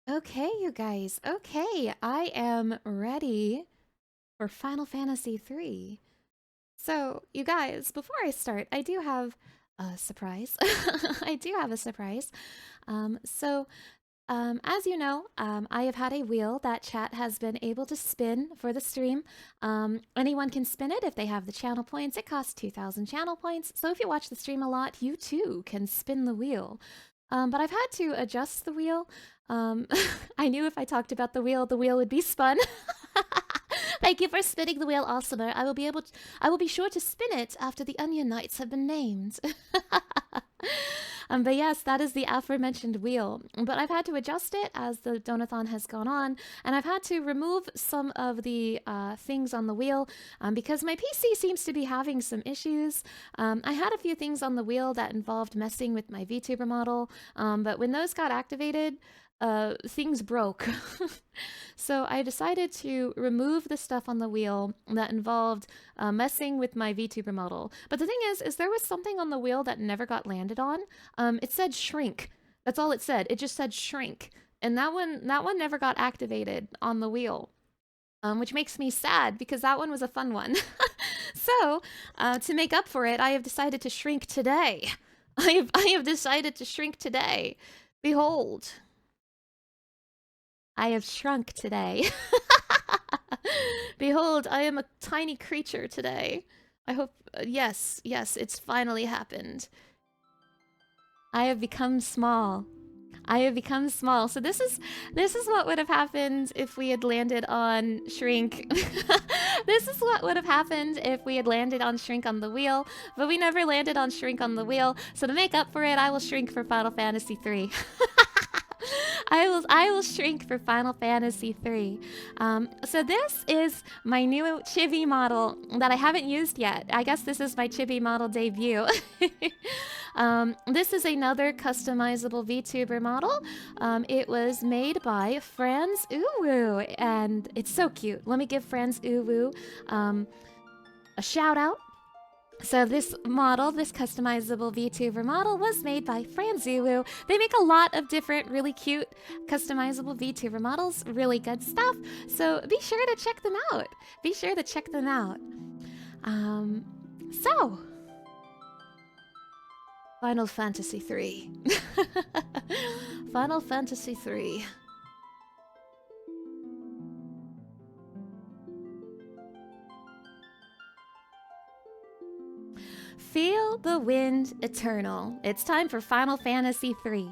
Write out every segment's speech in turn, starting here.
Okay, you guys. Okay, I am ready for Final Fantasy 3. So, you guys, before I start, I do have a surprise. I do have a surprise. As you know, I have had a wheel that chat has been able to spin for the stream. Anyone can spin it if they have the channel points. It costs 2,000 channel points. So if you watch the stream a lot, you too can spin the wheel. But I've had to adjust the wheel. Um, I knew if I talked about the wheel would be spun. Thank you for spinning the wheel, Awesomer. I will be sure to spin it after the Onion Knights have been named. But yes, that is the aforementioned wheel. But I've had to adjust it as the Donathon has gone on, and I've had to remove some of the things on the wheel because my PC seems to be having some issues. I had a few things on the wheel that involved messing with my VTuber model, but when those got activated, things broke. So I decided to remove the stuff on the wheel that involved messing with my VTuber model. But the thing is there was something on the wheel that never got landed on. It said shrink. That's all it said. It just said shrink. And that one never got activated on the wheel. Which makes me sad because that one was a fun one. So, to make up for it, I have decided to shrink today. I have decided to shrink today. Behold, I have shrunk today. Behold, I am a tiny creature today. I hope, yes, it's finally happened. I have become small. I have become small. So this is what would have happened if we had landed on shrink. This is what would have happened if we had landed on shrink on the wheel, but we never landed on shrink on the wheel. So to make up for it, I will shrink for Final Fantasy 3. I will shrink for Final Fantasy 3. So this is my new chibi model that I haven't used yet. I guess this is my chibi model debut. This is another customizable VTuber model. It was made by Franz Uwu, and it's so cute. Let me give Franz Uwu a shout out. So this model, this customizable VTuber model, was made by Franzuwu. They make a lot of different really cute customizable VTuber models, really good stuff. So be sure to check them out. Be sure to check them out. So Final Fantasy 3. Final Fantasy 3. Feel the wind eternal. It's time for Final Fantasy 3.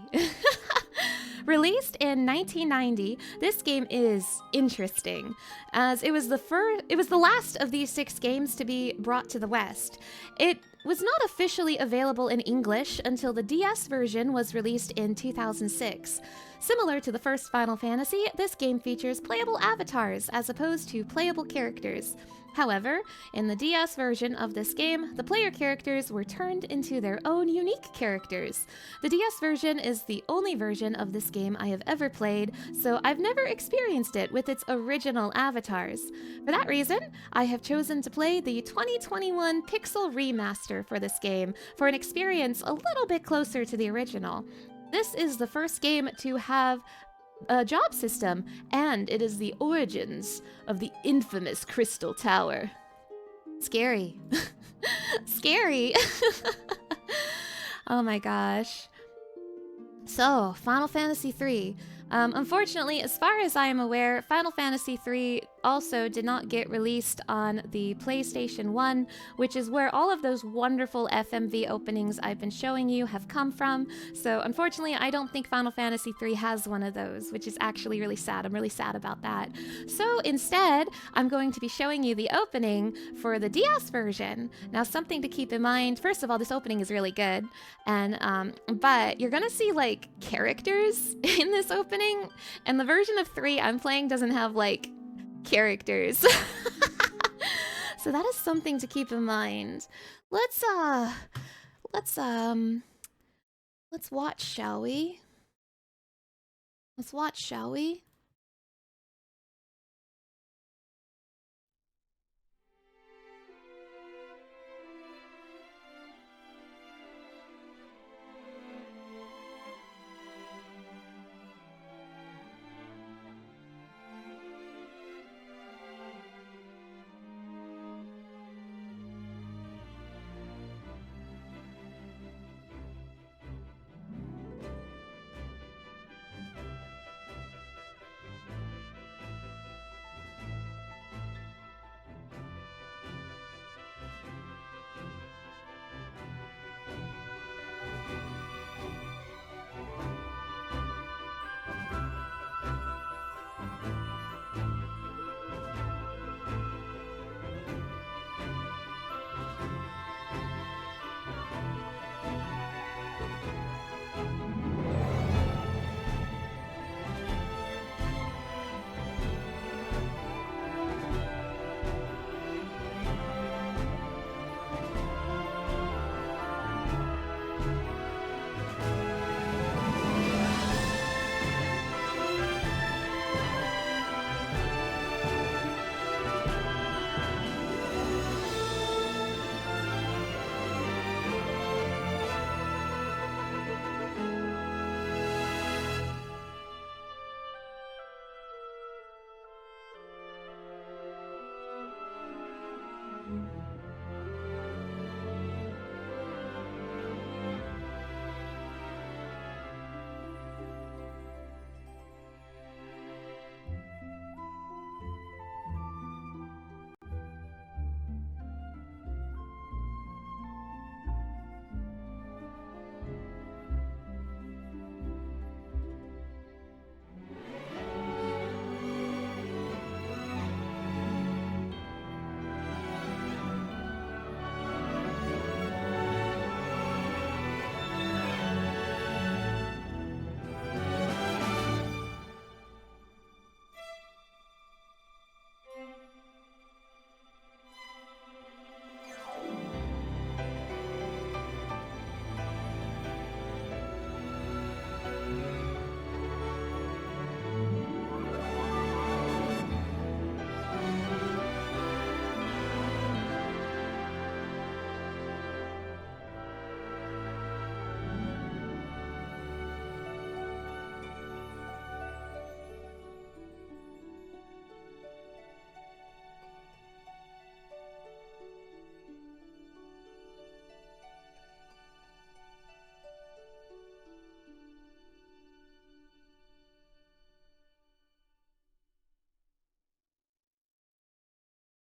Released in 1990, this game is interesting, as it was the last of these 6 games to be brought to the West. It was not officially available in English until the DS version was released in 2006. Similar to the first Final Fantasy, this game features playable avatars as opposed to playable characters. However, in the DS version of this game, the player characters were turned into their own unique characters. The DS version is the only version of this game I have ever played, so I've never experienced it with its original avatars. For that reason, I have chosen to play the 2021 Pixel Remaster for this game for an experience a little bit closer to the original. This is the first game to have a job system, and it is the origins of the infamous Crystal Tower. Scary. Scary. Oh my gosh. So, Final Fantasy 3. Unfortunately, as far as I am aware, Final Fantasy 3 also did not get released on the PlayStation 1, which is where all of those wonderful FMV openings I've been showing you have come from. So unfortunately, I don't think Final Fantasy 3 has one of those, which is actually really sad. I'm really sad about that. So instead, I'm going to be showing you the opening for the DS version. Now, something to keep in mind, first of all, this opening is really good, and but you're gonna see like characters in this opening, and the version of 3 I'm playing doesn't have like characters. So that is something to keep in mind. Let's watch, shall we? Let's watch, shall we?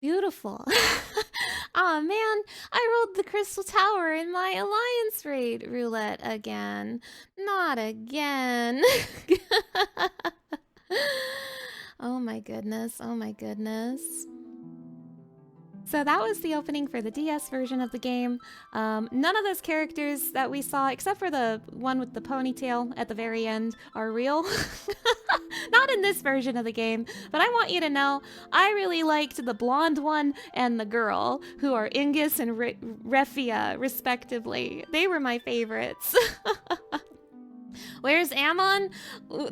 Beautiful. Aw, man, I rolled the crystal tower in my alliance raid roulette again. Not again. Oh my goodness, oh my goodness. So that was the opening for the DS version of the game. None of those characters that we saw, except for the one with the ponytail at the very end, are real. Not in this version of the game, but I want you to know, I really liked the blonde one and the girl, who are Ingus and Refia, respectively. They were my favorites. Where's Ammon?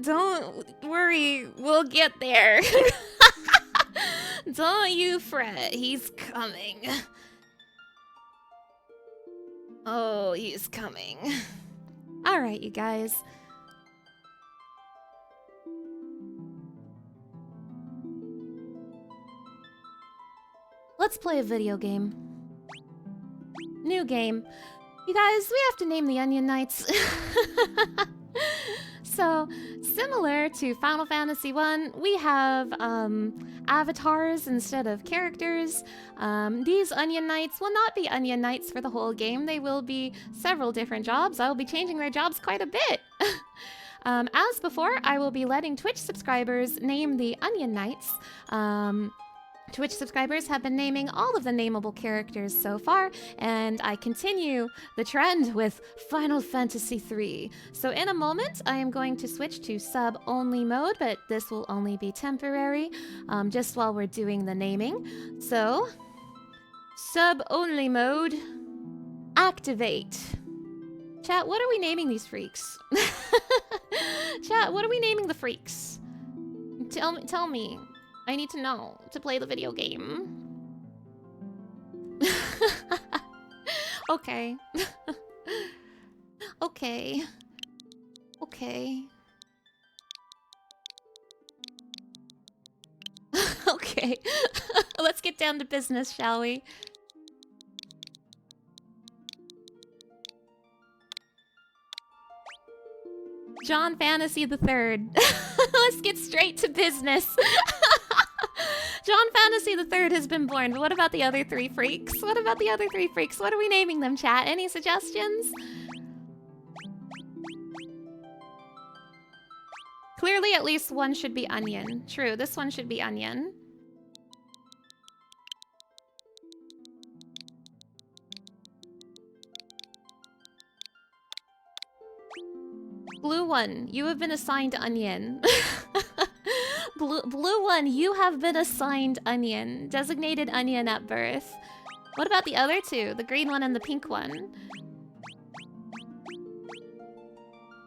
Don't worry, we'll get there. Don't you fret, he's coming. Oh, he's coming. Alright, you guys. Let's play a video game. New game. You guys, we have to name the Onion Knights. So, similar to Final Fantasy 1, we have avatars instead of characters. These Onion Knights will not be Onion Knights for the whole game. They will be several different jobs. I will be changing their jobs quite a bit. As before, I will be letting Twitch subscribers name the Onion Knights. Twitch subscribers have been naming all of the nameable characters so far, and I continue the trend with Final Fantasy 3. So in a moment, I am going to switch to sub-only mode, but this will only be temporary, just while we're doing the naming. So, sub-only mode, activate. Chat, what are we naming these freaks? Chat, what are we naming the freaks? Tell me. I need to know to play the video game. Okay. Okay. Okay. Okay. Let's get down to business, shall we? John Fantasy the Third. Let's get straight to business. John Fantasy the Third has been born, but what about the other three freaks? What about the other three freaks? What are we naming them, chat? Any suggestions? Clearly, at least one should be Onion. True, this one should be Onion. Blue one, you have been assigned Onion. Blue one, you have been assigned Onion. Designated Onion at birth. What about the other two? The green one and the pink one?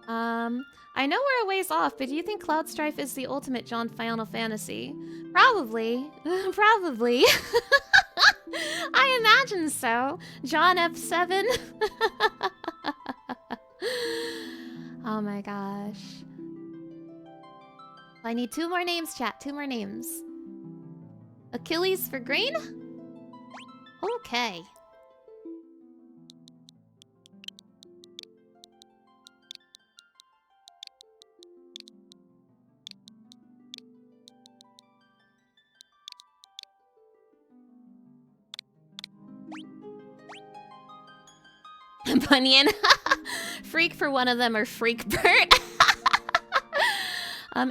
I know we're a ways off, but do you think Cloud Strife is the ultimate John Final Fantasy? Probably. Probably. I imagine so. John F7? Oh my gosh. I need 2 more names, chat. 2 more names. Achilles for green? Okay. Bunyan. Freak for one of them or Freak Bert.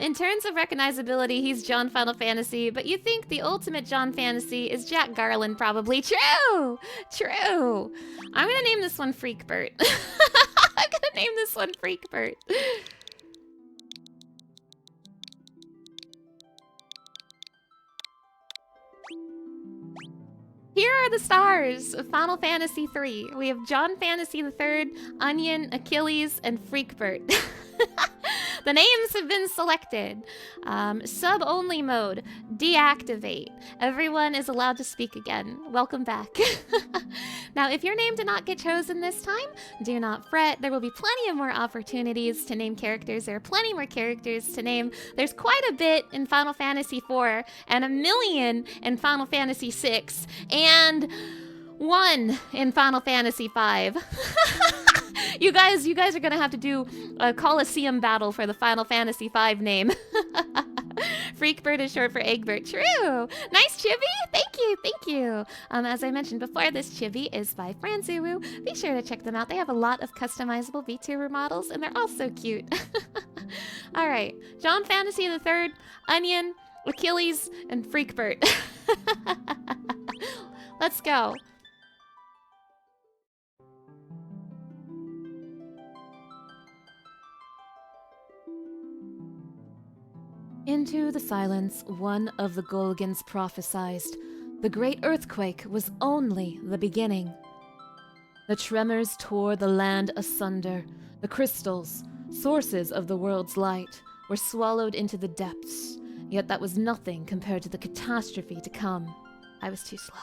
In terms of recognizability, he's John Final Fantasy, but you think the ultimate John Fantasy is Jack Garland, probably. True! True! I'm gonna name this one Freak Bert. I'm gonna name this one Freak Bert. Here are the stars of Final Fantasy 3. We have John Fantasy III, Onion, Achilles, and Freakbert. The names have been selected. Sub-only mode, deactivate. Everyone is allowed to speak again. Welcome back. Now, if your name did not get chosen this time, do not fret. There will be plenty of more opportunities to name characters. There are plenty more characters to name. There's quite a bit in Final Fantasy IV, and 1,000,000 in Final Fantasy VI, and 1 in Final Fantasy V. You guys are gonna have to do a Colosseum battle for the Final Fantasy V name. Freakbird is short for Eggbird. True. Nice chibi. Thank you. Thank you. As I mentioned before, this chibi is by Franzuwu. Be sure to check them out. They have a lot of customizable VTuber models, and they're all so cute. All right. John Fantasy the Third, Onion, Achilles, and Freakbird. Let's go. Into the silence, one of the Golgans prophesied. The great earthquake was only the beginning. The tremors tore the land asunder. The crystals, sources of the world's light, were swallowed into the depths. Yet that was nothing compared to the catastrophe to come. I was too slow.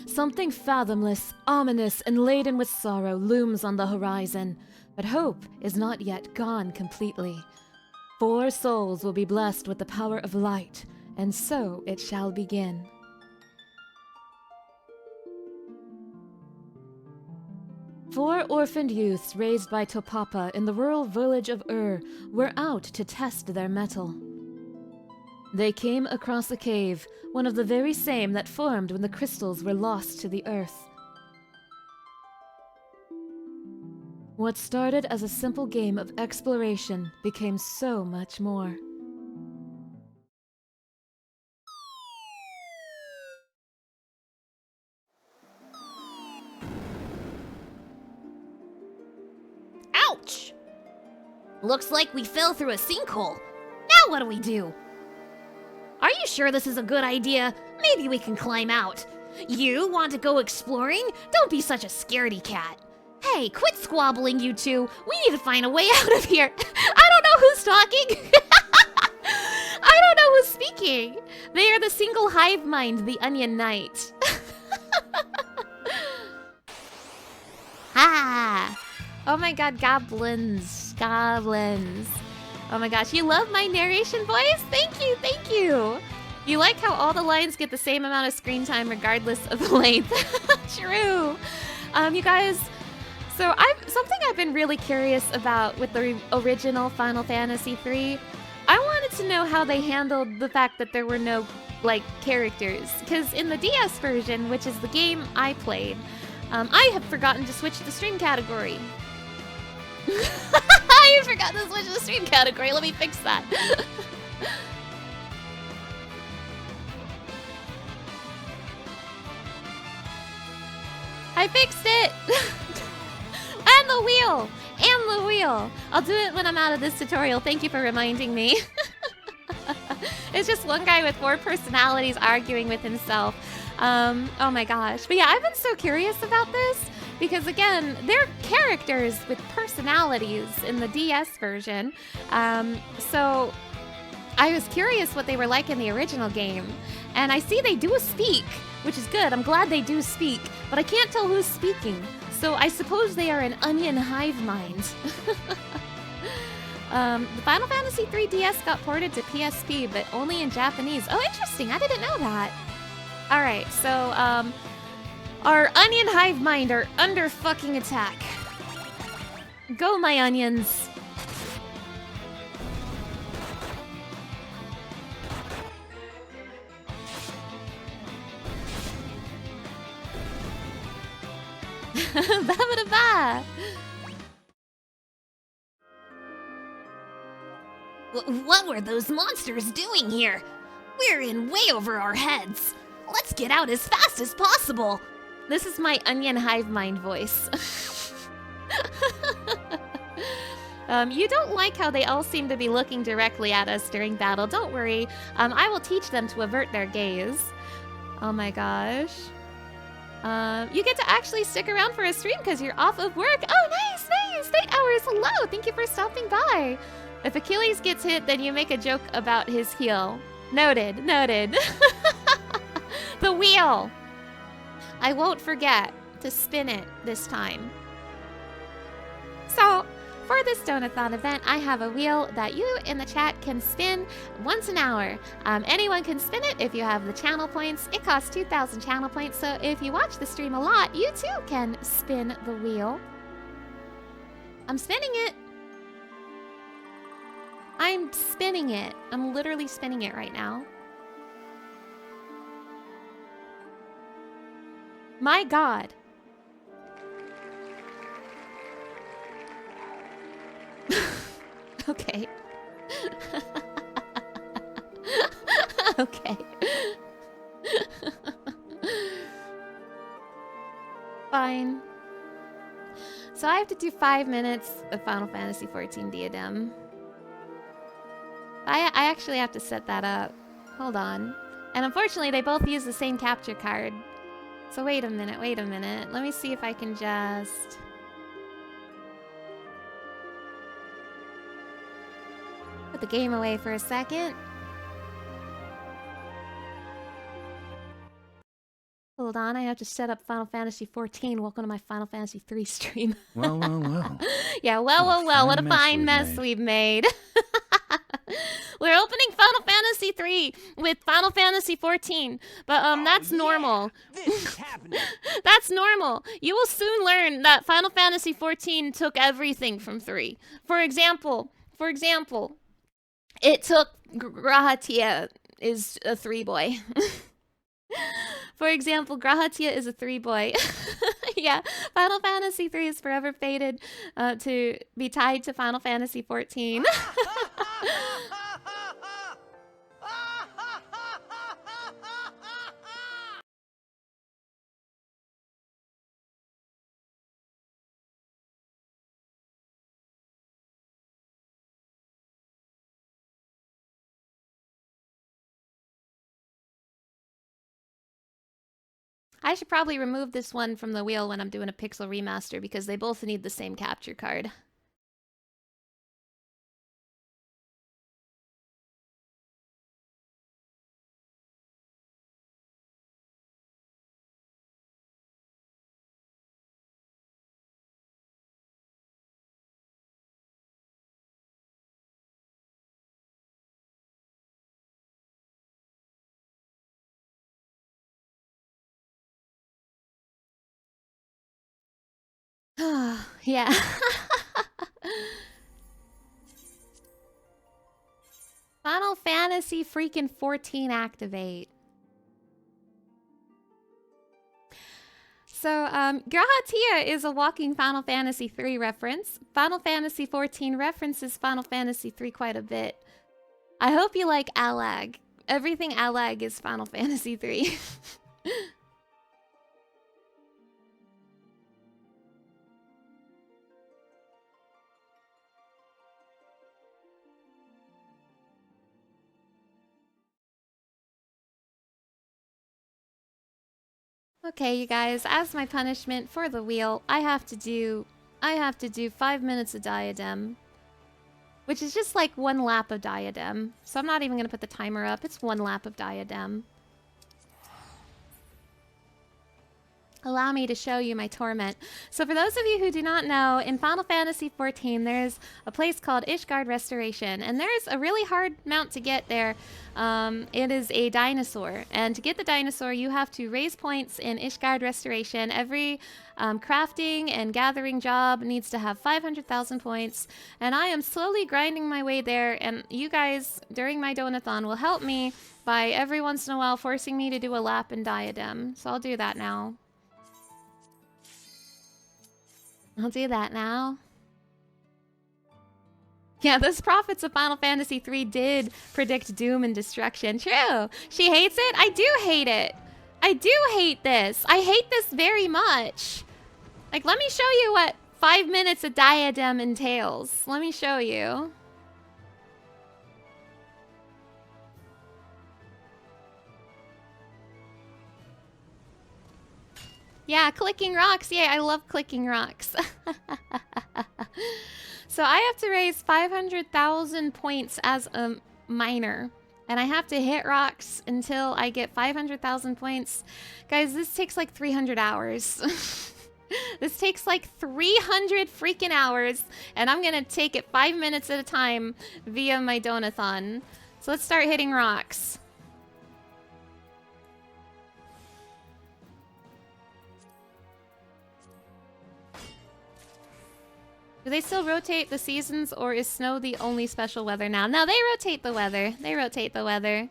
Something fathomless, ominous, and laden with sorrow looms on the horizon. But hope is not yet gone completely. 4 souls will be blessed with the power of light, and so it shall begin. Four orphaned youths raised by Topapa in the rural village of were out to test their mettle. They came across a cave, one of the very same that formed when the crystals were lost to the earth. What started as a simple game of exploration became so much more. Ouch! Looks like we fell through a sinkhole. Now what do we do? Are you sure this is a good idea? Maybe we can climb out. You want to go exploring? Don't be such a scaredy cat. Hey, quit squabbling, you two. We need to find a way out of here. I don't know who's talking. I don't know who's speaking. They are the single hive mind, the Onion Knight. Ha! Oh my god, goblins. Goblins. Oh my gosh, you love my narration voice? Thank you, thank you. You like how all the lines get the same amount of screen time regardless of the length. True. You guys... So something I've been really curious about with the original Final Fantasy III, I wanted to know how they handled the fact that there were no, like, characters. Because in the DS version, which is the game I played, I have forgotten to switch the stream category. I forgot to switch the stream category. Let me fix that. I fixed it! And the wheel! And the wheel! I'll do it when I'm out of this tutorial. Thank you for reminding me. It's just one guy with 4 personalities arguing with himself. Oh my gosh. But yeah, I've been so curious about this because, again, they're characters with personalities in the DS version. So I was curious what they were like in the original game. And I see they do speak, which is good. I'm glad they do speak, but I can't tell who's speaking. So I suppose they are an onion hive mind. The Final Fantasy III DS got ported to PSP, but only in Japanese. Oh, interesting. I didn't know that. All right, so our onion hive mind are under fucking attack. Go, my onions. Ba-ba-da-ba. What were those monsters doing here? We're in way over our heads. Let's get out as fast as possible. This is my onion hive mind voice. You don't like how they all seem to be looking directly at us during battle. Don't worry. I will teach them to avert their gaze. Oh my gosh. You get to actually stick around for a stream because you're off of work. Oh, nice, nice. Night Hours, hello. Thank you for stopping by. If Achilles gets hit, then you make a joke about his heel. Noted, noted. The wheel. I won't forget to spin it this time. So, for this Donathon event, I have a wheel that you in the chat can spin once an hour. Anyone can spin it if you have the channel points. It costs 2,000 channel points, so if you watch the stream a lot, you too can spin the wheel. I'm spinning it. I'm spinning it. I'm literally spinning it right now. My God. Okay. Okay. Fine. So I have to do 5 minutes of Final Fantasy XIV Diadem. I actually have to set that up. Hold on. And unfortunately, they both use the same capture card. So wait a minute, wait a minute. Let me see if I can just... put the game away for a second. Hold on, I have to set up Final Fantasy XIV. Welcome to my Final Fantasy III stream. Well, well, well. Yeah, well, what a fine mess we've made. We're opening Final Fantasy III with Final Fantasy XIV, but that's normal. This is happening. That's normal. You will soon learn that Final Fantasy XIV took everything from 3. For example, it took Grahatia is a 3 boy. For example, Grahatia is a 3 boy. Yeah, Final Fantasy III is forever fated to be tied to Final Fantasy XIV. I should probably remove this one from the wheel when I'm doing a pixel remaster because they both need the same capture card. Yeah. Final Fantasy freaking 14 activate. So, Grahatia is a walking Final Fantasy 3 reference. Final Fantasy 14 references Final Fantasy 3 quite a bit. I hope you like Alag. Everything Alag is Final Fantasy 3. Okay, you guys, as my punishment for the wheel, I have to do 5 minutes of Diadem. Which is just like 1 lap of Diadem. So I'm not even gonna put the timer up, it's 1 lap of Diadem. Allow me to show you my torment. So for those of you who do not know, in Final Fantasy XIV, there's a place called Ishgard Restoration, and there's a really hard mount to get there. It is a dinosaur, and to get the dinosaur, you have to raise points in Ishgard Restoration. Every crafting and gathering job needs to have 500,000 points, and I am slowly grinding my way there, and you guys, during my Donathon, will help me by every once in a while forcing me to do a lap in Diadem. So I'll do that now. I'll do that now. Yeah, those prophets of Final Fantasy III did predict doom and destruction. True. She hates it? I do hate it. I do hate this. I hate this very much. Like, let me show you what 5 minutes of Diadem entails. Let me show you. Yeah, clicking rocks. Yeah, I love clicking rocks. So I have to raise 500,000 points as a miner. And I have to hit rocks until I get 500,000 points. Guys, this takes like 300 hours. This takes like 300 freaking hours. And I'm gonna take it 5 minutes at a time via my Donathon. So let's start hitting rocks. Do they still rotate the seasons, or is snow the only special weather now? No, they rotate the weather. They rotate the weather.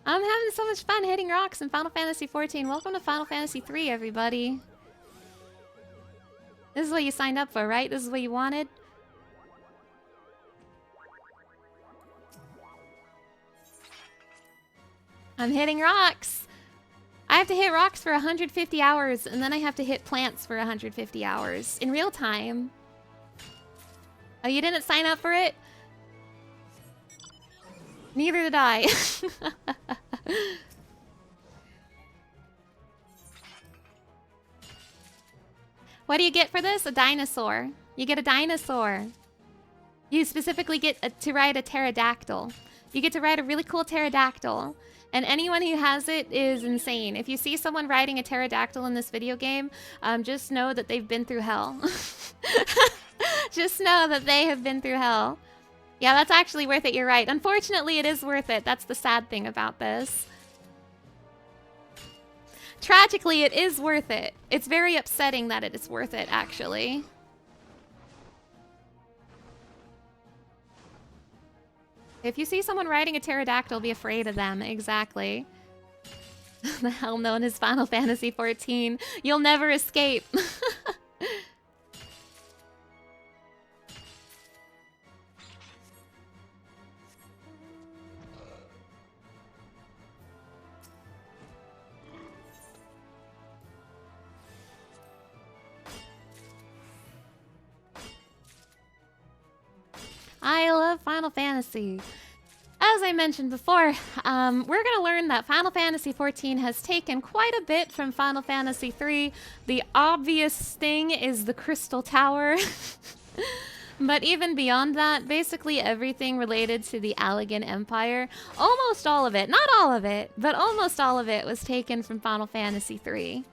I'm having so much fun hitting rocks in Final Fantasy XIV. Welcome to Final Fantasy III, everybody. This is what you signed up for, right? This is what you wanted? I'm hitting rocks! I have to hit rocks for 150 hours, and then I have to hit plants for 150 hours. In real time. Oh, you didn't sign up for it? Neither did I. What do you get for this? A dinosaur. You get a dinosaur. You specifically get to ride a pterodactyl. You get to ride a really cool pterodactyl. And anyone who has it is insane. If you see someone riding a pterodactyl in this video game, just know that they've been through hell. Just know that they have been through hell. Yeah, that's actually worth it, you're right. Unfortunately, it is worth it. That's the sad thing about this. Tragically, it is worth it. It's very upsetting that it is worth it, actually. If you see someone riding a pterodactyl, be afraid of them. Exactly. The hell known as Final Fantasy XIV. You'll never escape. I love Final Fantasy. As I mentioned before, we're going to learn that Final Fantasy XIV has taken quite a bit from Final Fantasy III. The obvious thing is the Crystal Tower. But even beyond that, basically everything related to the Allegan Empire, almost all of it, not all of it, but almost all of it was taken from Final Fantasy III.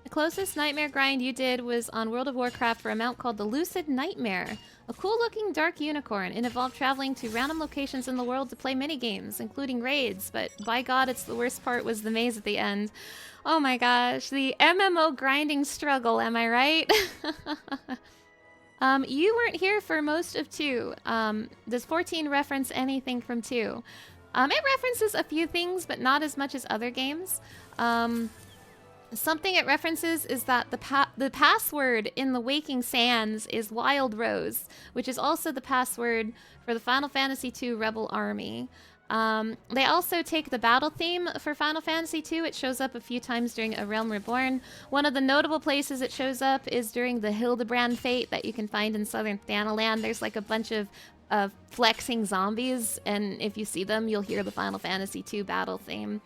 Closest nightmare grind you did was on World of Warcraft for a mount called the Lucid Nightmare. A cool-looking dark unicorn. It involved traveling to random locations in the world to play minigames, including raids, but by God, it's the worst part was the maze at the end. Oh my gosh, the MMO grinding struggle, am I right? You weren't here for most of 2. Does 14 reference anything from 2? It references a few things, but not as much as other games. Something it references is that the password in the Waking Sands is Wild Rose, which is also the password for the Final Fantasy II Rebel Army. They also take the battle theme for Final Fantasy II. It shows up a few times during A Realm Reborn. One of the notable places it shows up is during the Hildebrand Fate that you can find in Southern Thanaland. There's like a bunch of flexing zombies, and if you see them, you'll hear the Final Fantasy II battle theme.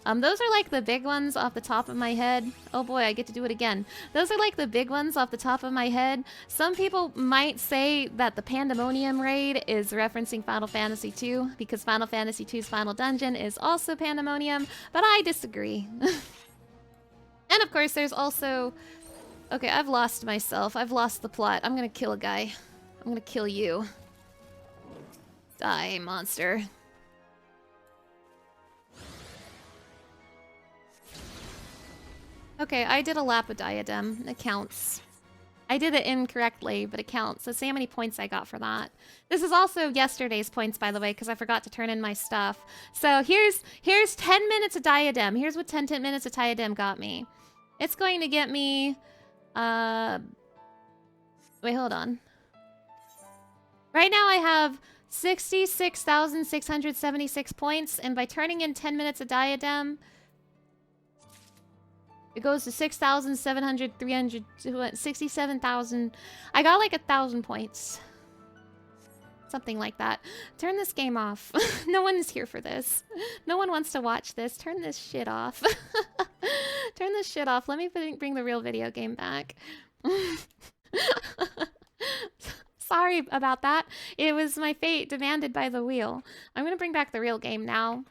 Those are like the big ones off the top of my head. Oh boy, I get to do it again. Those are like the big ones off the top of my head. Some people might say that the Pandemonium raid is referencing Final Fantasy II because Final Fantasy II's final dungeon is also Pandemonium, but I disagree. And of course, there's also... Okay, I've lost myself. I've lost the plot. I'm gonna kill a guy. I'm gonna kill you. Die, monster. Okay, I did a Lapodiadem. It counts. I did it incorrectly, but it counts. Let's see how many points I got for that. This is also yesterday's points, by the way, because I forgot to turn in my stuff. So here's 10 minutes of Diadem. Here's what 10 minutes of Diadem got me. It's going to get me... Wait, hold on. Right now I have 66,676 points, and by turning in 10 minutes of Diadem... It goes to 6,700, 300, 67,000. I got like 1,000 points. Something like that. Turn this game off. No one is here for this. No one wants to watch this. Turn this shit off. Turn this shit off. Let me bring the real video game back. Sorry about that. It was my fate demanded by the wheel. I'm gonna bring back the real game now.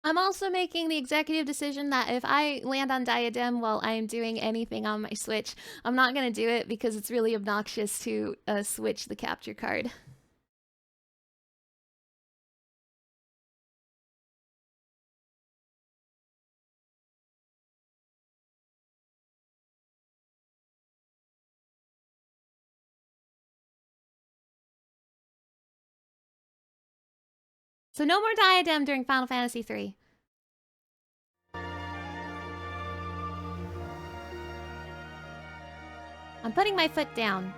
I'm also making the executive decision that if I land on Diadem while I'm doing anything on my Switch, I'm not going to do it because it's really obnoxious to switch the capture card. So no more Diadem during Final Fantasy III. I'm putting my foot down.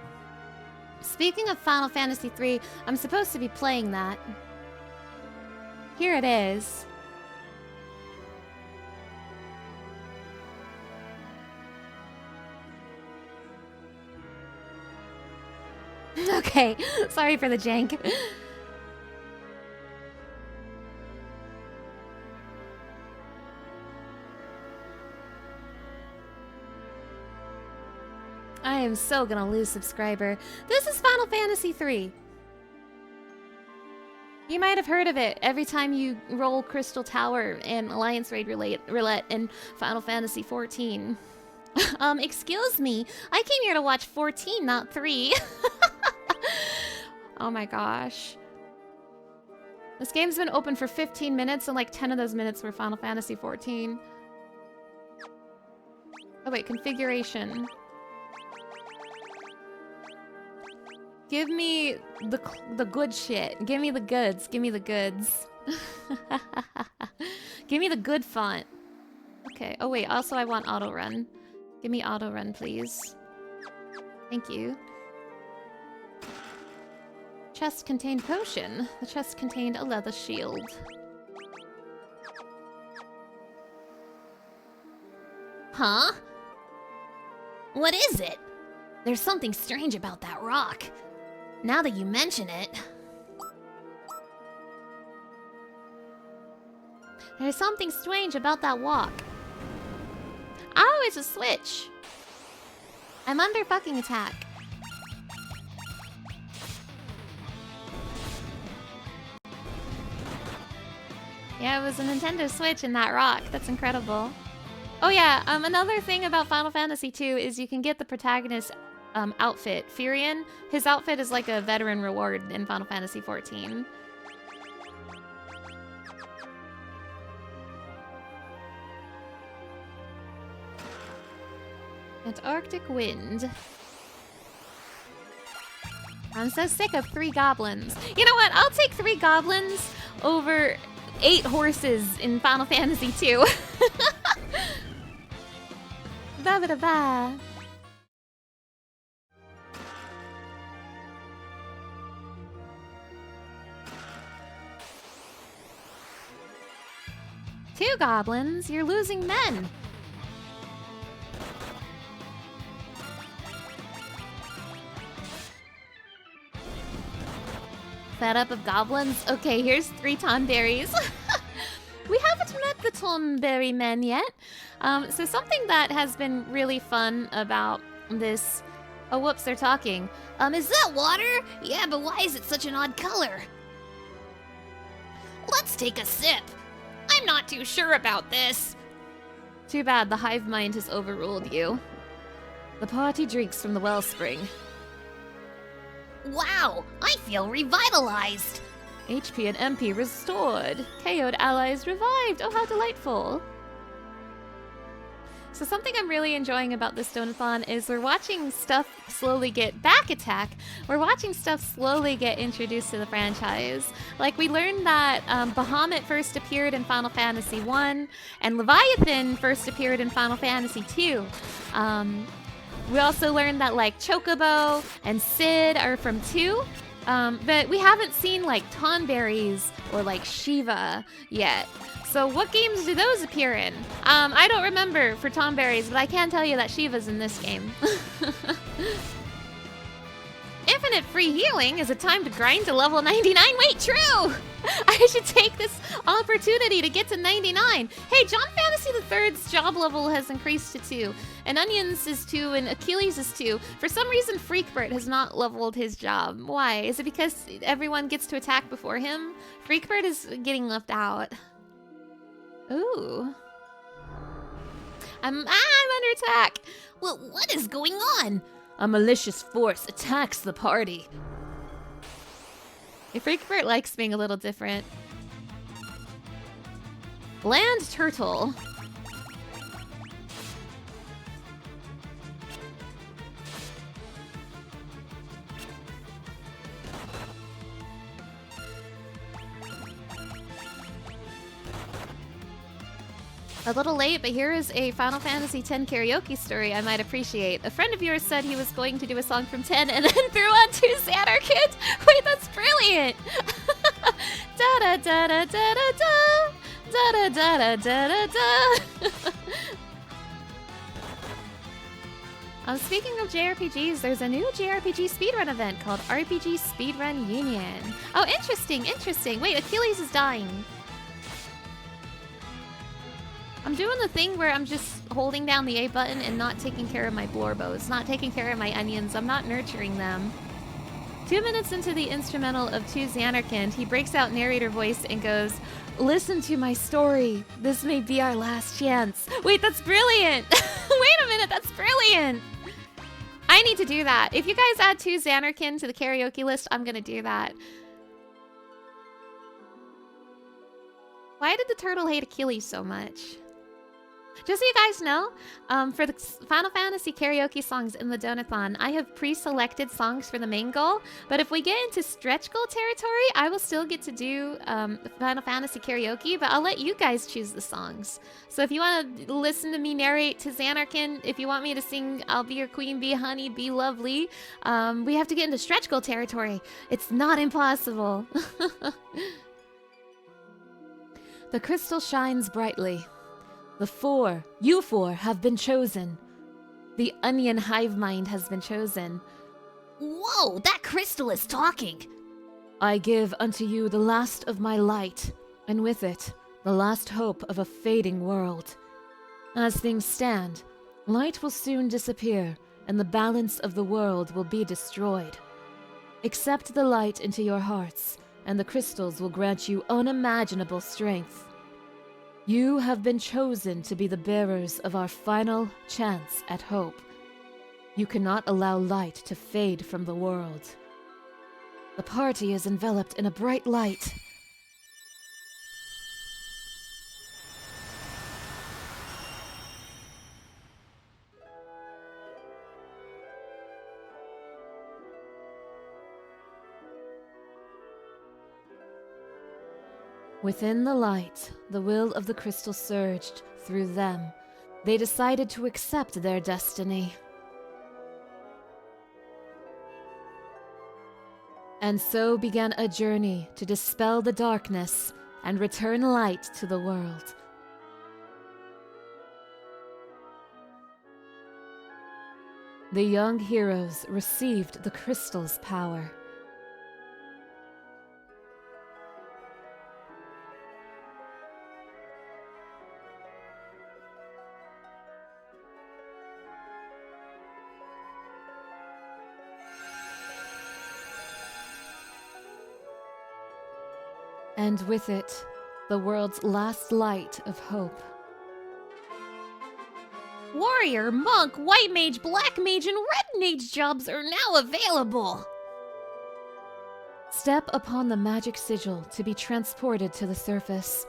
Speaking of Final Fantasy III, I'm supposed to be playing that. Here it is. Okay, sorry for the jank. I am so gonna lose subscriber. This is Final Fantasy III. You might have heard of it every time you roll Crystal Tower and Alliance Raid Roulette in Final Fantasy XIV. Excuse me. I came here to watch 14, not 3. Oh my gosh. This game's been open for 15 minutes and like 10 of those minutes were Final Fantasy XIV. Oh wait, configuration. Give me the good shit. Give me the goods. Give me the goods. Give me the good font. Okay. Oh wait, also I want auto run. Give me auto run, please. Thank you. Chest contained potion. The chest contained a leather shield. Huh? What is it? There's something strange about that rock. Now that you mention it... There's something strange about that walk. Oh, it's a switch. I'm under fucking attack. Yeah, it was a Nintendo Switch in that rock. That's incredible. Oh yeah, another thing about Final Fantasy II is you can get the protagonist outfit. Furion, his outfit is like a veteran reward in Final Fantasy XIV. Antarctic wind. I'm so sick of 3 goblins. You know what? I'll take 3 goblins over 8 horses in Final Fantasy II. Ba ba da ba. Two goblins? You're losing men. Fed up of goblins? Okay, here's 3 tonberries. We haven't met the Tonberry men yet. So something that has been really fun about this... Oh, whoops, they're talking. Is that water? Yeah, but why is it such an odd color? Let's take a sip. I'm not too sure about this. Too bad the hive mind has overruled you. The party drinks from the wellspring. Wow, I feel revitalized. HP and MP restored. KO'd allies revived. Oh, how delightful. So something I'm really enjoying about this Donathon is we're watching stuff slowly get back attack. We're watching stuff slowly get introduced to the franchise. Like we learned that Bahamut first appeared in Final Fantasy I, and Leviathan first appeared in Final Fantasy II. We also learned that like Chocobo and Sid are from 2. But we haven't seen like Tonberries or like Shiva yet. So what games do those appear in? I don't remember for Tonberries, but I can tell you that Shiva's in this game. Infinite free healing? Is it time to grind to level 99? Wait, true! I should take this opportunity to get to 99. Hey, John Fantasy III's job level has increased to 2. And Onions is 2, and Achilles is 2. For some reason, Freakbert has not leveled his job. Why? Is it because everyone gets to attack before him? Freakbert is getting left out. Ooh. I'm under attack. Well, what is going on? A malicious force attacks the party. If Freakbert likes being a little different. Land turtle. A little late, but here is a Final Fantasy X karaoke story I might appreciate. A friend of yours said he was going to do a song from 10 and then threw on 2 Xanarkand. Wait, that's brilliant! Da da da da da da da da da da da da. Speaking of JRPGs, there's a new JRPG speedrun event called RPG Speedrun Union. Oh, interesting, interesting. Wait, Achilles is dying. I'm doing the thing where I'm just holding down the A button and not taking care of my blorbos, not taking care of my onions. I'm not nurturing them. 2 minutes into the instrumental of 2 Xanarkand, he breaks out narrator voice and goes, "Listen to my story. This may be our last chance." Wait, that's brilliant. Wait a minute, that's brilliant. I need to do that. If you guys add 2 Xanarkand to the karaoke list, I'm gonna do that. Why did the turtle hate Achilles so much? Just so you guys know, for the Final Fantasy karaoke songs in the Donathon, I have pre-selected songs for the main goal, but if we get into stretch goal territory, I will still get to do Final Fantasy karaoke, but I'll let you guys choose the songs. So if you want to listen to me narrate to Xanarkand, if you want me to sing I'll Be Your Queen, Be Honey, Be Lovely, we have to get into stretch goal territory. It's not impossible. The crystal shines brightly. You four have been chosen. The onion hive mind has been chosen. Whoa, that crystal is talking. I give unto you the last of my light, and with it, the last hope of a fading world. As things stand, light will soon disappear, and the balance of the world will be destroyed. Accept the light into your hearts, and the crystals will grant you unimaginable strength. You have been chosen to be the bearers of our final chance at hope. You cannot allow light to fade from the world. The party is enveloped in a bright light. Within the light, the will of the crystal surged through them. They decided to accept their destiny. And so began a journey to dispel the darkness and return light to the world. The young heroes received the crystal's power. And with it, the world's last light of hope. Warrior, monk, white mage, black mage, and red mage jobs are now available. Step upon the magic sigil to be transported to the surface.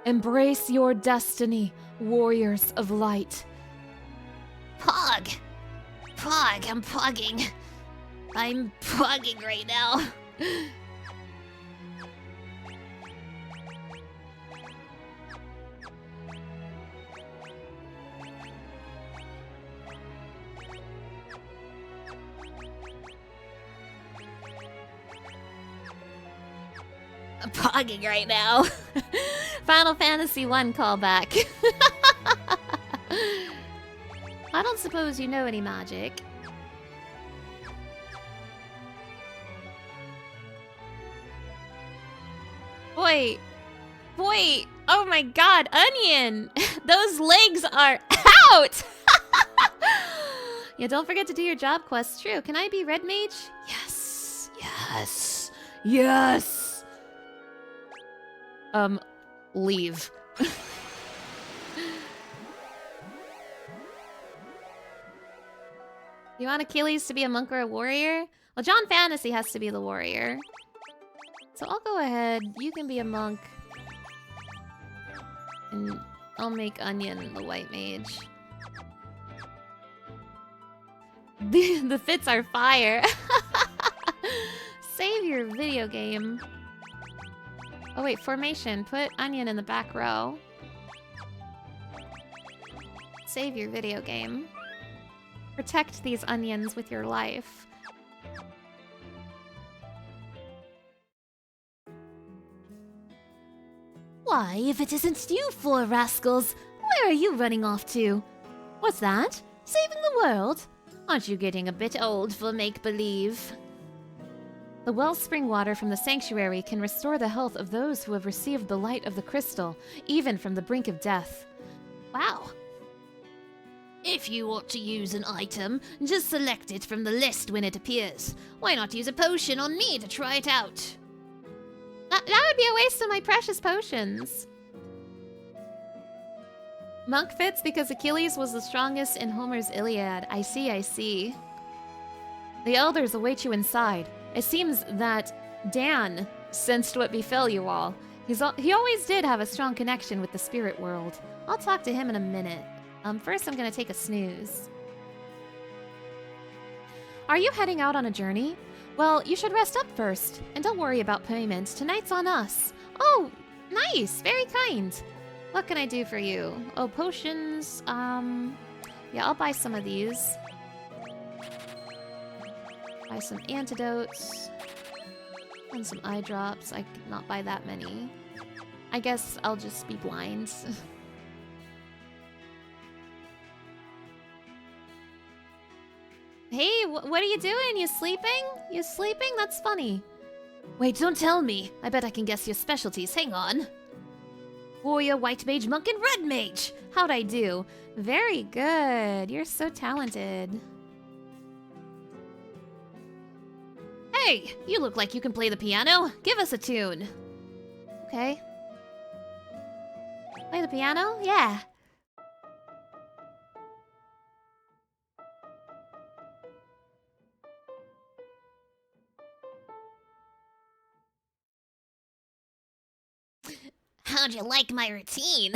Embrace your destiny, warriors of light. Pog, I'm pogging. I'm pogging right now. Pogging right now. Final Fantasy 1 callback. I don't suppose you know any magic. Wait, oh my god, Onion! Those legs are out! Yeah, don't forget to do your job quests. True, can I be red mage? Yes, yes, yes! Leave. You want Achilles to be a monk or a warrior? Well, John Fantasy has to be the warrior. So I'll go ahead. You can be a monk. And I'll make Onion the white mage. The fits are fire. Save your video game. Oh wait, formation. Put Onion in the back row. Save your video game. Protect these onions with your life. Why, if it isn't you four rascals, where are you running off to? What's that? Saving the world? Aren't you getting a bit old for make-believe? The wellspring water from the sanctuary can restore the health of those who have received the light of the crystal, even from the brink of death. Wow. If you want to use an item, just select it from the list when it appears. Why not use a potion on me to try it out? That would be a waste of my precious potions. Monk fits because Achilles was the strongest in Homer's Iliad. I see, I see. The elders await you inside. It seems that Dan sensed what befell you all. He always did have a strong connection with the spirit world. I'll talk to him in a minute. First I'm gonna take a snooze. Are you heading out on a journey? Well, you should rest up first. And don't worry about payment. Tonight's on us. Oh, nice. Very kind. What can I do for you? Oh, potions. Yeah, I'll buy some of these. Buy some antidotes. And some eye drops. I could not buy that many. I guess I'll just be blind. Hey, what are you doing? You sleeping? You sleeping? That's funny. Wait, don't tell me. I bet I can guess your specialties. Hang on. Warrior, white mage, monk, and red mage. How'd I do? Very good. You're so talented. Hey, you look like you can play the piano. Give us a tune. Okay. Play the piano? Yeah. How'd you like my routine?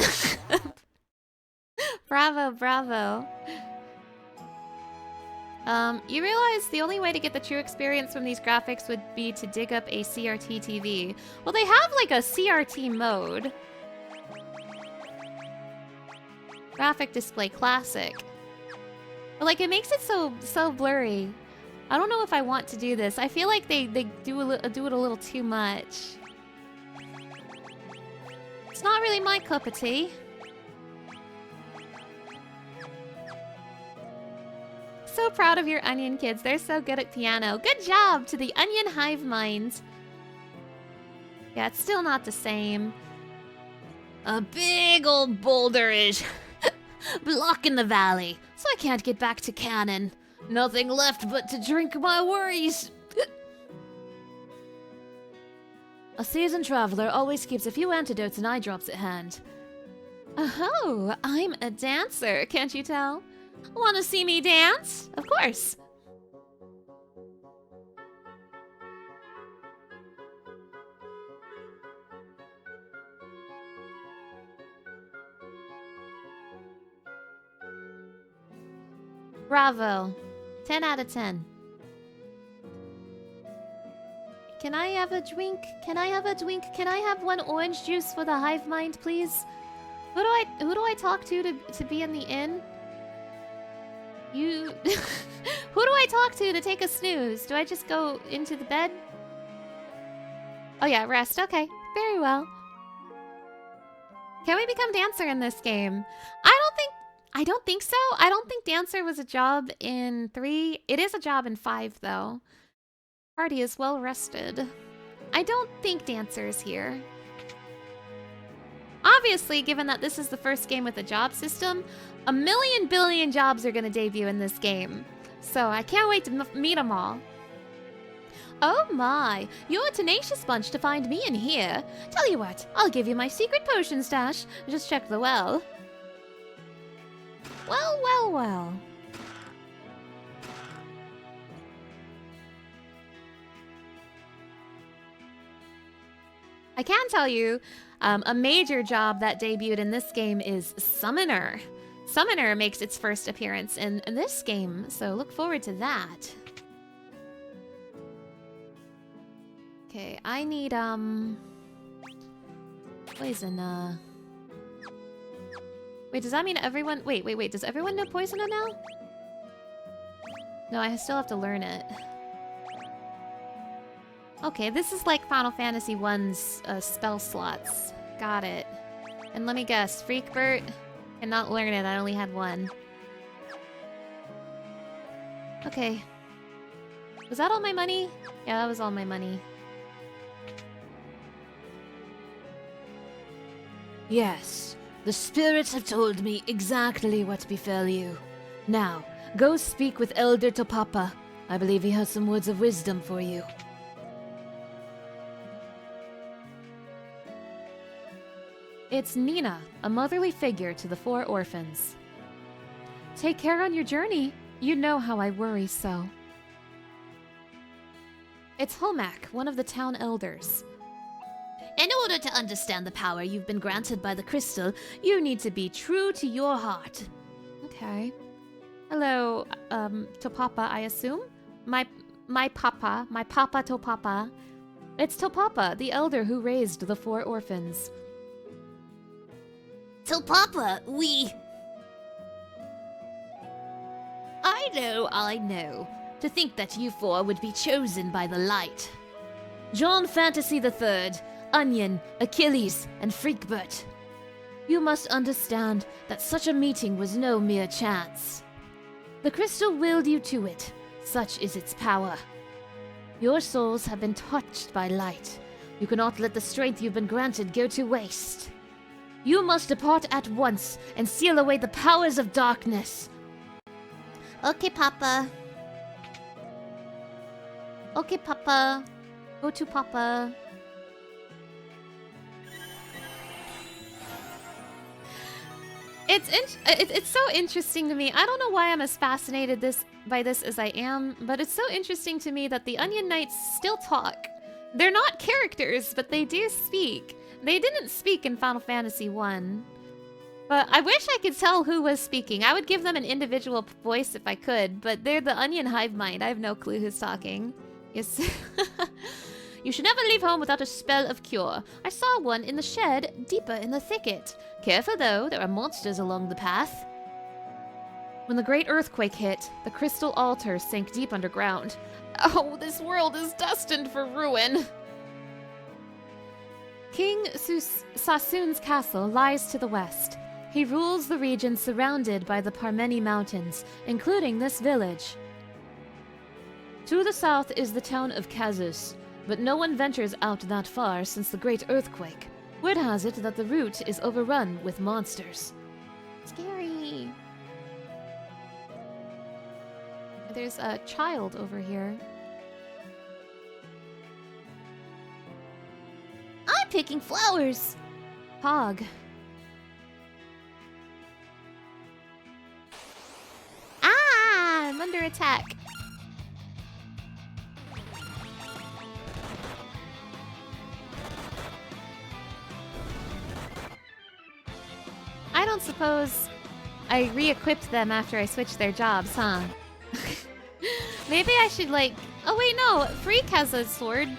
Bravo, bravo. You realize the only way to get the true experience from these graphics would be to dig up a CRT TV. Well, they have like a CRT mode. Graphic display classic. But like it makes it so blurry. I don't know if I want to do this. I feel like they do it a little too much. It's not really my cup of tea. So proud of your Onion kids. They're so good at piano. Good job to the Onion hive mind. Yeah, it's still not the same. A big old boulder is blocking the valley, so I can't get back to Cannon. Nothing left but to drink my worries. A seasoned traveler always keeps a few antidotes and eye drops at hand. Oh, I'm a dancer, can't you tell? Want to see me dance? Of course. Bravo. 10 out of 10. Can I have a drink? Can I have a drink? Can I have one orange juice for the hive mind, please? Who do I talk to be in the inn? You... Who do I talk to take a snooze? Do I just go into the bed? Oh yeah, rest. Okay. Very well. Can we become dancer in this game? I don't think so. I don't think dancer was a job in 3. It is a job in 5, though. Party is well rested. I don't think dancer is here. Obviously, given that this is the first game with a job system, a million billion jobs are going to debut in this game. So I can't wait to meet them all. Oh my, you're a tenacious bunch to find me in here. Tell you what, I'll give you my secret potion stash. Just check the well. Well, well, well. I can tell you, a major job that debuted in this game is Summoner. Summoner makes its first appearance in this game, so look forward to that. Okay, I need, poison, Wait, does that mean everyone... Wait, does everyone know Poisona now? No, I still have to learn it. Okay, this is like Final Fantasy 1's spell slots. Got it. And let me guess, Freakbert cannot learn it, I only had one. Okay. Was that all my money? Yeah, that was all my money. Yes, the spirits have told me exactly what befell you. Now, go speak with Elder Topapa. I believe he has some words of wisdom for you. It's Nina, a motherly figure to the 4 orphans. Take care on your journey. You know how I worry so. It's Holmac, one of the town elders. In order to understand the power you've been granted by the crystal, you need to be true to your heart. Okay. Hello, Topapa, I assume? My papa Topapa. It's Topapa, the elder who raised the 4 orphans. So, Papa, I know. To think that you 4 would be chosen by the light. John Fantasy III, Onion, Achilles, and Freakbert. You must understand that such a meeting was no mere chance. The crystal willed you to it. Such is its power. Your souls have been touched by light. You cannot let the strength you've been granted go to waste. You must depart at once and seal away the powers of darkness. Okay, Papa. Okay, Papa. Go to Papa. It's so interesting to me. I don't know why I'm as fascinated by this as I am, but it's so interesting to me that the Onion Knights still talk. They're not characters, but they do speak. They didn't speak in Final Fantasy 1. But I wish I could tell who was speaking. I would give them an individual voice if I could, but they're the Onion hive mind. I have no clue who's talking. Yes. You should never leave home without a spell of cure. I saw one in the shed, deeper in the thicket. Careful though, there are monsters along the path. When the great earthquake hit, the crystal altar sank deep underground. Oh, this world is destined for ruin. King Sassoon's castle lies to the west. He rules the region surrounded by the Parmeni Mountains, including this village. To the south is the town of Kazus, but no one ventures out that far since the great earthquake. Word has it that the route is overrun with monsters. Scary. There's a child over here. I'm picking flowers. Pog. Ah! I'm under attack. I don't suppose I re-equipped them after I switched their jobs, huh? Maybe I should like... Oh wait, no! Freak has a sword.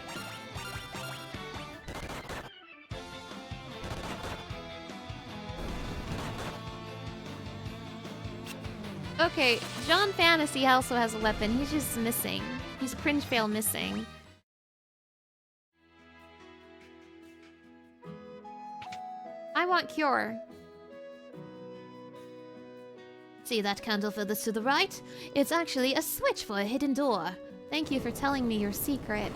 Okay, John Fantasy also has a weapon. He's just missing. He's cringe fail missing. I want cure. See that candle furthest to the right? It's actually a switch for a hidden door. Thank you for telling me your secret.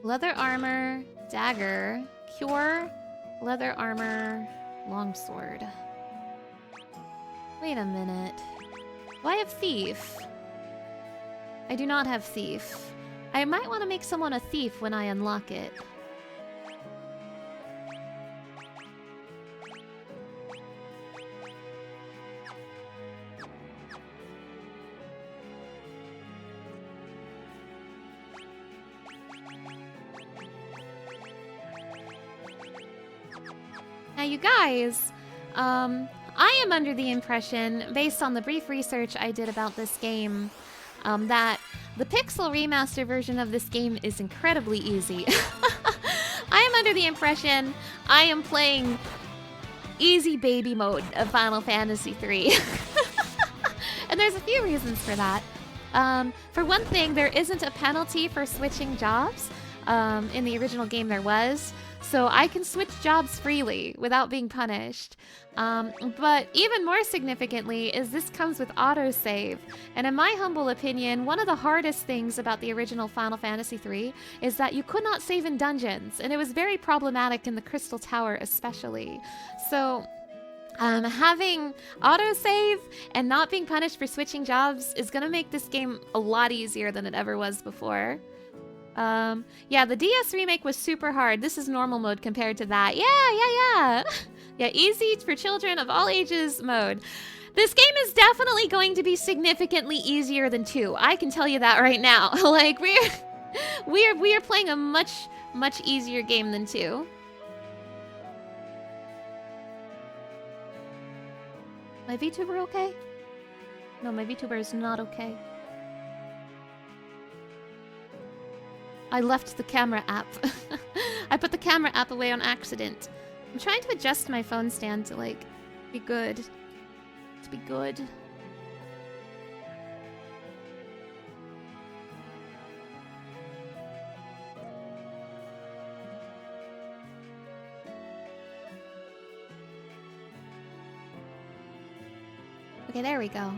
Leather armor, dagger, cure, leather armor, longsword. Wait a minute. Do I have thief? I do not have thief. I might want to make someone a thief when I unlock it. Now, you guys, I am under the impression, based on the brief research I did about this game, that the Pixel Remaster version of this game is incredibly easy. I am under the impression I am playing easy baby mode of Final Fantasy III. And there's a few reasons for that. For one thing, there isn't a penalty for switching jobs. In the original game there was. So I can switch jobs freely without being punished. But even more significantly is this comes with autosave. And in my humble opinion, one of the hardest things about the original Final Fantasy III is that you could not save in dungeons. And it was very problematic in the Crystal Tower especially. So having autosave and not being punished for switching jobs is going to make this game a lot easier than it ever was before. Yeah, the DS remake was super hard. This is normal mode compared to that. Yeah. Yeah, easy for children of all ages mode. This game is definitely going to be significantly easier than 2. I can tell you that right now. Like, we are playing a much easier game than 2. My VTuber okay? No, my VTuber is not okay. I left the camera app. I put the camera app away on accident. I'm trying to adjust my phone stand to, like, be good. To be good. Okay, there we go.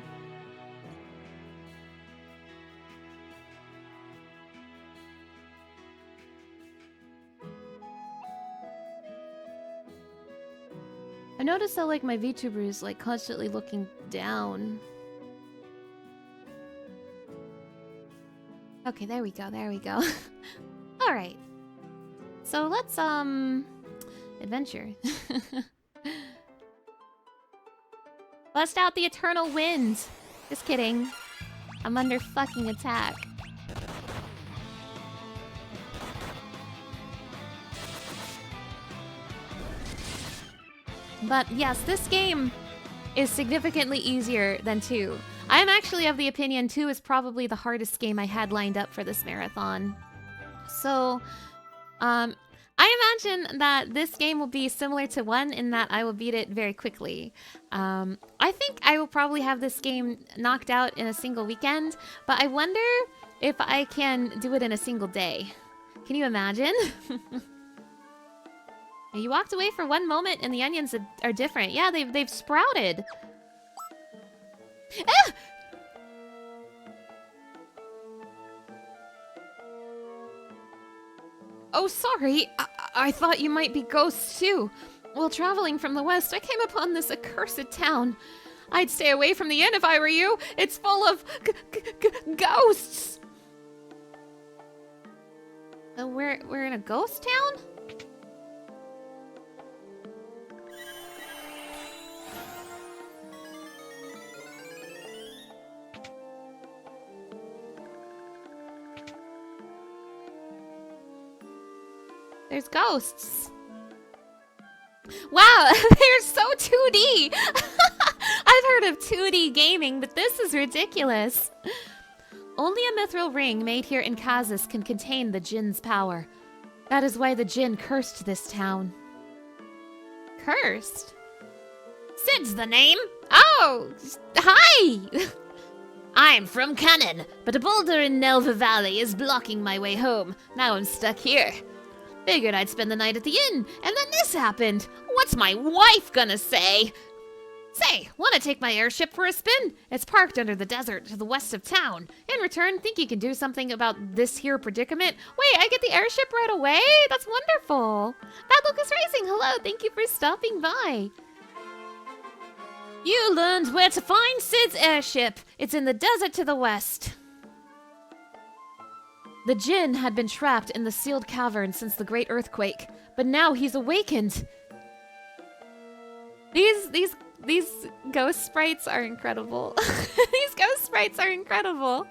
I noticed that, like, my VTuber is, like, constantly looking down. Okay, there we go, there we go. Alright. So let's, adventure. Bust out the eternal wind. Just kidding. I'm under fucking attack. But yes, this game is significantly easier than 2. I am actually of the opinion 2 is probably the hardest game I had lined up for this marathon. So, I imagine that this game will be similar to 1 in that I will beat it very quickly. I think I will probably have this game knocked out in a single weekend, but I wonder if I can do it in a single day. Can you imagine? You walked away for one moment and the onions are different. Yeah, they've sprouted. Ah! Oh, sorry. I thought you might be ghosts too. While traveling from the west, I came upon this accursed town. I'd stay away from the inn if I were you. It's full of ghosts. So we're in a ghost town? There's ghosts. Wow, they're so 2D. I've heard of 2D gaming, but this is ridiculous. Only a mithril ring made here in Kazis can contain the Jinn's power. That is why the Jinn cursed this town. Cursed? Sid's the name. Oh, hi. I'm from Cannon, but a boulder in Nelva Valley is blocking my way home. Now I'm stuck here. Figured I'd spend the night at the inn, and then this happened. What's my wife gonna say? Say, wanna take my airship for a spin? It's parked under the desert to the west of town. In return, think you can do something about this here predicament? Wait, I get the airship right away? That's wonderful. Bad Lucas Racing, hello, thank you for stopping by. You learned where to find Sid's airship. It's in the desert to the west. The Jinn had been trapped in the sealed cavern since the great earthquake, but now he's awakened. These ghost sprites are incredible. These ghost sprites are incredible.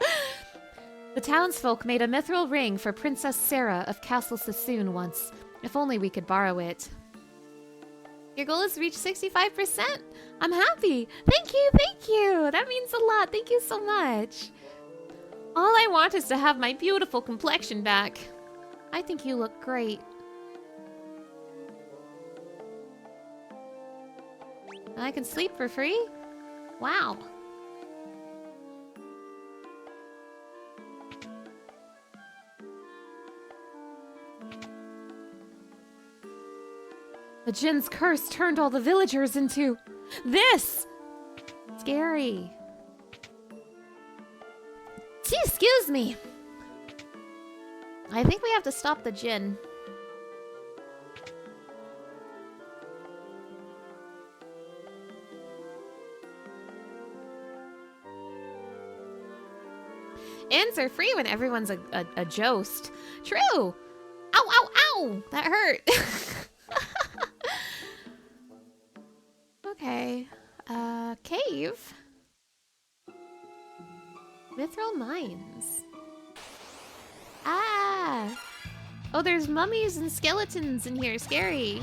The townsfolk made a mithril ring for Princess Sarah of Castle Sassoon once. If only we could borrow it. Your goal is to reach 65%. I'm happy. Thank you, thank you. That means a lot. Thank you so much. All I want is to have my beautiful complexion back. I think you look great. And I can sleep for free? Wow. The Jinn's curse turned all the villagers into this! Scary. Excuse me. I think we have to stop the Jinn. Inns are free when everyone's a joust. True! Ow, ow, ow! That hurt. Okay. Cave. Mithril Mines. Ah! Oh, there's mummies and skeletons in here. Scary.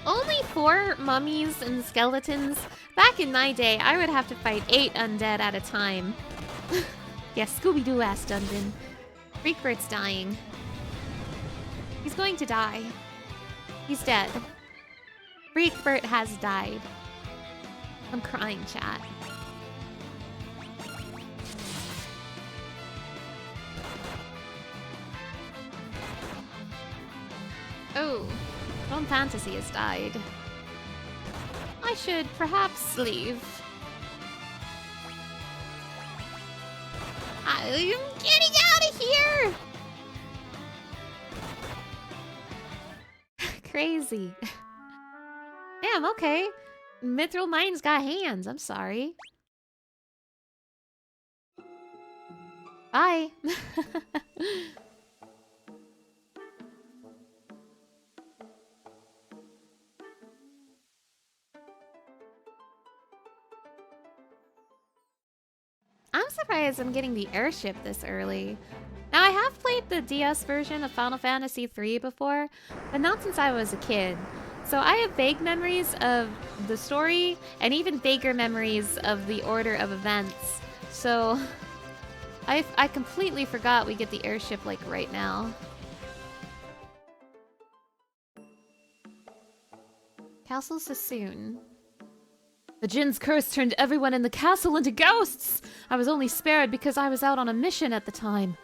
Only 4 mummies and skeletons? Back in my day, I would have to fight 8 undead at a time. Yes, Scooby-Doo ass dungeon. Freakbird's dying. He's going to die. He's dead. Freakbird has died. I'm crying, chat. Oh, Bone Fantasy has died. I should perhaps leave. I'm getting out of here! Crazy. Damn, okay. Mithril Mines got hands. I'm sorry. Bye. I'm surprised I'm getting the airship this early. Now, I have played the DS version of Final Fantasy III before, but not since I was a kid. So I have vague memories of the story, and even vaguer memories of the order of events. So I completely forgot we get the airship, like, right now. Castle Sassoon. The Jinn's curse turned everyone in the castle into ghosts! I was only spared because I was out on a mission at the time.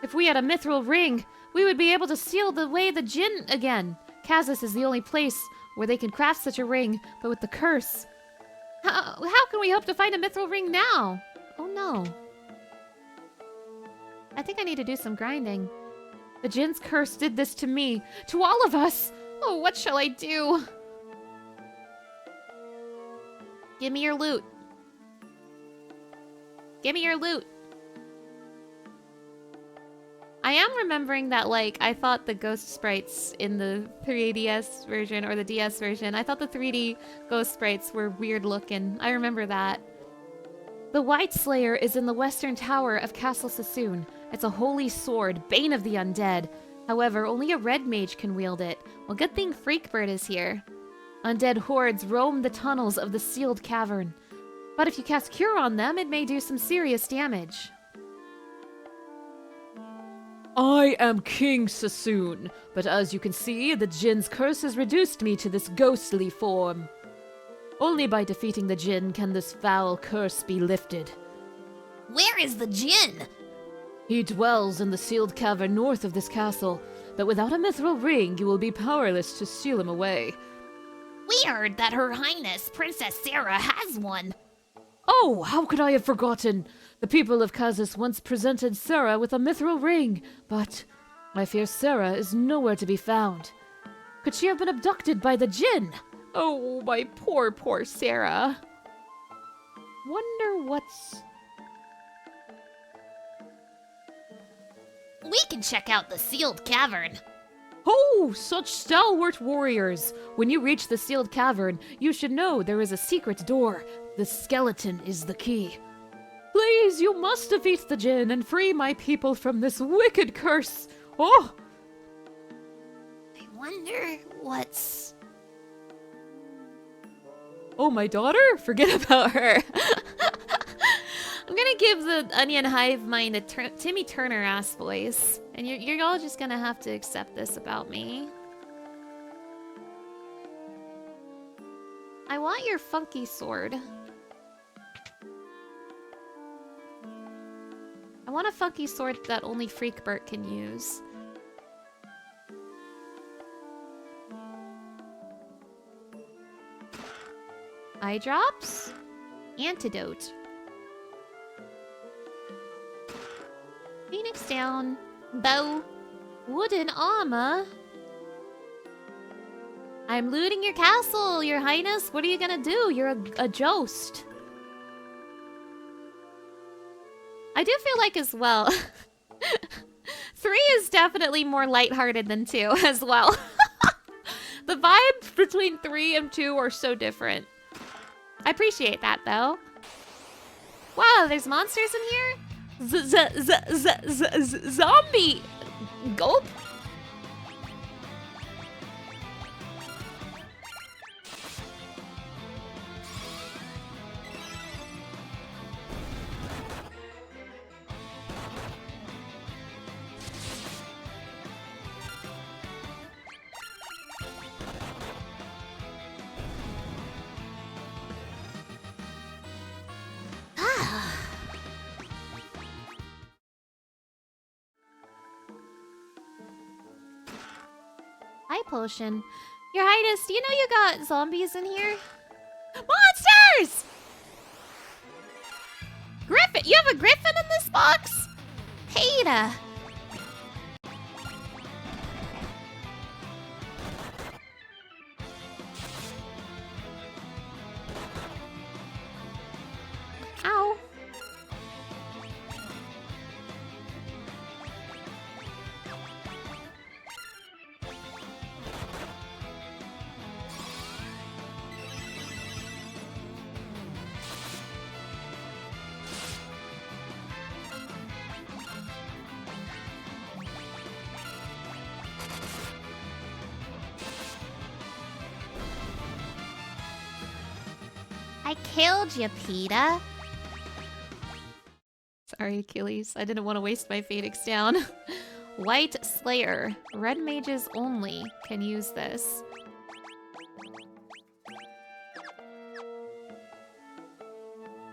If we had a mithril ring, we would be able to seal away the Jinn again. Kazis is the only place where they can craft such a ring, but with the curse. How can we hope to find a mithril ring now? Oh no. I think I need to do some grinding. The Jinn's curse did this to me, to all of us! Oh, what shall I do? Give me your loot. Give me your loot. I am remembering that, like, I thought the ghost sprites in the 3DS version or the DS version, I thought the 3D ghost sprites were weird looking. I remember that. The White Slayer is in the western tower of Castle Sassoon. It's a holy sword, bane of the undead. However, only a red mage can wield it. Well, good thing Freakbird is here. Undead hordes roam the tunnels of the sealed cavern. But if you cast Cure on them, it may do some serious damage. I am King Sassoon, but as you can see, the Jinn's curse has reduced me to this ghostly form. Only by defeating the Jinn can this foul curse be lifted. Where is the Jinn? He dwells in the sealed cavern north of this castle, but without a mithril ring, you will be powerless to seal him away. We heard that Her Highness Princess Sarah has one. Oh, how could I have forgotten? The people of Kazis once presented Sarah with a mithril ring, but I fear Sarah is nowhere to be found. Could she have been abducted by the Jinn? Oh, my poor, poor Sarah. Wonder what's... We can check out the sealed cavern. Oh, such stalwart warriors! When you reach the sealed cavern, you should know there is a secret door. The skeleton is the key. Please, you must defeat the Jinn and free my people from this wicked curse. Oh! I wonder what's... Oh, my daughter? Forget about her. I'm gonna give the Onion Hive Mind a Timmy Turner ass voice, and you're all just gonna have to accept this about me. I want your funky sword. I want a funky sword that only Freakbert can use. Eye drops? Antidote. Phoenix down. Bow. Wooden armor. I'm looting your castle, your highness. What are you gonna do? You're a ghost. I do feel like as well. 3 is definitely more lighthearted than 2 as well. The vibes between 3 and 2 are so different. I appreciate that though. Wow, there's monsters in here? Zombie! Gulp? Eye potion. Your Highness, do you know you got zombies in here? Monsters! Griffin! You have a griffin in this box? Peter! Ow. I killed you, Peter. Sorry, Achilles. I didn't want to waste my Phoenix down. White Slayer. Red mages only can use this.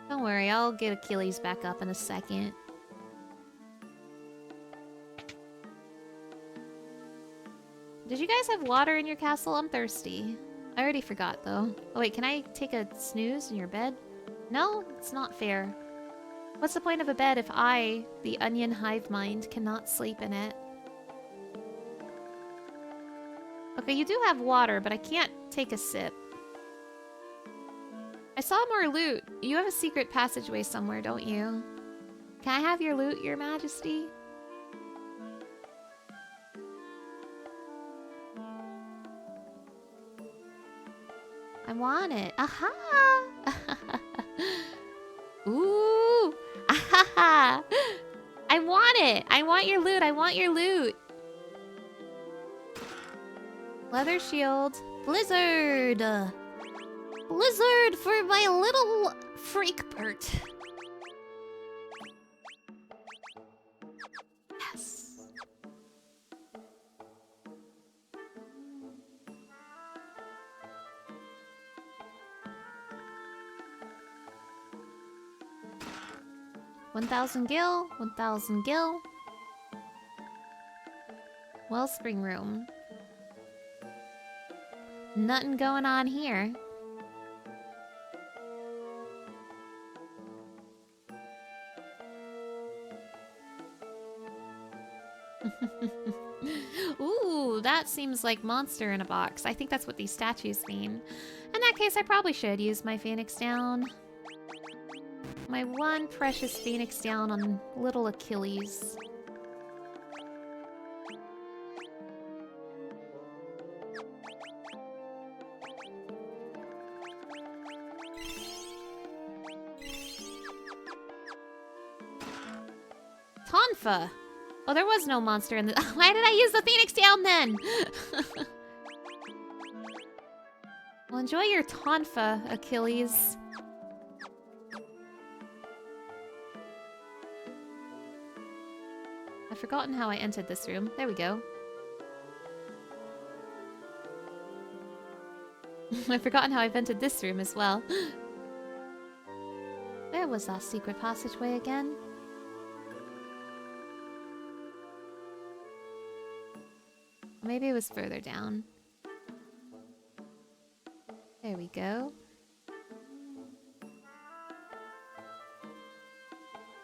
Don't worry, I'll get Achilles back up in a second. Did you guys have water in your castle? I'm thirsty. I already forgot, though. Oh, wait, can I take a snooze in your bed? No, it's not fair. What's the point of a bed if I, the Onion Hive Mind, cannot sleep in it? Okay, you do have water, but I can't take a sip. I saw more loot. You have a secret passageway somewhere, don't you? Can I have your loot, Your Majesty? I want it. Aha! Ooh! Aha! I want it! I want your loot! I want your loot! Leather shield. Blizzard! Blizzard for my little Freakbert. Yes. $1,000 gil, 1,000 gil. Wellspring room. Nothing going on here. Ooh, that seems like monster in a box. I think that's what these statues mean. In that case, I probably should use my Phoenix down. My one precious Phoenix down on little Achilles. Tonfa! Oh, there was no monster in the— Why did I use the Phoenix down then? Well, enjoy your tonfa, Achilles. I've forgotten how I entered this room. There we go. I've forgotten how I've entered this room as well. Where was that secret passageway again? Maybe it was further down. There we go.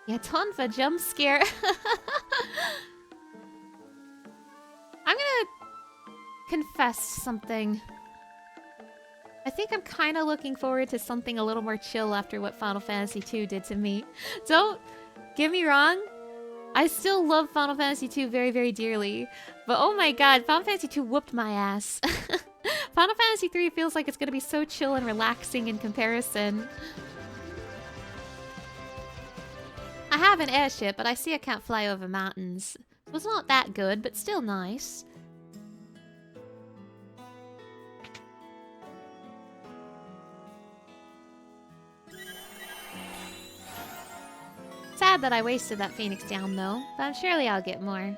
Yeah, Tonfa jump scare. I'm gonna confess something. I think I'm kind of looking forward to something a little more chill after what Final Fantasy II did to me. Don't get me wrong. I still love Final Fantasy II very, very dearly. But oh my god, Final Fantasy II whooped my ass. Final Fantasy III feels like it's going to be so chill and relaxing in comparison. I have an airship, but I see I can't fly over mountains. So it's not that good, but still nice. Sad that I wasted that Phoenix down though, but surely I'll get more.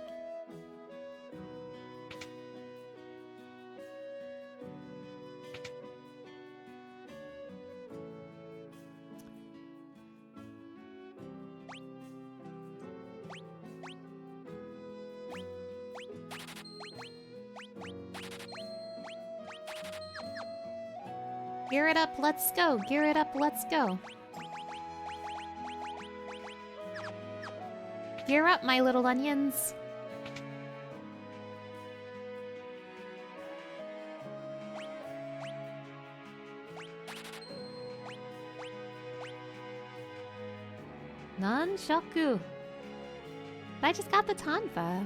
Gear it up, let's go. Gear it up, let's go. Gear up, my little onions. Nunchaku. I just got the Tonfa.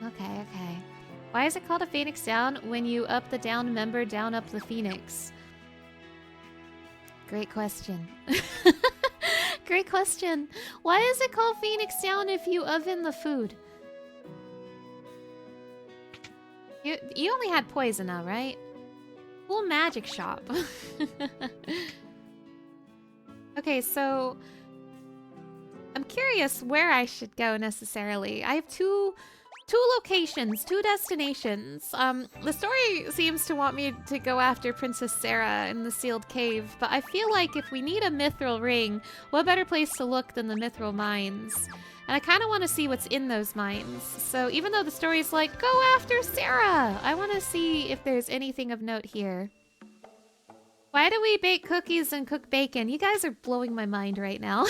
Okay. Why is it called a Phoenix Down when you up the down member, down up the Phoenix? Great question. Great question. Why is it called Phoenix Down if you oven the food? You only had poison now, right? Full magic shop. Okay, so I'm curious where I should go necessarily. I have two locations, two destinations. The story seems to want me to go after Princess Sarah in the sealed cave, but I feel like if we need a mithril ring, what better place to look than the mithril mines? And I kind of want to see what's in those mines. So even though the story's like, go after Sarah, I want to see if there's anything of note here. Why do we bake cookies and cook bacon? You guys are blowing my mind right now.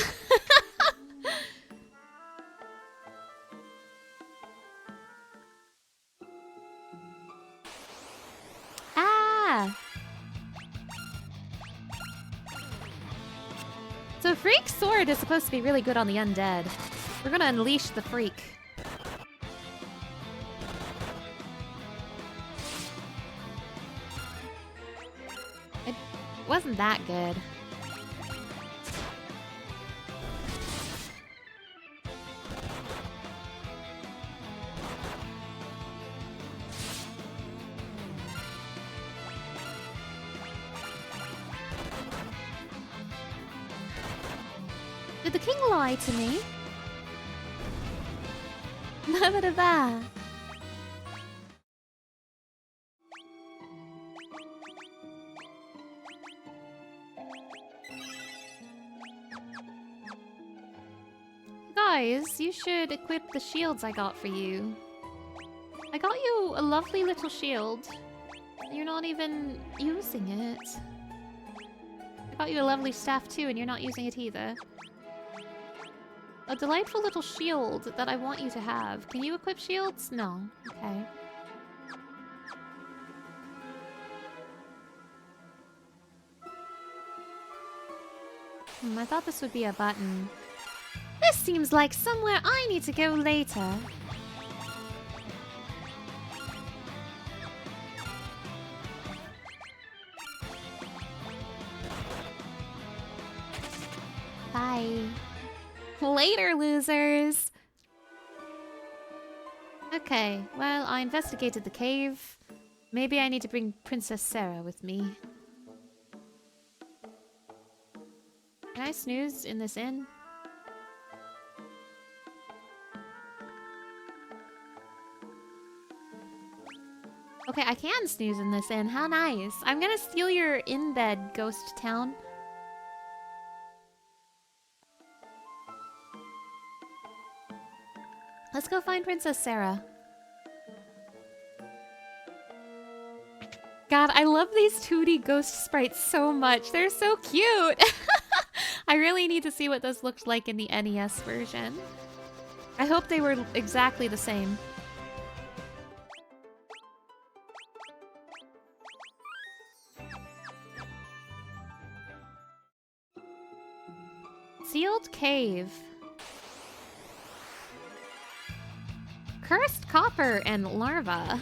So Freak's sword is supposed to be really good on the undead. We're gonna unleash the Freak. It wasn't that good. Did the king lie to me? Never. Guys, you should equip the shields I got for you. I got you a lovely little shield. You're not even using it. I got you a lovely staff too, and you're not using it either. A delightful little shield that I want you to have. Can you equip shields? No. Okay. I thought this would be a button. This seems like somewhere I need to go later. Bye. Later, losers. Okay, well, I investigated the cave. Maybe I need to bring Princess Sarah with me. Can I snooze in this inn? Okay, I can snooze in this inn. How nice. I'm gonna steal your in-bed, ghost town. Let's go find Princess Sarah. God, I love these 2D ghost sprites so much. They're so cute. I really need to see what this looked like in the NES version. I hope they were exactly the same. Sealed cave. Cursed copper and larva.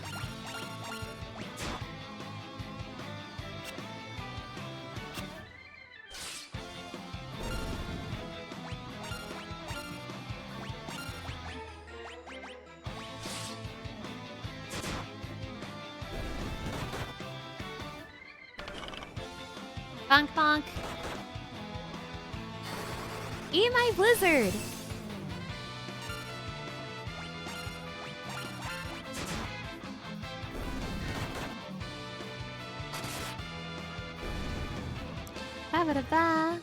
Bonk bonk. Eat my blizzard. Ba ba da ba.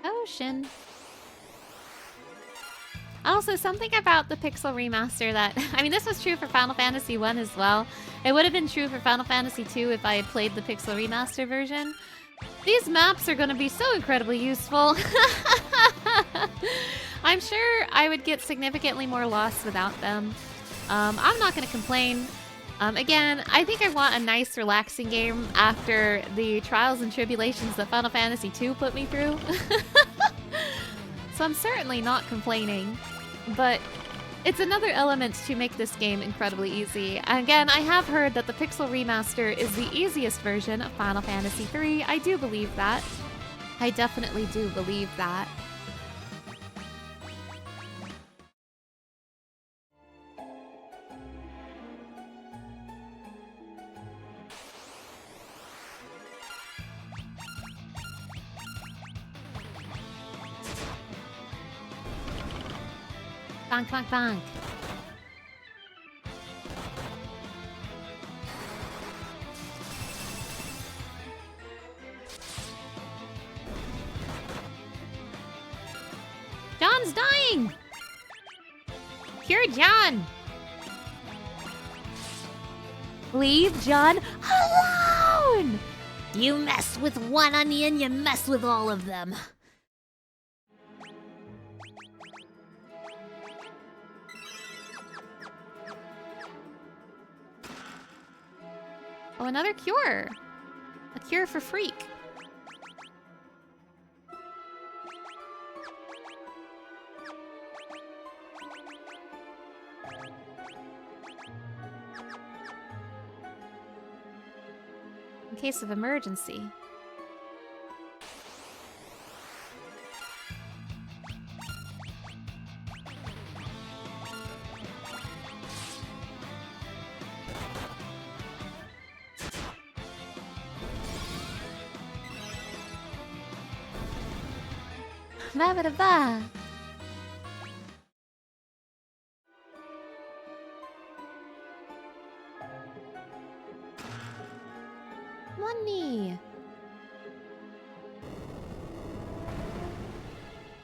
Ocean. Also, something about the Pixel remaster that... I mean, this was true for Final Fantasy 1 as well. It would have been true for Final Fantasy 2 if I had played the Pixel remaster version. These maps are going to be so incredibly useful. I'm sure I would get significantly more lost without them. I'm not going to complain. Again, I think I want a nice, relaxing game after the trials and tribulations that Final Fantasy 2 put me through. So I'm certainly not complaining, but it's another element to make this game incredibly easy. Again, I have heard that the Pixel Remaster is the easiest version of Final Fantasy 3. I do believe that. I definitely do believe that. Bonk, bonk, bonk. John's dying! Cure John! Leave John alone! You mess with one onion, you mess with all of them. Oh, another cure. A cure for Freak. In case of emergency. Ba ba da ba. Money.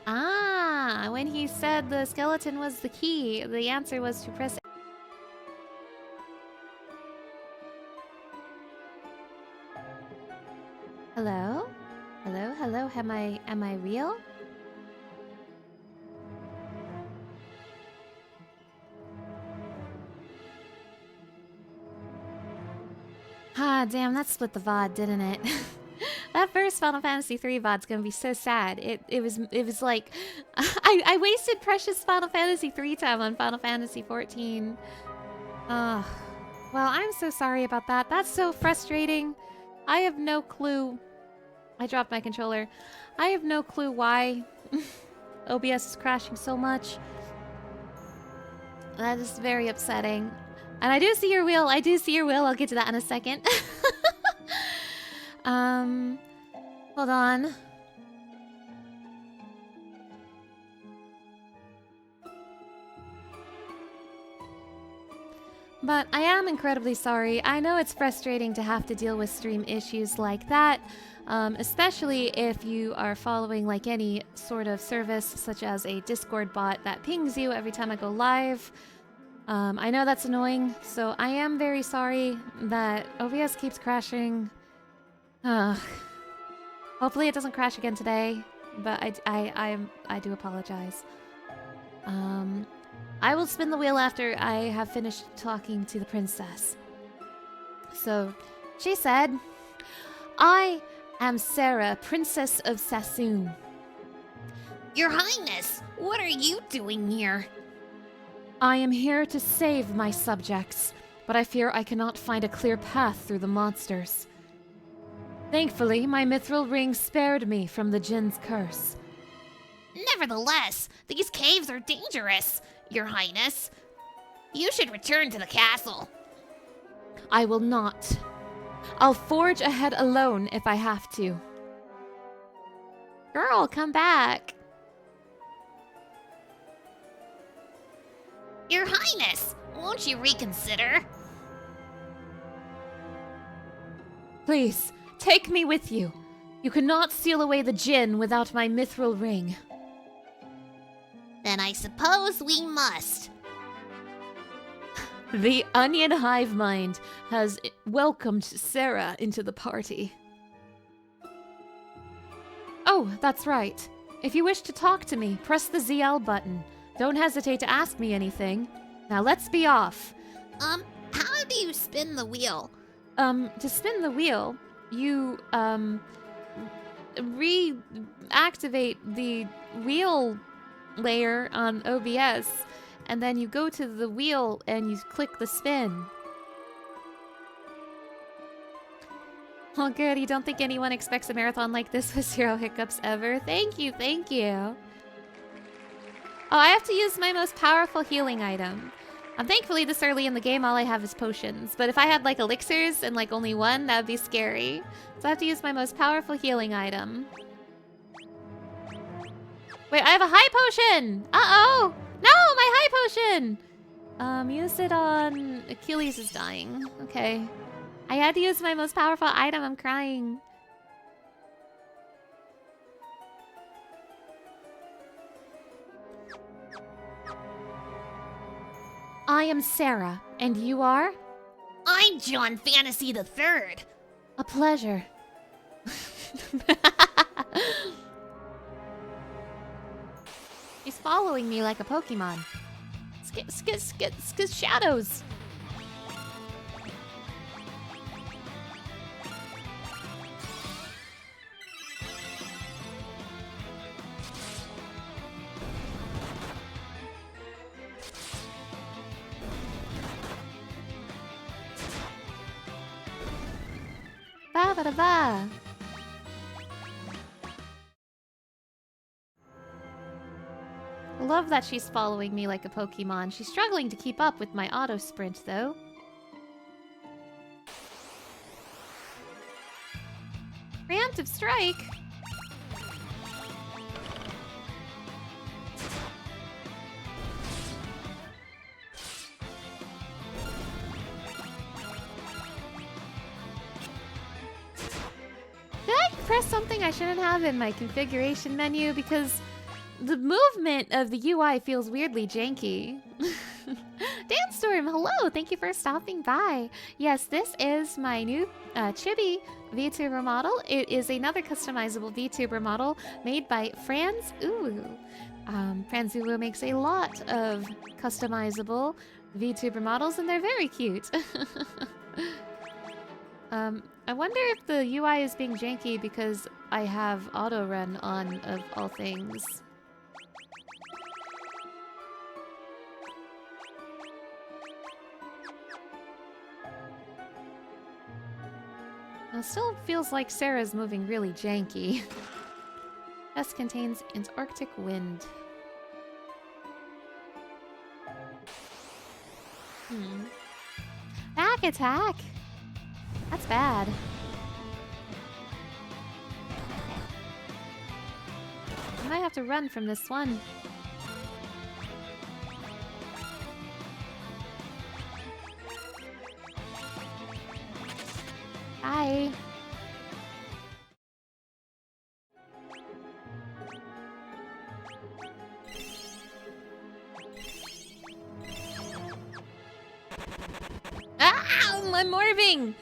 Ah, when he said the skeleton was the key, the answer was to press. Hello? Hello? Hello? Am I real? Ah, damn, that split the VOD, didn't it? That first Final Fantasy 3 VOD's gonna be so sad. It was like I wasted precious Final Fantasy 3 time on Final Fantasy 14. Ugh. Well, I'm so sorry about that. That's so frustrating. I have no clue. I dropped my controller. I have no clue why OBS is crashing so much. That is very upsetting. And I do see your wheel. I do see your wheel. I'll get to that in a second. Hold on. But I am incredibly sorry. I know it's frustrating to have to deal with stream issues like that, especially if you are following like any sort of service, such as a Discord bot that pings you every time I go live. I know that's annoying, so I am very sorry that OBS keeps crashing. Hopefully it doesn't crash again today, but I do apologize. I will spin the wheel after I have finished talking to the princess. So, she said, I am Sarah, Princess of Sassoon. Your Highness, what are you doing here? I am here to save my subjects, but I fear I cannot find a clear path through the monsters. Thankfully, my mithril ring spared me from the Jinn's curse. Nevertheless, these caves are dangerous, Your Highness. You should return to the castle. I will not. I'll forge ahead alone if I have to. Girl, come back. Your Highness, won't you reconsider? Please, take me with you. You cannot seal away the Jinn without my mithril ring. Then I suppose we must. The Onion Hive Mind has welcomed Sarah into the party. Oh, that's right. If you wish to talk to me, press the ZL button. Don't hesitate to ask me anything. Now let's be off. How do you spin the wheel? To spin the wheel, you, reactivate the wheel layer on OBS, and then you go to the wheel and you click the spin. Oh good, you don't think anyone expects a marathon like this with 0 hiccups ever? Thank you, thank you. Oh, I have to use my most powerful healing item. Thankfully this early in the game all I have is potions, but if I had like elixirs and like only one, that would be scary. So I have to use my most powerful healing item. Wait, I have a high potion! Uh-oh! No, my high potion! Use it on... Achilles is dying. Okay. I had to use my most powerful item, I'm crying. I am Sarah, and you are? I'm John Fantasy III. A pleasure. He's following me like a Pokemon. Shadows. Ba ba da ba. I love that she's following me like a Pokemon. She's struggling to keep up with my auto sprint, though. Preemptive strike? Did I press something I shouldn't have in my configuration menu? Because the movement of the UI feels weirdly janky. Danstorm, hello! Thank you for stopping by. Yes, this is my new Chibi VTuber model. It is another customizable VTuber model made by Franz Uwu. Franz Uwu makes a lot of customizable VTuber models, and they're very cute. I wonder if the UI is being janky because I have auto run on, of all things. It still feels like Sarah's moving really janky. Chest contains Antarctic wind. Back attack? That's bad. I might have to run from this one. Bye. Ah! I'm morphing!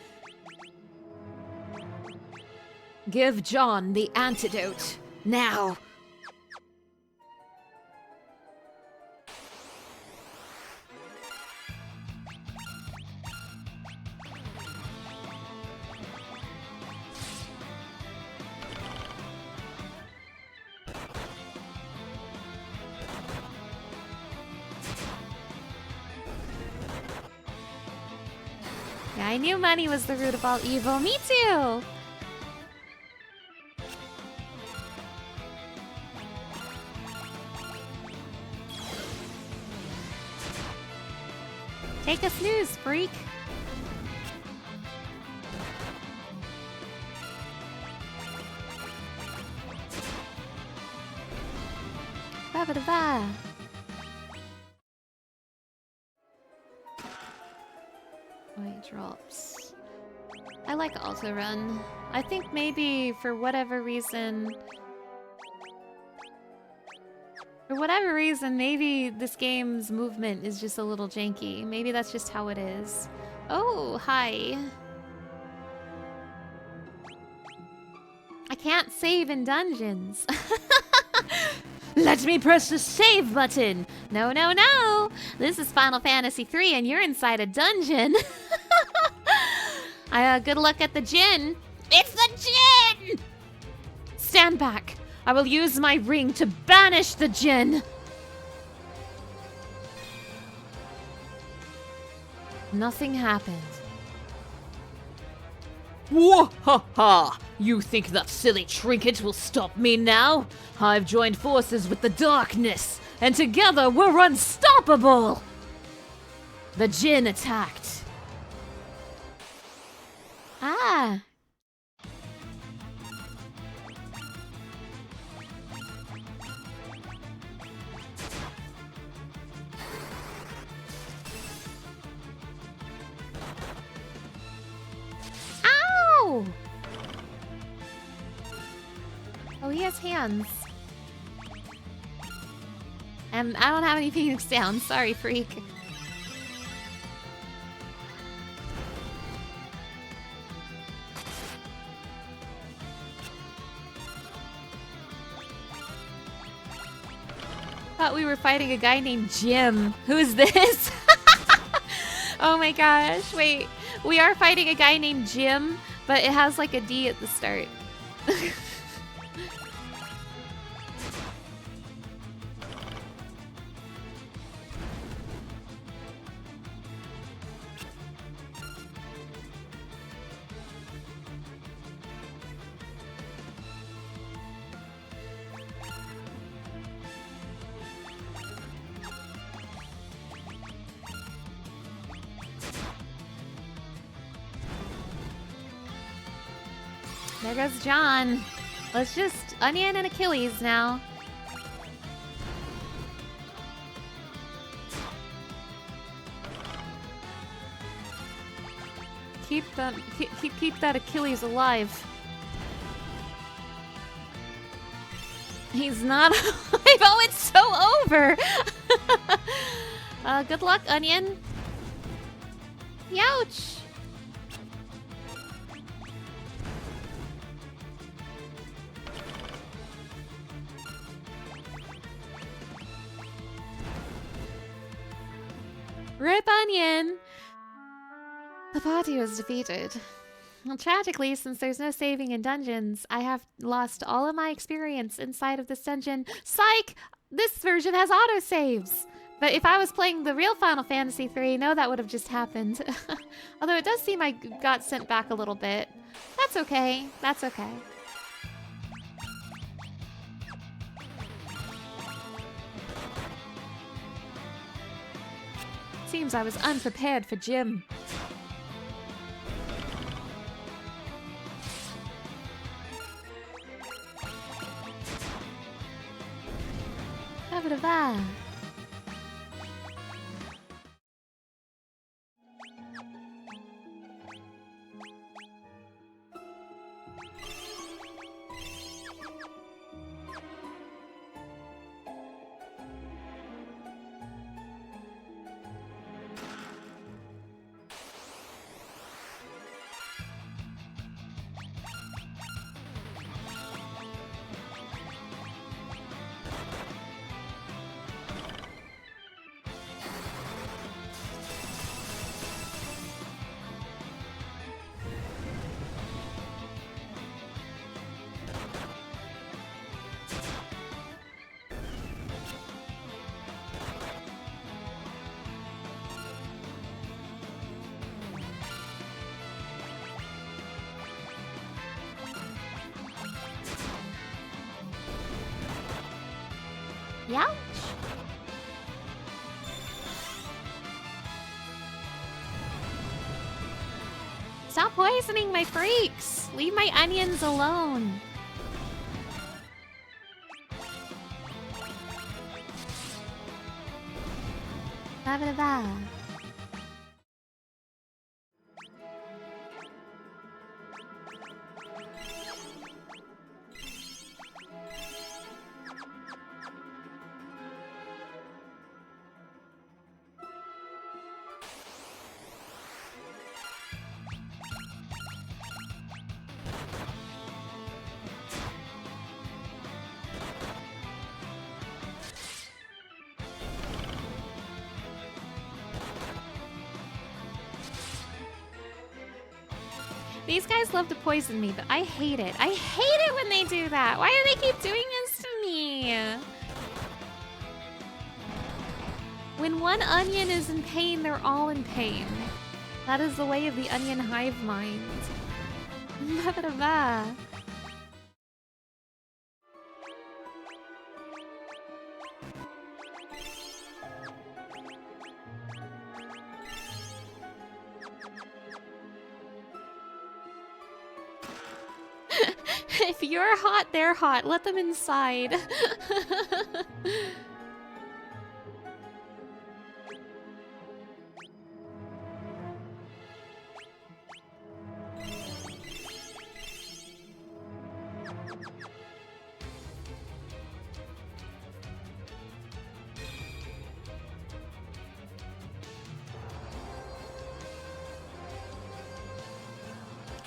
Give John the antidote. Now! Yeah, I knew money was the root of all evil. Me too! Take a snooze, freak! Ba-ba-da-ba! White drops. I like auto run. I think maybe for whatever reason, maybe this game's movement is just a little janky. Maybe that's just how it is. Oh, hi. I can't save in dungeons. Let me press the save button! No, no, no! This is Final Fantasy III and you're inside a dungeon. Good luck at the gin. It's the gin! Stand back! I will use my ring to banish the djinn! Nothing happened. Wah-ha-ha! You think that silly trinket will stop me now? I've joined forces with the darkness, and together we're unstoppable! The djinn attacked. Ah! Ow! Oh, he has hands. I don't have any Phoenix down. Sorry, freak. Thought we were fighting a guy named Jim. Who's this? Oh my gosh. Wait. We are fighting a guy named Jim, but it has like a D at the start. There goes John. Let's just Onion and Achilles now. Keep that Achilles alive. He's not alive. Oh, it's so over. Good luck, Onion. Youch. Rip Onion! The party was defeated. Well, tragically, since there's no saving in dungeons, I have lost all of my experience inside of this dungeon. Psych! This version has autosaves! But if I was playing the real Final Fantasy III, no, that would have just happened. Although it does seem I got sent back a little bit. That's okay. That's okay. Seems I was unprepared for Jim. Ba-ba-da-ba. Youch! Stop poisoning my freaks! Leave my onions alone! Ba-ba-da-ba. These guys love to poison me, but I hate it. I hate it when they do that. Why do they keep doing this to me? When one onion is in pain, they're all in pain. That is the way of the onion hive mind. Ba-ba-da-ba. If you're hot, they're hot. Let them inside.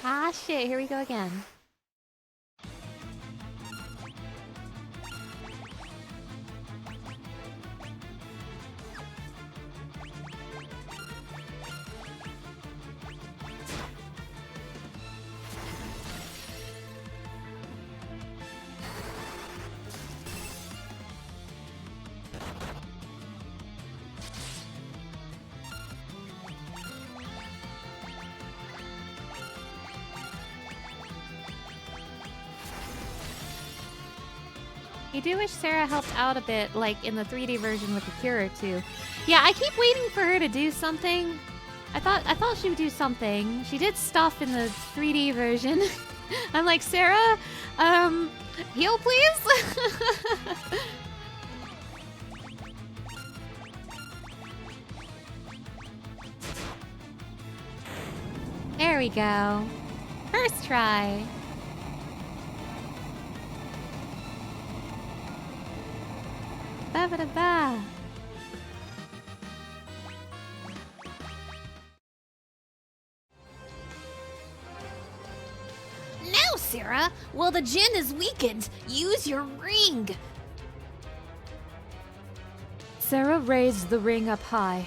Ah, shit. Here we go again. I do wish Sarah helped out a bit, like in the 3D version with the cure too. Yeah, I keep waiting for her to do something. I thought she would do something. She did stuff in the 3D version. I'm like, Sarah, heal please? There we go. First try. Ba-ba-da-ba. Now, Sarah, while the djinn is weakened, use your ring. Sarah raised the ring up high.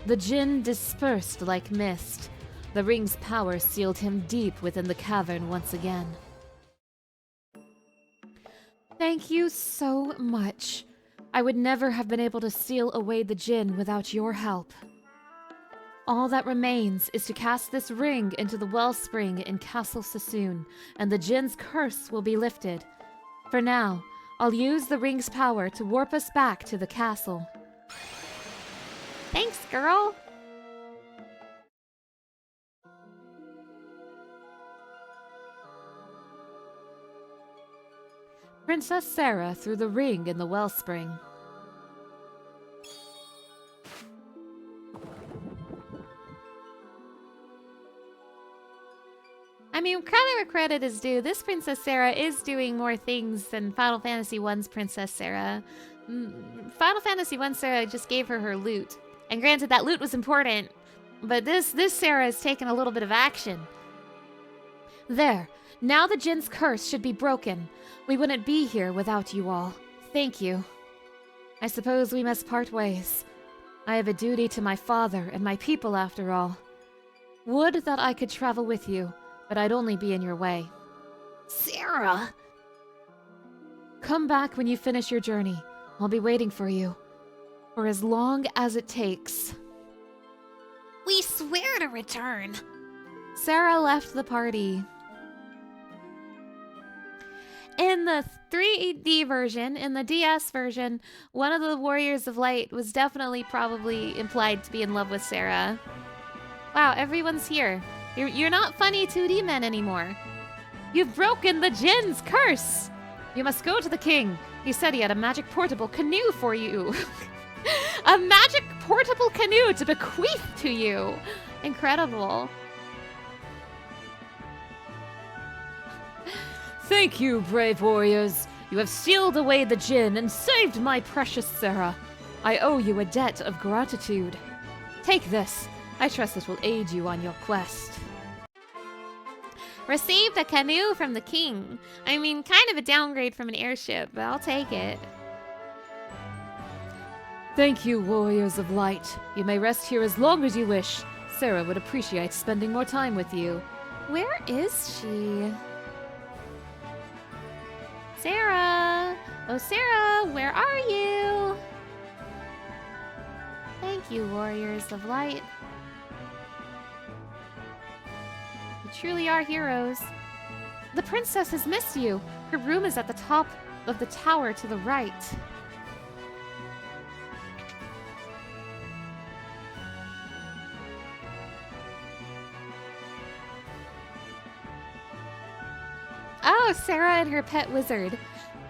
The Jinn dispersed like mist. The ring's power sealed him deep within the cavern once again. Thank you so much. I would never have been able to seal away the Jinn without your help. All that remains is to cast this ring into the wellspring in Castle Sassoon, and the Jinn's curse will be lifted. For now, I'll use the ring's power to warp us back to the castle. Thanks, girl. Princess Sarah threw the ring in the wellspring. I mean, credit where credit is due. This Princess Sarah is doing more things than Final Fantasy I's Princess Sarah. Final Fantasy I Sarah just gave her loot. And granted, that loot was important. But this Sarah has taken a little bit of action. There. Now the Jinn's curse should be broken. We wouldn't be here without you all. Thank you. I suppose we must part ways. I have a duty to my father and my people after all. Would that I could travel with you, but I'd only be in your way. Sarah! Come back when you finish your journey. I'll be waiting for you. For as long as it takes. We swear to return. Sarah left the party. In the 3D version, in the DS version, one of the Warriors of Light was definitely probably implied to be in love with Sarah. Wow, everyone's here. You're not funny 2D men anymore. You've broken the Jinn's curse! You must go to the king. He said he had a magic portable canoe for you. A magic portable canoe to bequeath to you. Incredible. Thank you, brave warriors. You have sealed away the Jinn and saved my precious Sarah. I owe you a debt of gratitude. Take this. I trust it will aid you on your quest. Received a canoe from the king. I mean, kind of a downgrade from an airship, but I'll take it. Thank you, warriors of light. You may rest here as long as you wish. Sarah would appreciate spending more time with you. Where is she? Sarah! Oh, Sarah, where are you? Thank you, warriors of light. You truly are heroes. The princess has missed you. Her room is at the top of the tower to the right. Oh, Sarah and her pet wizard.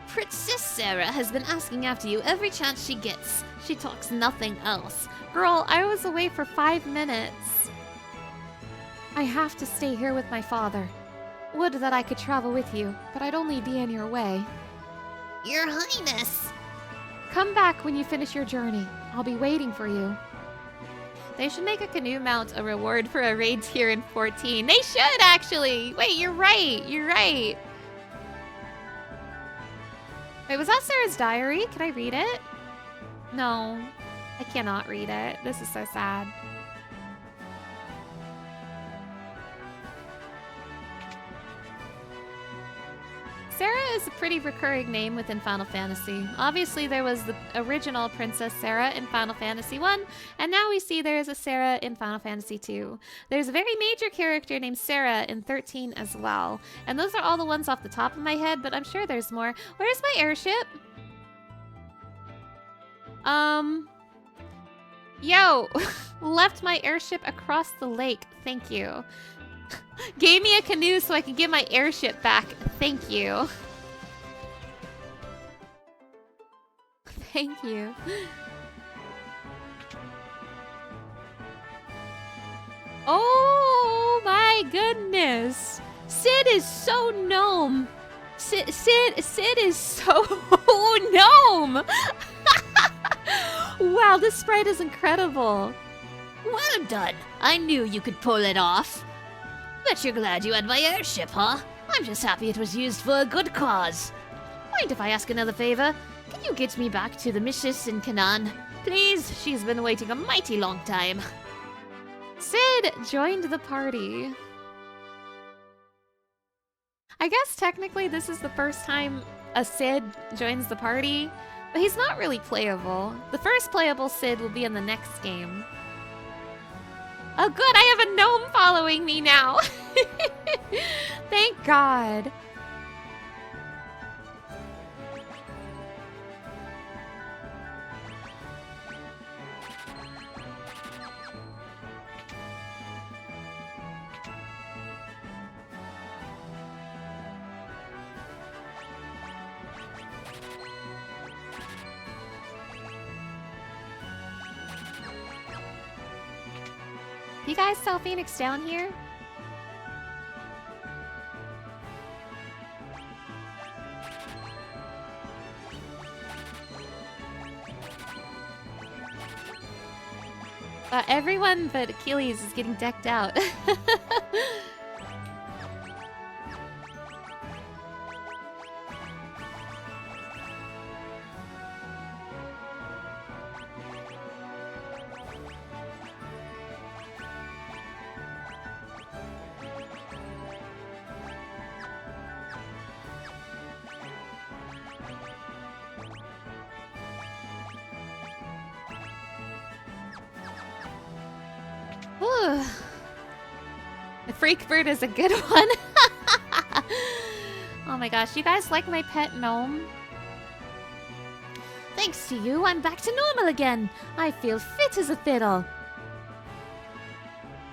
Princess Sarah has been asking after you every chance she gets. She talks nothing else. Girl, I was away for 5 minutes. I have to stay here with my father. Would that I could travel with you, but I'd only be in your way. Your Highness! Come back when you finish your journey. I'll be waiting for you. They should make a canoe mount a reward for a raid tier in 14. They should, actually! Wait, you're right. You're right. Wait, was that Sarah's diary? Can I read it? No, I cannot read it. This is so sad. Sarah is a pretty recurring name within Final Fantasy. Obviously, there was the original Princess Sarah in Final Fantasy 1, and now we see there is a Sarah in Final Fantasy 2. There's a very major character named Sarah in 13 as well. And those are all the ones off the top of my head, but I'm sure there's more. Where's my airship? Yo, left my airship across the lake. Thank you. Gave me a canoe so I can get my airship back. Thank you. Thank you. Oh my goodness. Sid is so gnome. Sid is so gnome. Wow, this sprite is incredible. Well done. I knew you could pull it off. Bet you're glad you had my airship, huh? I'm just happy it was used for a good cause. Mind if I ask another favor? Can you get me back to the Missus in Canaan? Please, she's been waiting a mighty long time. Sid joined the party. I guess technically this is the first time a Sid joins the party, but he's not really playable. The first playable Sid will be in the next game. Oh good, I have a gnome following me now! Thank God. You guys saw Phoenix down here? Everyone but Achilles is getting decked out. Ooh. The freak bird is a good one. Oh my gosh, you guys like my pet gnome? Thanks to you, I'm back to normal again. I feel fit as a fiddle.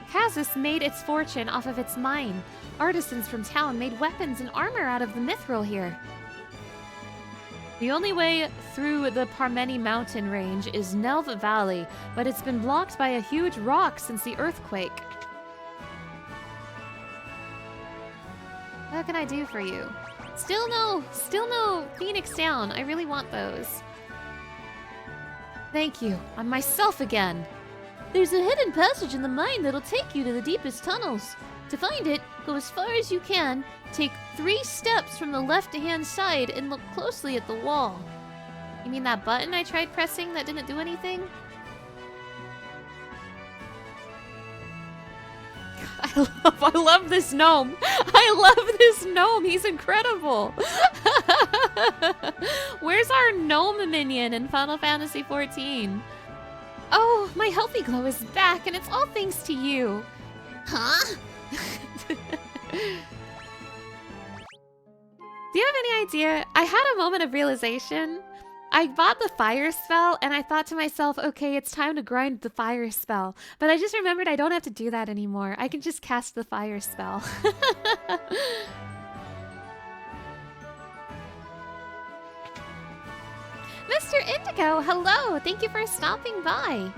Kazus made its fortune off of its mine. Artisans from town made weapons and armor out of the mithril here. The only way through the Parmeni mountain range is Nelva Valley, but it's been blocked by a huge rock since the earthquake. What can I do for you? Still no Phoenix down. I really want those. Thank you. I'm myself again. There's a hidden passage in the mine that'll take you to the deepest tunnels. To find it, go as far as you can, take 3 steps from the left-hand side, and look closely at the wall. You mean that button I tried pressing that didn't do anything? I love this gnome. I love this gnome. He's incredible. Where's our gnome minion in Final Fantasy XIV? Oh, my healthy glow is back, and it's all thanks to you. Huh? Do you have any idea? I had a moment of realization. I bought the fire spell and I thought to myself, okay, it's time to grind the fire spell. But I just remembered I don't have to do that anymore. I can just cast the fire spell. Mr. Indigo, hello! Thank you for stopping by.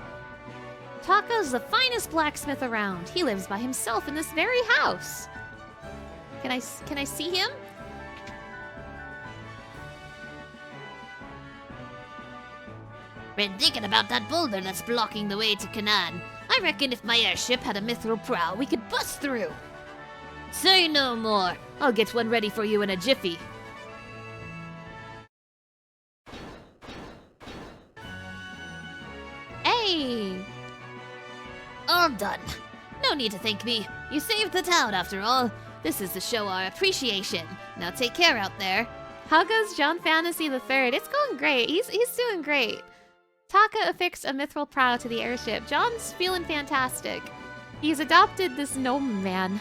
Taka's the finest blacksmith around. He lives by himself in this very house. Can I see him? Been thinking about that boulder that's blocking the way to Canaan. I reckon if my airship had a mithril prow, we could bust through. Say no more. I'll get one ready for you in a jiffy. Hey! All done. No need to thank me. You saved the town after all. This is to show our appreciation. Now take care out there. How goes John Fantasy III? It's going great. He's doing great. Taka affixed a mithril prow to the airship. John's feeling fantastic. He's adopted this gnome man.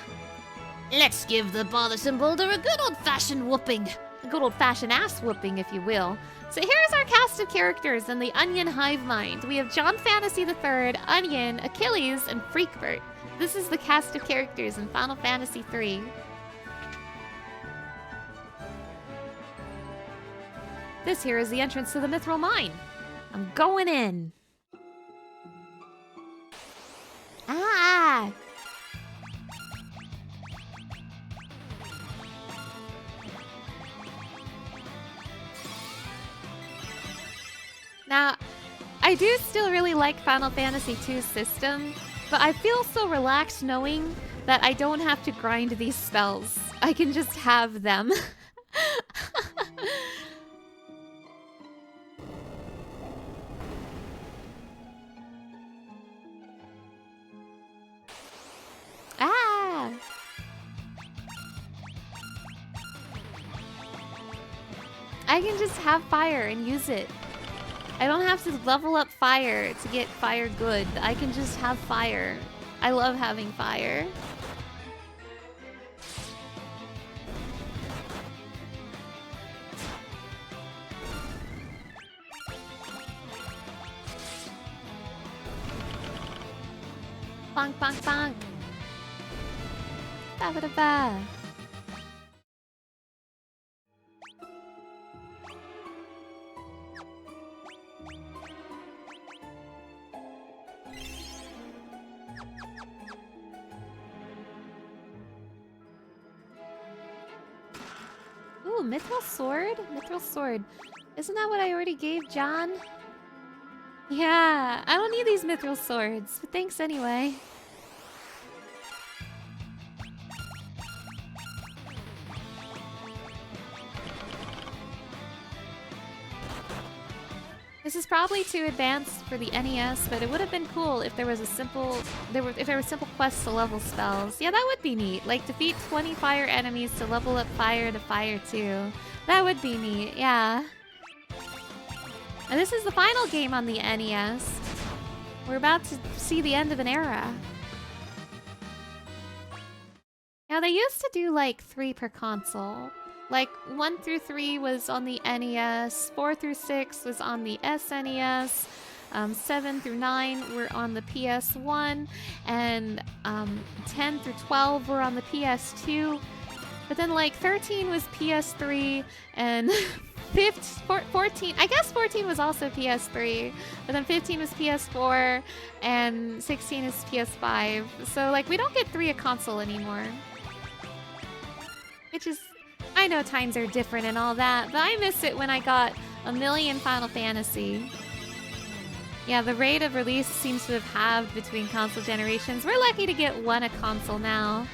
Let's give the bothersome boulder a good old-fashioned whooping. A good old-fashioned ass whooping, if you will. So here's our cast of characters in the Onion Hive Mind. We have John Fantasy III, Onion, Achilles, and Freakbert. This is the cast of characters in Final Fantasy III. This here is the entrance to the Mithril Mine. I'm going in. Ah! Now, I do still really like Final Fantasy II's system, but I feel so relaxed knowing that I don't have to grind these spells. I can just have them. I can just have fire and use it. I don't have to level up fire to get fire good. I can just have fire. I love having fire. Bonk, bonk, bonk. Ba-ba-da-ba. Ooh, Mithril Sword? Mithril Sword. Isn't that what I already gave John? Yeah, I don't need these Mithril Swords, but thanks anyway. This is probably too advanced for the NES, but it would have been cool if there was a simple if there were simple quests to level spells. Yeah, that would be neat. Like defeat 20 fire enemies to level up fire to fire 2. That would be neat, yeah. And this is the final game on the NES. We're about to see the end of an era. Now they used to do like 3 per console. Like 1 through 3 was on the NES, 4 through 6 was on the SNES, 7 through 9 were on the PS1, and 10 through 12 were on the PS2. But then like 13 was PS3, and 14, I guess 14 was also PS3, but then 15 was PS4, and 16 is PS5. So like we don't get 3 a console anymore. Which is, I know times are different and all that, but I miss it when I got a million Final Fantasy. Yeah, the rate of release seems to have halved between console generations. We're lucky to get 1 a console now.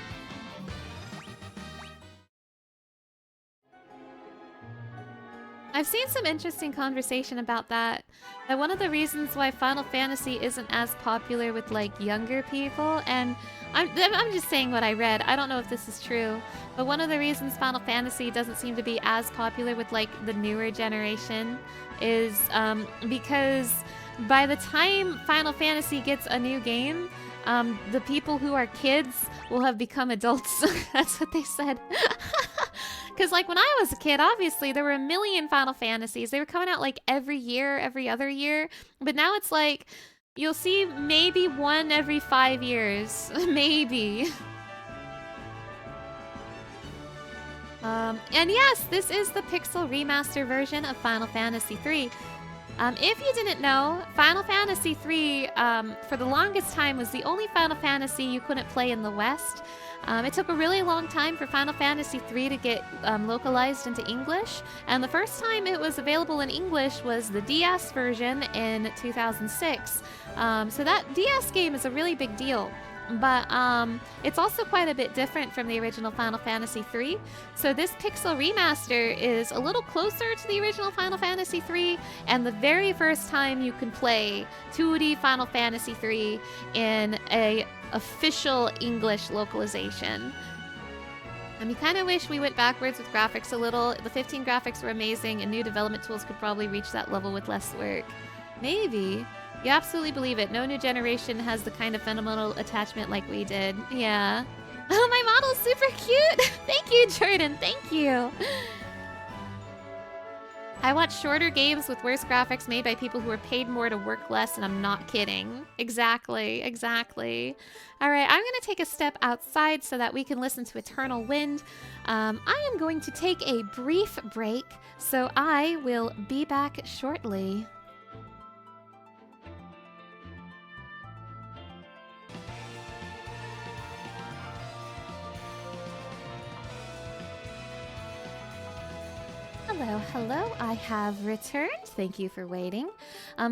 I've seen some interesting conversation about that. That one of the reasons why Final Fantasy isn't as popular with like younger people, and I'm just saying what I read. I don't know if this is true, but one of the reasons Final Fantasy doesn't seem to be as popular with like the newer generation is because by the time Final Fantasy gets a new game, the people who are kids will have become adults. That's what they said. Because like when I was a kid, obviously there were a million Final Fantasies. They were coming out like every year, every other year. But now it's like you'll see maybe 1 every 5 years. Maybe. And yes, this is the Pixel Remaster version of Final Fantasy III. If you didn't know, Final Fantasy III, for the longest time, was the only Final Fantasy you couldn't play in the West. It took a really long time for Final Fantasy III to get localized into English, and the first time it was available in English was the DS version in 2006. So that DS game is a really big deal. But it's also quite a bit different from the original Final Fantasy III. So this Pixel Remaster is a little closer to the original Final Fantasy III, and the very first time you can play 2D Final Fantasy III in a official English localization. And we kind of wish we went backwards with graphics a little. The 15 graphics were amazing, and new development tools could probably reach that level with less work. Maybe. You absolutely believe it. No new generation has the kind of fundamental attachment like we did. Yeah. Oh, my model's super cute! Thank you, Jordan. Thank you. I watch shorter games with worse graphics made by people who are paid more to work less, and I'm not kidding. Exactly, exactly. All right, I'm going to take a step outside so that we can listen to Eternal Wind. I am going to take a brief break, so I will be back shortly. Hello, hello, I have returned. Thank you for waiting.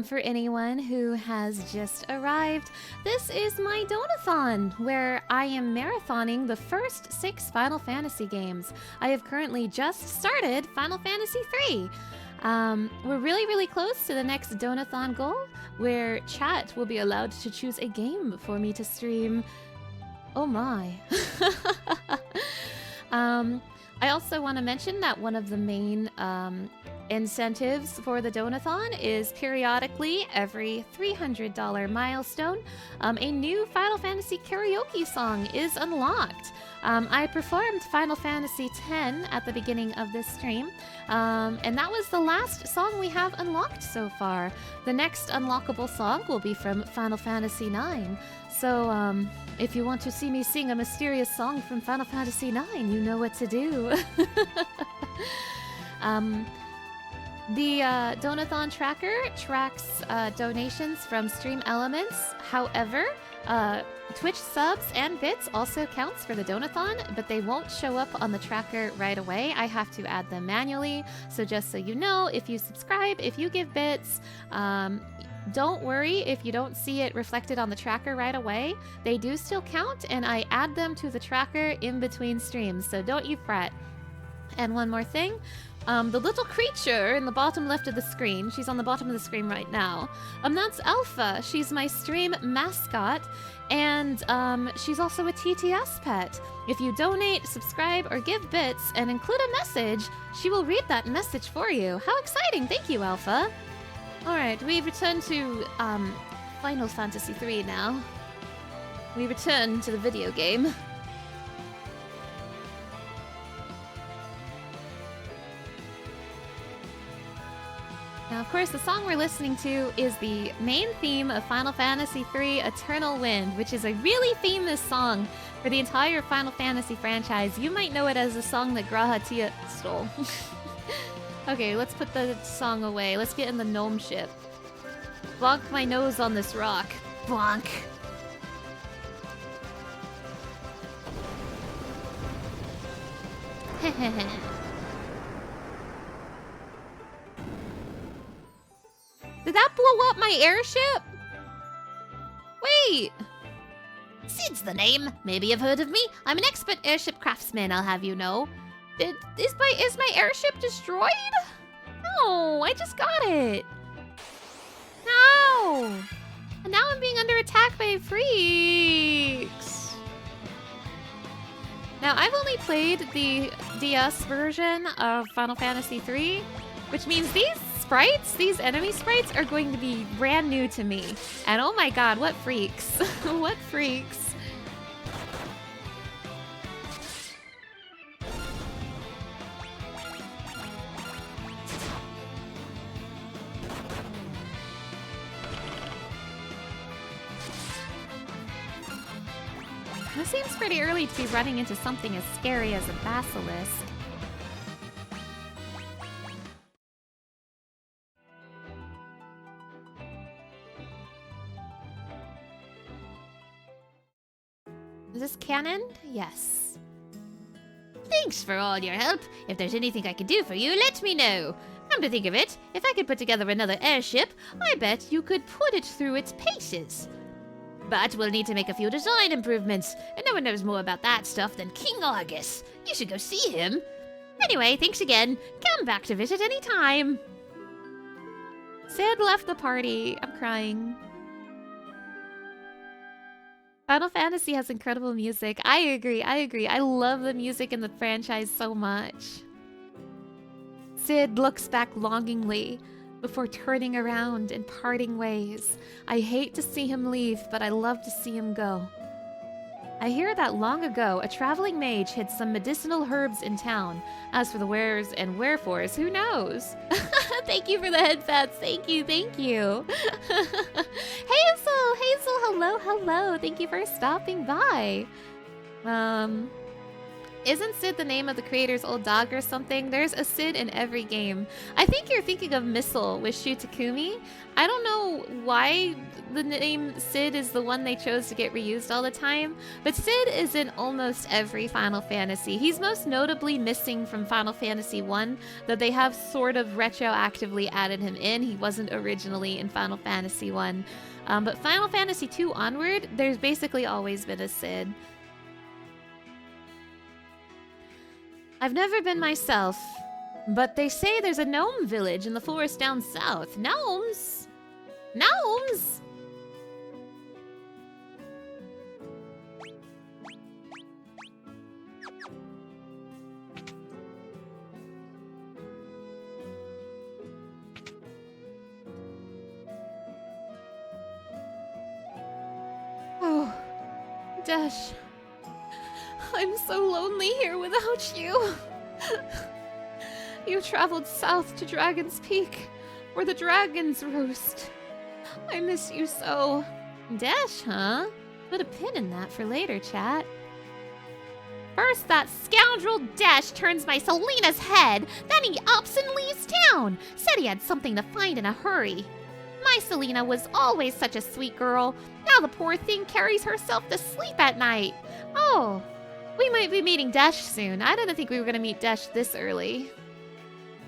For anyone who has just arrived, this is my Donathon, where I am marathoning the first 6 Final Fantasy games. I have currently just started Final Fantasy III. We're really close to the next Donathon goal, where chat will be allowed to choose a game for me to stream. Oh my. I also want to mention that one of the main incentives for the Donathon is periodically, every $300 milestone, a new Final Fantasy karaoke song is unlocked. I performed Final Fantasy X at the beginning of this stream, and that was the last song we have unlocked so far. The next unlockable song will be from Final Fantasy IX. So, if you want to see me sing a mysterious song from Final Fantasy IX, you know what to do. The Donathon tracker tracks donations from stream elements. However, Twitch subs and bits also counts for the Donathon, but they won't show up on the tracker right away. I have to add them manually. So just so you know, if you subscribe, if you give bits, don't worry if you don't see it reflected on the tracker right away. They do still count, and I add them to the tracker in between streams, so don't you fret. And one more thing. The little creature in the bottom left of the screen, she's on the bottom of the screen right now. That's Alpha. She's my stream mascot, and she's also a TTS pet. If you donate, subscribe, or give bits and include a message, she will read that message for you. How exciting! Thank you, Alpha. Alright, we return to Final Fantasy III now. We return to the video game. Now, of course, the song we're listening to is the main theme of Final Fantasy III Eternal Wind, which is a really famous song for the entire Final Fantasy franchise. You might know it as the song that Graha Tia stole. Okay, let's put the song away. Let's get in the gnome ship. Bonk my nose on this rock. Bonk. Did that blow up my airship? Wait! Sid's the name. Maybe you've heard of me. I'm an expert airship craftsman, I'll have you know. Is my airship destroyed? No, I just got it. No! And now I'm being under attack by freaks. Now, I've only played the DS version of Final Fantasy III, which means these enemy sprites are going to be brand new to me. And oh my god, what freaks. What freaks. It seems pretty early to be running into something as scary as a basilisk. Is this canon? Yes. Thanks for all your help. If there's anything I can do for you, let me know. Come to think of it, if I could put together another airship, I bet you could put it through its paces. But we'll need to make a few design improvements, and no one knows more about that stuff than King Argus. You should go see him. Anyway, thanks again. Come back to visit any time. Sid left the party. I'm crying. Final Fantasy has incredible music. I agree. I love the music in the franchise so much. Sid looks back longingly before turning around and parting ways. I hate to see him leave, but I love to see him go. I hear that long ago, a traveling mage hid some medicinal herbs in town. As for the wheres and wherefores, who knows? Thank you for the headsets. Thank you. Hazel, hello. Thank you for stopping by. Isn't Sid the name of the creator's old dog or something? There's a Sid in every game. I think you're thinking of Missile with Shu Takumi. I don't know why the name Sid is the one they chose to get reused all the time, but Sid is in almost every Final Fantasy. He's most notably missing from Final Fantasy 1, though they have sort of retroactively added him in. He wasn't originally in Final Fantasy 1. But Final Fantasy 2 onward, there's basically always been a Sid. I've never been myself, but they say there's a gnome village in the forest down south. Gnomes? Gnomes? Dash, I'm so lonely here without you. You traveled south to Dragon's Peak, where the dragons roost. I miss you so. Dash, huh? Put a pin in that for later, chat. First, that scoundrel Dash turns my Selena's head, then he ups and leaves town. Said he had something to find in a hurry. My Selena was always such a sweet girl. Now the poor thing carries herself to sleep at night. Oh, we might be meeting Dash soon. I didn't think we were gonna meet Dash this early.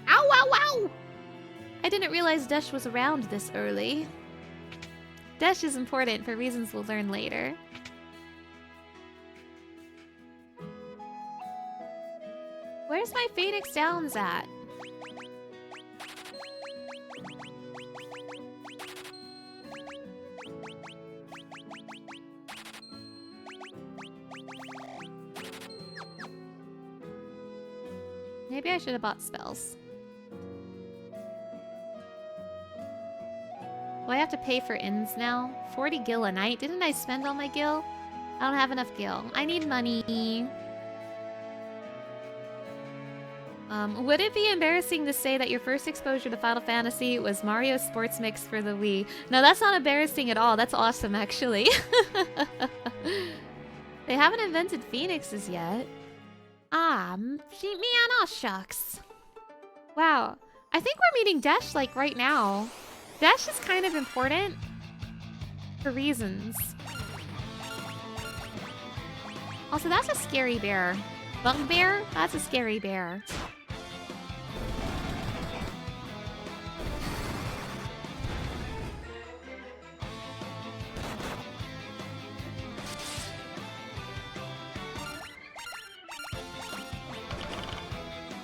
Ow, ow, ow! I didn't realize Dash was around this early. Dash is important for reasons we'll learn later. Where's my Phoenix Downs at? Maybe I should have bought spells. Do I have to pay for inns now? 40 gil a night? Didn't I spend all my gil? I don't have enough gil. I need money. Would it be embarrassing to say that your first exposure to Final Fantasy was Mario Sports Mix for the Wii? No, that's not embarrassing at all. That's awesome, actually. They haven't invented phoenixes yet. Ah, man, aw shucks. Wow. I think we're meeting Dash, like, right now. Dash is kind of important for reasons. Also, that's a scary bear. Bugbear? That's a scary bear.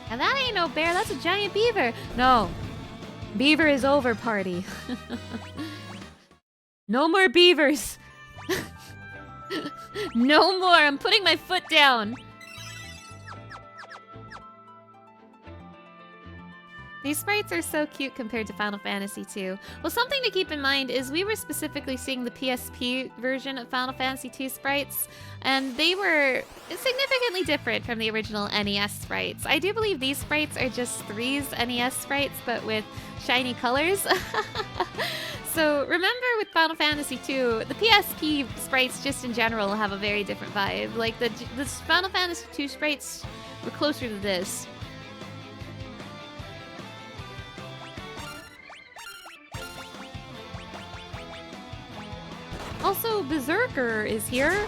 Now that ain't no bear, that's a giant beaver. No. Beaver is over, party. No more beavers. No more. I'm putting my foot down. These sprites are so cute compared to Final Fantasy II. Well, something to keep in mind is we were specifically seeing the PSP version of Final Fantasy II sprites, and they were significantly different from the original NES sprites. I do believe these sprites are just 3's NES sprites, but with shiny colors. So remember with Final Fantasy II, the PSP sprites just in general have a very different vibe. Like the Final Fantasy II sprites were closer to this. Also, Berserker is here.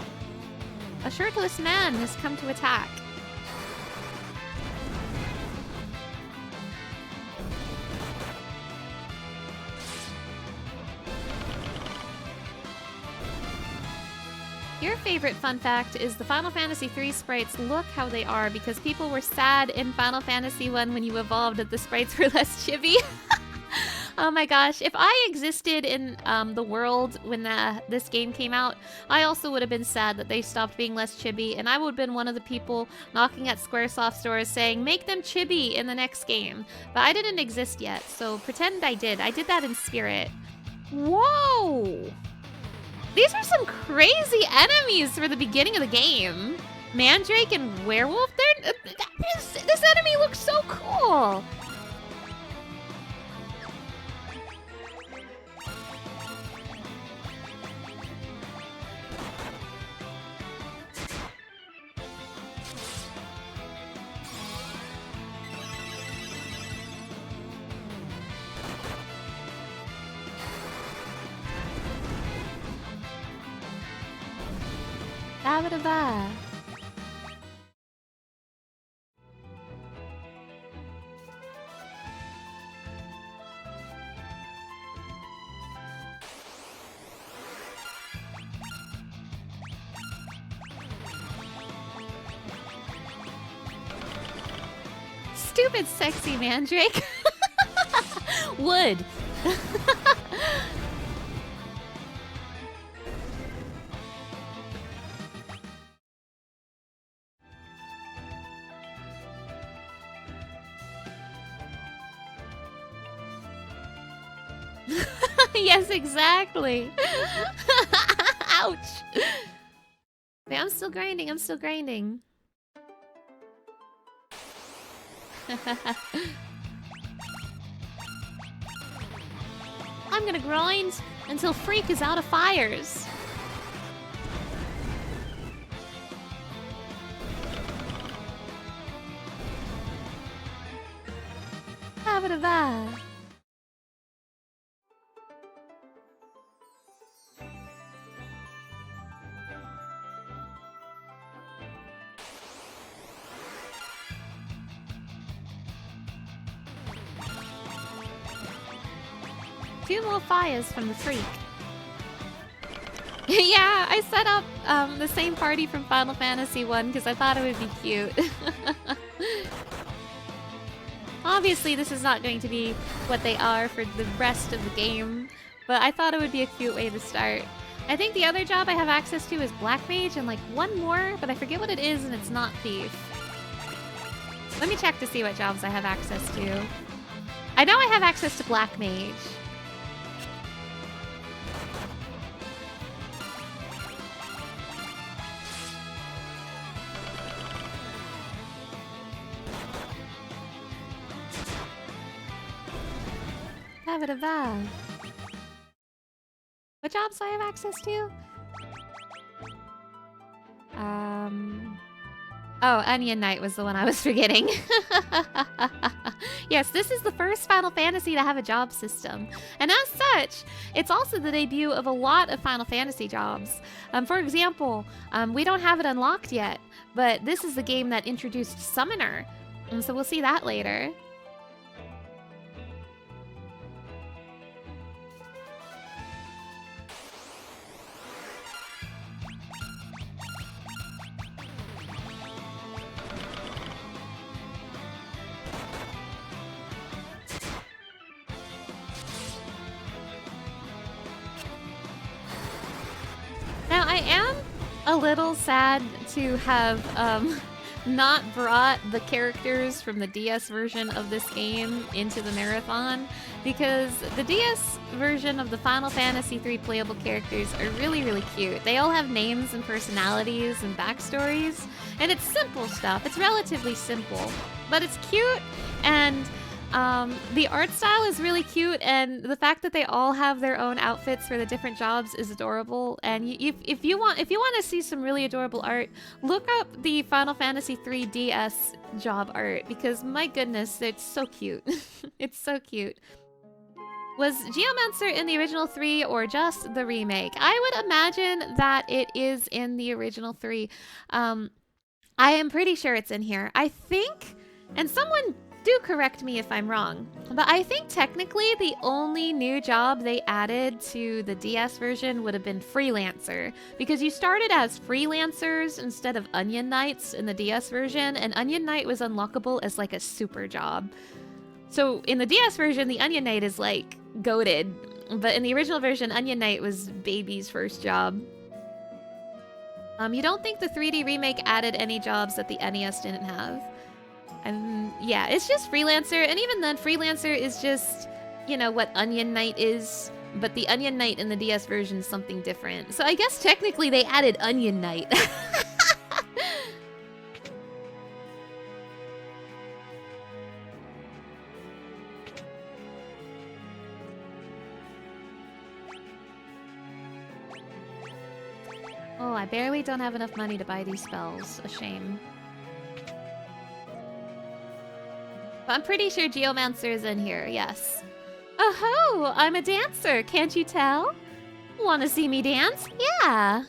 A shirtless man has come to attack. Your favorite fun fact is the Final Fantasy III sprites look how they are because people were sad in Final Fantasy I when you evolved that the sprites were less chibi. Oh my gosh, if I existed in the world when this game came out, I also would have been sad that they stopped being less chibi, and I would have been one of the people knocking at Squaresoft stores saying, make them chibi in the next game. But I didn't exist yet, so pretend I did. I did that in spirit. Whoa! These are some crazy enemies for the beginning of the game. Mandrake and Werewolf, this enemy looks so cool! Ba-ba-da-ba. Stupid sexy Mandrake. Wood. Yes, exactly. Ouch. Wait, I'm still grinding, I'm still grinding. I'm gonna grind until Freak is out of fires. Have it a vibe. Two more fires from the Freak. Yeah, I set up the same party from Final Fantasy 1 because I thought it would be cute. Obviously, this is not going to be what they are for the rest of the game, but I thought it would be a cute way to start. I think the other job I have access to is Black Mage and like one more, but I forget what it is and it's not Thief. Let me check to see what jobs I have access to. I know I have access to Black Mage. Have it a vibe. What jobs do I have access to? Oh, Onion Knight was the one I was forgetting. Yes, this is the first Final Fantasy to have a job system. And as such, it's also the debut of a lot of Final Fantasy jobs. For example, we don't have it unlocked yet, but this is the game that introduced Summoner. And so we'll see that later. Now, I am a little sad to have not brought the characters from the DS version of this game into the marathon, because the DS version of the Final Fantasy III playable characters are really, really cute. They all have names and personalities and backstories, and it's simple stuff. It's relatively simple, but it's cute, and the art style is really cute, and the fact that they all have their own outfits for the different jobs is adorable. And if you want to see some really adorable art, look up the Final Fantasy III DS job art, because my goodness, it's so cute. It's so cute. Was Geomancer in the original 3 or just the remake? I would imagine that it is in the original 3. I am pretty sure it's in here. I think, and someone do correct me if I'm wrong, but I think technically the only new job they added to the DS version would have been Freelancer, because you started as Freelancers instead of Onion Knights in the DS version, and Onion Knight was unlockable as like a super job. So in the DS version, the Onion Knight is like goated, but in the original version, Onion Knight was baby's first job. You don't think the 3D remake added any jobs that the NES didn't have? And yeah, it's just Freelancer, and even then, Freelancer is just, you know, what Onion Knight is, but the Onion Knight in the DS version is something different. So I guess technically they added Onion Knight. Oh, I barely don't have enough money to buy these spells. A shame. But I'm pretty sure Geomancer is in here, yes. Oh-ho! I'm a dancer, can't you tell? Wanna see me dance? Yeah!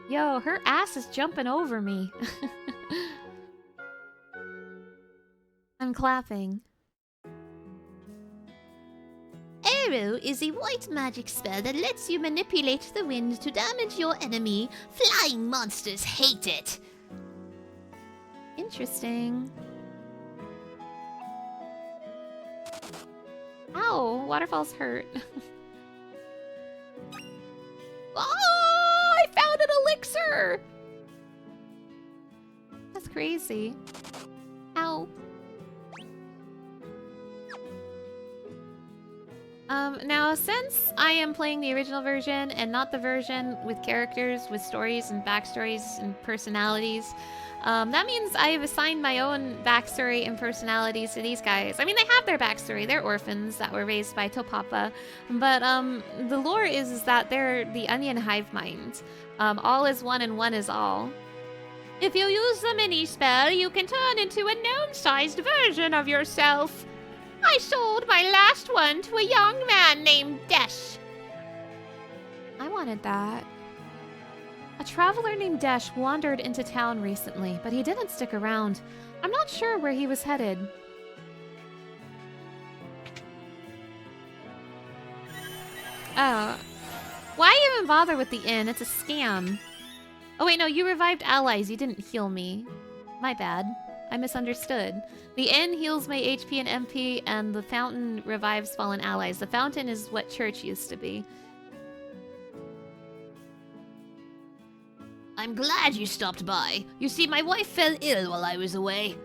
Yo, her ass is jumping over me. I'm clapping. Arrow is a white magic spell that lets you manipulate the wind to damage your enemy. Flying monsters hate it. Interesting. Ow, waterfalls hurt. Oh, I found an elixir! That's crazy. Ow. Now, since I am playing the original version and not the version with characters, with stories and backstories and personalities, that means I have assigned my own backstory and personalities to these guys. I mean, they have their backstory. They're orphans that were raised by Topapa. But, the lore is that they're the onion hive mind. All is one and one is all. If you use the mini spell, you can turn into a gnome-sized version of yourself. I sold my last one to a young man named Desh. I wanted that. A traveler named Desh wandered into town recently, but he didn't stick around. I'm not sure where he was headed. Oh. Why even bother with the inn? It's a scam. Oh wait, no, you revived allies. You didn't heal me. My bad. I misunderstood. The inn heals my HP and MP, and the fountain revives fallen allies. The fountain is what church used to be. I'm glad you stopped by. You see, my wife fell ill while I was away.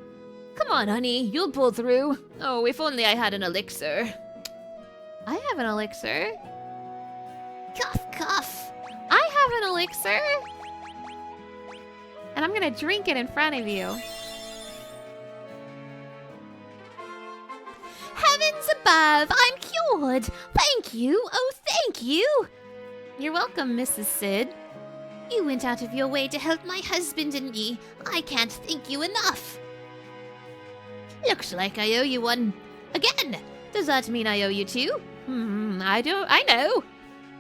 Come on, honey, you'll pull through. Oh, if only I had an elixir. I have an elixir. Cough, cough. I have an elixir. And I'm gonna drink it in front of you. Heavens above, I'm cured. Thank you, oh thank you. You're welcome, Mrs. Sid. You went out of your way to help my husband and me. I can't thank you enough. Looks like I owe you one. Again, does that mean I owe you two? I know.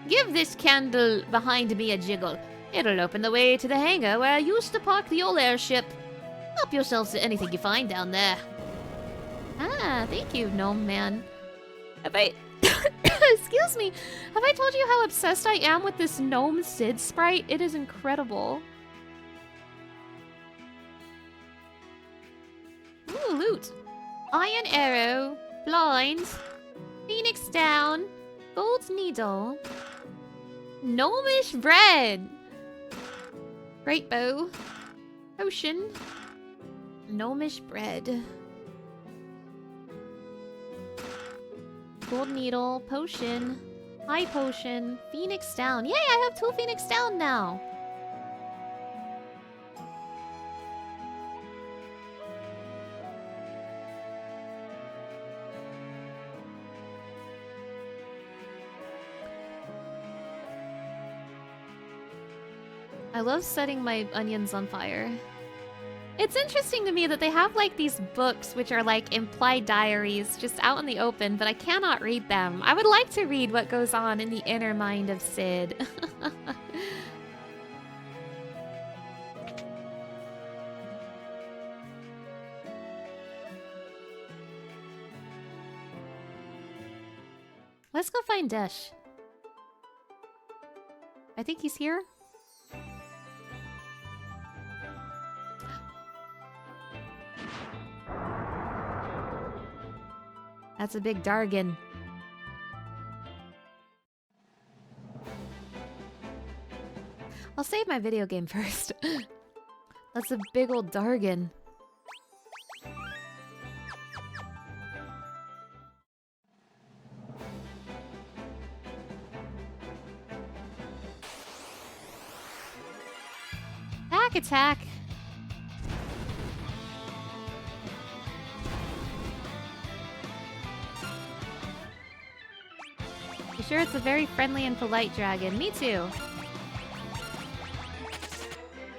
Give this candle behind me a jiggle. It'll open the way to the hangar where I used to park the old airship. Help yourselves to anything you find down there. Ah, thank you, gnome man. Have I... Excuse me. Have I told you how obsessed I am with this gnome Sid sprite? It is incredible. Ooh, loot. Iron arrow. Blind. Phoenix down. Gold needle. Gnomish bread. Great bow. Potion. Gnomish bread. Gold needle, potion, high potion, phoenix down. Yay, I have 2 phoenix down now. I love setting my onions on fire. It's interesting to me that they have like these books which are like implied diaries just out in the open, but I cannot read them. I would like to read what goes on in the inner mind of Sid. Let's go find Desh. I think he's here. That's a big Dargan. I'll save my video game first. That's a big old Dargan. Back attack. You sure it's a very friendly and polite dragon? Me too.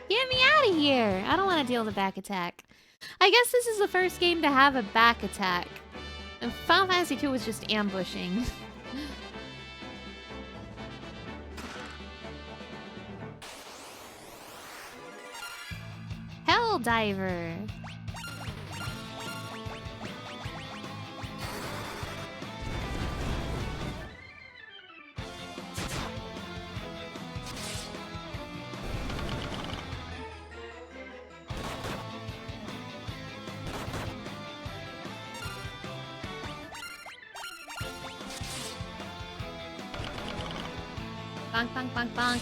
Get me out of here! I don't want to deal with a back attack. I guess this is the first game to have a back attack. And Final Fantasy II was just ambushing. Hell Diver. Bonk, bonk, bonk, bonk.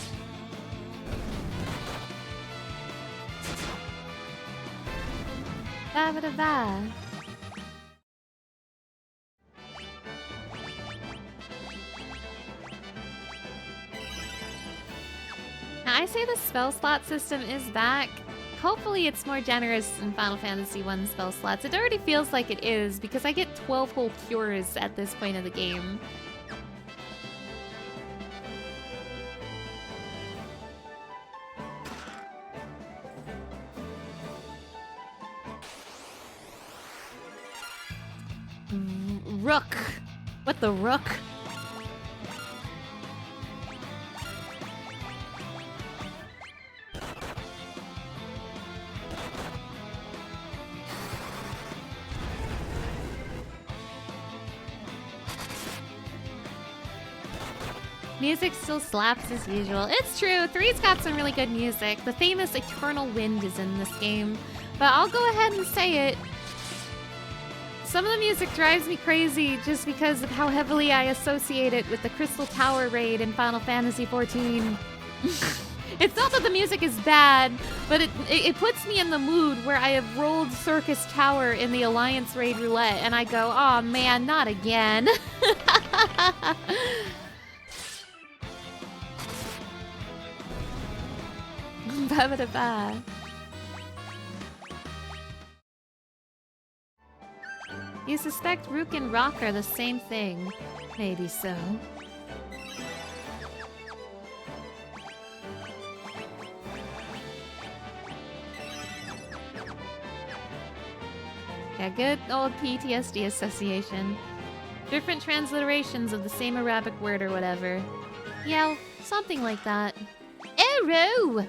Ba ba da ba. I say the spell slot system is back. Hopefully it's more generous in Final Fantasy 1 spell slots. It already feels like it is, because I get 12 whole cures at this point of the game. Rook! What the rook? Music still slaps as usual. It's true, 3's got some really good music. The famous Eternal Wind is in this game. But I'll go ahead and say it. Some of the music drives me crazy just because of how heavily I associate it with the Crystal Tower raid in Final Fantasy XIV. It's not that the music is bad, but it puts me in the mood where I have rolled Circus Tower in the Alliance raid roulette and I go, oh man, not again. Ba-ba-da-ba. You suspect Rook and Rock are the same thing. Maybe so. Yeah, good old PTSD association. Different transliterations of the same Arabic word or whatever. Yeah, something like that. Arrow!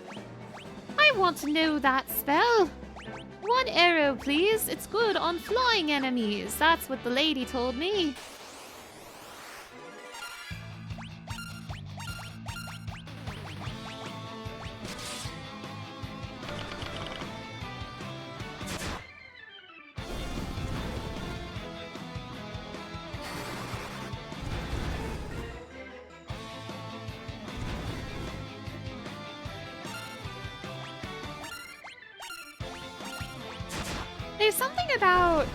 I want to know that spell. One arrow, please. It's good on flying enemies. That's what the lady told me. There's something about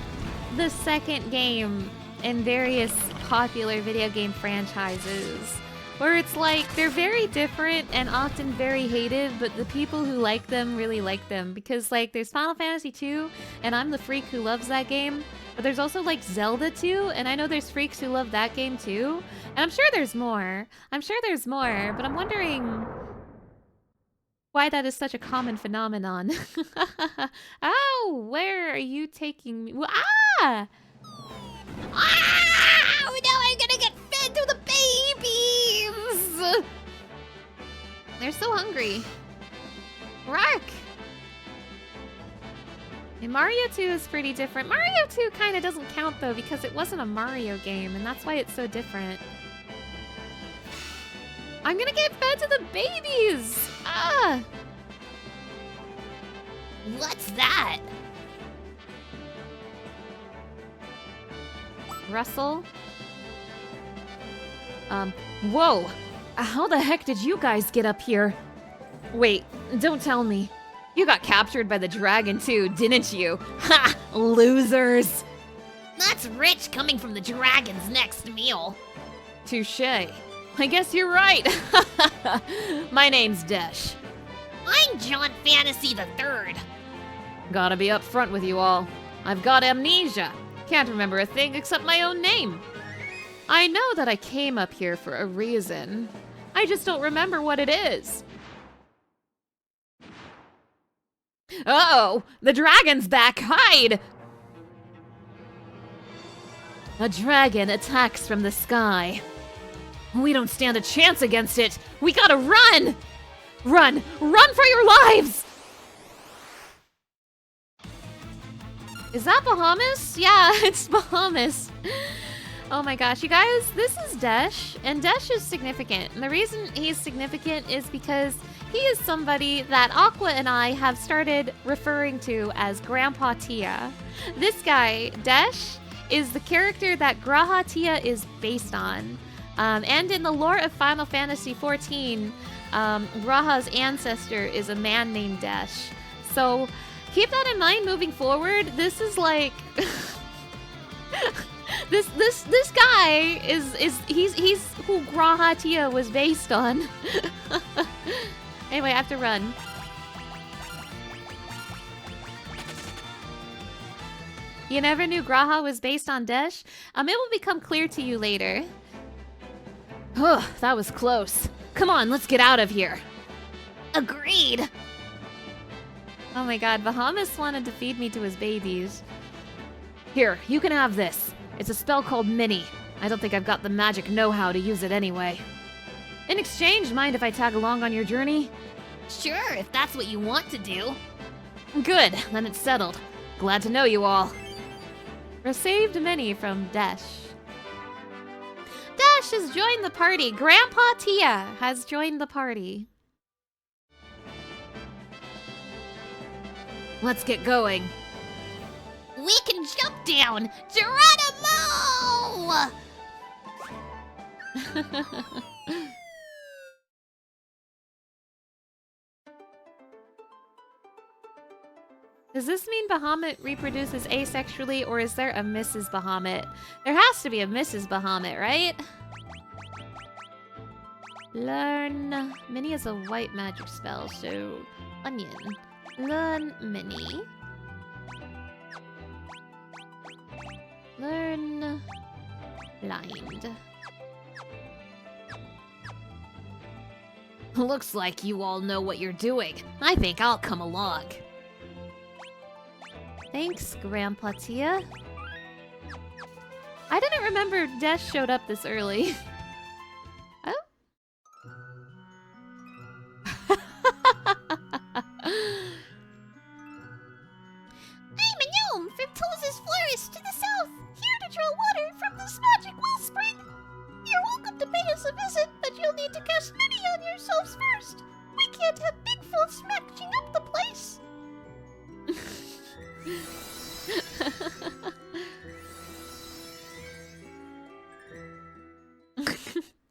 the second game in various popular video game franchises where it's like they're very different and often very hated, but the people who like them really like them. Because like there's Final Fantasy 2 and I'm the freak who loves that game, but there's also like Zelda 2 and I know there's freaks who love that game too. And I'm sure there's more. But I'm wondering why that is such a common phenomenon. Oh, where are you taking me? Ah! Ah! Now I'm gonna get fed to the babies! They're so hungry. Rock! And Mario 2 is pretty different. Mario 2 kind of doesn't count though because it wasn't a Mario game and that's why it's so different. I'm gonna get fed to the babies! Ah! What's that? Russell? Whoa! How the heck did you guys get up here? Wait, don't tell me. You got captured by the dragon too, didn't you? Ha! Losers! That's rich coming from the dragon's next meal. Touché. I guess you're right. My name's Desh. I'm John Fantasy the Third. Gotta be upfront with you all. I've got amnesia. Can't remember a thing except my own name. I know that I came up here for a reason. I just don't remember what it is. Uh-oh! The dragon's back! Hide! A dragon attacks from the sky. We don't stand a chance against it. We gotta run! Run! Run for your lives! Is that Bahamas? Yeah, it's Bahamas. Oh my gosh, you guys, this is Desh, and Desh is significant. And the reason he's significant is because he is somebody that Aqua and I have started referring to as Grandpa Tia. This guy, Desh, is the character that Graha Tia is based on. And in the lore of Final Fantasy XIV, Graha's ancestor is a man named Desh. So keep that in mind moving forward. This is like this guy he's who Graha Tia was based on. Anyway, I have to run. You never knew Graha was based on Desh? It will become clear to you later. Ugh, that was close. Come on, let's get out of here. Agreed. Oh my god, Bahamas wanted to feed me to his babies. Here, you can have this. It's a spell called Mini. I don't think I've got the magic know-how to use it anyway. In exchange, mind if I tag along on your journey? Sure, if that's what you want to do. Good, then it's settled. Glad to know you all. Received many from Desh. Desh has joined the party. Grandpa Tia has joined the party. Let's get going. We can jump down! Geronimo! Does this mean Bahamut reproduces asexually, or is there a Mrs. Bahamut? There has to be a Mrs. Bahamut, right? Learn. Mini is a white magic spell, so onion. Learn Mini. Learn blind. Looks like you all know what you're doing. I think I'll come along. Thanks, Grandpa Tia. I didn't remember Desh showed up this early. Oh? I'm a gnome from Toza's Flourish to the south, here to draw water from this magic wellspring. You're welcome to pay us a visit, but you'll need to cast Mini on yourselves first. We can't have Bigfoot smacking up the place.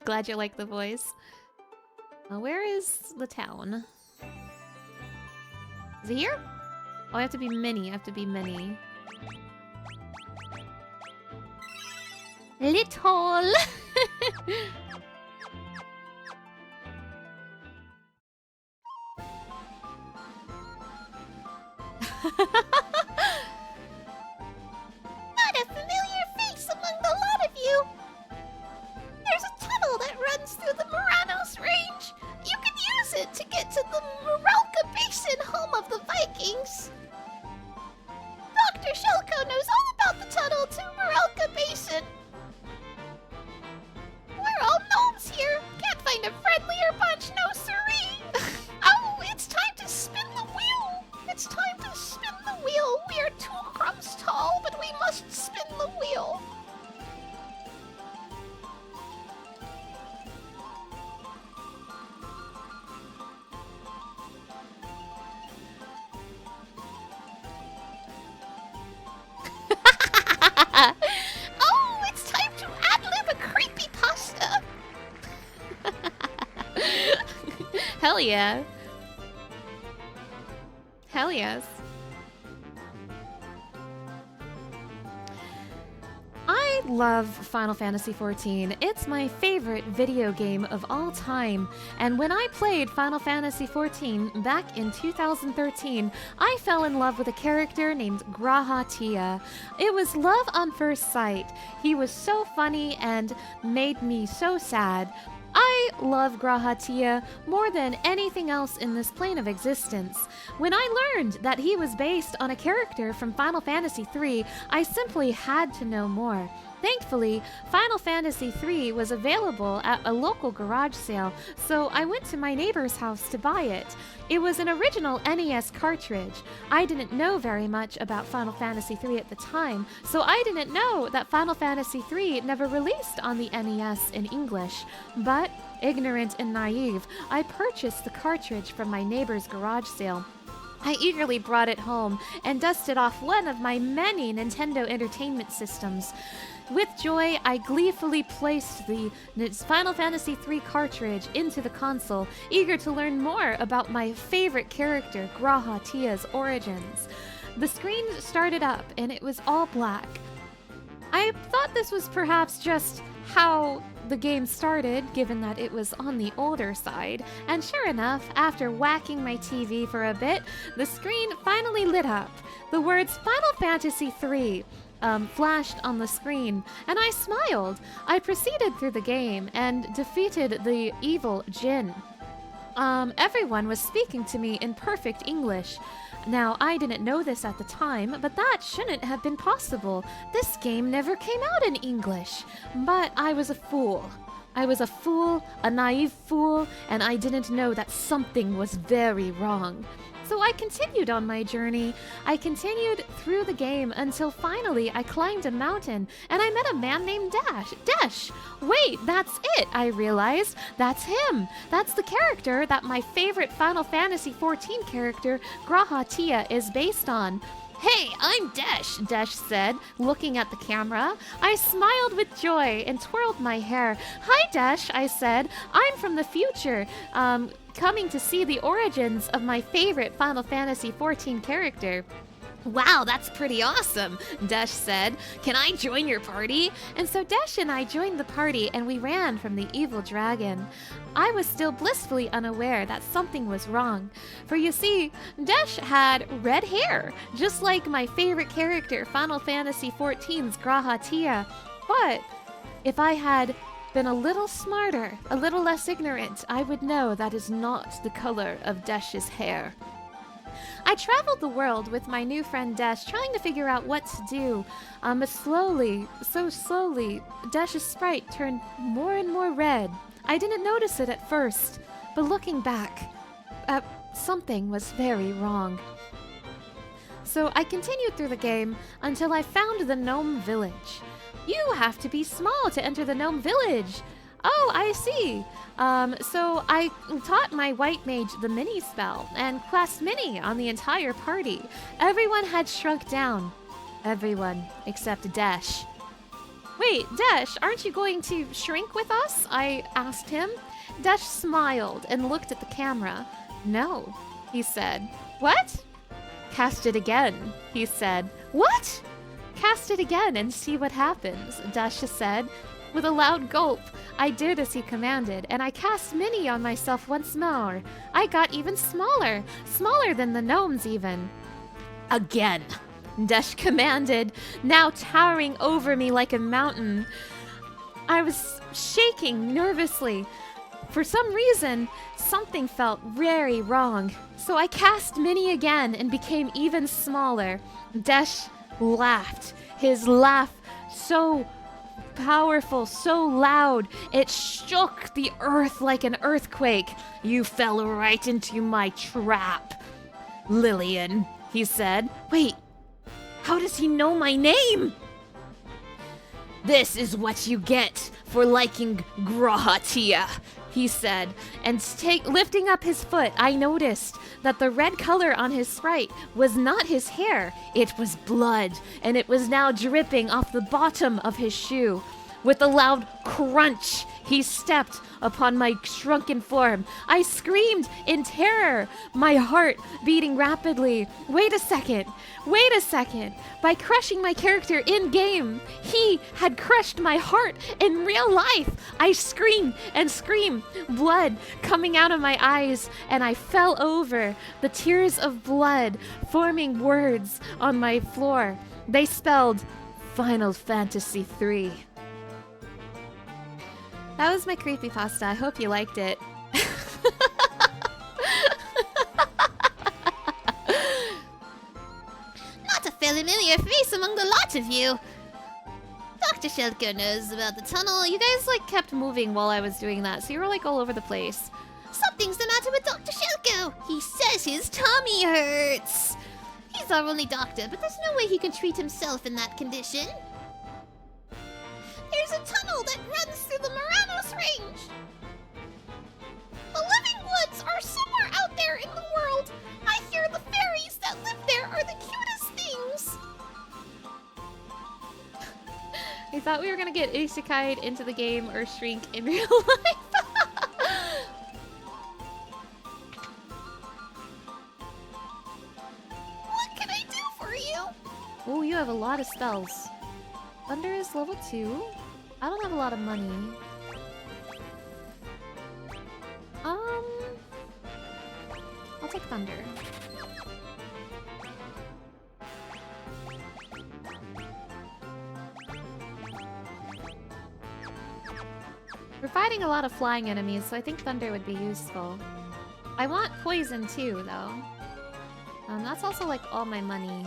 Glad you like the voice. Where is the town? Is it here? Oh, I have to be Mini. I have to be Mini. Little. Not a familiar face among the lot of you. There's a tunnel that runs through the Moranos Range. You can use it to get to the Moralka Basin, home of the Vikings. Dr. Shelko knows all about the tunnel to Moralka Basin. We're all gnomes here. Can't find a friendlier bunch, no siree. Oh, it's time to spin the wheel. It's time to spin the wheel. We are 2 crumbs tall, but we must spin the wheel. Oh, it's time to ad-lib a creepypasta. Hell yeah. Hell yes. I love Final Fantasy XIV. It's my favorite video game of all time. And when I played Final Fantasy XIV back in 2013, I fell in love with a character named Graha Tia. It was love on first sight. He was so funny and made me so sad. I love Graha Tia more than anything else in this plane of existence. When I learned that he was based on a character from Final Fantasy III, I simply had to know more. Thankfully, Final Fantasy III was available at a local garage sale, so I went to my neighbor's house to buy it. It was an original NES cartridge. I didn't know very much about Final Fantasy III at the time, so I didn't know that Final Fantasy III never released on the NES in English. But, ignorant and naive, I purchased the cartridge from my neighbor's garage sale. I eagerly brought it home and dusted off one of my many Nintendo Entertainment Systems. With joy, I gleefully placed the Final Fantasy III cartridge into the console, eager to learn more about my favorite character, Graha Tia's origins. The screen started up, and it was all black. I thought this was perhaps just how the game started, given that it was on the older side, and sure enough, after whacking my TV for a bit, the screen finally lit up. The words Final Fantasy III flashed on the screen, and I smiled. I proceeded through the game and defeated the evil Jin. Everyone was speaking to me in perfect English. Now, I didn't know this at the time, but that shouldn't have been possible. This game never came out in English. But I was a fool. I was a fool, a naive fool, and I didn't know that something was very wrong. So I continued on my journey. I continued through the game until finally I climbed a mountain and I met a man named Desh. Wait, that's it, I realized. That's him. That's the character that my favorite Final Fantasy XIV character, G'raha Tia, is based on. Hey, I'm Desh, Desh said, looking at the camera. I smiled with joy and twirled my hair. Hi, Desh, I said. I'm from the future. Coming to see the origins of my favorite Final Fantasy XIV character. Wow, that's pretty awesome, Desh said. Can I join your party? And so Desh and I joined the party and we ran from the evil dragon. I was still blissfully unaware that something was wrong. For you see, Desh had red hair, just like my favorite character, Final Fantasy XIV's G'raha Tia. But if I had been a little smarter, a little less ignorant, I would know that is not the color of Desh's hair. I traveled the world with my new friend Desh, trying to figure out what to do. But slowly, so slowly, Desh's sprite turned more and more red. I didn't notice it at first, but looking back, something was very wrong. So I continued through the game until I found the gnome village. You have to be small to enter the gnome village. Oh, I see. So I taught my white mage the mini spell and classed mini on the entire party. Everyone had shrunk down. Everyone except Desh. Wait, Desh, aren't you going to shrink with us? I asked him. Desh smiled and looked at the camera. No, he said. What? Cast it again, he said. What? Cast it again and see what happens, Desh said. With a loud gulp, I did as he commanded, and I cast mini on myself once more. I got even smaller, smaller than the gnomes even. Again, Desh commanded, now towering over me like a mountain. I was shaking nervously. For some reason, something felt very wrong. So I cast mini again and became even smaller. Desh laughed. His laugh so powerful, so loud, it shook the earth like an earthquake. You fell right into my trap, Lillian, he said. Wait, how does he know my name? This is what you get for liking G'raha Tia, he said, and lifting up his foot, I noticed that the red color on his sprite was not his hair, it was blood, and it was now dripping off the bottom of his shoe. With a loud crunch, he stepped upon my shrunken form. I screamed in terror, my heart beating rapidly. Wait a second. By crushing my character in-game, he had crushed my heart in real life. I screamed and screamed, blood coming out of my eyes, and I fell over, the tears of blood forming words on my floor. They spelled Final Fantasy III. That was my creepypasta. I hope you liked it. Not a familiar face among the lot of you. Dr. Shellko knows about the tunnel. You guys kept moving while I was doing that, so you were all over the place. Something's the matter with Dr. Shellko. He says his tummy hurts. He's our only doctor, but there's no way he can treat himself in that condition. There's a tunnel that runs through the Moranos Range. The living woods are somewhere out there in the world. I hear the fairies that live there are the cutest things. I thought we were gonna get isekai'd into the game or shrink in real life. What can I do for you? Oh, you have a lot of spells. Thunder is level 2. I don't have a lot of money. I'll take Thunder. We're fighting a lot of flying enemies, so I think Thunder would be useful. I want Poison too, though. That's also like all my money.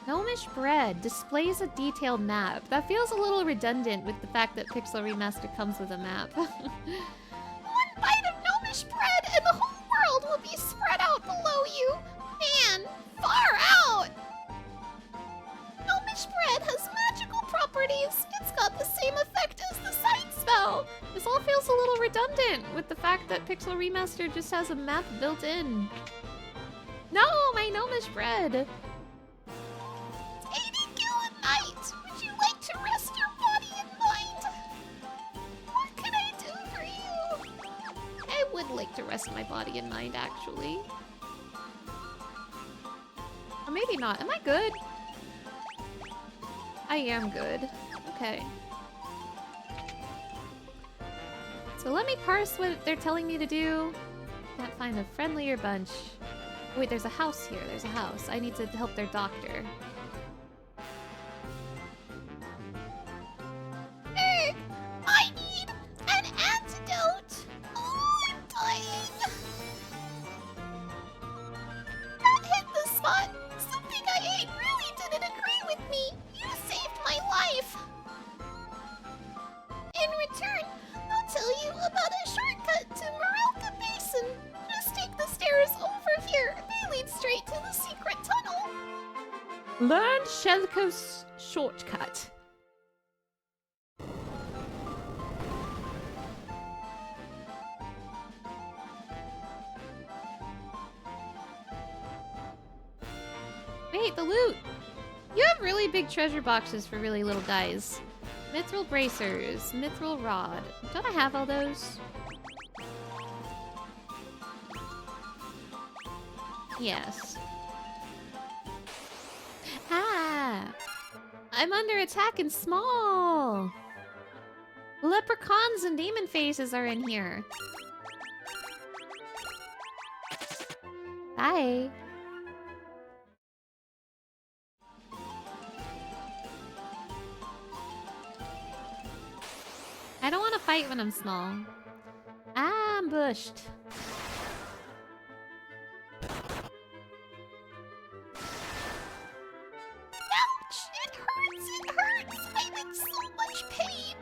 Gnomish Bread displays a detailed map. That feels a little redundant with the fact that Pixel Remaster comes with a map. One bite of gnomish bread and the whole world will be spread out below you. Man, far out! Gnomish bread has magical properties. It's got the same effect as the sight spell. This all feels a little redundant with the fact that Pixel Remaster just has a map built in. No, my Gnomish Bread! 80 gil a night. Would you like to rest your body and mind? What can I do for you? I would like to rest my body and mind, actually. Or maybe not. Am I good? I am good. Okay. So let me parse what they're telling me to do. Can't find a friendlier bunch. Wait, there's a house here. There's a house. I need to help their doctor. I need an antidote. Oh, I'm dying. That hit the spot. Something I ate really didn't agree with me. You saved my life. In return, I'll tell you about a shortcut to Marelka Basin. Just take the stairs over here. They lead straight to the secret tunnel. Learn Shelko's shortcut. Wait, the loot! You have really big treasure boxes for really little guys. Mithril bracers, mithril rod. Don't I have all those? Yes. Ah! I'm under attack and small! Leprechauns and demon faces are in here. Bye. I don't want to fight when I'm small. Ambushed. Ouch! It hurts! It hurts! I'm in so much pain!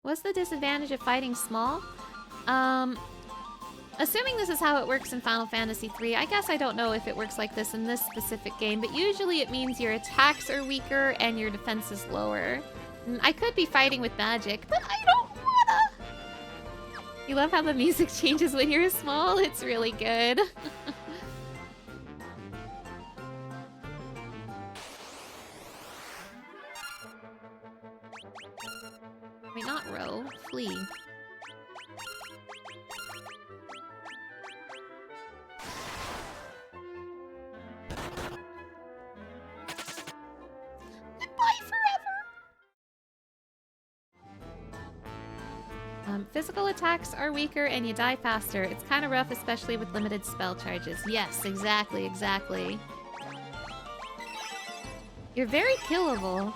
What's the disadvantage of fighting small? Assuming this is how it works in Final Fantasy III, I guess I don't know if it works like this in this specific game, but usually it means your attacks are weaker and your defense is lower. I could be fighting with magic, but I don't wanna! You love how the music changes when you're small? It's really good. Wait, not row. Flee. Goodbye forever! Physical attacks are weaker and you die faster. It's kind of rough, especially with limited spell charges. Yes, exactly, exactly. You're very killable.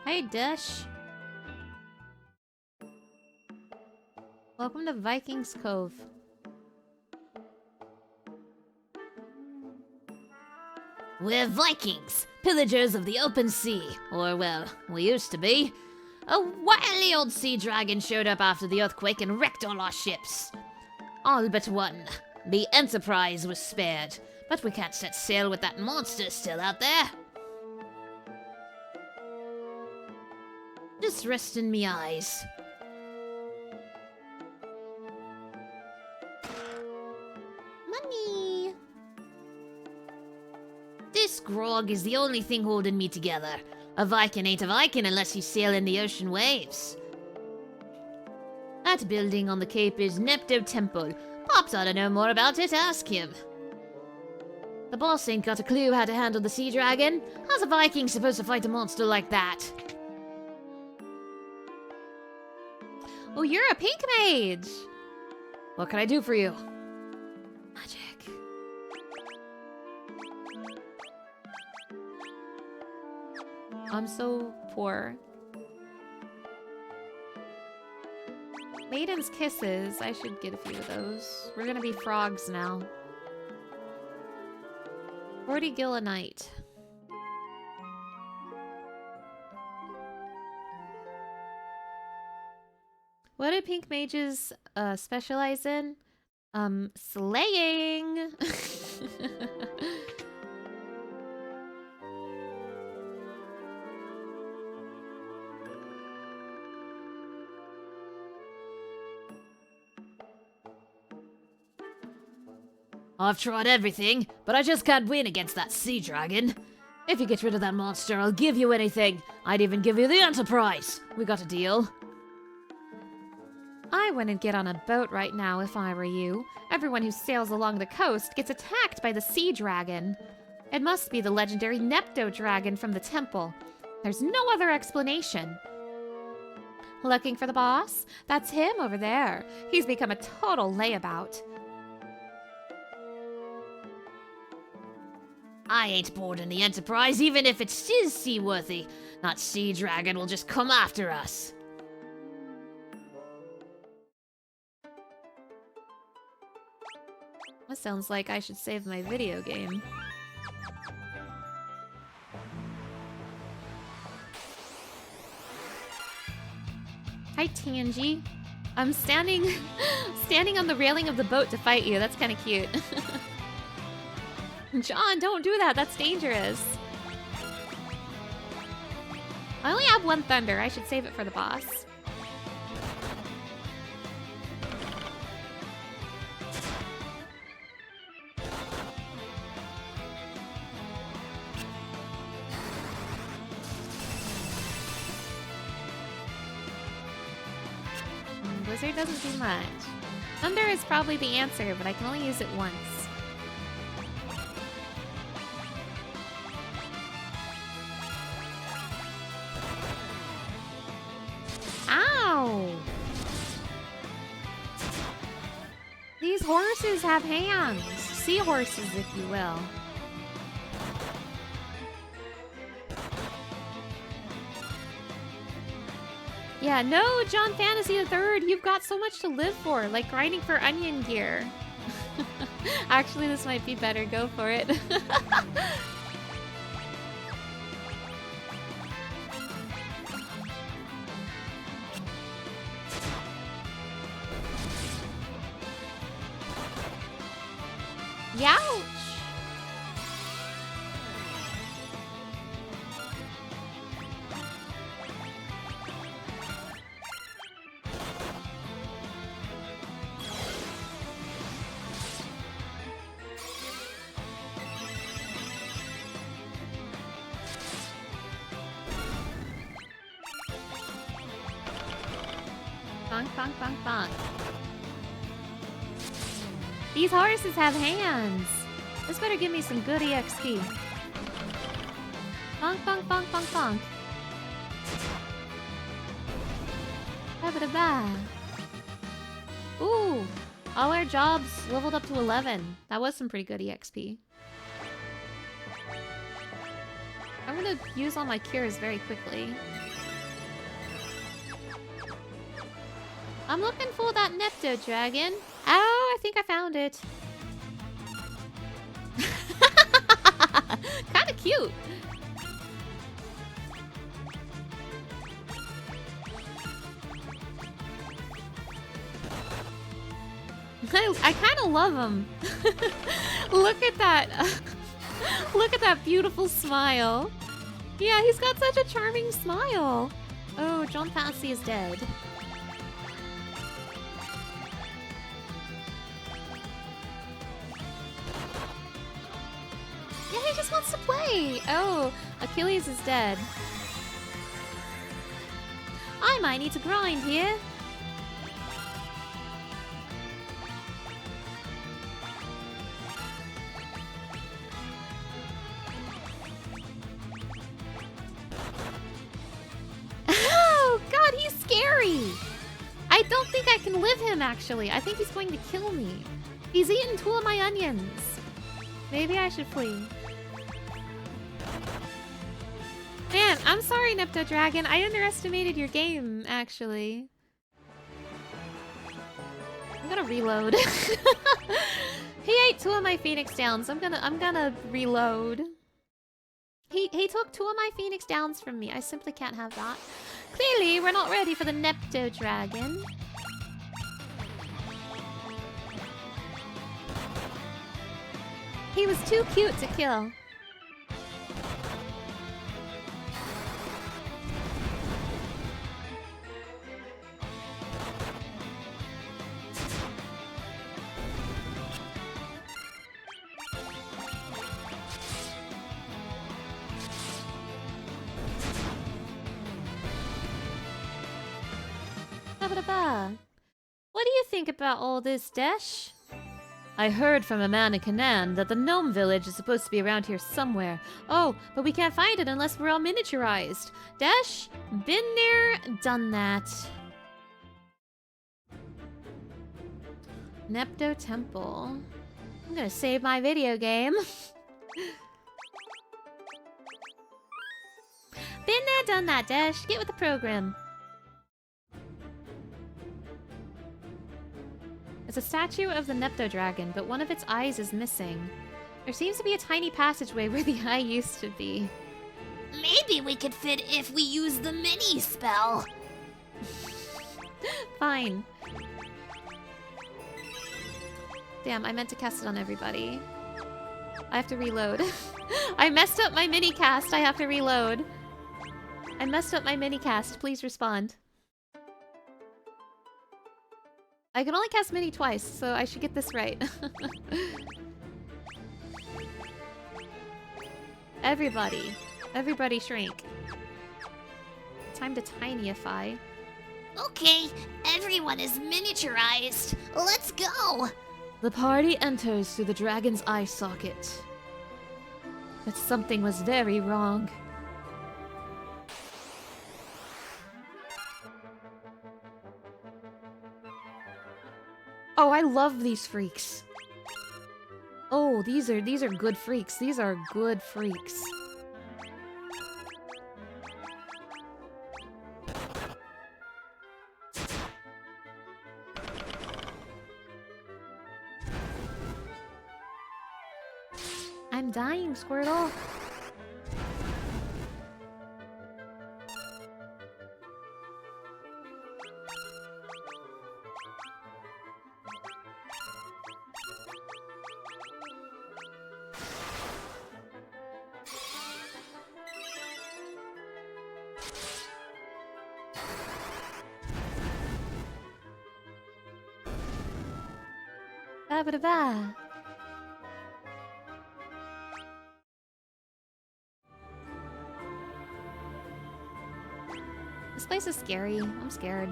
Hey, Dish. Welcome to Vikings Cove. We're Vikings, pillagers of the open sea. Or, well, we used to be. A wily old sea dragon showed up after the earthquake and wrecked all our ships. All but one. The Enterprise was spared, but we can't set sail with that monster still out there. Just rest in me eyes. Money. This grog is the only thing holding me together. A Viking ain't a Viking unless he's sailing the ocean waves. That building on the cape is Nepto Temple. Pops ought to know more about it, ask him. The boss ain't got a clue how to handle the sea dragon. How's a Viking supposed to fight a monster like that? Oh, you're a pink mage! What can I do for you? Magic. I'm so poor. Maiden's Kisses. I should get a few of those. We're gonna be frogs now. 40 gil a night. What do pink mages specialize in? Slaying! I've tried everything, but I just can't win against that sea dragon. If you get rid of that monster, I'll give you anything. I'd even give you the Enterprise. We got a deal. I wouldn't get on a boat right now if I were you. Everyone who sails along the coast gets attacked by the sea dragon. It must be the legendary Nepto dragon from the temple. There's no other explanation. Looking for the boss? That's him over there. He's become a total layabout. I ain't boarding the Enterprise, even if it is seaworthy. That sea dragon will just come after us. That sounds like I should save my video game. Hi, Tangy. I'm standing on the railing of the boat to fight you. That's kind of cute. John, don't do that. That's dangerous. I only have one thunder. I should save it for the boss. Blizzard doesn't do much. Thunder is probably the answer, but I can only use it once. Ow! These horses have hands. Seahorses, if you will. Yeah, no, John Fantasy III, you've got so much to live for, like grinding for onion gear. Actually, this might be better. Go for it. Youch! Bonk, bonk, bonk, bonk. These horses have hands. This better give me some good EXP. Bonk, bonk, bonk, bonk, bonk. Ba-ba-da-ba. Ooh, all our jobs leveled up to 11. That was some pretty good EXP. I'm gonna use all my cures very quickly. I'm looking for that Nepto dragon. Oh, I think I found it. Kinda cute. I kind of love him. Look at that. Look at that beautiful smile. Yeah, he's got such a charming smile. Oh, John Fantasy is dead. just wants to play. Oh, Achilles is dead. I might need to grind here. Oh, God, he's scary. I don't think I can live him, actually. I think he's going to kill me. He's eaten 2 of my onions. Maybe I should flee. Man, I'm sorry, Nepto Dragon. I underestimated your game, actually. I'm gonna reload. He ate 2 of my Phoenix Downs. I'm gonna reload. He took 2 of my Phoenix Downs from me. I simply can't have that. Clearly, we're not ready for the Nepto Dragon. He was too cute to kill. What do you think about all this, Dash? I heard from a man in Canaan that the gnome village is supposed to be around here somewhere. Oh, but we can't find it unless we're all miniaturized. Dash, been there, done that. Nepto Temple. I'm gonna save my video game. Been there, done that, Dash. Get with the program. It's a statue of the Nepto Dragon, but one of its eyes is missing. There seems to be a tiny passageway where the eye used to be. Maybe we could fit if we use the mini spell. Fine. Damn, I meant to cast it on everybody. I have to reload. I messed up my mini cast. I have to reload. I messed up my mini cast. Please respond. I can only cast mini twice, so I should get this right. Everybody. Everybody shrink. Time to tinyify. Okay, everyone is miniaturized. Let's go. The party enters through the dragon's eye socket. But something was very wrong. Oh, I love these freaks. Oh, these are good freaks. These are good freaks. I'm dying, Squirtle. Ba-ba-da-ba. This place is scary. I'm scared.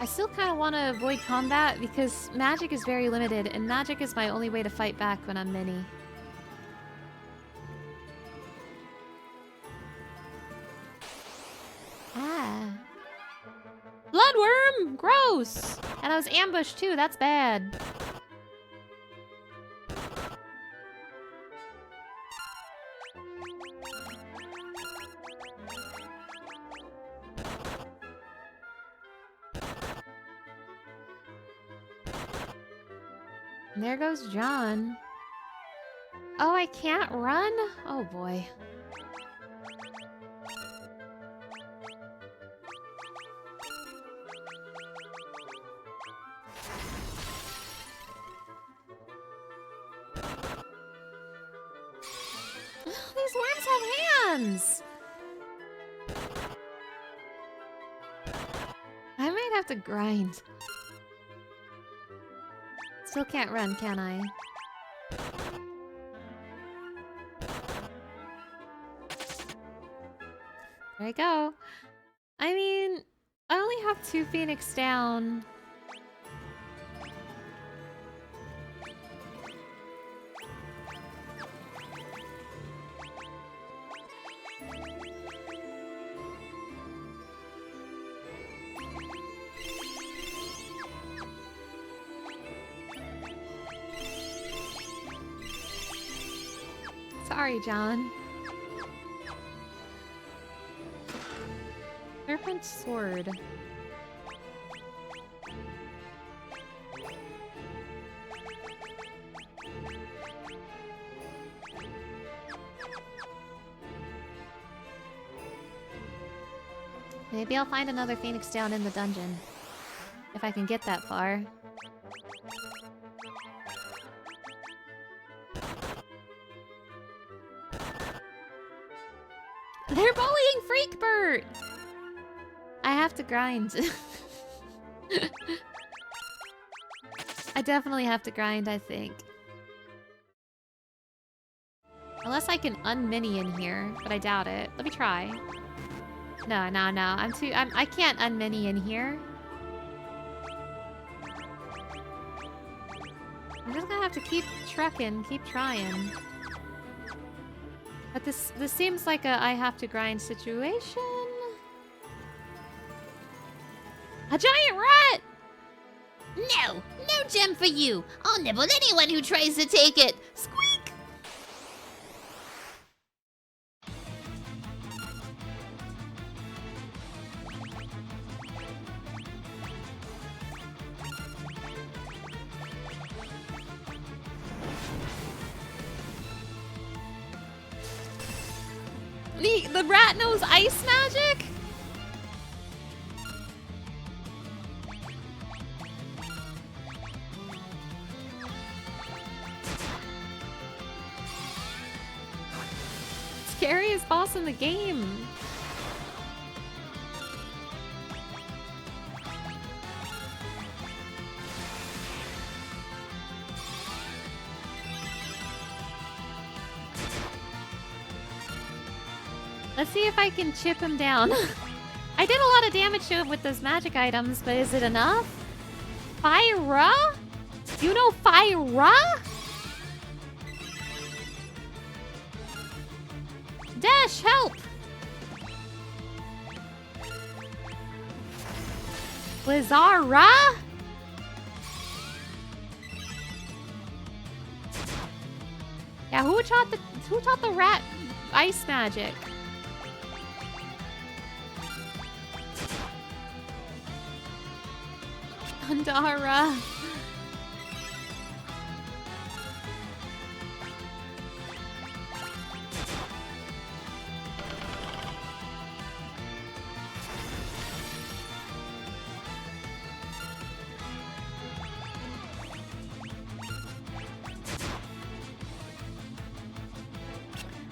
I still kind of want to avoid combat because magic is very limited, and magic is my only way to fight back when I'm mini. Ah. Bloodworm! Gross! And I was ambushed too, that's bad. And there goes John. Oh, I can't run? Oh boy. These worms have hands! I might have to grind. Still can't run, can I? There I go. I mean, I only have 2 Phoenix down. Sorry, John. Serpent sword. Maybe I'll find another Phoenix down in the dungeon. If I can get that far. They're bullying Freakbert! I have to grind. I definitely have to grind, I think. Unless I can unmini in here, but I doubt it. Let me try. No. I can't unmini in here. I'm just gonna have to keep trucking, keep trying. But this seems like a I have to grind situation. A giant rat! No! No gem for you! I'll nibble anyone who tries to take it! Squeak! The rat knows ice magic? Scariest boss in the game. Let's see if I can chip him down. I did a lot of damage to him with those magic items, but is it enough? Fyra? You know Fyra? Dash, help! Blizzara? Yeah, who taught the rat ice magic? Andara.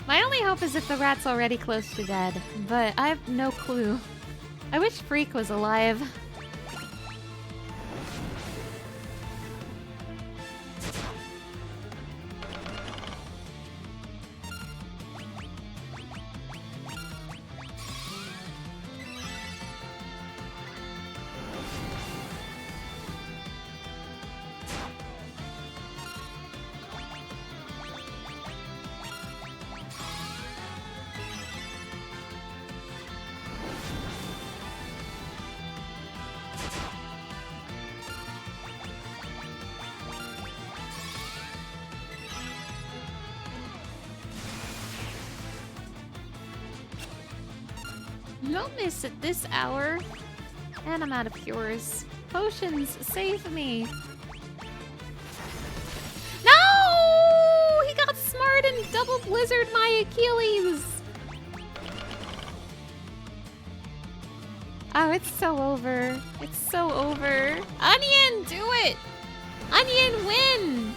My only hope is if the rat's already close to dead, but I have no clue. I wish Freak was alive. Don't miss at this hour. And I'm out of cures. Potions, save me. No! He got smart and double blizzard my Achilles. Oh, it's so over. It's so over. Onion, do it! Onion, win!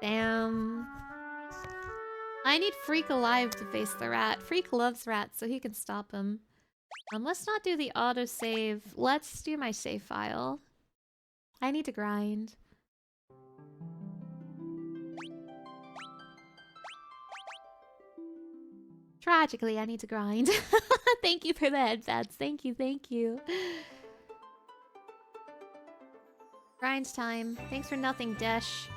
Damn. I need Freak alive to face the rat. Freak loves rats, so he can stop him. Let's not do the autosave. Let's do my save file. I need to grind. Tragically, I need to grind. Thank you for the headsets. Thank you, thank you. Grind time. Thanks for nothing, Desh.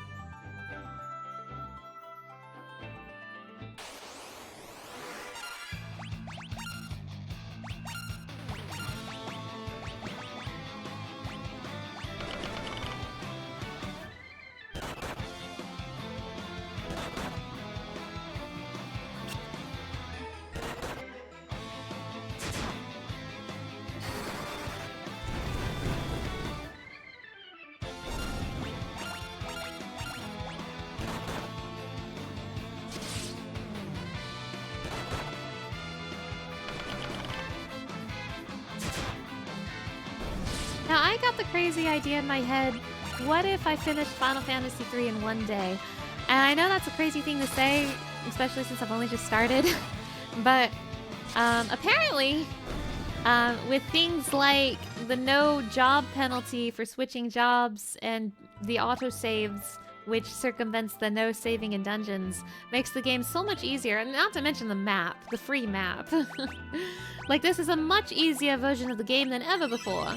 Now, I got the crazy idea in my head, what if I finished Final Fantasy III in one day? And I know that's a crazy thing to say, especially since I've only just started, but apparently, with things like the no job penalty for switching jobs and the autosaves, which circumvents the no saving in dungeons, makes the game so much easier, and not to mention the map, the free map. Like, this is a much easier version of the game than ever before.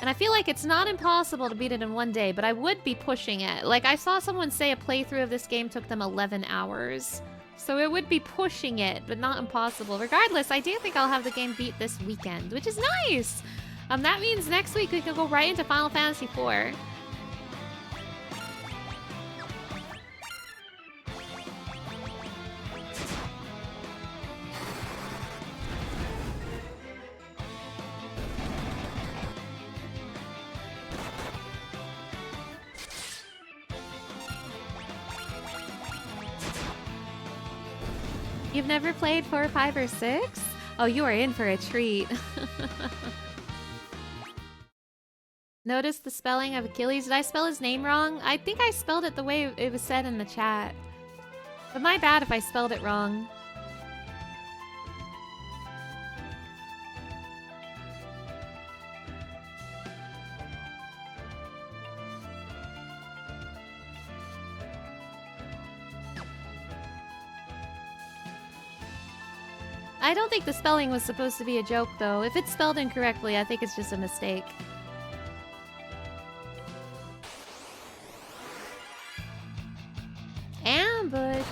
And I feel like it's not impossible to beat it in one day, but I would be pushing it. Like, I saw someone say a playthrough of this game took them 11 hours. So it would be pushing it, but not impossible. Regardless, I do think I'll have the game beat this weekend, which is nice! That means next week we can go right into Final Fantasy IV. You've never played 4, 5, or 6? Oh, you are in for a treat. Notice the spelling of Achilles. Did I spell his name wrong? I think I spelled it the way it was said in the chat. But my bad if I spelled it wrong. I don't think the spelling was supposed to be a joke, though. If it's spelled incorrectly, I think it's just a mistake. Ambush!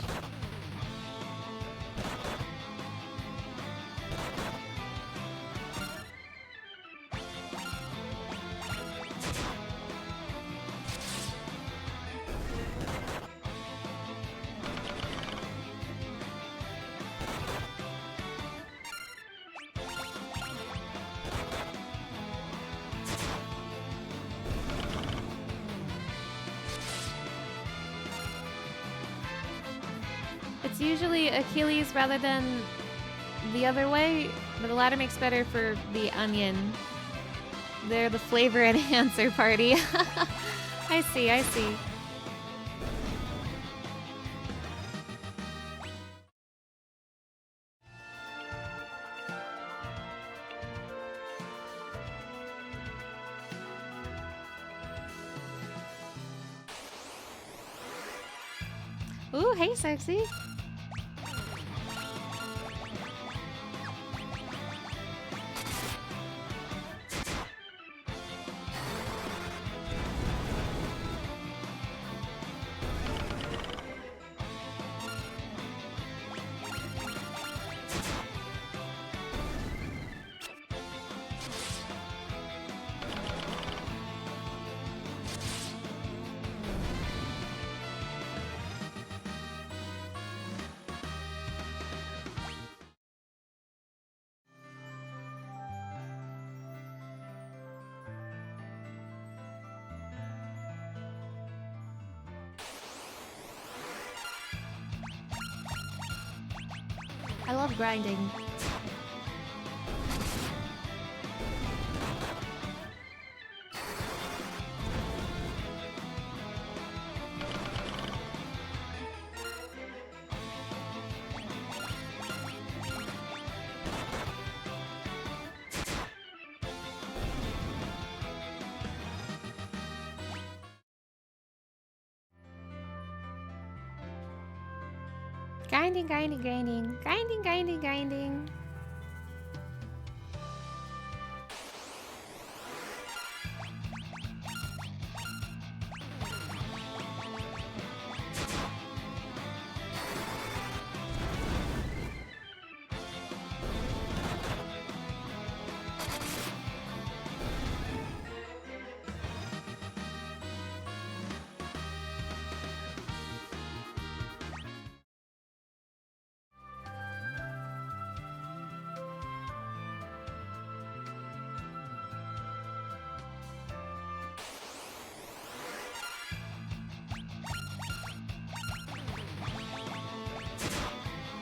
It's usually Achilles rather than the other way, but the latter makes better for the onion. They're the flavor enhancer party. I see, I see. Ooh, hey, sexy. I love grinding. Grinding, grinding, grinding. Grinding, grinding, grinding.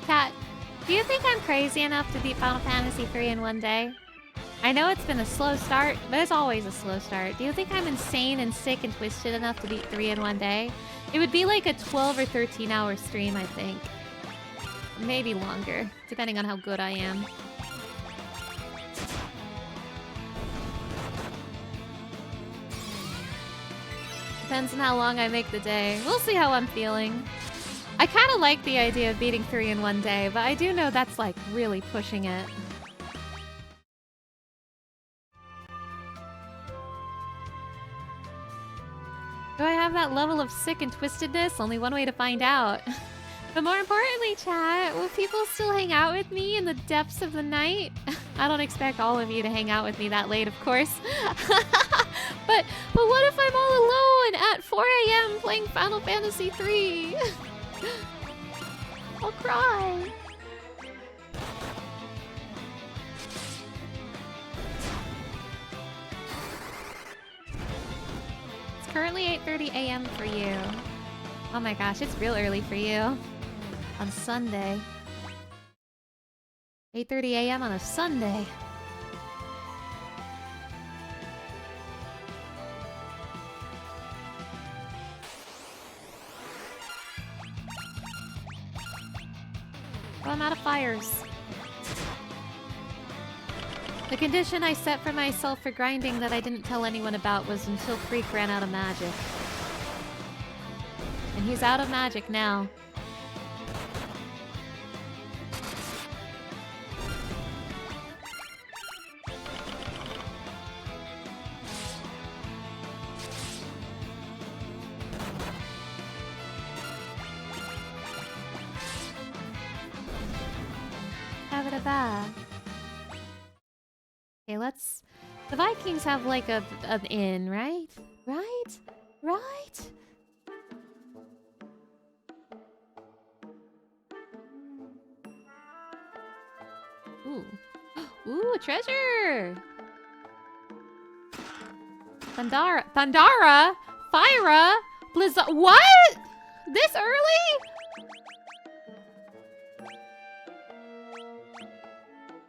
Cat, do you think I'm crazy enough to beat Final Fantasy 3 in one day? I know it's been a slow start, but it's always a slow start. Do you think I'm insane and sick and twisted enough to beat 3 in one day? It would be like a 12 or 13 hour stream, I think. Maybe longer, depending on how good I am. Depends on how long I make the day. We'll see how I'm feeling. I kind of like the idea of beating 3 in one day, but I do know that's like really pushing it. Do I have that level of sick and twistedness? Only one way to find out. But more importantly, chat, will people still hang out with me in the depths of the night? I don't expect all of you to hang out with me that late, of course. But what if I'm all alone at 4 a.m. playing Final Fantasy 3? I'll cry. It's currently 8:30 a.m. for you. Oh my gosh, it's real early for you. On Sunday. 8:30 a.m. on a Sunday. Oh, I'm out of fires. The condition I set for myself for grinding that I didn't tell anyone about was until Freak ran out of magic. And he's out of magic now. Okay, let's... The Vikings have like an inn, right? Right? Right? Ooh. Ooh, treasure! Thundara? Fyra? Blizzard? What? This early?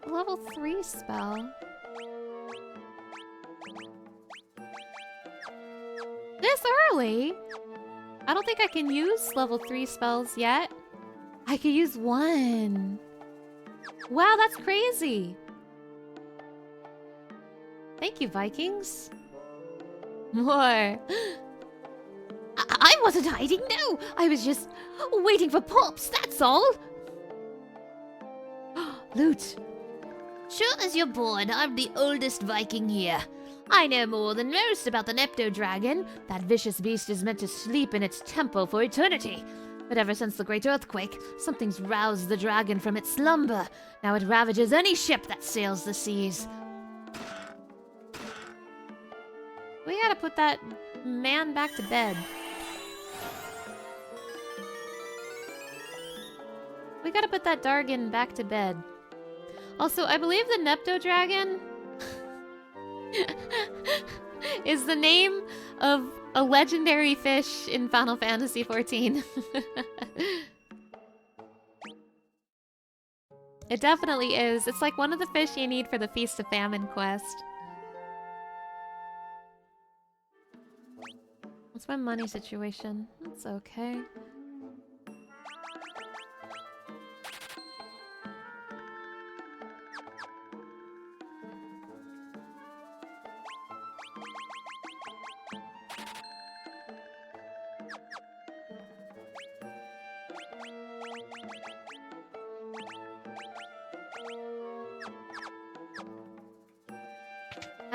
Level 3 spell. This early? I don't think I can use level 3 spells yet. I could use 1. Wow, that's crazy. Thank you, Vikings. More. I wasn't hiding, no! I was just waiting for Pops, that's all! Loot. Sure as you're born, I'm the oldest Viking here. I know more than most about the Nepto Dragon. That vicious beast is meant to sleep in its temple for eternity. But ever since the Great Earthquake, something's roused the dragon from its slumber. Now it ravages any ship that sails the seas. We gotta put that man back to bed. We gotta put that Dargan back to bed. Also, I believe the Nepto Dragon is the name of a legendary fish in Final Fantasy XIV. It definitely is. It's like one of the fish you need for the Feast of Famine quest. What's my money situation? That's okay.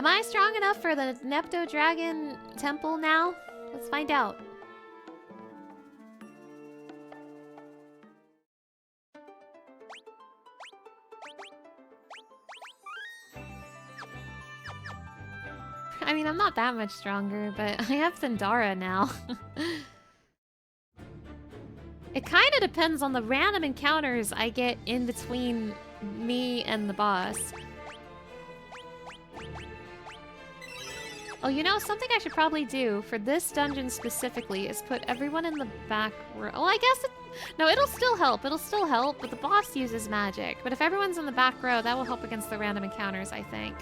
Am I strong enough for the Nepto Dragon Temple now? Let's find out. I mean, I'm not that much stronger, but I have Thundara now. It kind of depends on the random encounters I get in between me and the boss. Oh, you know, something I should probably do for this dungeon specifically is put everyone in the back row. Well, I guess no, it'll still help. It'll still help, but the boss uses magic. But if everyone's in the back row, that will help against the random encounters, I think.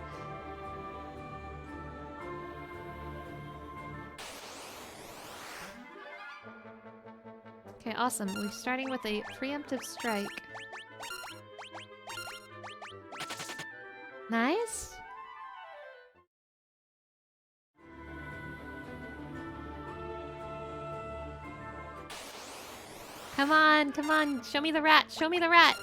Okay, awesome. We're starting with a preemptive strike. Nice. Come on, come on. Show me the rat. Show me the rat.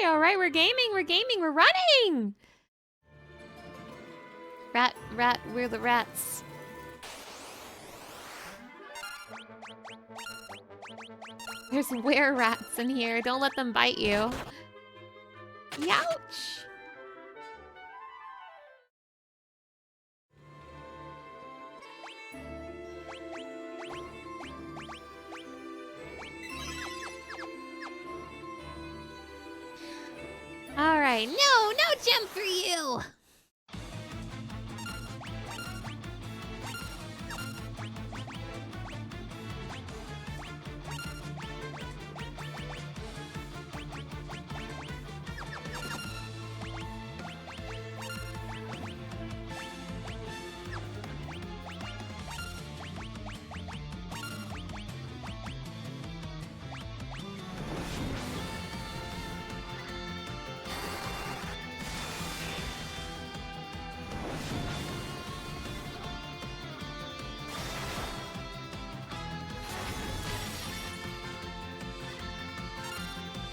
All right, we're gaming, we're running! Rat, we're the rats. There's were-rats in here, don't let them bite you. Youch! Alright, No gem for you!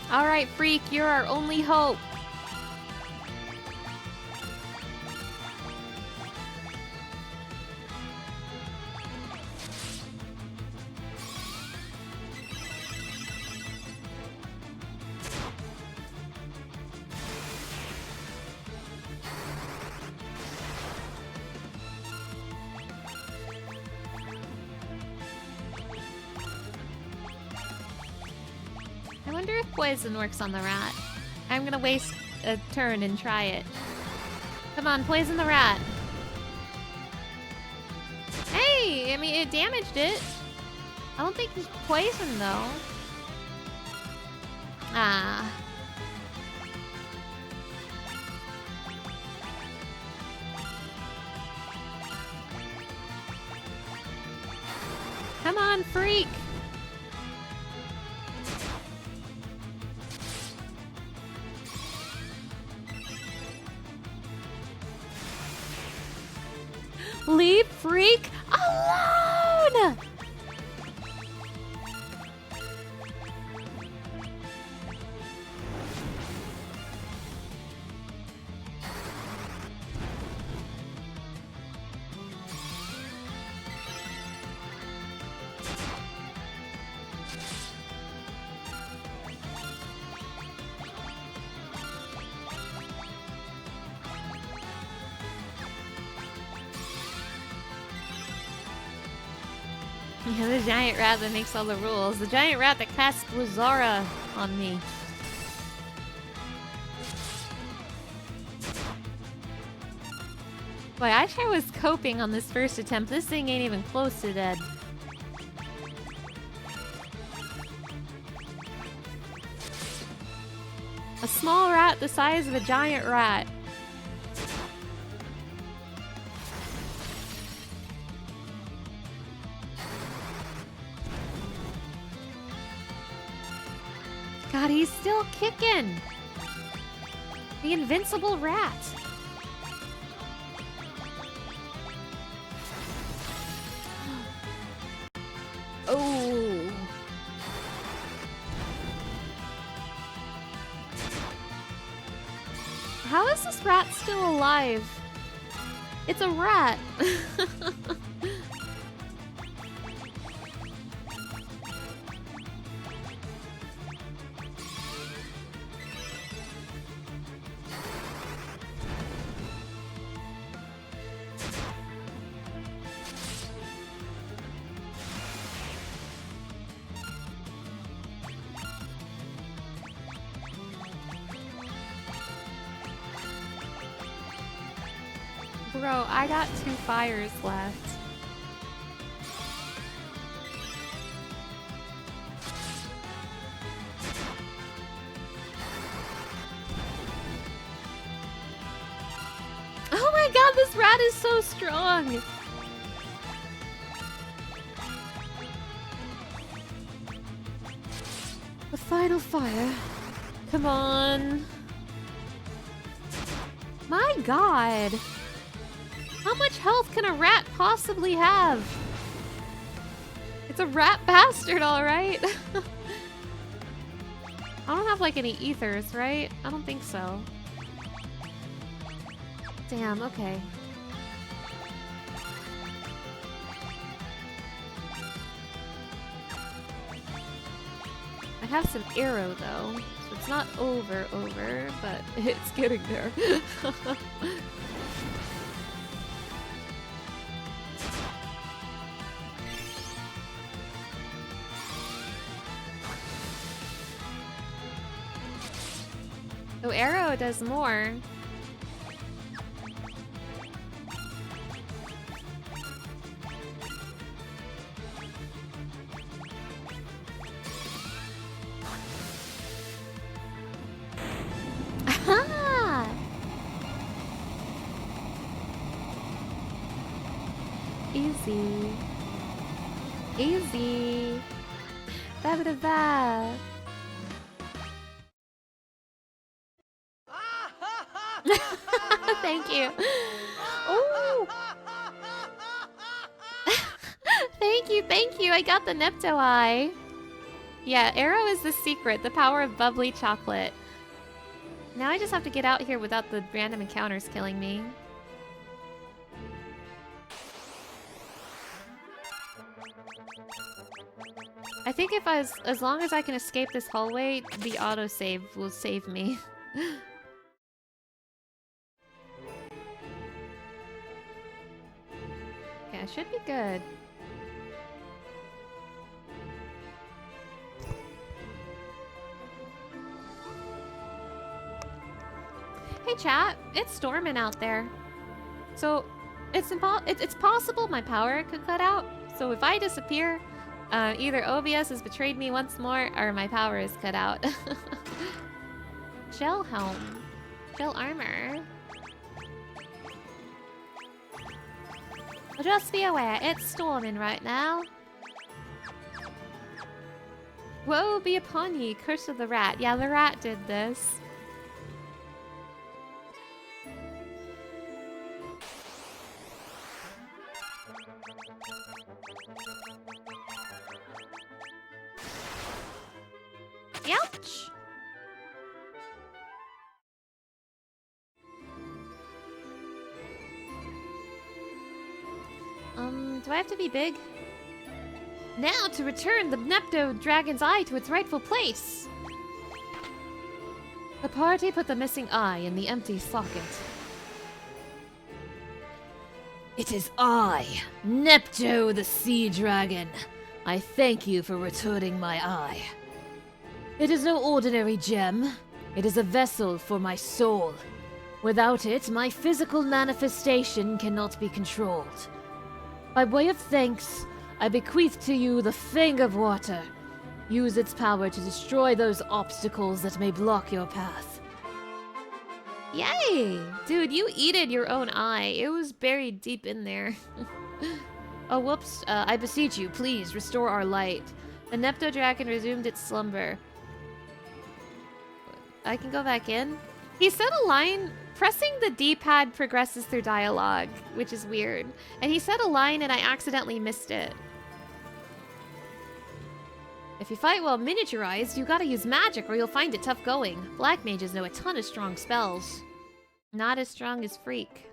Alright, Freak, you're our only hope. I wonder if poison works on the rat. I'm gonna waste a turn and try it. Come on, poison the rat. Hey, I mean, it damaged it. I don't think it's poison, though. Ah. Come on, Freak. Leave Freak alone! Yeah, the giant rat that makes all the rules. The giant rat that casts Blizzara on me. Boy, I wish I was coping on this first attempt. This thing ain't even close to dead. A small rat the size of a giant rat. God, he's still kicking. The invincible rat. Oh. How is this rat still alive? It's a rat. Bro, I got 2 fires left. Oh my god, this rat is so strong! The final fire. Come on. My god! How much health can a rat possibly have? It's a rat bastard, alright? I don't have like any ethers, right? I don't think so. Damn, okay. I have some arrow though, so it's not over, but it's getting there. Oh, arrow does more. Aha! Easy. Easy. Ba-ba-da-ba. Thank you. Oh. Thank you. I got the Nepto Eye. Yeah, arrow is the secret, the power of bubbly chocolate. Now I just have to get out here without the random encounters killing me. I think if as long as I can escape this hallway, the autosave will save me. Okay, I should be good. Hey chat, it's storming out there. So, it's possible my power could cut out. So if I disappear, either OBS has betrayed me once more, or my power is cut out. Gel helm. Gel armor. Well, just be aware, it's storming right now. Woe be upon ye, curse of the rat. Yeah, the rat did this. Ouch! Do I have to be big? Now to return the Nepto Dragon's eye to its rightful place! The party put the missing eye in the empty socket. It is I, Nepto the Sea Dragon. I thank you for returning my eye. It is no ordinary gem. It is a vessel for my soul. Without it, my physical manifestation cannot be controlled. By way of thanks, I bequeath to you the Fang of Water. Use its power to destroy those obstacles that may block your path. Yay! Dude, you eated your own eye. It was buried deep in there. Oh, whoops. I beseech you, please, restore our light. The Nepto Dragon resumed its slumber. I can go back in. He said a line. Pressing the D-pad progresses through dialogue, which is weird. And he said a line and I accidentally missed it. If you fight well miniaturized, you gotta use magic or you'll find it tough going. Black mages know a ton of strong spells. Not as strong as Freak.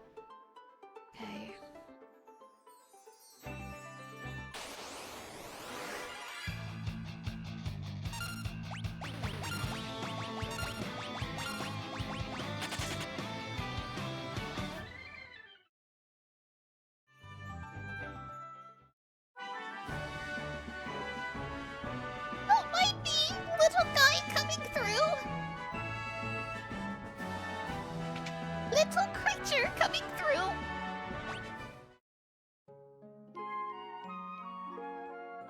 Okay. That might be little guy coming through. Little creature coming through.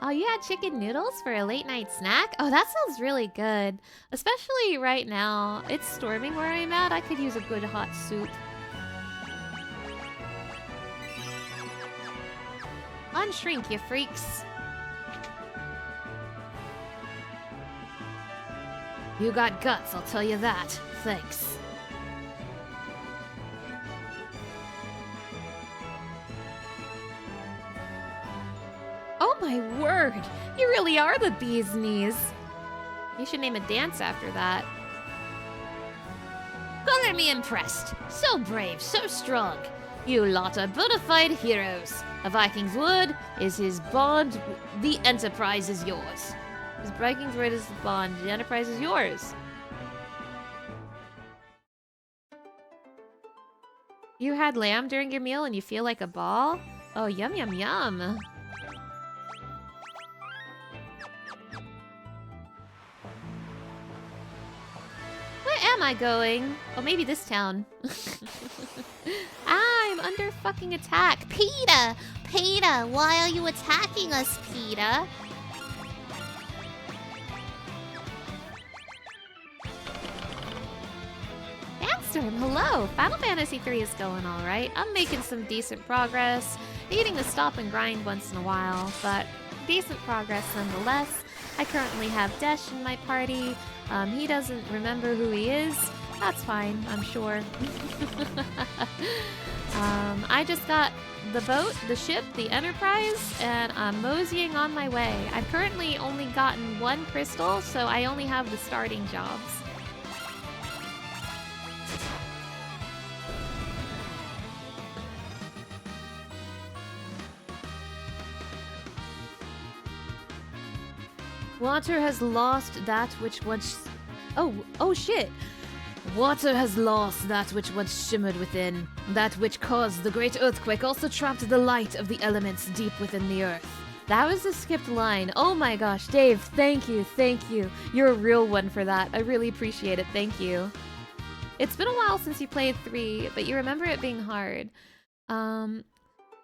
Oh, you had chicken noodles for a late night snack? Oh, that sounds really good. Especially right now. It's storming where I'm at. I could use a good hot soup. Unshrink, you freaks. You got guts, I'll tell you that. Thanks. Oh my word! You really are the bee's knees. You should name a dance after that. Color me impressed. So brave, so strong. You lot are bona fide heroes. A Viking's word is his bond. The Enterprise is yours. His Viking's word is the bond. The Enterprise is yours. You had lamb during your meal and you feel like a ball? Oh, yum, yum, yum. Where am I going? Oh, maybe this town. I'm under fucking attack. PETA! PETA, why are you attacking us, PETA? Sandstorm, hello! Final Fantasy III is going alright. I'm making some decent progress. Needing to stop and grind once in a while, but decent progress nonetheless. I currently have Desh in my party. He doesn't remember who he is. That's fine, I'm sure. I just got the boat, the ship, the Enterprise, and I'm moseying on my way. I've currently only gotten one crystal, so I only have the starting jobs. Water has lost that which once... Oh shit! Water has lost that which once shimmered within. That which caused the great earthquake also trapped the light of the elements deep within the earth. That was a skipped line. Oh my gosh, Dave, thank you, thank you. You're a real one for that. I really appreciate it, thank you. It's been a while since you played 3, but you remember it being hard.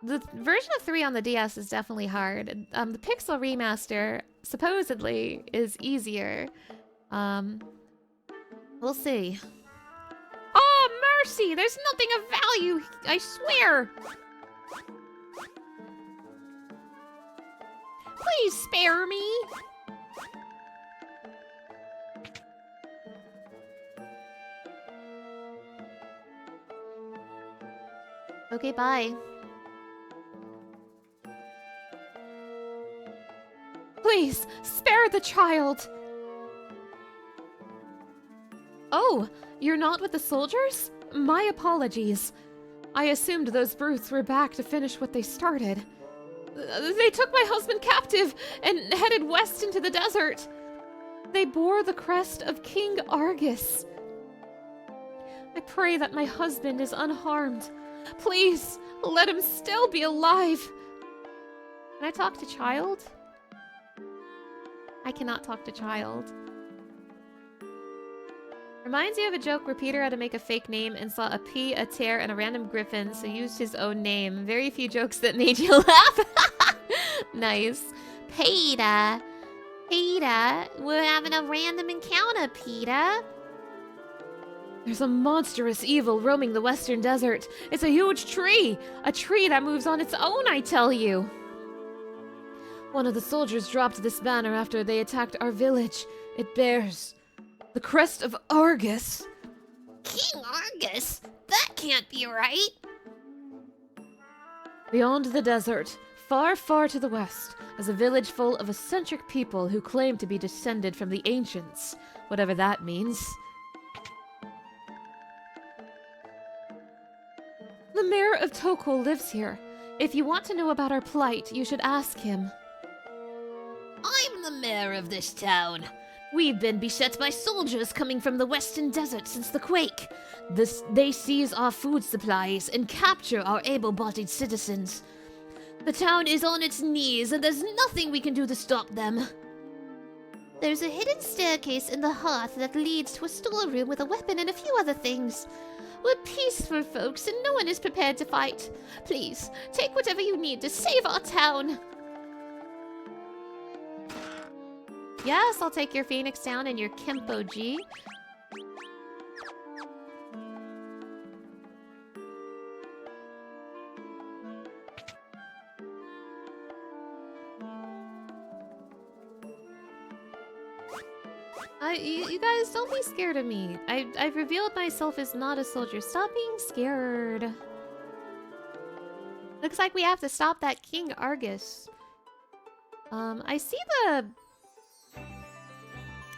The version of 3 on the DS is definitely hard. The Pixel remaster, supposedly, is easier. We'll see. Oh, mercy! There's nothing of value, I swear! Please spare me! Okay, bye. Please, spare the child! Oh, you're not with the soldiers? My apologies. I assumed those brutes were back to finish what they started. They took my husband captive and headed west into the desert. They bore the crest of King Argus. I pray that my husband is unharmed. Please, let him still be alive. Can I talk to child? I cannot talk to child. Reminds you of a joke where Peter had to make a fake name and saw a P, a tear, and a random griffin, so used his own name. Very few jokes that made you laugh. Nice. PETA. PETA, we're having a random encounter, PETA. There's a monstrous evil roaming the western desert. It's a huge tree! A tree that moves on its own, I tell you! One of the soldiers dropped this banner after they attacked our village. It bears... The crest of Argus? King Argus? That can't be right. Beyond the desert, far, far to the west, is a village full of eccentric people who claim to be descended from the ancients, whatever that means. The mayor of Tokol lives here. If you want to know about our plight, you should ask him. I'm the mayor of this town. We've been beset by soldiers coming from the western desert since the quake. They seize our food supplies and capture our able-bodied citizens. The town is on its knees, and there's nothing we can do to stop them. There's a hidden staircase in the hearth that leads to a storeroom with a weapon and a few other things. We're peaceful folks, and no one is prepared to fight. Please, take whatever you need to save our town. Yes, I'll take your Phoenix Town and your Kempo G. You guys, don't be scared of me. I've revealed myself as not a soldier. Stop being scared. Looks like we have to stop that King Argus. I see the...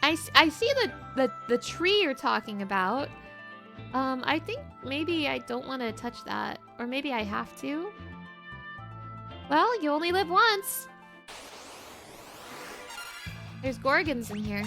I see the tree you're talking about. I think maybe I don't want to touch that. Or maybe I have to. Well, you only live once. There's Gorgons in here.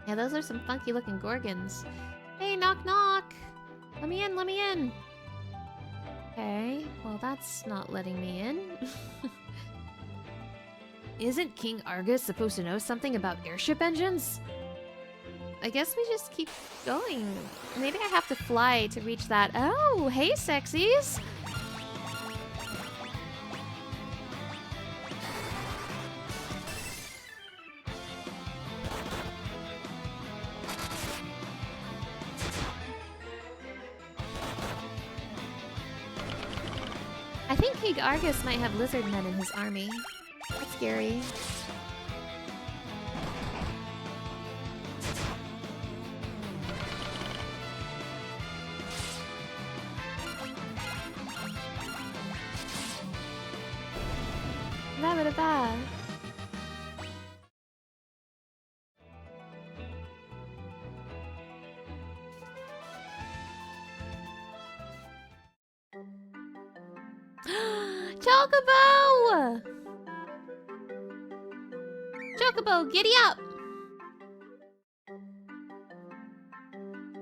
Yeah, those are some funky looking Gorgons. Hey, knock knock! Let me in, let me in! Okay, well that's not letting me in. Isn't King Argus supposed to know something about airship engines? I guess we just keep going. Maybe I have to fly to reach that. Oh, hey sexies! I think King Argus might have lizard men in his army. That's scary. Ba-ba-da-ba. Chocobo! Chocobo, giddy up!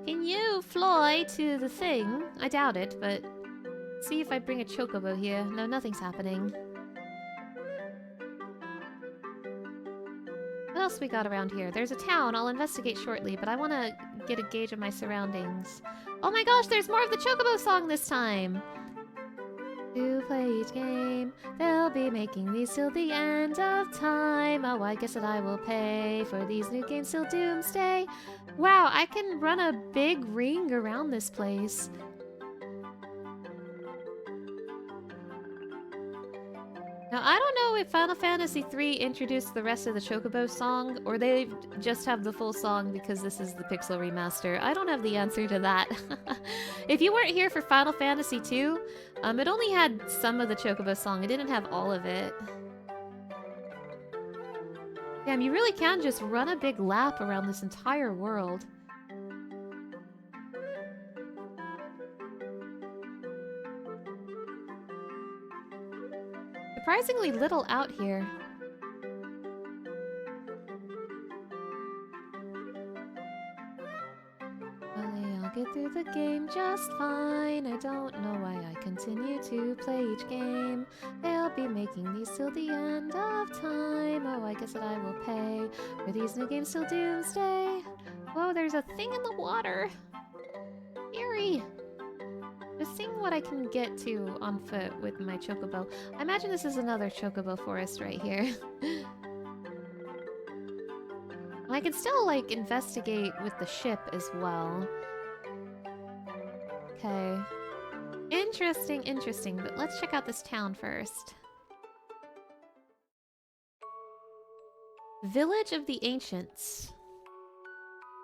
Can you fly to the thing? I doubt it, but... See if I bring a Chocobo here. No, nothing's happening. What else we got around here? There's a town. I'll investigate shortly, but I want to get a gauge of my surroundings. Oh my gosh, there's more of the Chocobo song this time! To play each game, they'll be making these till the end of time. Oh, I guess that I will pay for these new games till doomsday. Wow, I can run a big ring around this place. Now, I don't know if Final Fantasy III introduced the rest of the Chocobo song, or they just have the full song because this is the Pixel Remaster. I don't have the answer to that. If you weren't here for Final Fantasy II, it only had some of the Chocobo song. It didn't have all of it. Damn, you really can just run a big lap around this entire world. surprisingly little out here. I'll get through the game just fine. I don't know why I continue to play each game. They'll be making these till the end of time. Oh, I guess that I will pay for these new games till doomsday. Whoa, there's a thing in the water. Eerie. Just seeing what I can get to on foot with my chocobo. I imagine this is another chocobo forest right here. I can still, like, investigate with the ship as well. Okay. Interesting, interesting. But let's check out this town first. Village of the Ancients.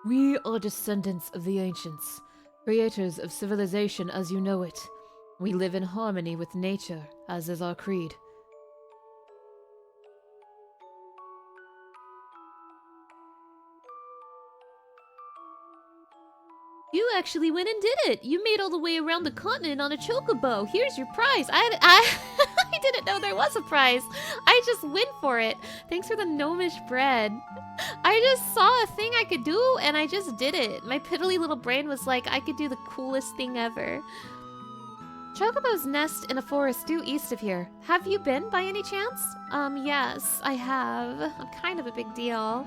We are descendants of the ancients, creators of civilization as you know it. We live in harmony with nature, as is our creed. You actually went and did it! You made all the way around the continent on a chocobo! Here's your prize! I didn't know there was a prize! I just went for it! Thanks for the gnomish bread. I just saw a thing I could do, and I just did it. My piddly little brain was like, I could do the coolest thing ever. Chocobos nest in a forest due east of here. Have you been, by any chance? Yes, I have. I'm kind of a big deal.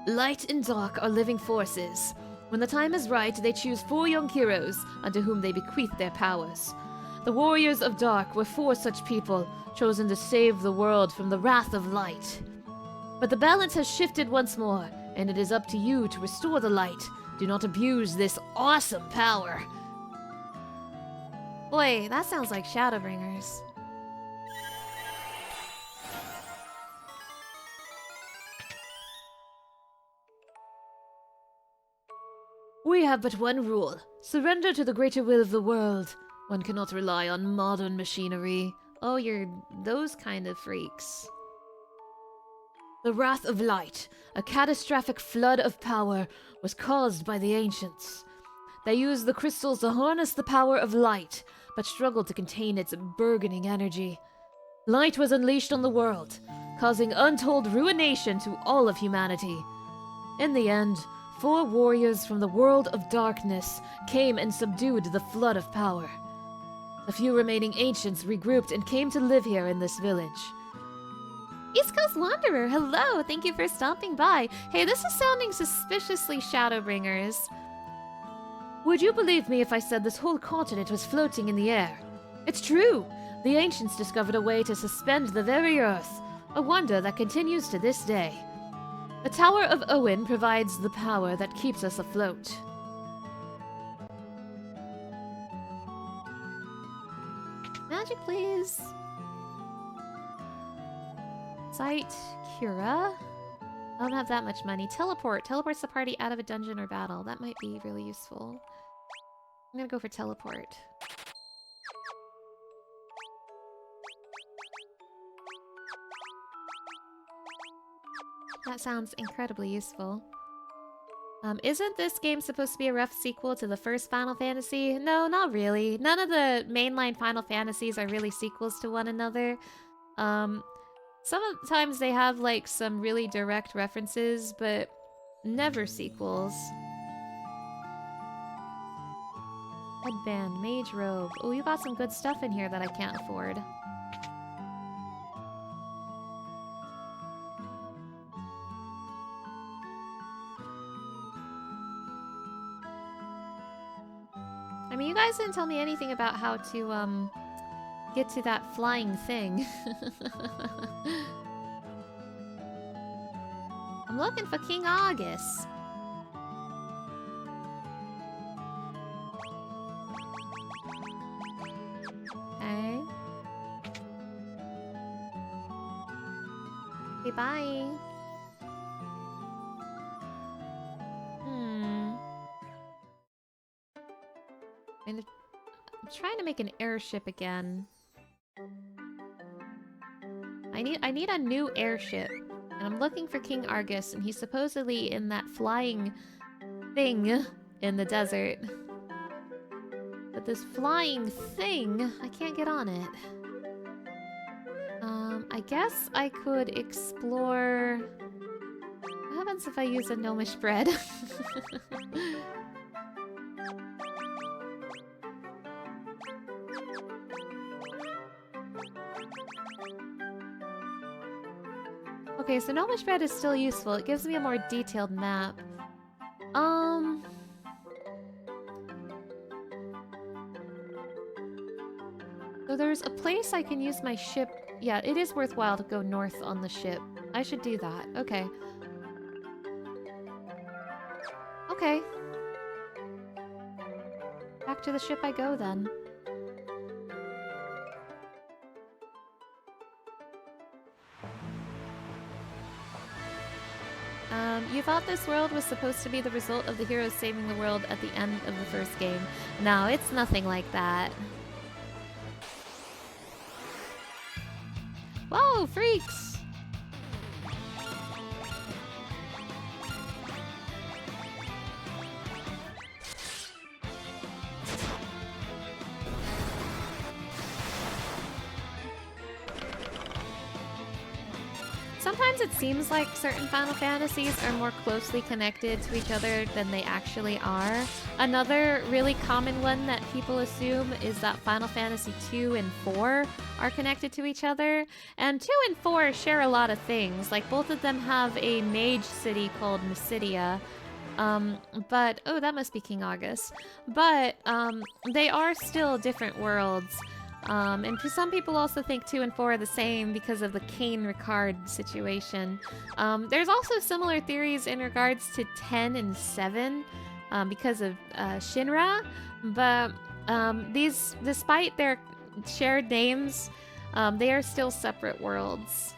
Light and dark are living forces. When the time is right, they choose 4 young heroes, unto whom they bequeath their powers. The warriors of dark were 4 such people, chosen to save the world from the wrath of light. But the balance has shifted once more, and it is up to you to restore the light. Do not abuse this awesome power. Boy, that sounds like Shadowbringers. We have but one rule. Surrender to the greater will of the world. One cannot rely on modern machinery. Oh, you're those kind of freaks. The wrath of light, a catastrophic flood of power, was caused by the ancients. They used the crystals to harness the power of light, but struggled to contain its burgeoning energy. Light was unleashed on the world, causing untold ruination to all of humanity. In the end, 4 warriors from the world of darkness came and subdued the flood of power. The few remaining ancients regrouped and came to live here in this village. East Coast Wanderer, hello! Thank you for stopping by. Hey, this is sounding suspiciously Shadowbringers. Would you believe me if I said this whole continent was floating in the air? It's true! The ancients discovered a way to suspend the very earth, a wonder that continues to this day. The Tower of Owen provides the power that keeps us afloat. Magic, please. Sight, Cura. I don't have that much money. Teleport. Teleports the party out of a dungeon or battle. That might be really useful. I'm gonna go for teleport. That sounds incredibly useful. Isn't this game supposed to be a rough sequel to the first Final Fantasy? No, not really. None of the mainline Final Fantasies are really sequels to one another. Sometimes they have like some really direct references, but never sequels. Headband, mage robe. Oh, you got some good stuff in here that I can't afford. I mean, you guys didn't tell me anything about how to, get to that flying thing. I'm looking for King August. Okay. Okay, bye. I'm trying to make an airship again. I need a new airship. And I'm looking for King Argus, and he's supposedly in that flying thing in the desert. But this flying thing, I can't get on it. I guess I could explore... What happens if I use a gnomish bread? Okay, so gnomish bread is still useful. It gives me a more detailed map. So there's a place I can use my ship. Yeah, it is worthwhile to go north on the ship. I should do that. Okay. Okay. Back to the ship I go then. You thought this world was supposed to be the result of the heroes saving the world at the end of the first game. No, it's nothing like that. Whoa, freaks! Sometimes it seems like certain Final Fantasies are more closely connected to each other than they actually are. Another really common one that people assume is that Final Fantasy 2 and 4 are connected to each other. And 2 and 4 share a lot of things. Like, both of them have a mage city called Mysidia. But, oh, that must be King August. But, they are still different worlds. And some people also think 2 and 4 are the same because of the Cain Ricard situation. There's also similar theories in regards to 10 and 7 because of Shinra, but these, despite their shared names, they are still separate worlds.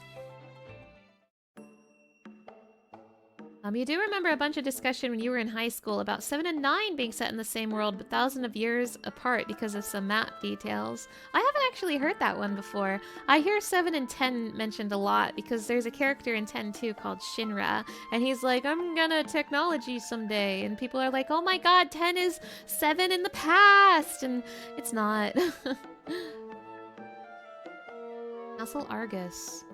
You do remember a bunch of discussion when you were in high school about 7 and 9 being set in the same world but thousands of years apart because of some map details. I haven't actually heard that one before. I hear 7 and 10 mentioned a lot because there's a character in 10 too called Shinra, and he's like, I'm gonna technology someday, and people are like, oh my god, 10 is 7 in the past, and it's not. Castle Argus.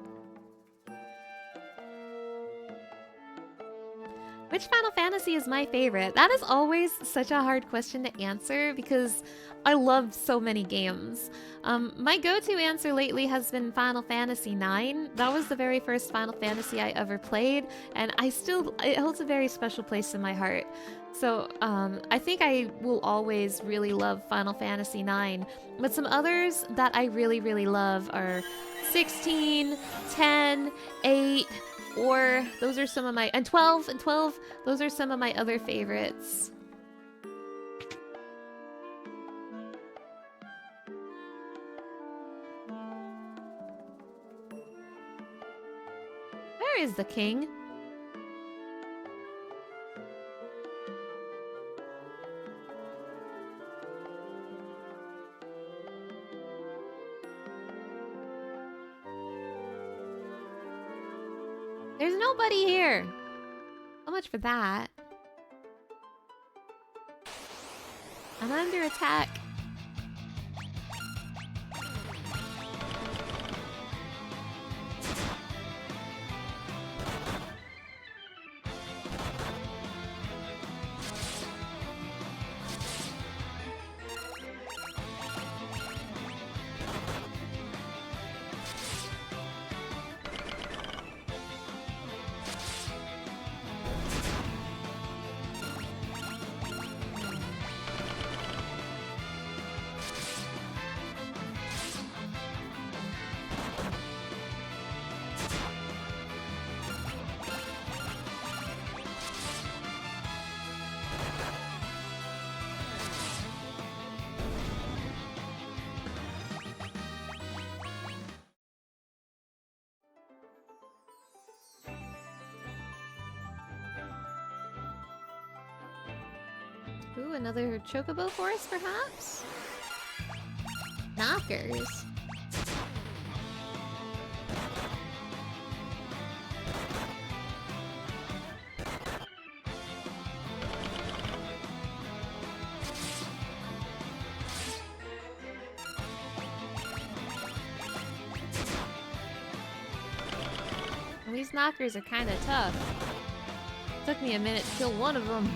Which Final Fantasy is my favorite? That is always such a hard question to answer because I love so many games. My go-to answer lately has been Final Fantasy IX. That was the very first Final Fantasy I ever played, and it holds a very special place in my heart. So I think I will always really love Final Fantasy IX. But some others that I really, really love are 16, 10, 8, or those are some of my, and 12, those are some of my other favorites. Where is the king? There's nobody here. So much for that. I'm under attack. Ooh, another chocobo forest, perhaps? Knockers. these knockers are kind of tough. Took me a minute to kill one of them.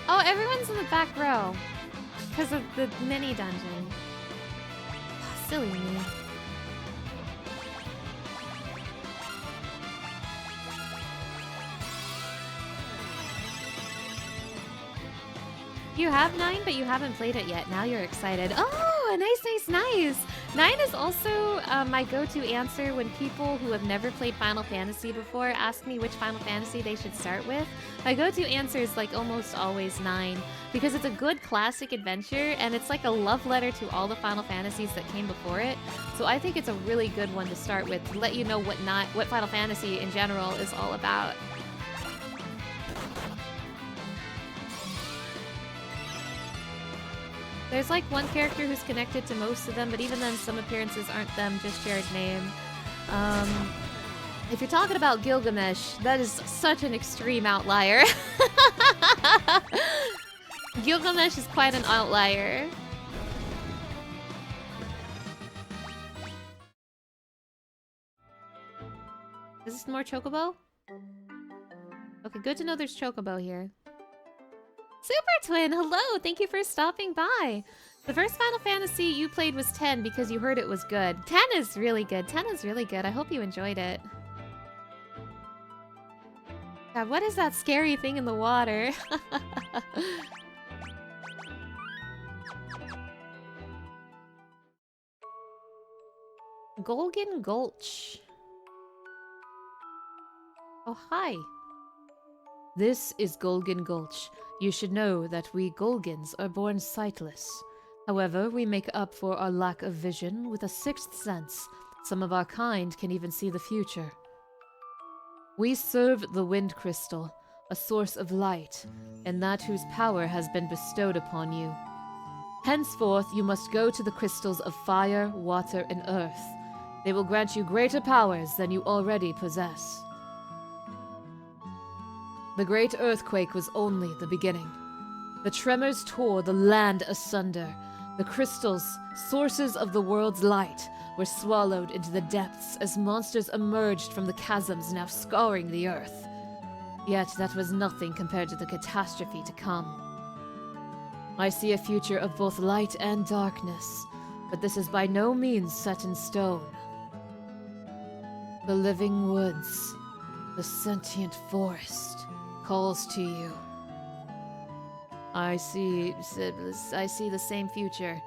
Oh, everyone's in the back row. Because of the mini dungeon. Silly me. You have 9, but you haven't played it yet. Now you're excited. Oh, nice. 9 is also my go-to answer when people who have never played Final Fantasy before ask me which Final Fantasy they should start with. My go-to answer is like almost always 9 because it's a good classic adventure and it's like a love letter to all the Final Fantasies that came before it. So I think it's a really good one to start with to let you know what Final Fantasy in general is all about. There's like one character who's connected to most of them, but even then some appearances aren't them, just shared name. If you're talking about Gilgamesh, that is such an extreme outlier. Gilgamesh is quite an outlier. Is this more Chocobo? Okay, good to know there's Chocobo here. Super Twin, hello! Thank you for stopping by. The first Final Fantasy you played was 10 because you heard it was good. 10 is really good. 10 is really good. I hope you enjoyed it. God, what is that scary thing in the water? Golgan Gulch. Oh, hi. This is Golgan Gulch. You should know that we Golgans are born sightless. However, we make up for our lack of vision with a sixth sense. Some of our kind can even see the future. We serve the Wind Crystal, a source of light, and that whose power has been bestowed upon you. Henceforth, you must go to the crystals of fire, water, and earth. They will grant you greater powers than you already possess. The great earthquake was only the beginning. The tremors tore the land asunder. The crystals, sources of the world's light, were swallowed into the depths as monsters emerged from the chasms now scarring the earth. Yet that was nothing compared to the catastrophe to come. I see a future of both light and darkness, but this is by no means set in stone. The living woods, the sentient forest, calls to you. I see the same future.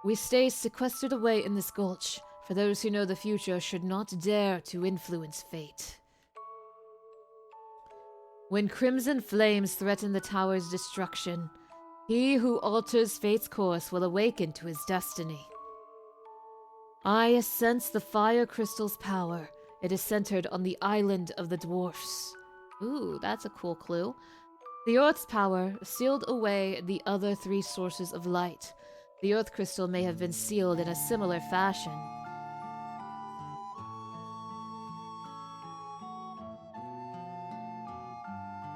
We stay sequestered away in this gulch, for those who know the future should not dare to influence fate. When crimson flames threaten the tower's destruction, he who alters fate's course will awaken to his destiny. I sense the fire crystal's power. It is centered on the island of the dwarfs. Ooh, that's a cool clue. The Earth's power sealed away the other 3 sources of light. The Earth crystal may have been sealed in a similar fashion.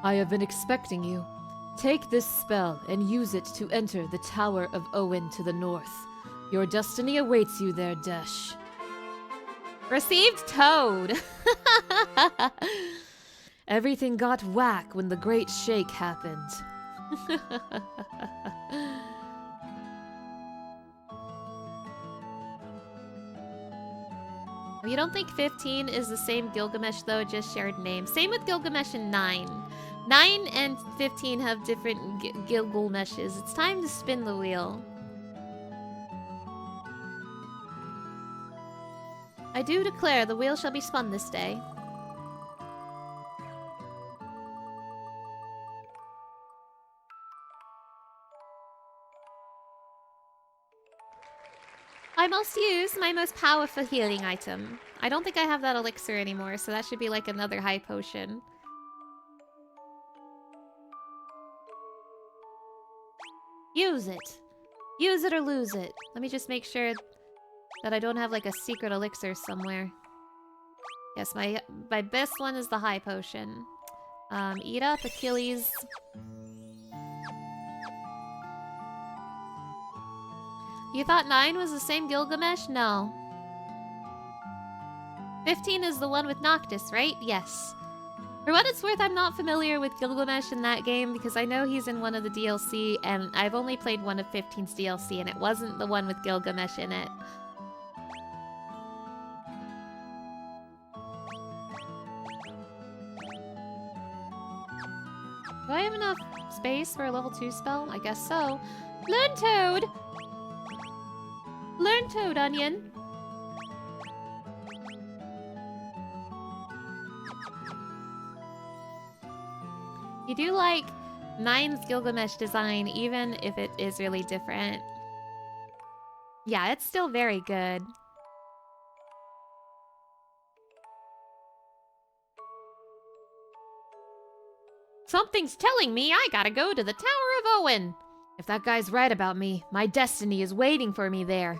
I have been expecting you. Take this spell and use it to enter the Tower of Owen to the north. Your destiny awaits you there, Desh. Received Toad. Everything got whack when the Great Shake happened. You don't think 15 is the same Gilgamesh though, just shared name? Same with Gilgamesh and 9. 9 and 15 have different Gilgameshes. It's time to spin the wheel. I do declare the wheel shall be spun this day. I must use my most powerful healing item. I don't think I have that elixir anymore, so that should be like another high potion. Use it. Use it or lose it. Let me just make sure that I don't have like a secret elixir somewhere. Yes, my best one is the high potion. Eat up, Achilles. You thought 9 was the same Gilgamesh? No. 15 is the one with Noctis, right? Yes. For what it's worth, I'm not familiar with Gilgamesh in that game because I know he's in one of the DLC, and I've only played one of 15's DLC, and it wasn't the one with Gilgamesh in it. Do I have enough space for a level 2 spell? I guess so. Learn Toad! Learn Toad, Onion! You do like 9's Gilgamesh design, even if it is really different. Yeah, it's still very good. Something's telling me I gotta go to the Tower of Owen. If that guy's right about me, my destiny is waiting for me there.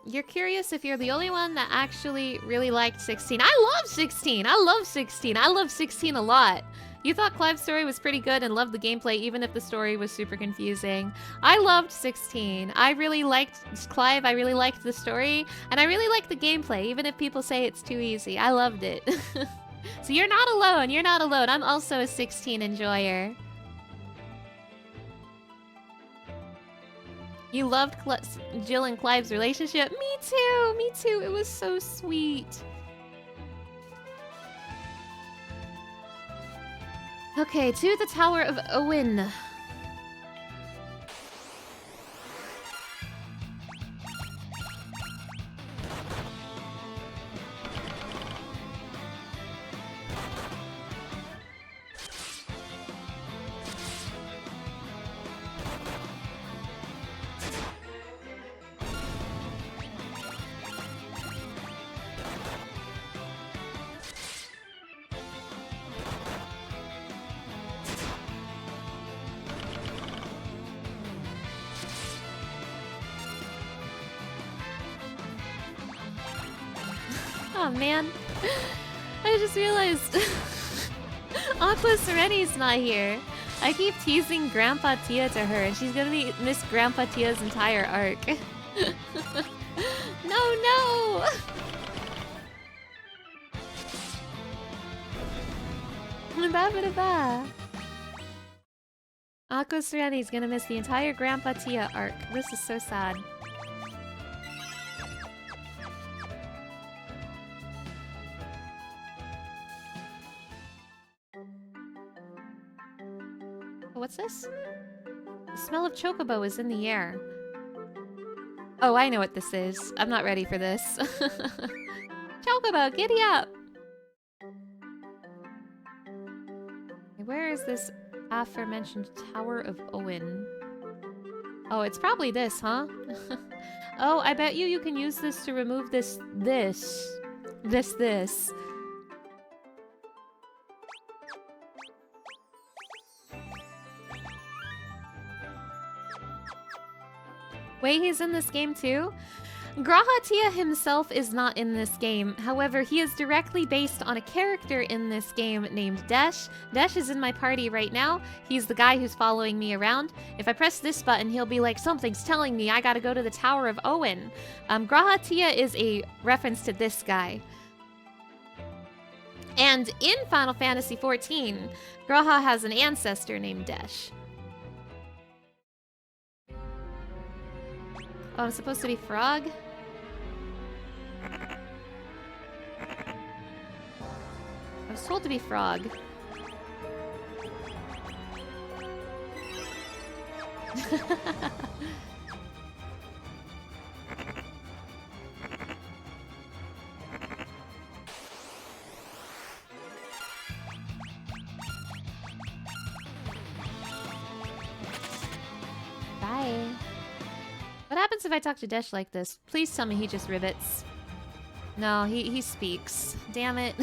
You're curious if you're the only one that actually really liked 16. I love 16! I love 16! I love 16 a lot! You thought Clive's story was pretty good and loved the gameplay even if the story was super confusing. I loved 16. I really liked Clive, I really liked the story, and I really liked the gameplay, even if people say it's too easy. I loved it. So you're not alone, you're not alone. I'm also a 16 enjoyer. You loved Jill and Clive's relationship? Me too, me too. It was so sweet. Okay, to the Tower of Owen. Oh man, I just realized Aqua Sereni's not here. I keep teasing Grandpa Tia to her and she's gonna miss Grandpa Tia's entire arc. No! Ba-ba-da-ba. Aqua Sereni's gonna miss the entire Grandpa Tia arc. This is so sad. What's this? The smell of chocobo is in the air. Oh, I know what this is. I'm not ready for this. Chocobo, giddy up! Where is this aforementioned Tower of Owen? Oh, it's probably this, huh? Oh, I bet you can use this to remove this. Wait, he's in this game too? Graha Tia himself is not in this game. However, he is directly based on a character in this game named Desh. Desh is in my party right now. He's the guy who's following me around. If I press this button, he'll be like, something's telling me I gotta go to the Tower of Owen. Graha Tia is a reference to this guy. And in Final Fantasy XIV, Graha has an ancestor named Desh. Oh, I'm supposed to be Frog? I was told to be Frog. Bye. What happens if I talk to Desh like this? Please tell me he just rivets. No, he speaks. Damn it.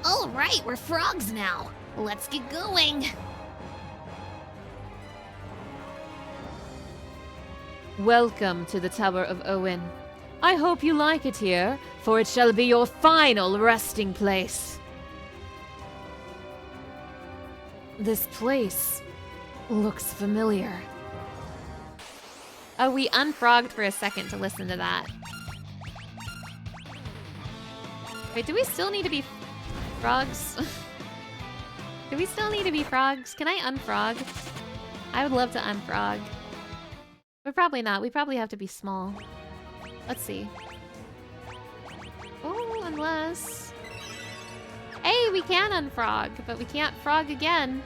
Alright, we're frogs now. Let's get going. Welcome to the Tower of Owen. I hope you like it here, for it shall be your final resting place. This place looks familiar. Oh, we unfrogged for a second to listen to that. Wait, do we still need to be frogs? Do we still need to be frogs? Can I unfrog? I would love to unfrog. But probably not. We probably have to be small. Let's see. Oh, unless... Hey, we can unfrog, but we can't frog again.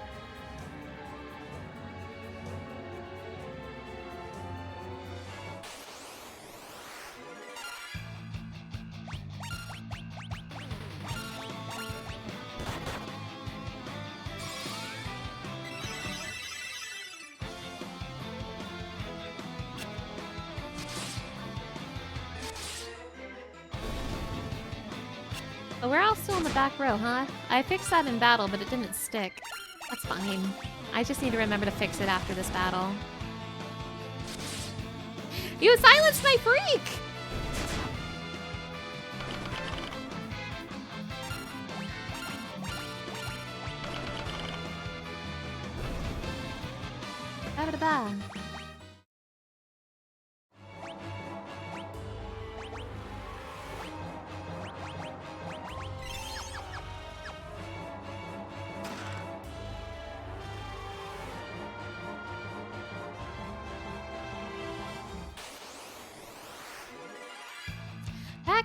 Oh, we're all still in the back row, huh? I fixed that in battle, but it didn't stick. That's fine. I just need to remember to fix it after this battle. You silenced my freak! Ba-ba-da-ba.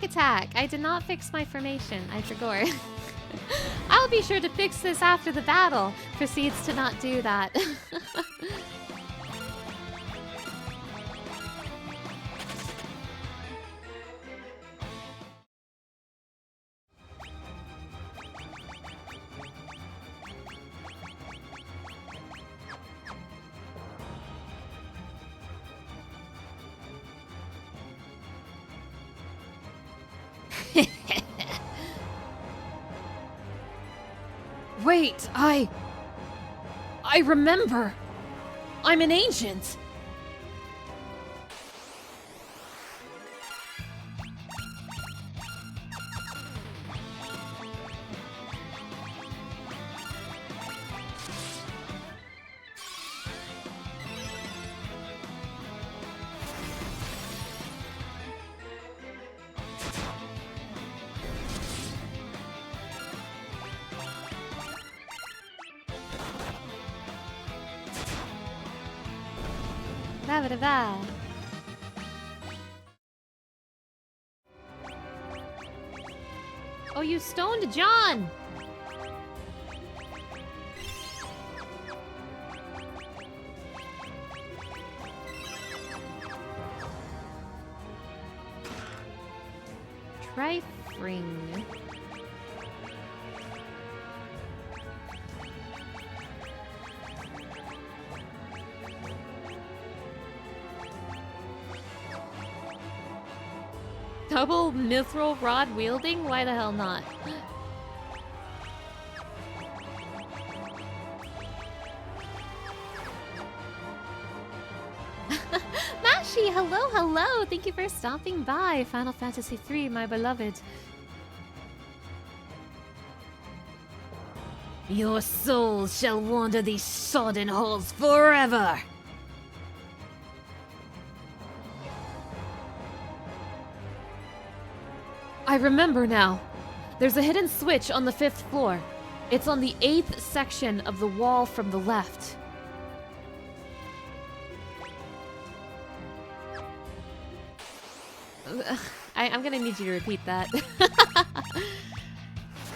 Attack! I did not fix my formation. I forgot. I'll be sure to fix this after the battle. Proceeds to not do that. Wait, I remember. I'm an ancient. Ba-ba-da-ba. Oh, you stoned John! Trifring. Double mithril rod wielding? Why the hell not? Mashi, hello, hello! Thank you for stopping by. Final Fantasy III, my beloved. Your soul shall wander these sodden halls forever. I remember now. There's a hidden switch on the 5th floor. It's on the 8th section of the wall from the left. I'm gonna need you to repeat that.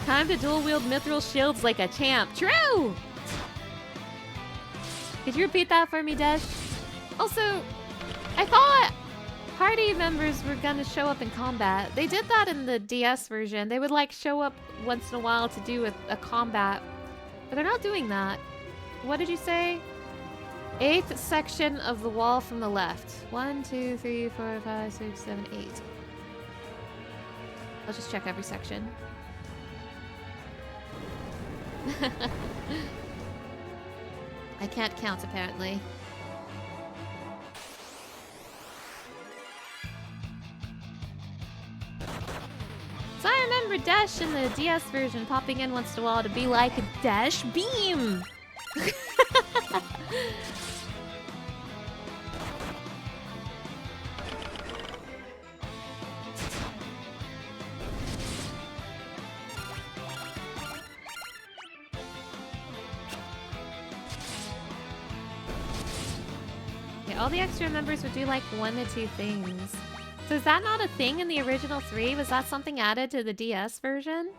Time to dual wield mithril shields like a champ. True! Could you repeat that for me, Desh? Also, I thought party members were gonna show up in combat. They did that in the DS version. They would like show up once in a while to do a combat. But they're not doing that. What did you say? 8th section of the wall from the left. 1, 2, 3, 4, 5, 6, 7, 8. I'll just check every section. I can't count, apparently. with Dash in the DS version, popping in once in a while to be like Dash Beam. Okay, all the extra members would do like 1 to 2 things. So is that not a thing in the original 3? Was that something added to the DS version?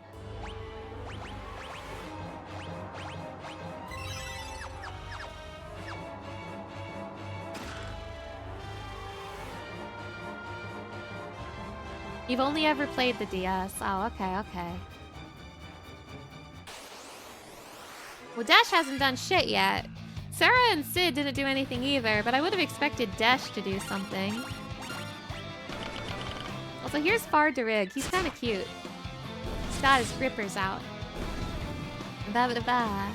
You've only ever played the DS. Oh, okay, okay. Well, Dash hasn't done shit yet. Sarah and Sid didn't do anything either, but I would have expected Dash to do something. Also, here's Fardarig. He's kind of cute. He's got his grippers out. Ba-ba-da-ba.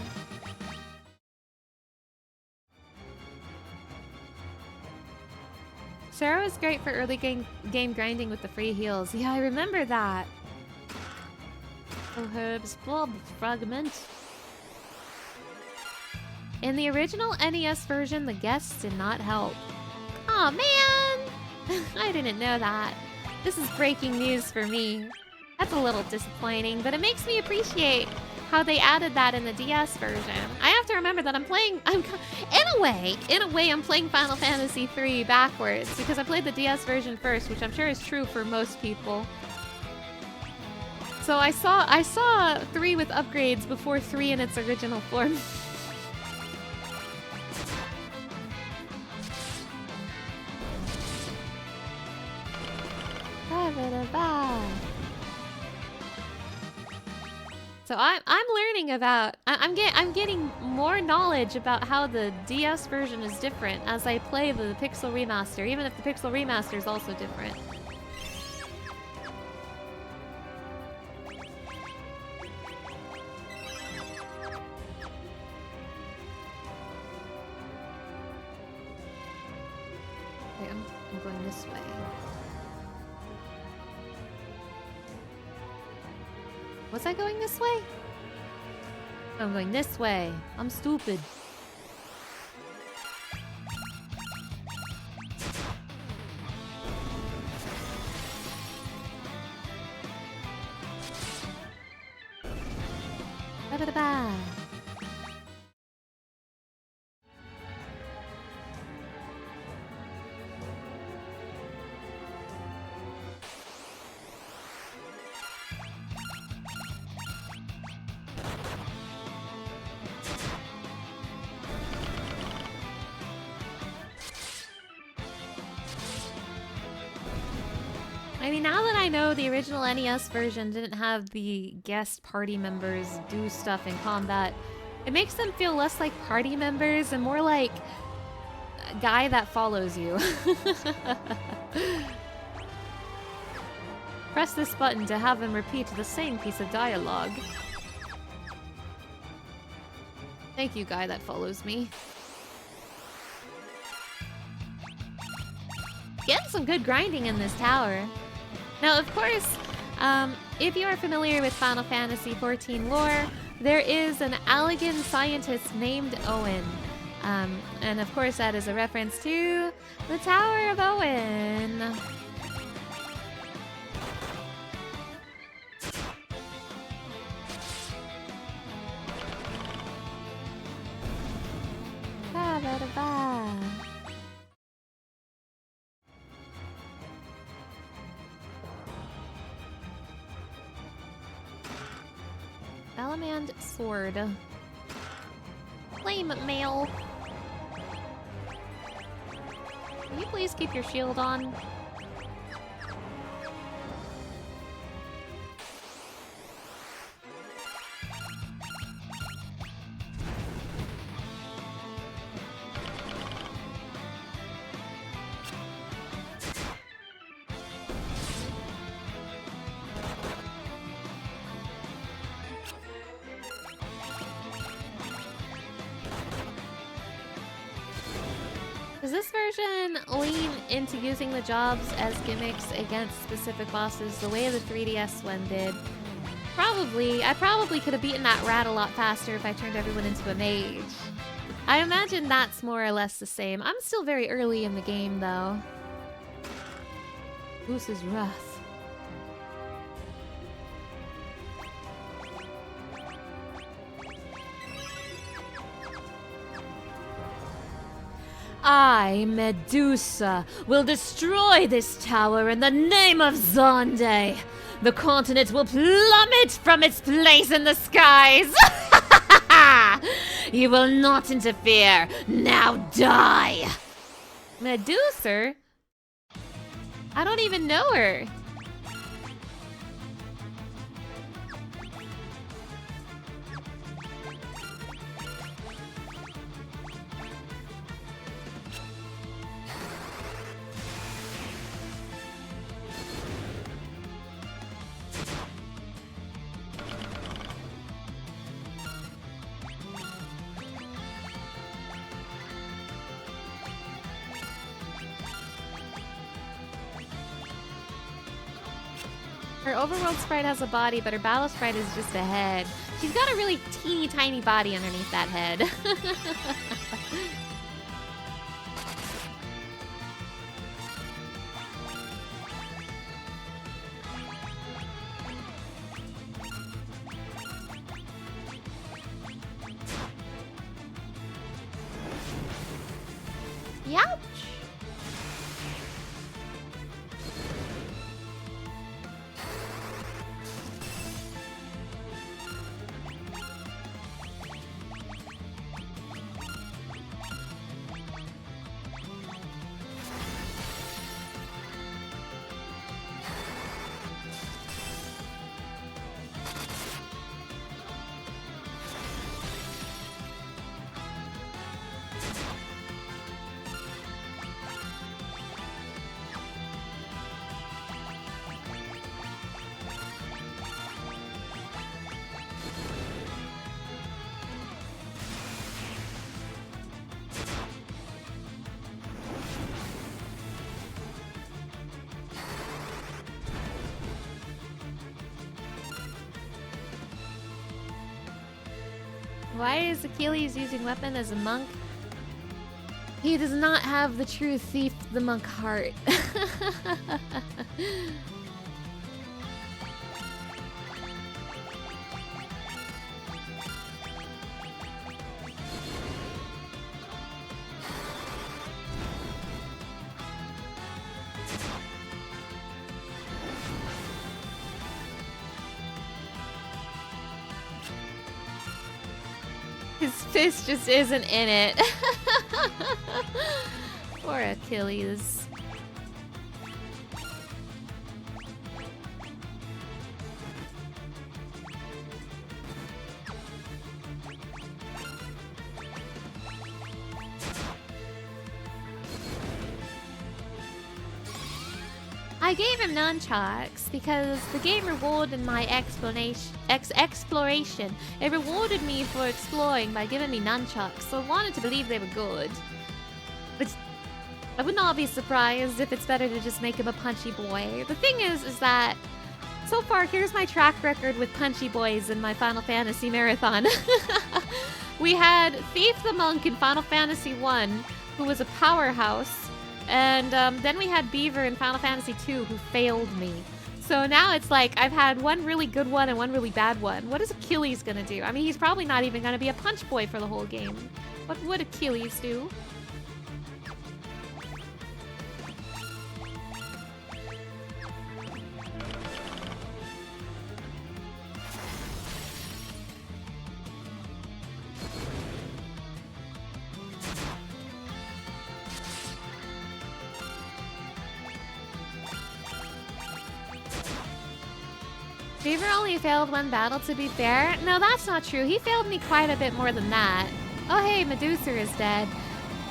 Sarah was great for early game grinding with the free heals. Yeah, I remember that. Oh, Herb's Blob Fragment. In the original NES version, the guests did not help. Aw, man! I didn't know that. This is breaking news for me. That's a little disappointing, but it makes me appreciate how they added that in the DS version. I have to remember that in a way, I'm playing Final Fantasy III backwards because I played the DS version first, which I'm sure is true for most people. So I saw 3 with upgrades before 3 in its original form. So I'm learning about I'm getting more knowledge about how the DS version is different as I play the Pixel Remaster, even if the Pixel Remaster is also different. Okay, I'm going this way. Was I going this way? I'm going this way. I'm stupid. Ba-ba-da-ba. I mean, now that I know the original NES version didn't have the guest party members do stuff in combat, it makes them feel less like party members and more like a guy that follows you. Press this button to have him repeat the same piece of dialogue. Thank you, guy that follows me. Getting some good grinding in this tower. Now, of course, if you are familiar with Final Fantasy XIV lore, there is an Allegan scientist named Owen. And of course, that is a reference to the Tower of Owen. Ba-ba-da-ba. Salamand sword. Flame mail. Can you please keep your shield on? Does this version lean into using the jobs as gimmicks against specific bosses the way the 3DS one did? Probably. I probably could have beaten that rat a lot faster if I turned everyone into a mage. I imagine that's more or less the same. I'm still very early in the game, though. Goose's Wrath. I, Medusa, will destroy this tower in the name of Zonde. The continent will plummet from its place in the skies. You will not interfere. Now die. Medusa? I don't even know her. Her overworld sprite has a body, but her battle sprite is just a head. She's got a really teeny tiny body underneath that head. Youch! Why is Achilles using weapon as a monk? He does not have the true thief the monk heart. His fist just isn't in it. Poor Achilles. I gave him nunchucks because the game rewarded my exploration. It rewarded me for exploring by giving me nunchucks, so I wanted to believe they were good. But I would not be surprised if it's better to just make him a punchy boy. The thing is that so far, here's my track record with punchy boys in my Final Fantasy marathon. We had Thief the Monk in Final Fantasy 1, who was a powerhouse. And then we had Beaver in Final Fantasy 2 who failed me. So now it's like I've had one really good one and one really bad one. What is Achilles gonna do? I mean, he's probably not even gonna be a punch boy for the whole game. What would Achilles do? Beaver only failed one battle, to be fair. No, that's not true. He failed me quite a bit more than that. Oh, hey, Medusa is dead.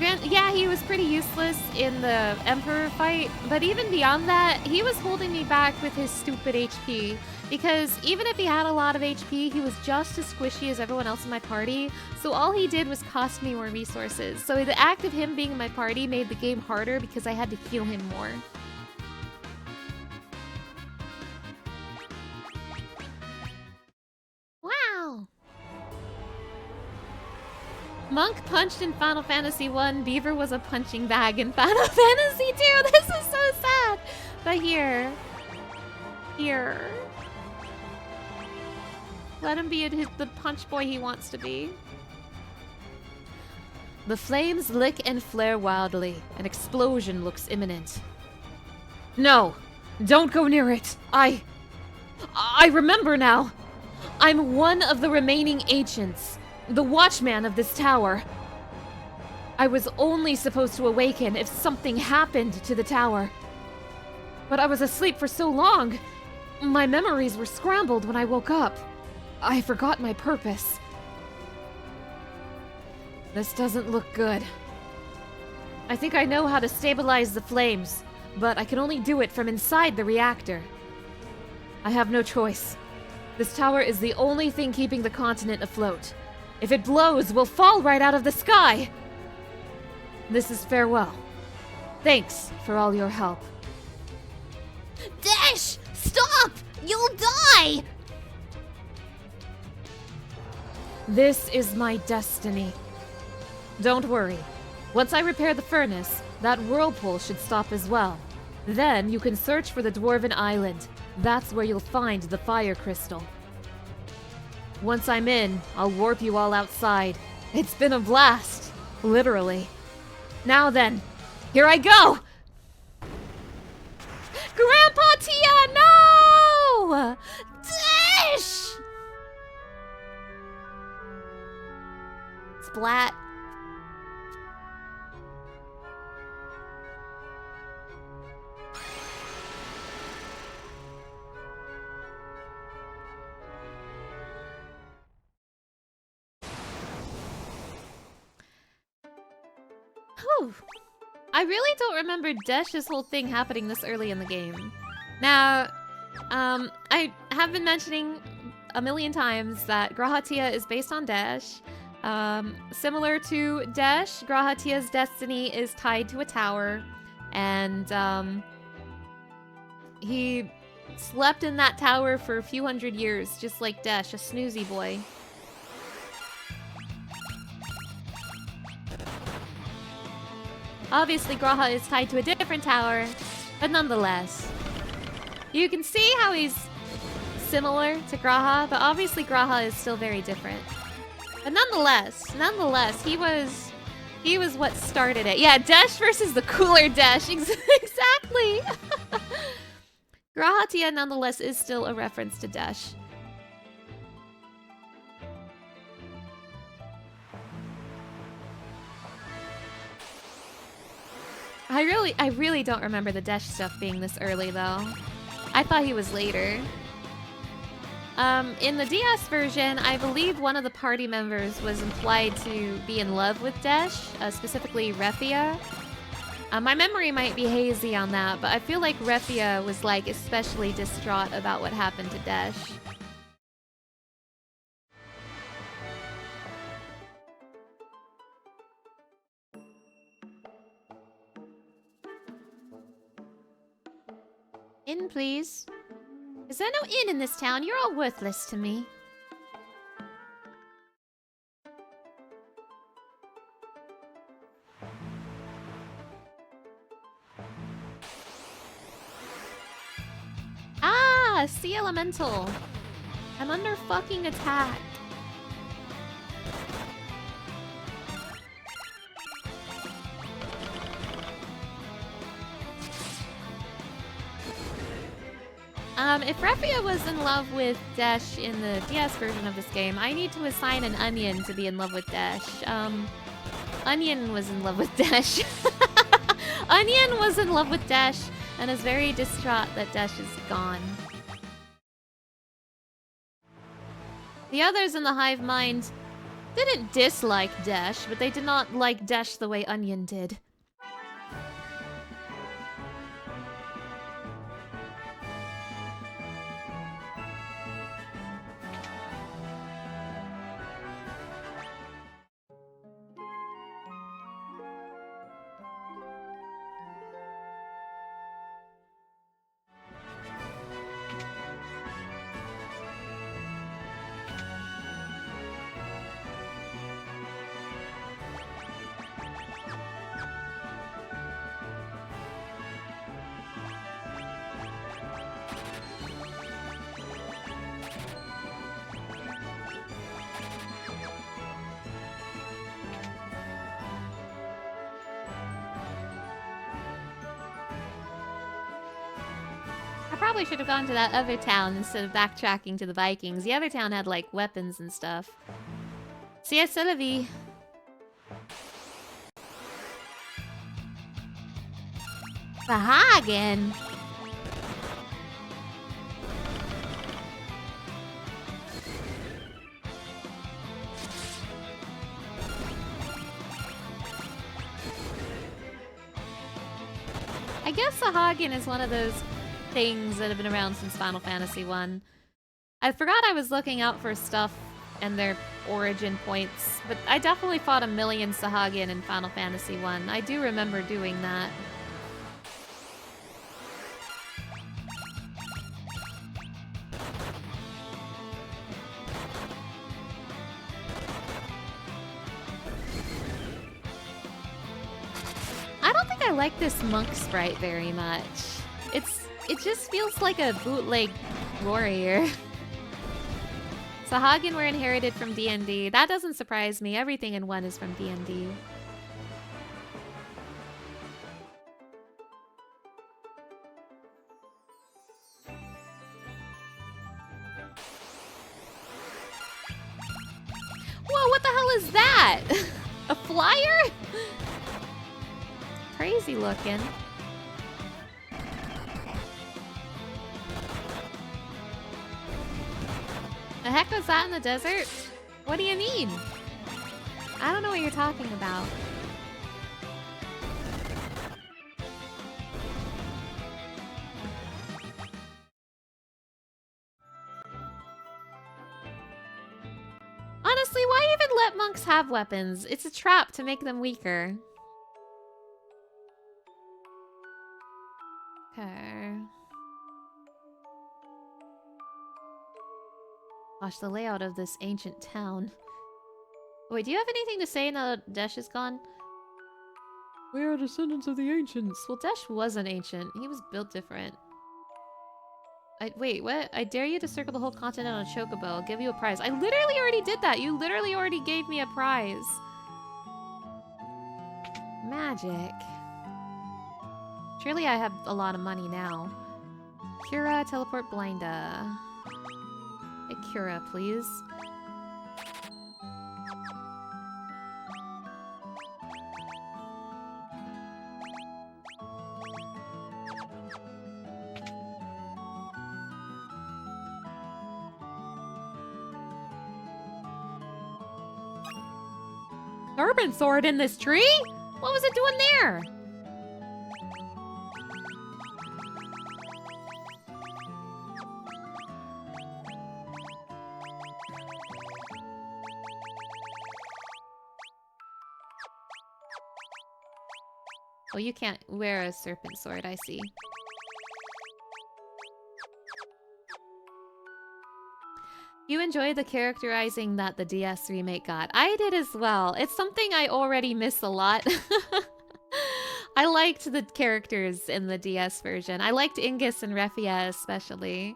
Yeah, he was pretty useless in the Emperor fight, but even beyond that, he was holding me back with his stupid HP. Because even if he had a lot of HP, he was just as squishy as everyone else in my party, so all he did was cost me more resources. So the act of him being in my party made the game harder because I had to heal him more. Monk punched in Final Fantasy 1. Beaver was a punching bag in Final Fantasy 2. This is so sad. But here. Let him be the punch boy he wants to be. The flames lick and flare wildly. An explosion looks imminent. No! Don't go near it! I remember now! I'm one of the remaining ancients. The watchman of this tower. I was only supposed to awaken if something happened to the tower. But I was asleep for so long. My memories were scrambled when I woke up. I forgot my purpose. This doesn't look good. I think I know how to stabilize the flames, but I can only do it from inside the reactor. I have no choice. This tower is the only thing keeping the continent afloat. If it blows, we'll fall right out of the sky! This is farewell. Thanks for all your help. Dash! Stop! You'll die! This is my destiny. Don't worry. Once I repair the furnace, that whirlpool should stop as well. Then you can search for the Dwarven Island. That's where you'll find the fire crystal. Once I'm in, I'll warp you all outside. It's been a blast. Literally. Now then, here I go! Grandpa Tia, no! Dash! Splat. Whew. I really don't remember Dash's whole thing happening this early in the game. Now, I have been mentioning a million times that Grahatia is based on Dash. Similar to Dash, Grahatia's destiny is tied to a tower, and he slept in that tower for a few hundred years, just like Dash, a snoozy boy. Obviously, Graha is tied to a different tower, but nonetheless. You can see how he's similar to Graha, but obviously Graha is still very different. But nonetheless, he was what started it. Yeah, Dash versus the cooler Dash. Exactly! Grahatia, nonetheless, is still a reference to Dash. I really don't remember the Dash stuff being this early, though. I thought he was later. In the DS version, I believe one of the party members was implied to be in love with Dash, specifically Refia. My memory might be hazy on that, but I feel like Refia was, like, especially distraught about what happened to Dash. In, please. Is there no inn in this town? You're all worthless to me. Ah, sea elemental. I'm under fucking attack. If Refia was in love with Dash in the DS version of this game, I need to assign an Onion to be in love with Dash. Onion was in love with Dash. Onion was in love with Dash and is very distraught that Dash is gone. The others in the hive mind didn't dislike Dash, but they did not like Dash the way Onion did. probably should have gone to that other town instead of backtracking to the Vikings. The other town had, like, weapons and stuff. See ya, Sylvie. Sahagin. I guess Sahagin is one of those things that have been around since Final Fantasy 1. I forgot I was looking out for stuff and their origin points, but I definitely fought a million Sahagin in Final Fantasy 1. I do remember doing that. I don't think I like this monk sprite very much. It just feels like a bootleg warrior. Sahagin were inherited from D&D. That doesn't surprise me. Everything in 1 is from D&D. Whoa, what the hell is that? A flyer? Crazy looking. The heck was that in the desert? What do you mean? I don't know what you're talking about. Honestly, why even let monks have weapons? It's a trap to make them weaker. Okay. Gosh, the layout of this ancient town. Wait, do you have anything to say now that Desh is gone? We are descendants of the ancients. Well, Desh wasn't ancient. He was built different. Wait, what? I dare you to circle the whole continent on a chocobo. I'll give you a prize. I literally already did that. You literally already gave me a prize. Magic. Surely I have a lot of money now. Cura, teleport Blinda. A Cura, please. Serpent sword in this tree? What was it doing there? Oh, you can't wear a serpent sword, I see. You enjoyed the characterizing that the DS remake got. I did as well. It's something I already miss a lot. I liked the characters in the DS version. I liked Ingus and Refia especially.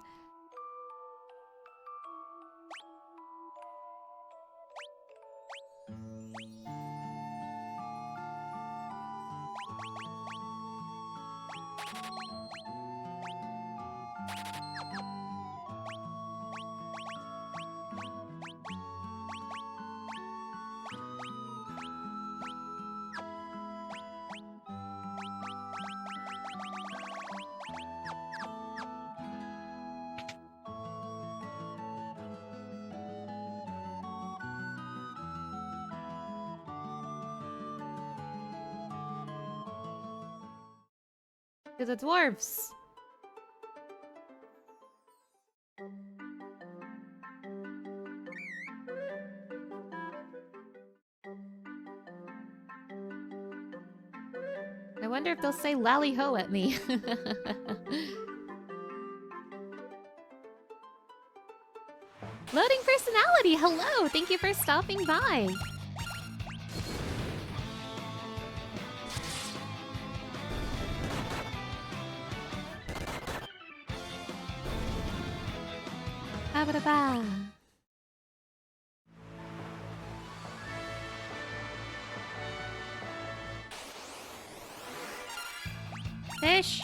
To the dwarves. I wonder if they'll say lally ho at me. Loading personality, hello! Thank you for stopping by. Ba-ba-da-ba. Fish.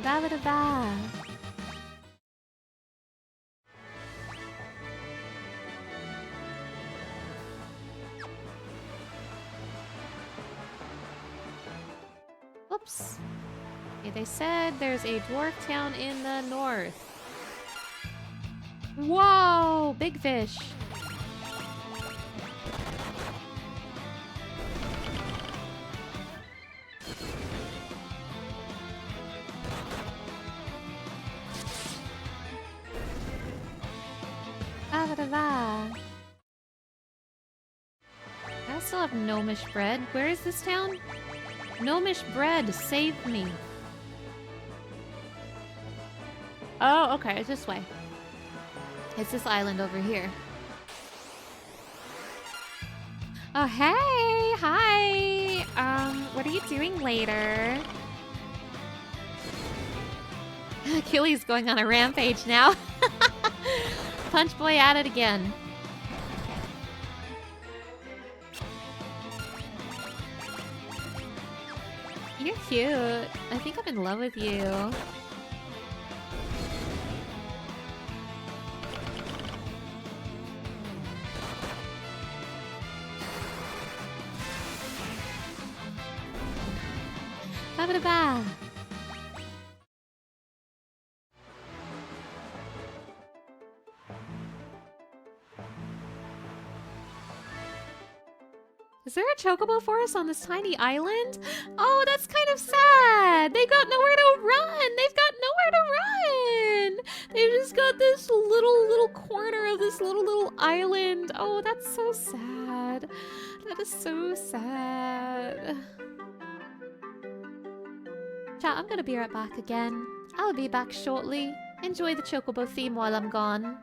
Ba-ba-da-ba. Oops. Okay, they said there's a dwarf town in the north. Whoa! Big fish. I still have gnomish bread. Where is this town? Gnomish bread, save me. Oh, okay, it's this way. It's this island over here. Oh, hey! Hi! What are you doing later? Achilles going on a rampage now. Punch Boy at it again. You're cute. I think I'm in love with you. Ba-ba-da-ba. Is there a chocobo forest on this tiny island? Oh, that's kind of sad. They got nowhere to run. They've got nowhere to run. They've just got this little corner of this little island. Oh, that's so sad. That is so sad. Chat, I'm gonna be right back again. I'll be back shortly. Enjoy the chocobo theme while I'm gone.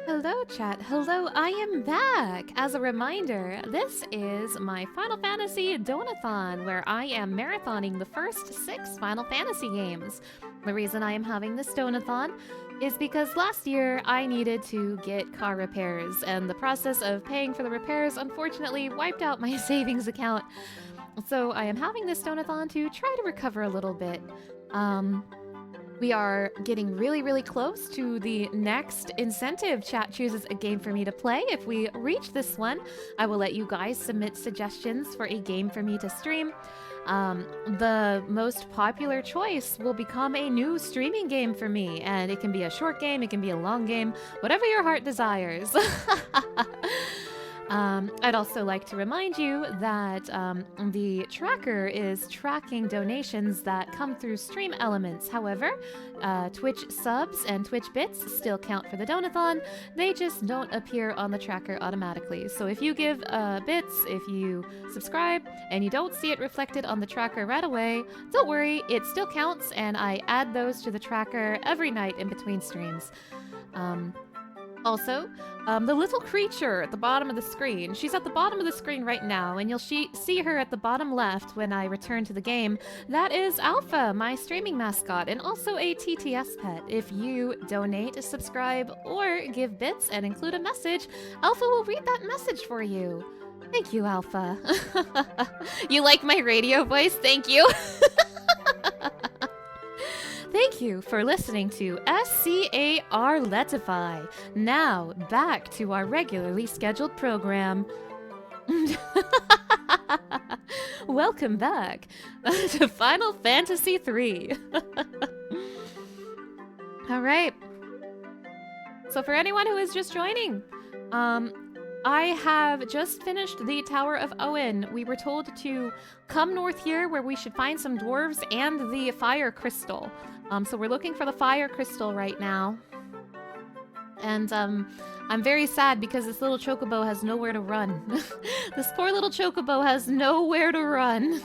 Hello, chat. Hello, I am back. As a reminder, this is my Final Fantasy Donathon, where I am marathoning the first 6 Final Fantasy games. The reason I am having this Donathon is because last year I needed to get car repairs, and the process of paying for the repairs unfortunately wiped out my savings account. So I am having this Donathon to try to recover a little bit. We are getting really close to the next incentive. Chat chooses a game for me to play. If we reach this one, I will let you guys submit suggestions for a game for me to stream. The most popular choice will become a new streaming game for me, and it can be a short game, it can be a long game, whatever your heart desires. I'd also like to remind you that the tracker is tracking donations that come through Stream Elements. However, Twitch subs and Twitch bits still count for the Donathon. They just don't appear on the tracker automatically. So if you give bits, if you subscribe, and you don't see it reflected on the tracker right away, don't worry, it still counts, and I add those to the tracker every night in between streams. Also, the little creature at the bottom of the screen, she's at the bottom of the screen right now, and you'll see her at the bottom left when I return to the game. That is Alpha, my streaming mascot, and also a TTS pet. If you donate, subscribe, or give bits and include a message, Alpha will read that message for you. Thank you, Alpha. You like my radio voice? Thank you. Thank you for listening to Scarletify. Now, back to our regularly scheduled program. Welcome back to Final Fantasy III. All right. So for anyone who is just joining, I have just finished the Tower of Owen. We were told to come north here where we should find some dwarves and the fire crystal. So we're looking for the fire crystal right now. And I'm very sad because this little chocobo has nowhere to run. This poor little chocobo has nowhere to run.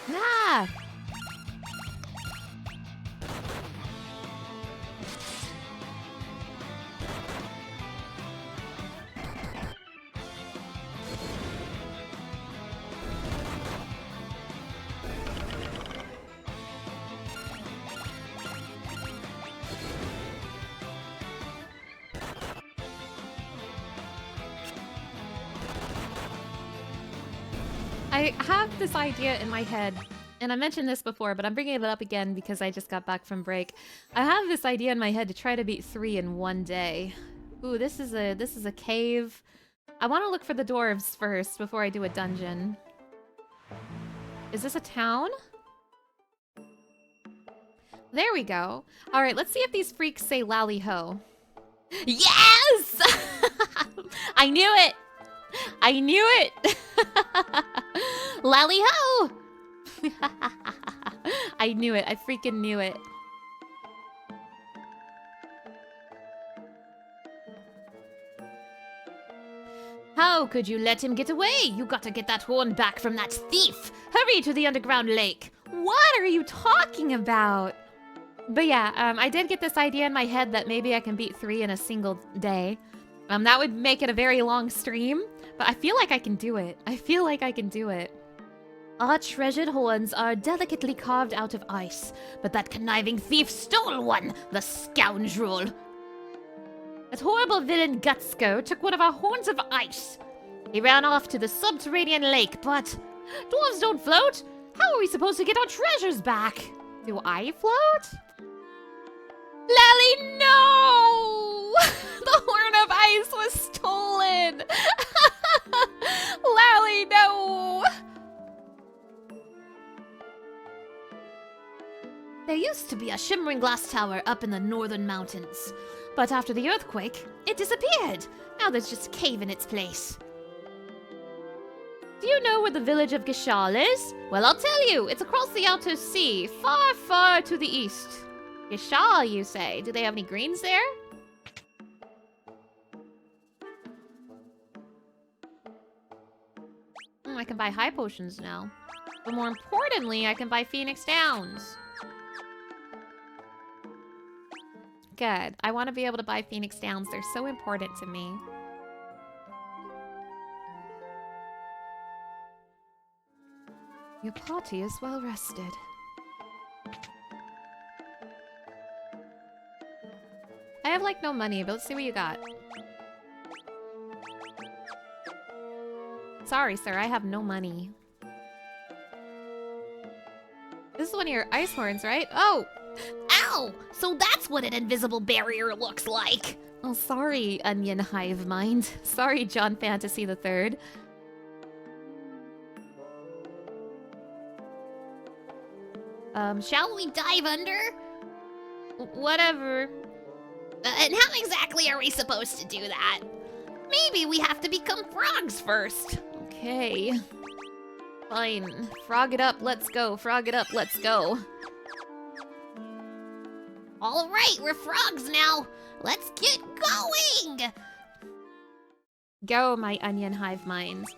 Ah! I have this idea in my head, and I mentioned this before, but I'm bringing it up again because I just got back from break. I have this idea in my head to try to beat 3 in one day. Ooh, this is a cave. I want to look for the dwarves first before I do a dungeon. Is this a town? There we go. All right, let's see if these freaks say lally ho. Yes! I knew it! I knew it! Lally ho! I knew it. I freaking knew it. How could you let him get away? You gotta get that horn back from that thief. Hurry to the underground lake. What are you talking about? But yeah, I did get this idea in my head that maybe I can beat 3 in a single day. That would make it a very long stream, but I feel like I can do it. I feel like I can do it. Our treasured horns are delicately carved out of ice, but that conniving thief stole one, the scoundrel. That horrible villain Gutsko took one of our horns of ice. He ran off to the subterranean lake, but dwarves don't float. How are we supposed to get our treasures back? Do I float? Lally, no! The horn of ice was stolen! Lally, no! There used to be a shimmering glass tower up in the northern mountains, but after the earthquake, it disappeared. Now there's just a cave in its place. Do you know where the village of Gishal is? Well, I'll tell you. It's across the outer sea, far, far to the east. Gishal, you say? Do they have any greens there? I can buy high potions now. But more importantly, I can buy Phoenix Downs. Good. I want to be able to buy Phoenix Downs. They're so important to me. Your party is well rested. I have like no money, but let's see what you got. Sorry, sir, I have no money. This is one of your ice horns, right? Oh! Ow! So that's what an invisible barrier looks like. Oh, sorry, Onion Hive Mind. Sorry, John Fantasy III. Shall we dive under? Whatever. And how exactly are we supposed to do that? Maybe we have to become frogs first. Okay. Fine. Frog it up, let's go. Frog it up, let's go. All right, we're frogs now. Let's get going. Go, my Onion Hive Minds.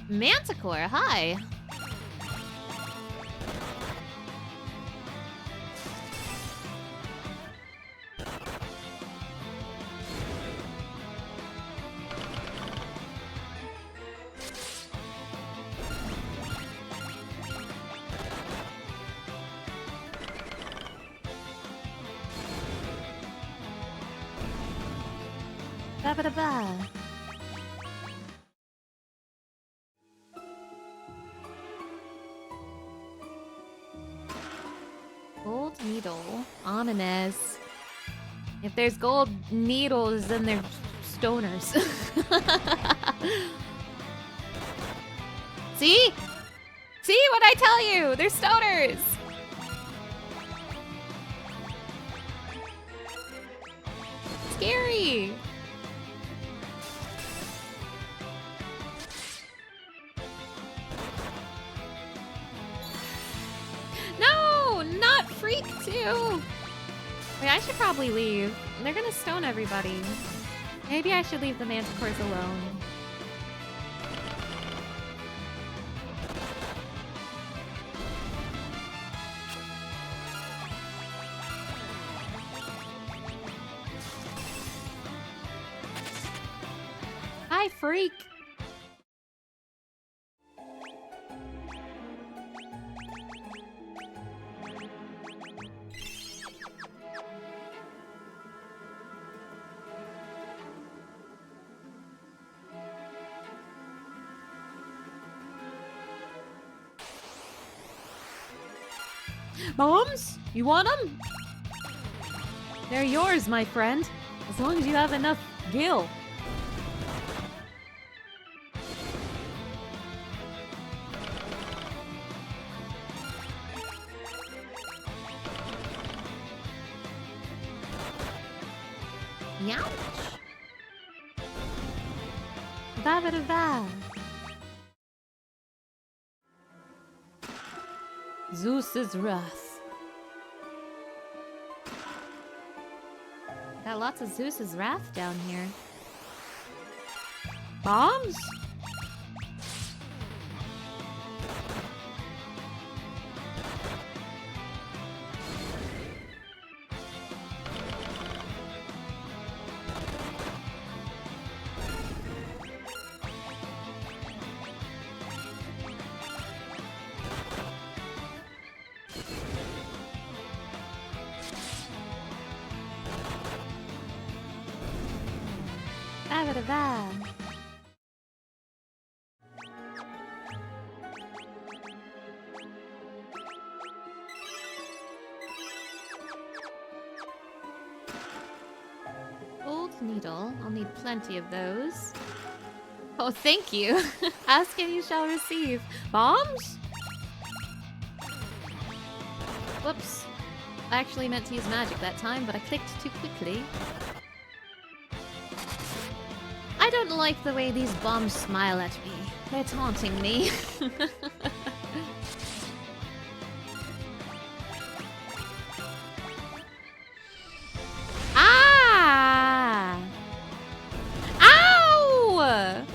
Manticore, hi. Ba-ba-da-ba. Gold needle. Ominous. If there's gold needles, then they're stoners. See? See what I tell you? They're stoners! Scary! No! Not freak too! Wait, I should probably leave. They're gonna stone everybody. Maybe I should leave the manticores alone. Hi, freak! Bombs? You want them? They're yours, my friend. As long as you have enough gil. Youch. Ba-ba-da-ba. Zeus's wrath. Got lots of Zeus's wrath down here. Bombs? Ba-ba-da-ba. Gold needle. I'll need plenty of those. Oh, thank you. Ask and you shall receive. Bombs? Whoops. I actually meant to use magic that time, but I clicked too quickly. I don't like the way these bombs smile at me. They're taunting me. Ah! Ow!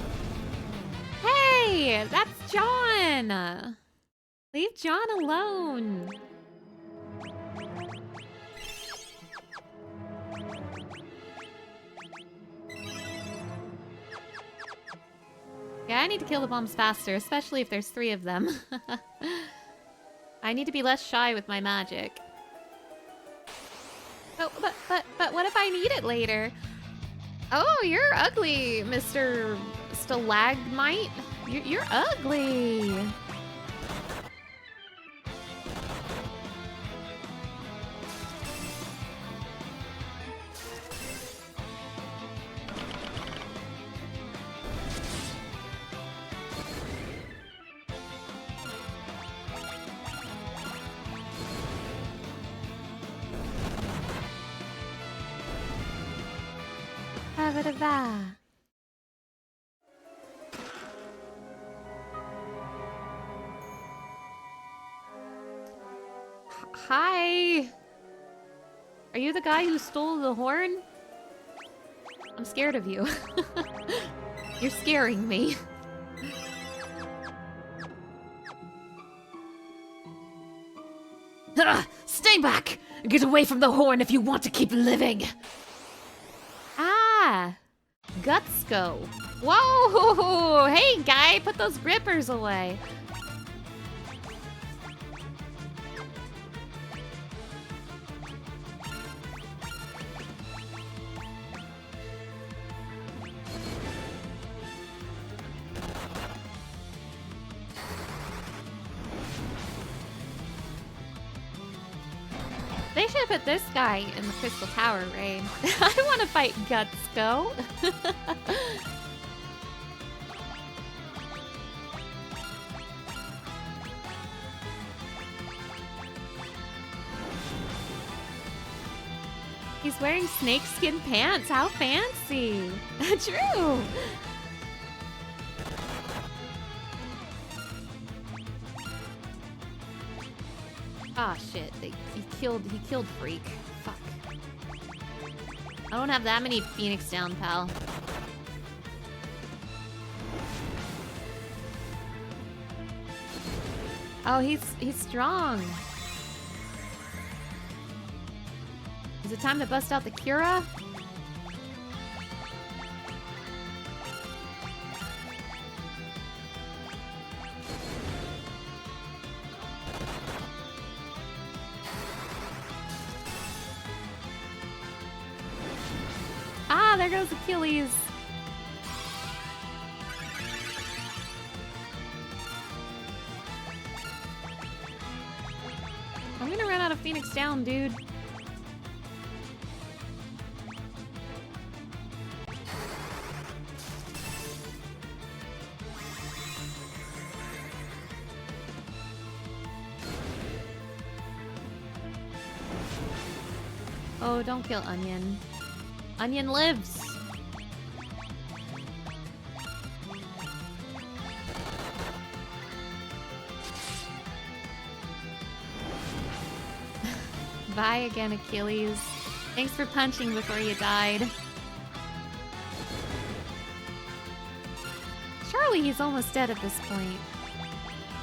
Hey, that's John. Leave John alone. Yeah, I need to kill the bombs faster, especially if there's 3 of them. I need to be less shy with my magic. Oh, but what if I need it later? Oh, you're ugly, Mr. Stalagmite. You're ugly. Ba-ba-da-ba. Hi. Are you the guy who stole the horn? I'm scared of you. You're scaring me. Stay back! Get away from the horn if you want to keep living! Ah! Gutsko. Whoa! Hey, guy, put those grippers away. They should put this guy in the Crystal Tower raid. I want to fight Gutsko. He's wearing snakeskin pants. How fancy. True. Ah, shit. He killed Freak. Fuck. I don't have that many Phoenix down, pal. Oh, he's strong. Is it time to bust out the Cura? Ah, there goes Achilles. I'm gonna run out of Phoenix Down, dude. Oh, don't kill Onion. Onion lives! Bye again, Achilles. Thanks for punching before you died. Surely he's almost dead at this point.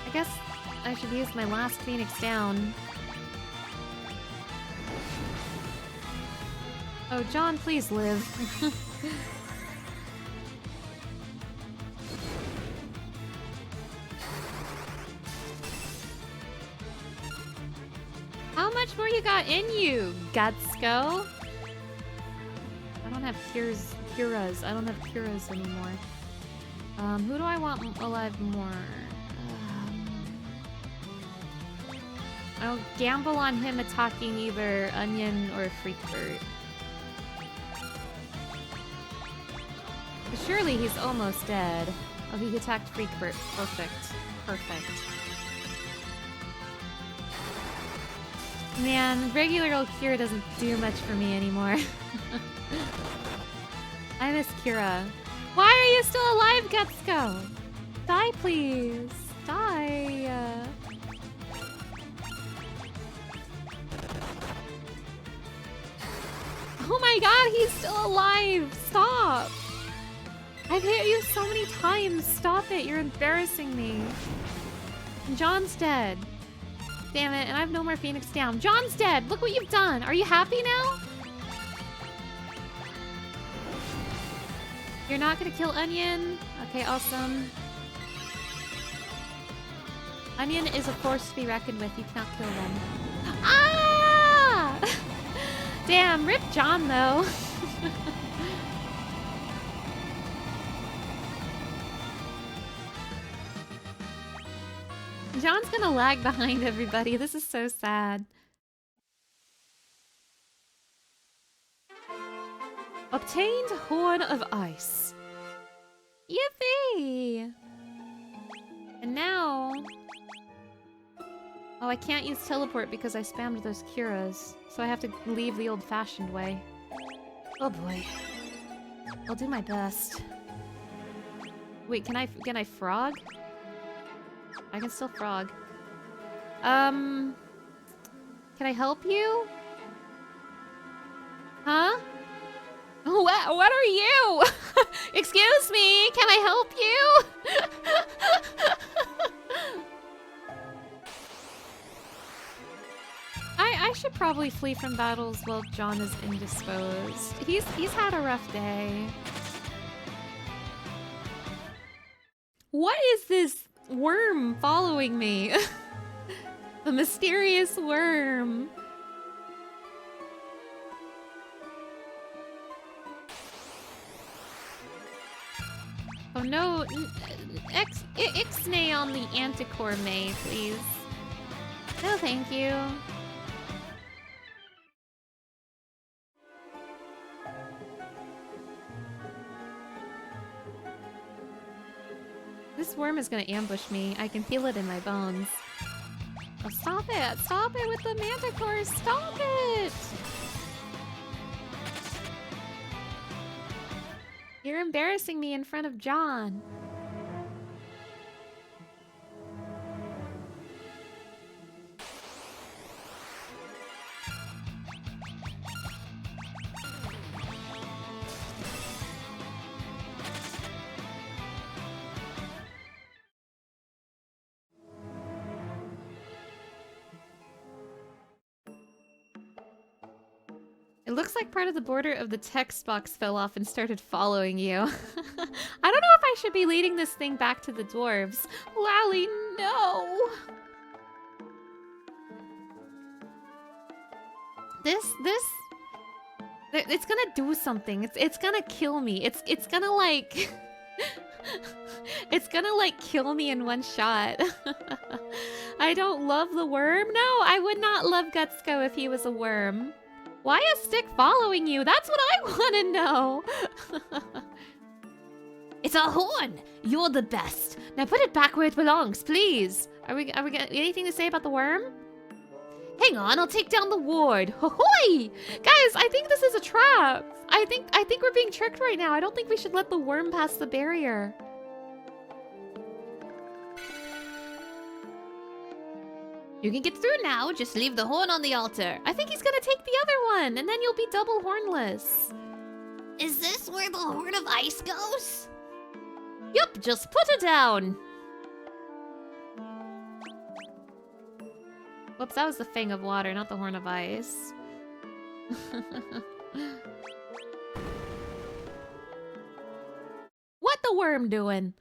I guess I should use my last Phoenix Down. Oh, John, please live. How much more you got in you, Gutsko? I don't have curas. I don't have curas anymore. Who do I want alive more? I'll gamble on him attacking either Onion or Freakbird. Surely he's almost dead. Oh, he attacked Freakbird. Perfect. Perfect. Man, regular old Kira doesn't do much for me anymore. I miss Kira. Why are you still alive, Gutsko? Die, please. Die. Oh my god, he's still alive! Stop! I've hit you so many times. Stop it, you're embarrassing me. And John's dead. Damn it, and I have no more Phoenix Down. John's dead! Look what you've done! Are you happy now? You're not gonna kill Onion? Okay, awesome. Onion is a force to be reckoned with. You cannot kill them. Ah! Damn, rip John though. John's gonna lag behind everybody. This is so sad. Obtained Horn of Ice. Yippee! And now... Oh, I can't use teleport because I spammed those curas. So I have to leave the old-fashioned way. Oh boy. I'll do my best. Wait, can I frog? I can still frog. Can I help you? Huh? What are you? Excuse me, can I help you? I should probably flee from battles while John is indisposed. He's had a rough day. What is this worm following me? The mysterious worm. Oh no, Ixnay on the Anticore May, please. No, thank you. This worm is gonna ambush me. I can feel it in my bones. Oh, stop it! Stop it with the Manticore! Stop it! You're embarrassing me in front of John. It looks like part of the border of the text box fell off and started following you. I don't know if I should be leading this thing back to the dwarves. Lally, no! It's gonna do something. It's gonna kill me. It's gonna like... It's gonna like kill me in one shot. I don't love the worm? No, I would not love Gutsko if he was a worm. Why is Stick following you? That's what I want to know. It's a horn! You're the best. Now put it back where it belongs, please. Are we got anything to say about the worm? Hang on, I'll take down the ward. Hohoi! Guys, I think this is a trap. I think we're being tricked right now. I don't think we should let the worm pass the barrier. You can get through now, just leave the horn on the altar. I think he's gonna take the other one, and then you'll be double hornless. Is this where the horn of ice goes? Yup, just put it down. Whoops, that was the Fang of Water, not the Horn of Ice. What the worm doing?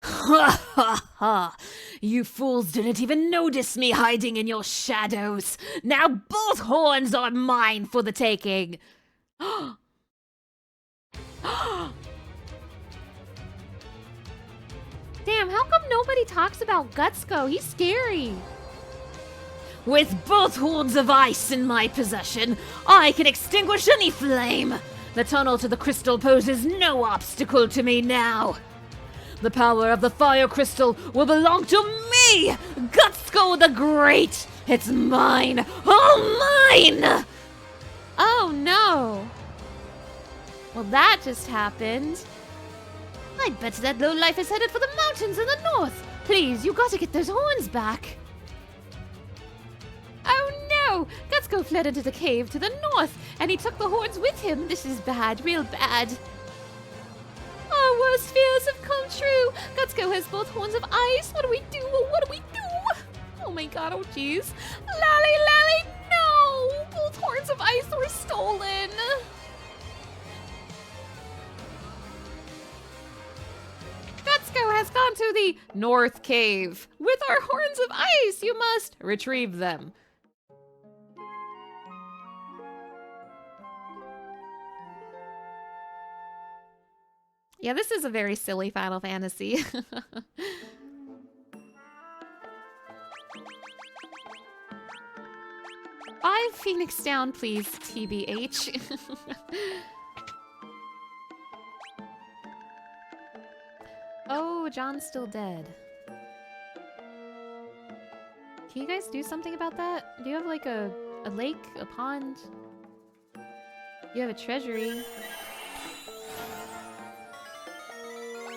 Ha ha ha! You fools didn't even notice me hiding in your shadows. Now both horns are mine for the taking. Damn, how come nobody talks about Gutsko? He's scary. With both horns of ice in my possession, I can extinguish any flame. The tunnel to the crystal poses no obstacle to me now. The power of the fire crystal will belong to me, Gutsko the Great. It's mine, all mine. Oh no. Well, that just happened. I bet that lowlife is headed for the mountains in the north. Please, you gotta get those horns back. Oh no! Gutsko fled into the cave to the north, and he took the horns with him. This is bad, real bad. Our worst fears have come true. Gutsko has both horns of ice. What do we do? What do we do? Oh my god, oh jeez. Lally, no! Both horns of ice were stolen. Gutsko has gone to the North Cave. With our horns of ice, you must retrieve them. Yeah, this is a very silly Final Fantasy. 5 Phoenix down, please, TBH. Oh, John's still dead. Can you guys do something about that? Do you have like a lake, a pond? You have a treasury.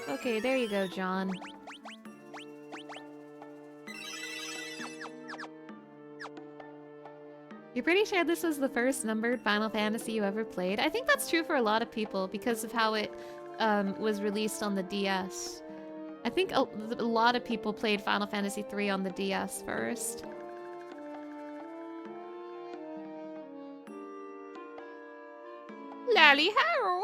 Okay, there you go, John. You're pretty sure this was the first numbered Final Fantasy you ever played? I think that's true for a lot of people because of how it was released on the DS. I think a lot of people played Final Fantasy III on the DS first. Lally how?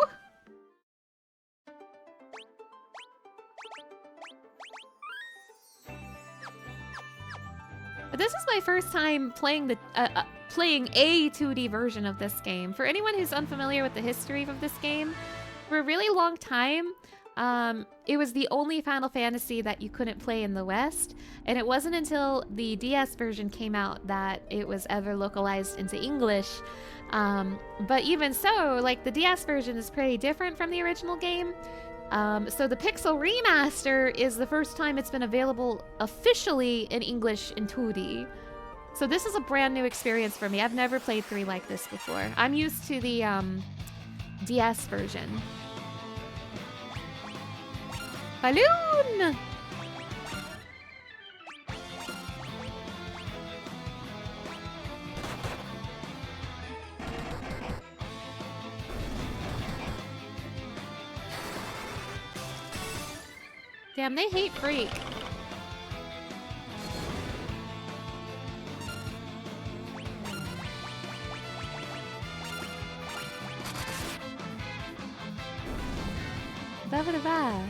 This is my first time playing playing a 2D version of this game. For anyone who's unfamiliar with the history of this game, for a really long time, it was the only Final Fantasy that you couldn't play in the West, and it wasn't until the DS version came out that it was ever localized into English. But even so, like, the DS version is pretty different from the original game. So the Pixel Remaster is the first time it's been available officially in English in 2D. So this is a brand new experience for me. I've never played 3 like this before. I'm used to the DS version. Balloon! Damn, they hate Freak. Da-ba-da-ba.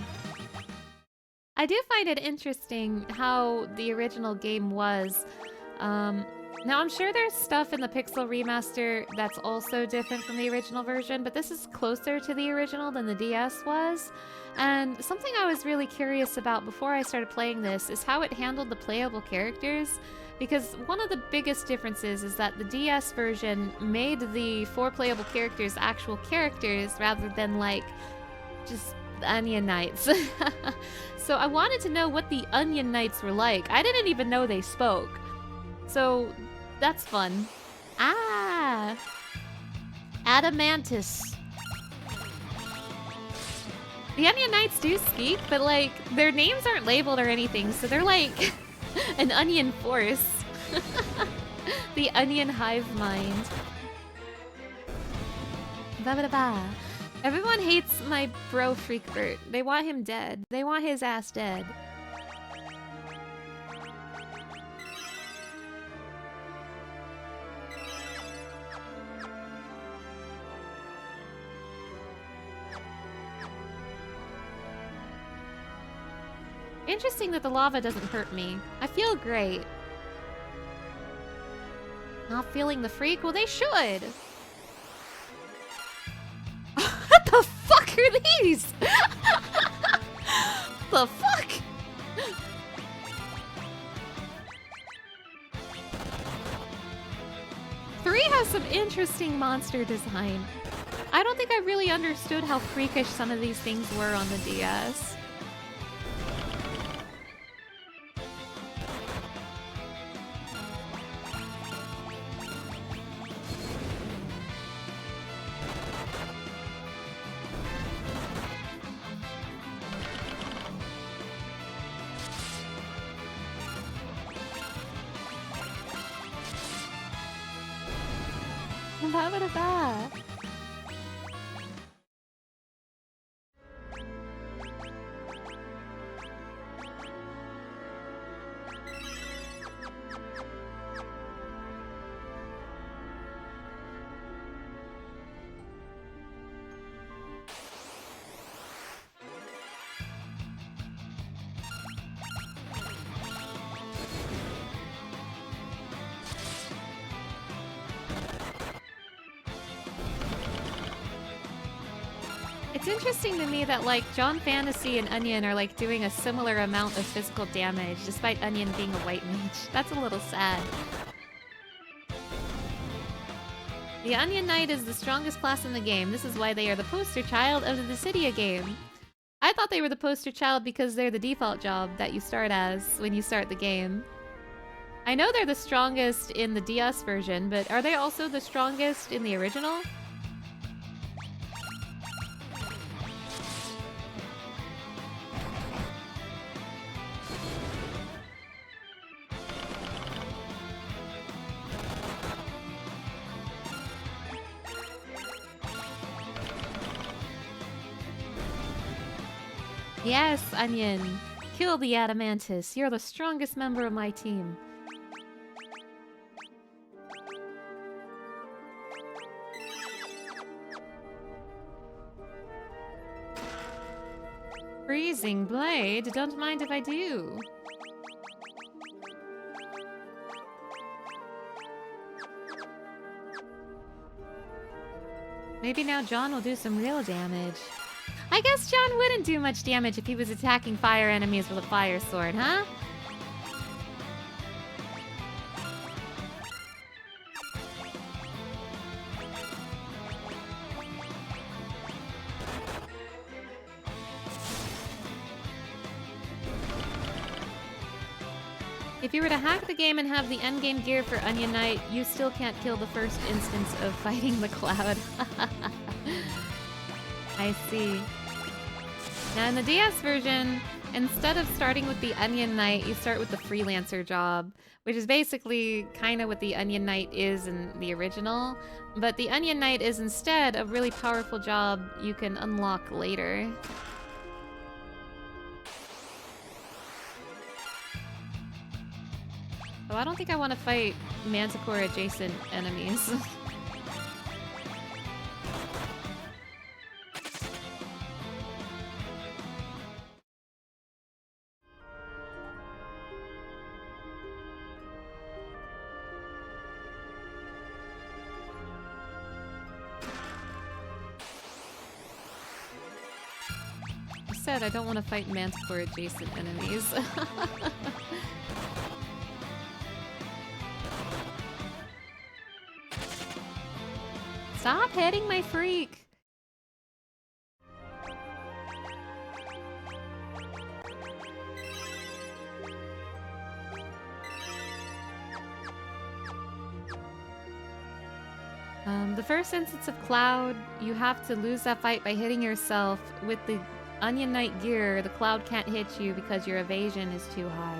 I do find it interesting how the original game was. Now, I'm sure there's stuff in the Pixel remaster that's also different from the original version, but this is closer to the original than the DS was. And something I was really curious about before I started playing this is how it handled the playable characters. Because one of the biggest differences is that the DS version made the 4 playable characters actual characters rather than like just Onion Knights. So I wanted to know what the Onion Knights were like. I didn't even know they spoke. So that's fun. Ah! Adamantus. The Onion Knights do speak, but like their names aren't labeled or anything, so they're like an onion force. The onion hive mind. Ba ba da ba. Everyone hates my bro Freakbert. They want him dead. They want his ass dead. Interesting that the lava doesn't hurt me. I feel great. Not feeling the freak? Well, they should. What the fuck are these? The fuck? Three has some interesting monster design. I don't think I really understood how freakish some of these things were on the DS. Ba ba da ba. It's interesting to me that like John Fantasy and Onion are like doing a similar amount of physical damage despite Onion being a white mage. That's a little sad. The Onion Knight is the strongest class in the game. This is why they are the poster child of the Dissidia game. I thought they were the poster child because they're the default job that you start as when you start the game. I know they're the strongest in the DS version, but are they also the strongest in the original? Yes, Onion. Kill the Adamantus. You're the strongest member of my team. Freezing Blade? Don't mind if I do. Maybe now John will do some real damage. I guess John wouldn't do much damage if he was attacking fire enemies with a fire sword, huh? If you were to hack the game and have the endgame gear for Onion Knight, you still can't kill the first instance of fighting the Cloud. I see. Now in the DS version, instead of starting with the Onion Knight, you start with the Freelancer job, which is basically kind of what the Onion Knight is in the original. But the Onion Knight is instead a really powerful job you can unlock later. Oh, I don't think I want to fight Manticore adjacent enemies. said, I don't want to fight Manticore adjacent enemies. Stop hitting my freak! The first instance of Cloud, you have to lose that fight by hitting yourself. With the Onion Knight gear, the Cloud can't hit you because your evasion is too high.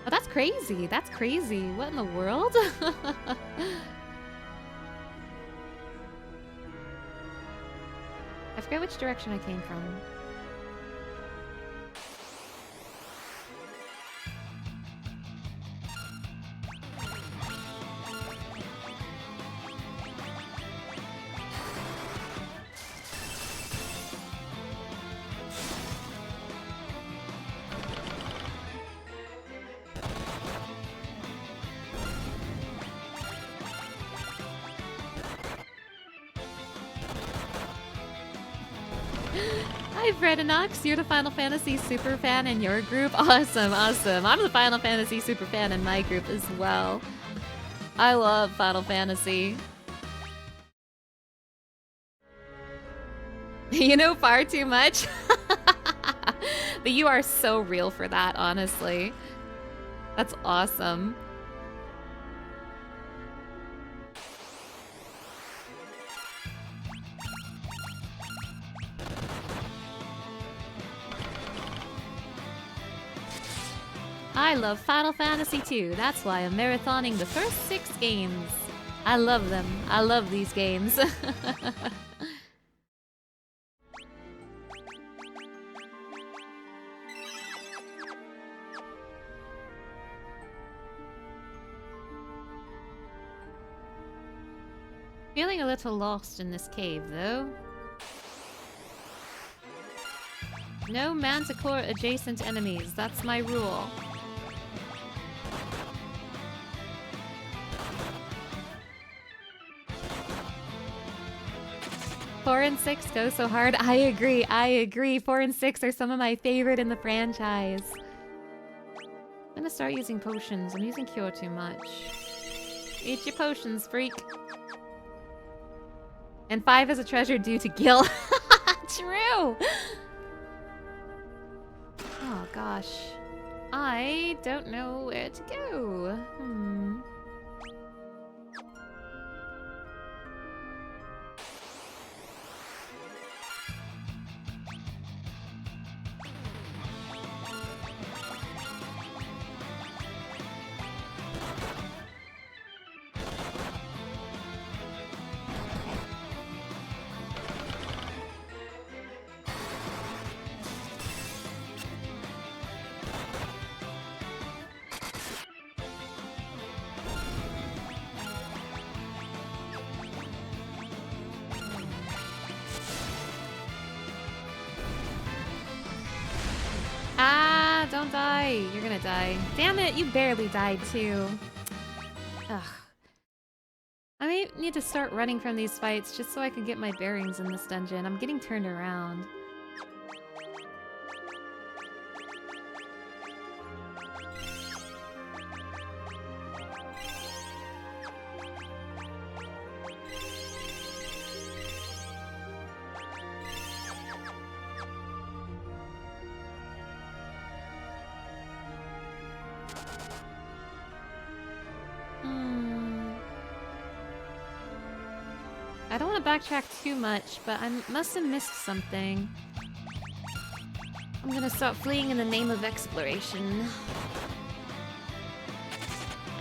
Oh, that's crazy! That's crazy! What in the world? I forget which direction I came from. Hi, Fredinox. You're the Final Fantasy super fan in your group? Awesome, awesome. I'm the Final Fantasy super fan in my group as well. I love Final Fantasy. You know far too much? But you are so real for that, honestly. That's awesome. I love Final Fantasy 2. That's why I'm marathoning the first 6 games. I love them. I love these games. Feeling a little lost in this cave, though. No Manticore adjacent enemies. That's my rule. 4 and 6 go so hard. I agree. I agree. 4 and 6 are some of my favorite in the franchise. I'm gonna start using potions. I'm using Cure too much. Eat your potions, freak. And 5 is a treasure due to Gil. True! Oh gosh. I don't know where to go. Ah, don't die. You're gonna die. Damn it, you barely died too. Ugh. I may need to start running from these fights just so I can get my bearings in this dungeon. I'm getting turned around. I don't want to backtrack too much, but I must have missed something. I'm gonna stop fleeing in the name of exploration.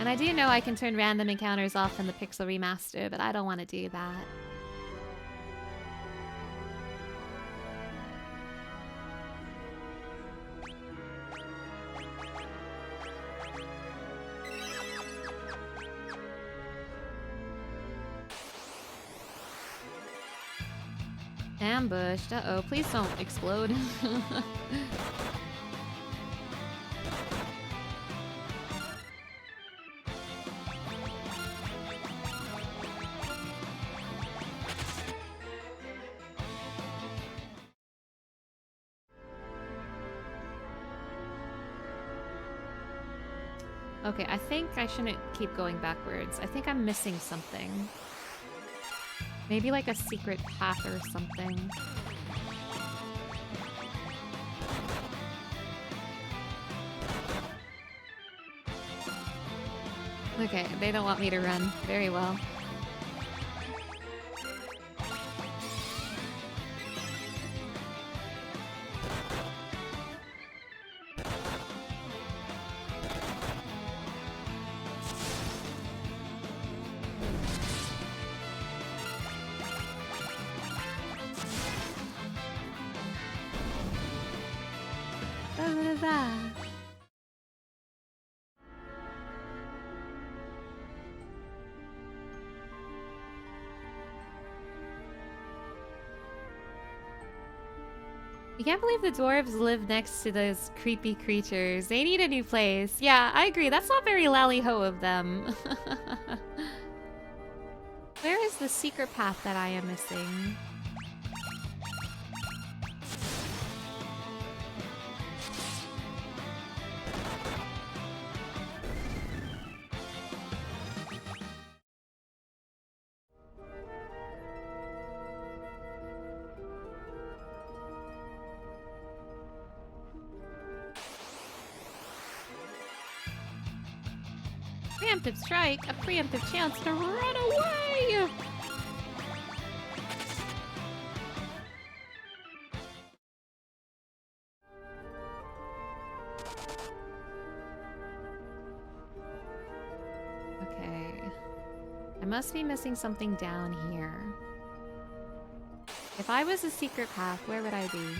And I do know I can turn random encounters off in the Pixel Remaster, but I don't want to do that. Ambushed. Uh-oh, please don't explode. Okay, I think I shouldn't keep going backwards. I think I'm missing something. Maybe like a secret path or something. Okay, they don't want me to run. Very well. I can't believe the dwarves live next to those creepy creatures. They need a new place. Yeah, I agree. That's not very lally-ho of them. Where is the secret path that I am missing? Preemptive strike, a preemptive chance to run away! Okay. I must be missing something down here. If I was a secret path, where would I be?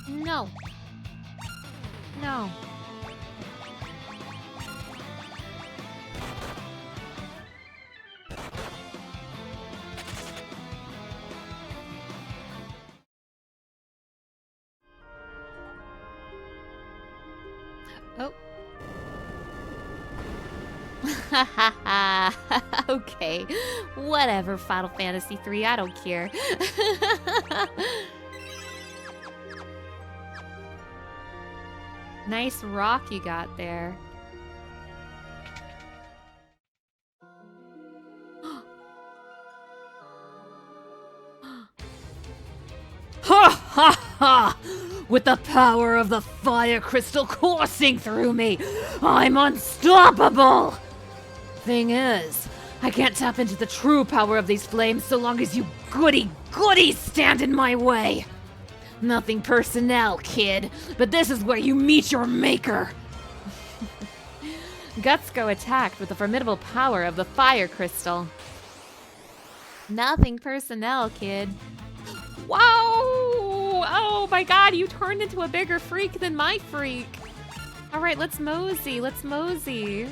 No. No. Oh. Okay. Whatever, Final Fantasy 3. I don't care. Nice rock you got there. Ha ha ha! With the power of the fire crystal coursing through me, I'm unstoppable! Thing is, I can't tap into the true power of these flames so long as you goodies stand in my way. Nothing personnel, kid, but this is where you meet your maker. Gutsco attacked with the formidable power of the fire crystal. Nothing personnel, kid. Wow! Oh my god, you turned into a bigger freak than my freak. Alright, let's mosey, let's mosey.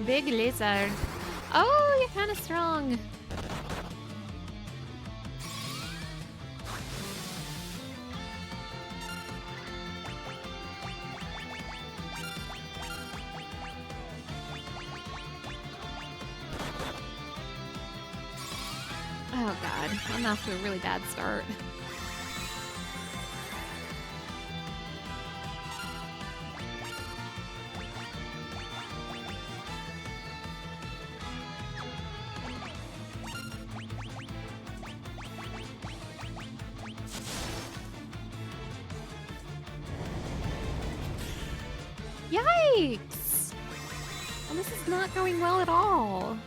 Big lizard. Oh, you're kind of strong. Oh god, I'm off to a really bad start. Yikes! Well, this is not going well at all.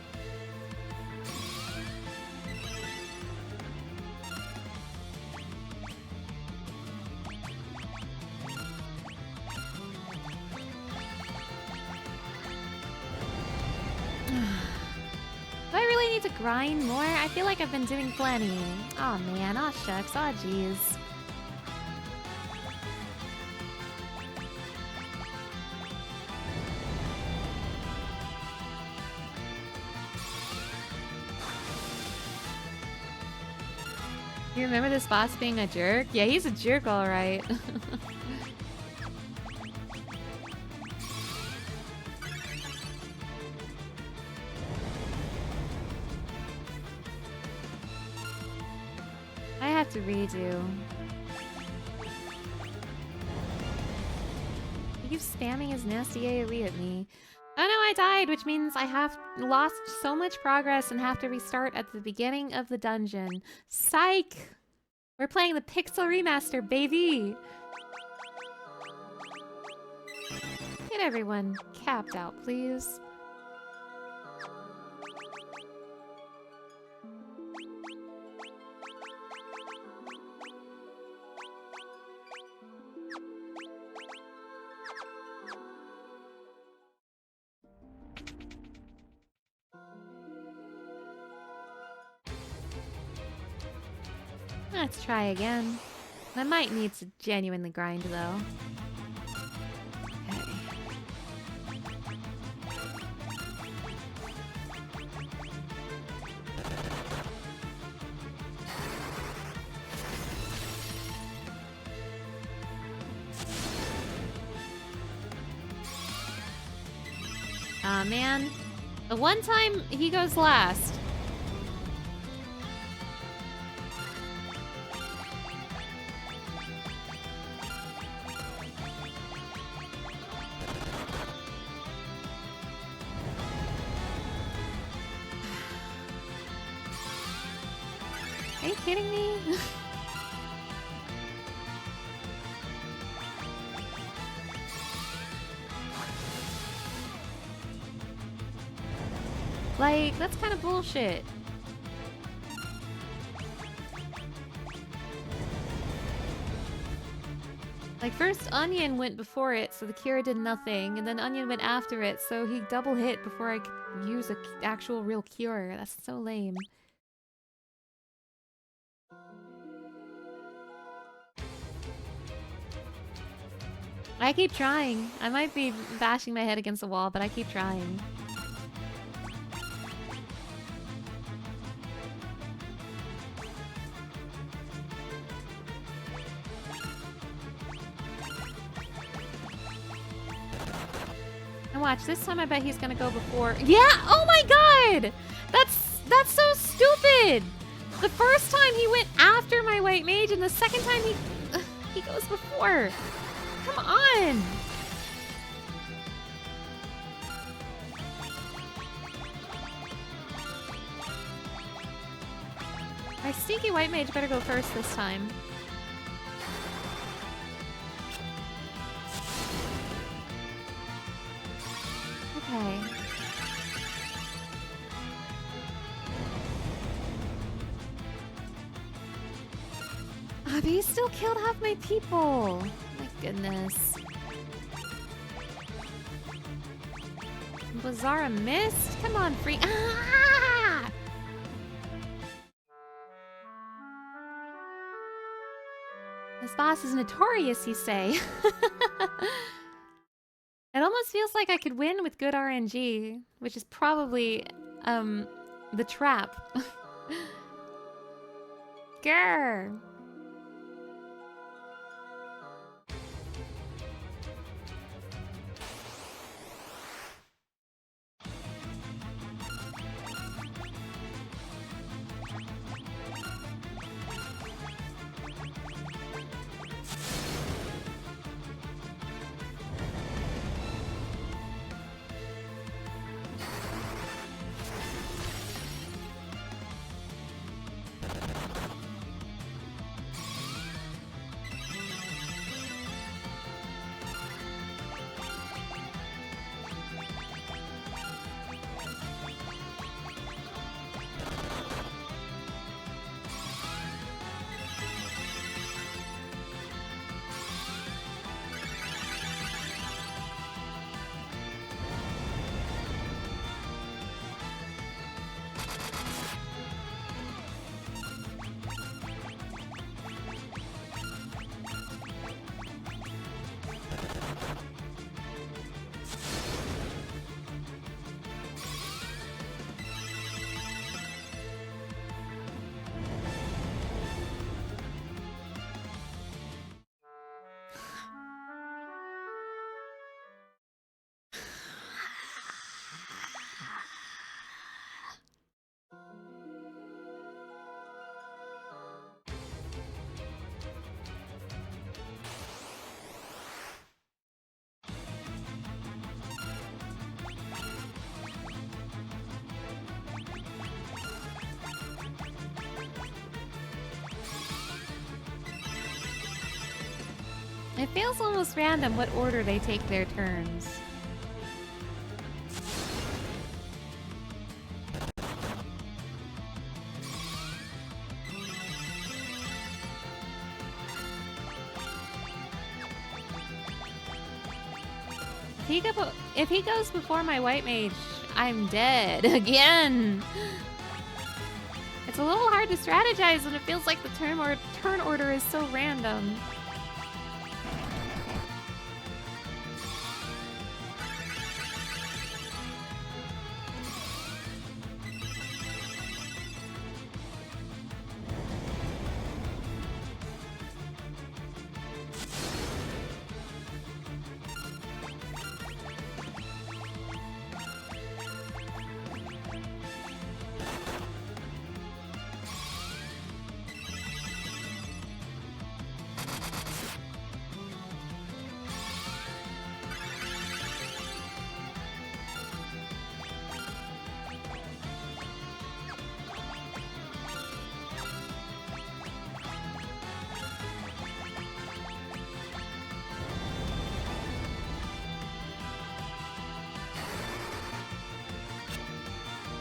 Do I really need to grind more? I feel like I've been doing plenty. Aw man, aw shucks, aw jeez. You remember this boss being a jerk? Yeah, he's a jerk, alright. I have to redo. He keeps spamming his nasty AoE at me. Oh no, I died, which means I have lost so much progress and have to restart at the beginning of the dungeon. Psych! We're playing the Pixel Remaster, baby! Get everyone capped out, please. Let's try again. I might need to genuinely grind, though. Okay. Aw, man. The one time he goes last. Are you kidding me? Like, that's kind of bullshit. Like, first Onion went before it, so the cure did nothing, and then Onion went after it, so he double hit before I could use a actual real cure. That's so lame. I keep trying. I might be bashing my head against the wall, but I keep trying. And watch, this time I bet he's gonna go before. Yeah! Oh my god! That's so stupid! The first time he went after my white mage, and the second time he goes before. Come on! My sneaky white mage better go first this time. Okay. Ah, but he still killed half my people. My goodness. Bizarra missed? Come on, free. Ah! This boss is notorious, you say. It almost feels like I could win with good RNG, which is probably, the trap. Grr. It feels almost random what order they take their turns. If he goes before my white mage, I'm dead again. It's a little hard to strategize when it feels like the turn order is so random.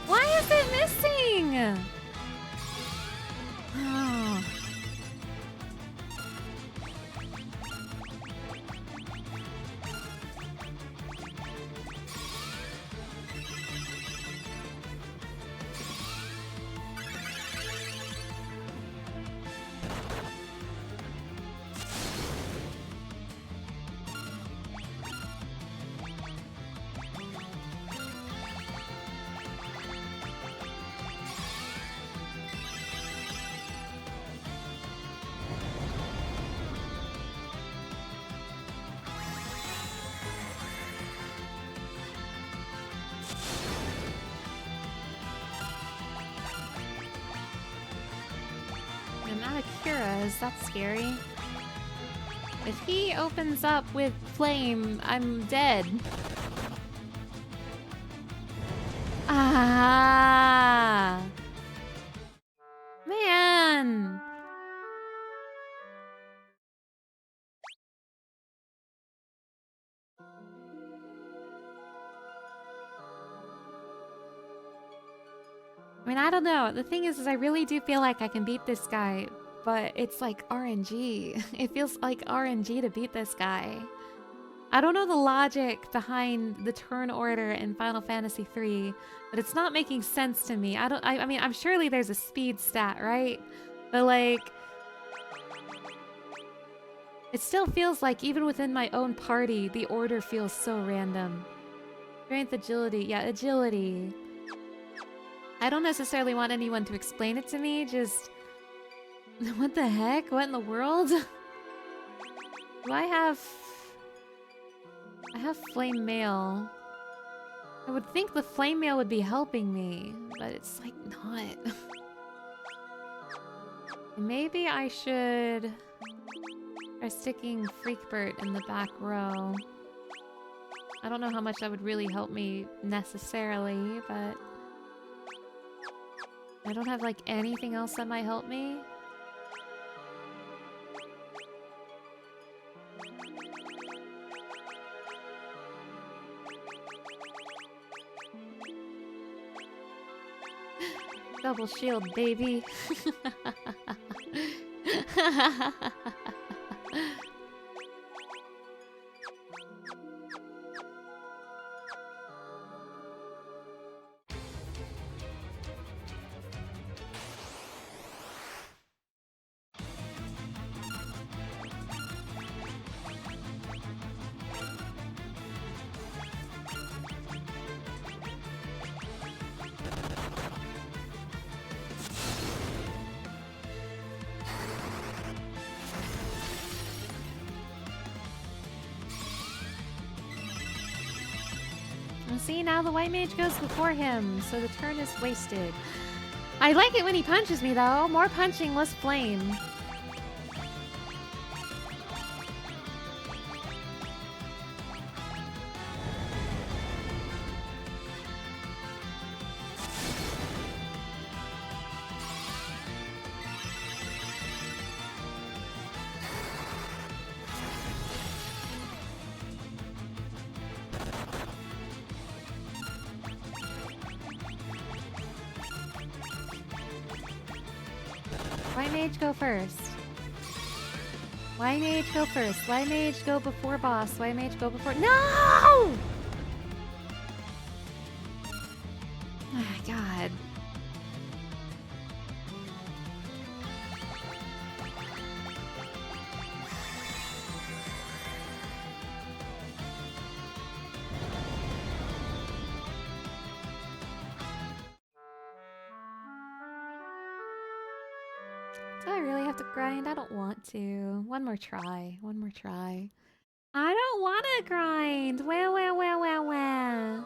Why is it missing? Oh. I'm out of Curas, that's scary. If he opens up with flame, I'm dead. Ah! Man! I mean, I don't know. The thing is I really do feel like I can beat this guy, but it's like RNG. It feels like RNG to beat this guy. I don't know the logic behind the turn order in Final Fantasy III, but it's not making sense to me. I mean, I'm surely there's a speed stat, right? But like, it still feels like even within my own party, the order feels so random. Strength, agility. Yeah, agility. I don't necessarily want anyone to explain it to me, just... What the heck? What in the world? Do I have flame mail. I would think the flame mail would be helping me, but it's like not. Maybe I should try sticking Freakbert in the back row. I don't know how much that would really help me necessarily, but I don't have like anything else that might help me. Double shield, baby. See, now the white mage goes before him, so the turn is wasted. I like it when he punches me, though. More punching, less flame. mage go first? Why mage go first? Why mage go before boss? Why mage go before— No! Oh my god. Do I really have to grind? I don't want to. One more try. One more try. I don't want to grind. Wah.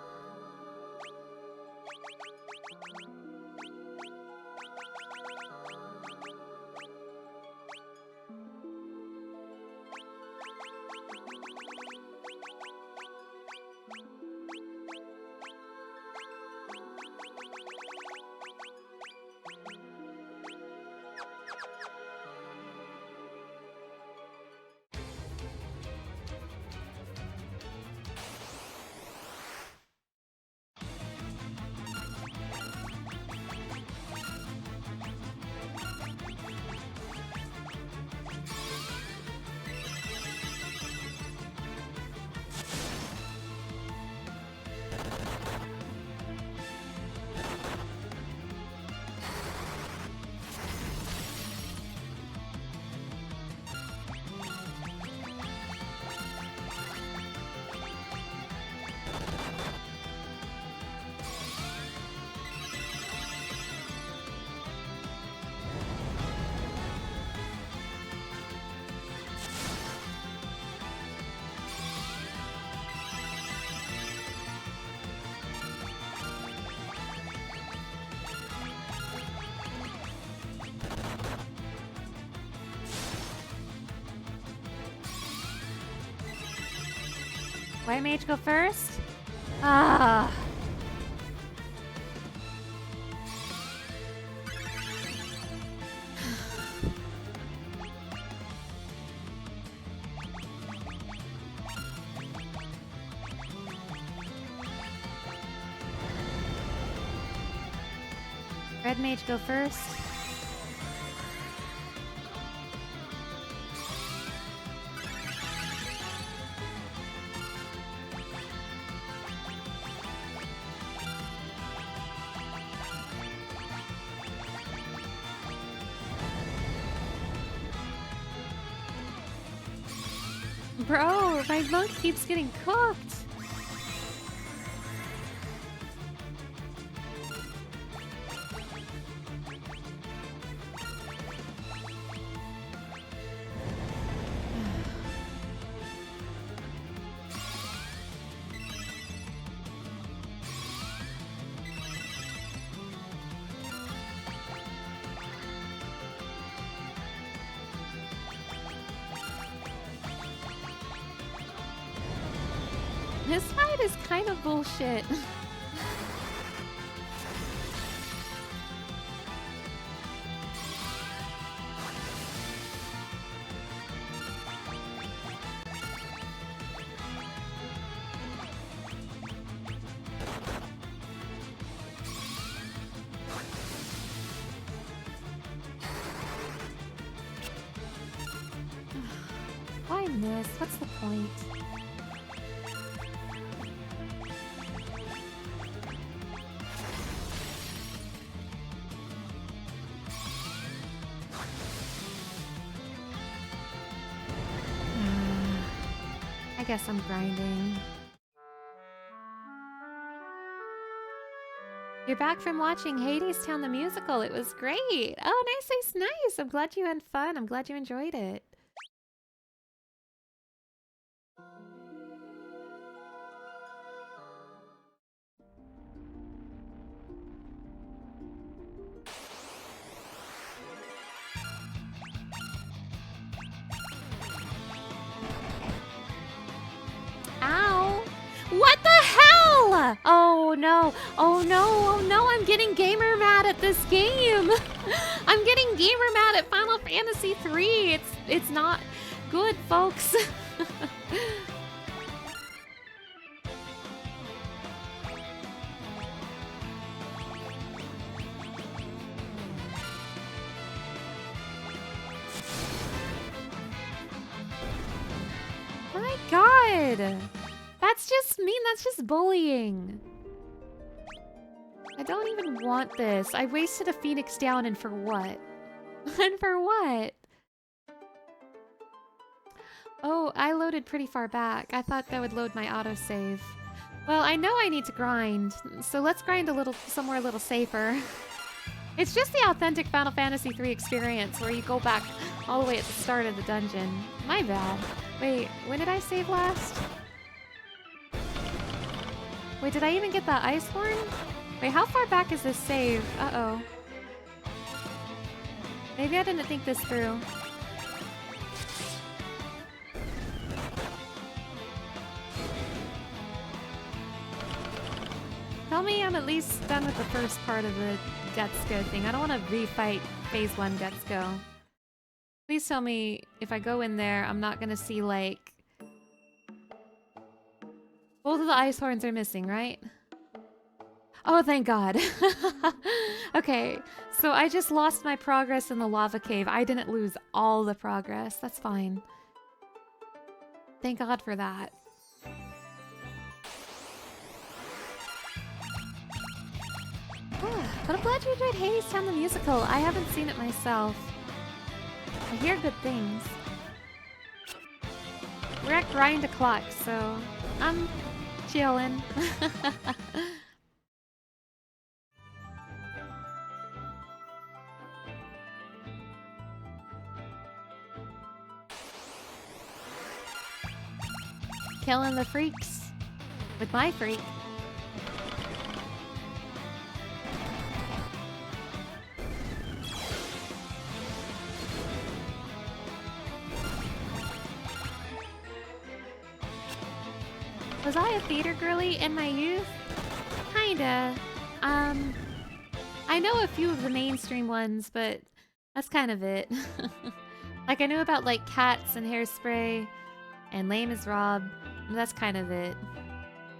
Why mage go first? Ah. Red mage go first. Bro, my monk keeps getting cooked. This fight is kind of bullshit. Why miss? What's the point? I guess I'm grinding. You're back from watching Hades Town the musical. It was great. Oh, nice. I'm glad you had fun. I'm glad you enjoyed it. Ow! What the hell? Oh no, I'm getting gamer mad at this game. I'm getting gamer mad at Final Fantasy 3. It's not good, folks. good. That's just mean. That's just bullying. I don't even want this. I wasted a Phoenix down and for what? And for what? Oh, I loaded pretty far back. I thought that would load my autosave. Well, I know I need to grind, so let's grind a little somewhere a little safer. It's just the authentic Final Fantasy III experience where you go back all the way at the start of the dungeon. My bad. Wait, when did I save last? Wait, did I even get that ice horn? Wait, how far back is this save? Uh-oh. Maybe I didn't think this through. Tell me I'm at least done with the first part of the Getsuko thing. I don't want to refight Phase 1 Getsuko. Please tell me if I go in there, I'm not gonna see, like... Both of the ice horns are missing, right? Oh, thank God. Okay, so I just lost my progress in the lava cave. I didn't lose all the progress. That's fine. Thank God for that. But I'm glad you enjoyed Hades Town the musical. I haven't seen it myself. I hear good things. We're at grind o'clock, so I'm chilling. Killing the freaks with my freak. Was I a theater girly in my youth? Kinda. I know a few of the mainstream ones, but that's kind of it. Like, I knew about, like, Cats and Hairspray and Lame as Rob. That's kind of it.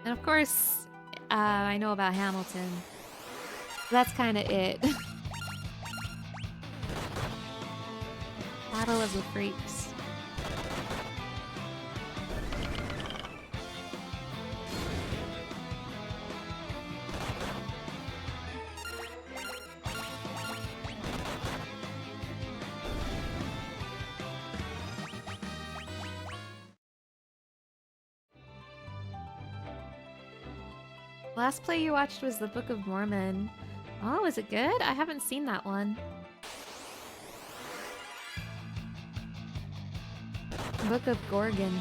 And of course, I know about Hamilton. That's kind of it. Battle of the Freaks. Last play you watched was the Book of Mormon. Oh, is it good? I haven't seen that one. Book of Gorgon.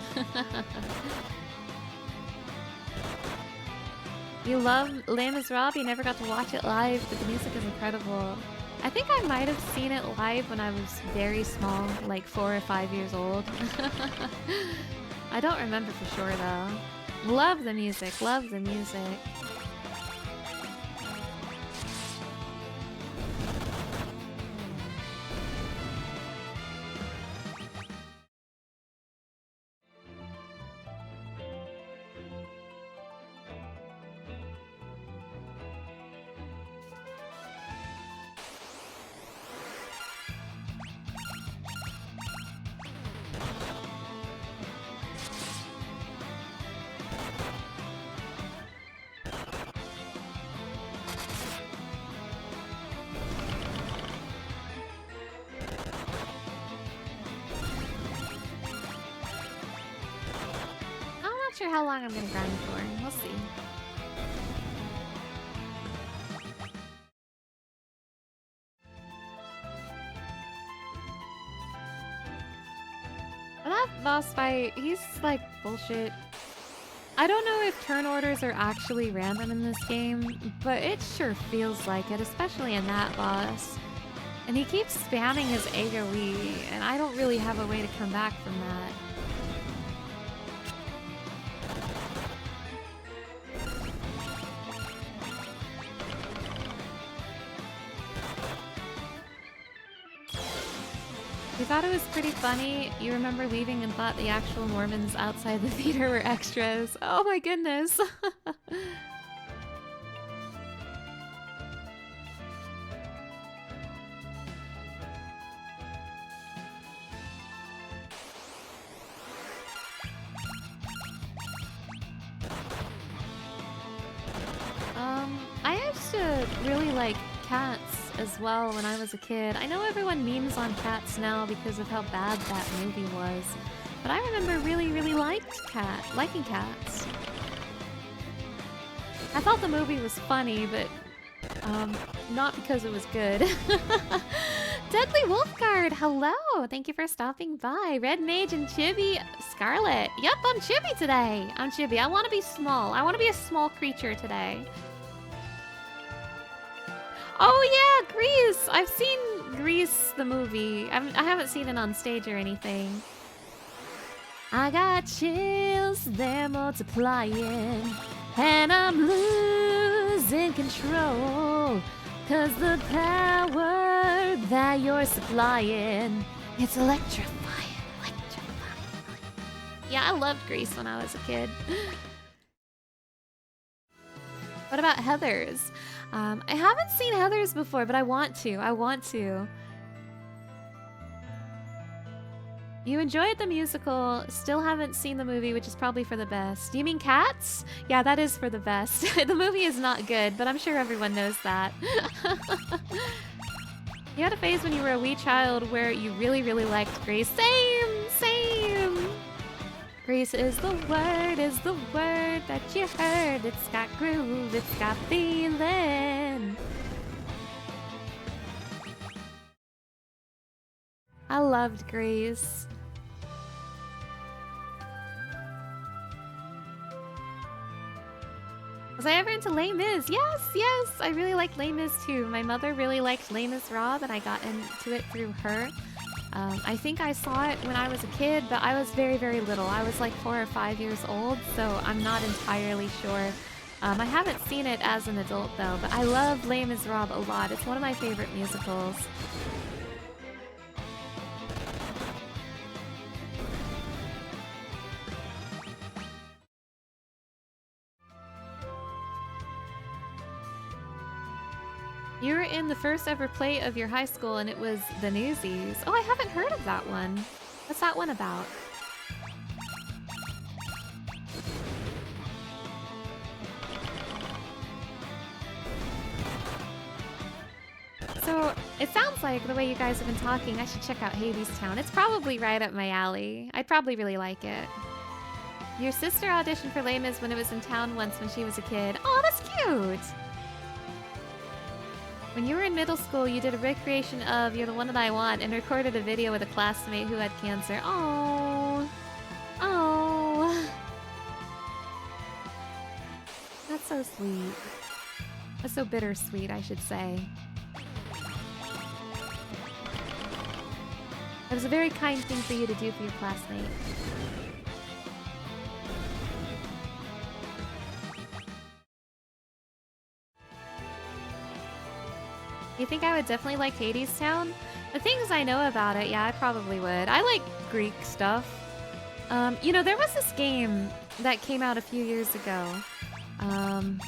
You love Les Miserables? You never got to watch it live, but the music is incredible. I think I might have seen it live when I was very small, like 4 or 5 years old. I don't remember for sure though. Love the music, love the music. Sure how long I'm gonna grind for. We'll see. But that boss fight, he's like bullshit. I don't know if turn orders are actually random in this game, but it sure feels like it, especially in that boss. And he keeps spamming his AoE, and I don't really have a way to come back from that. You thought it was pretty funny. You remember leaving and thought the actual Mormons outside the theater were extras. Oh my goodness. really like Cats as well when I was a kid. I know everyone memes on Cats now because of how bad that movie was, but I remember really liking Cats. I thought the movie was funny, but not because it was good. Deadly Wolfguard, hello! Thank you for stopping by. Red Mage and Chibi Scarlet. Yep, I'm Chibi today. I'm Chibi. I want to be small. I want to be a small creature today. Oh yeah, Grease! I've seen Grease, the movie. I haven't seen it on stage or anything. I got chills, they're multiplying, and I'm losing control. 'Cause the power that you're supplying, it's electrifying. Yeah, I loved Grease when I was a kid. What about Heathers? I haven't seen Heathers before, but I want to. You enjoyed the musical, still haven't seen the movie, which is probably for the best. You mean Cats? Yeah, that is for the best. The movie is not good, but I'm sure everyone knows that. You had a phase when you were a wee child where you really liked Grace. Same! Grace is the word that you heard. It's got groove, it's got feeling. I loved Grace. Was I ever into Les Mis? Yes! I really liked Les Mis too. My mother really liked Les Miserables, and I got into it through her. I think I saw it when I was a kid, but I was very little. I was like 4 or 5 years old, so I'm not entirely sure. I haven't seen it as an adult though, but I love Les Miserables a lot. It's one of my favorite musicals. You were in the first ever play of your high school and it was The Newsies. Oh, I haven't heard of that one. What's that one about? So, it sounds like the way you guys have been talking, I should check out Hadestown. It's probably right up my alley. I'd probably really like it. Your sister auditioned for Les Mis when it was in town once when she was a kid. Oh, that's cute! When you were in middle school, you did a recreation of You're the One That I Want and recorded a video with a classmate who had cancer. Oh, that's so sweet. That's so bittersweet, I should say. It was a very kind thing for you to do for your classmate. You think I would definitely like Hadestown? The things I know about it, yeah, I probably would. I like Greek stuff. You know, there was this game that came out a few years ago. Gosh,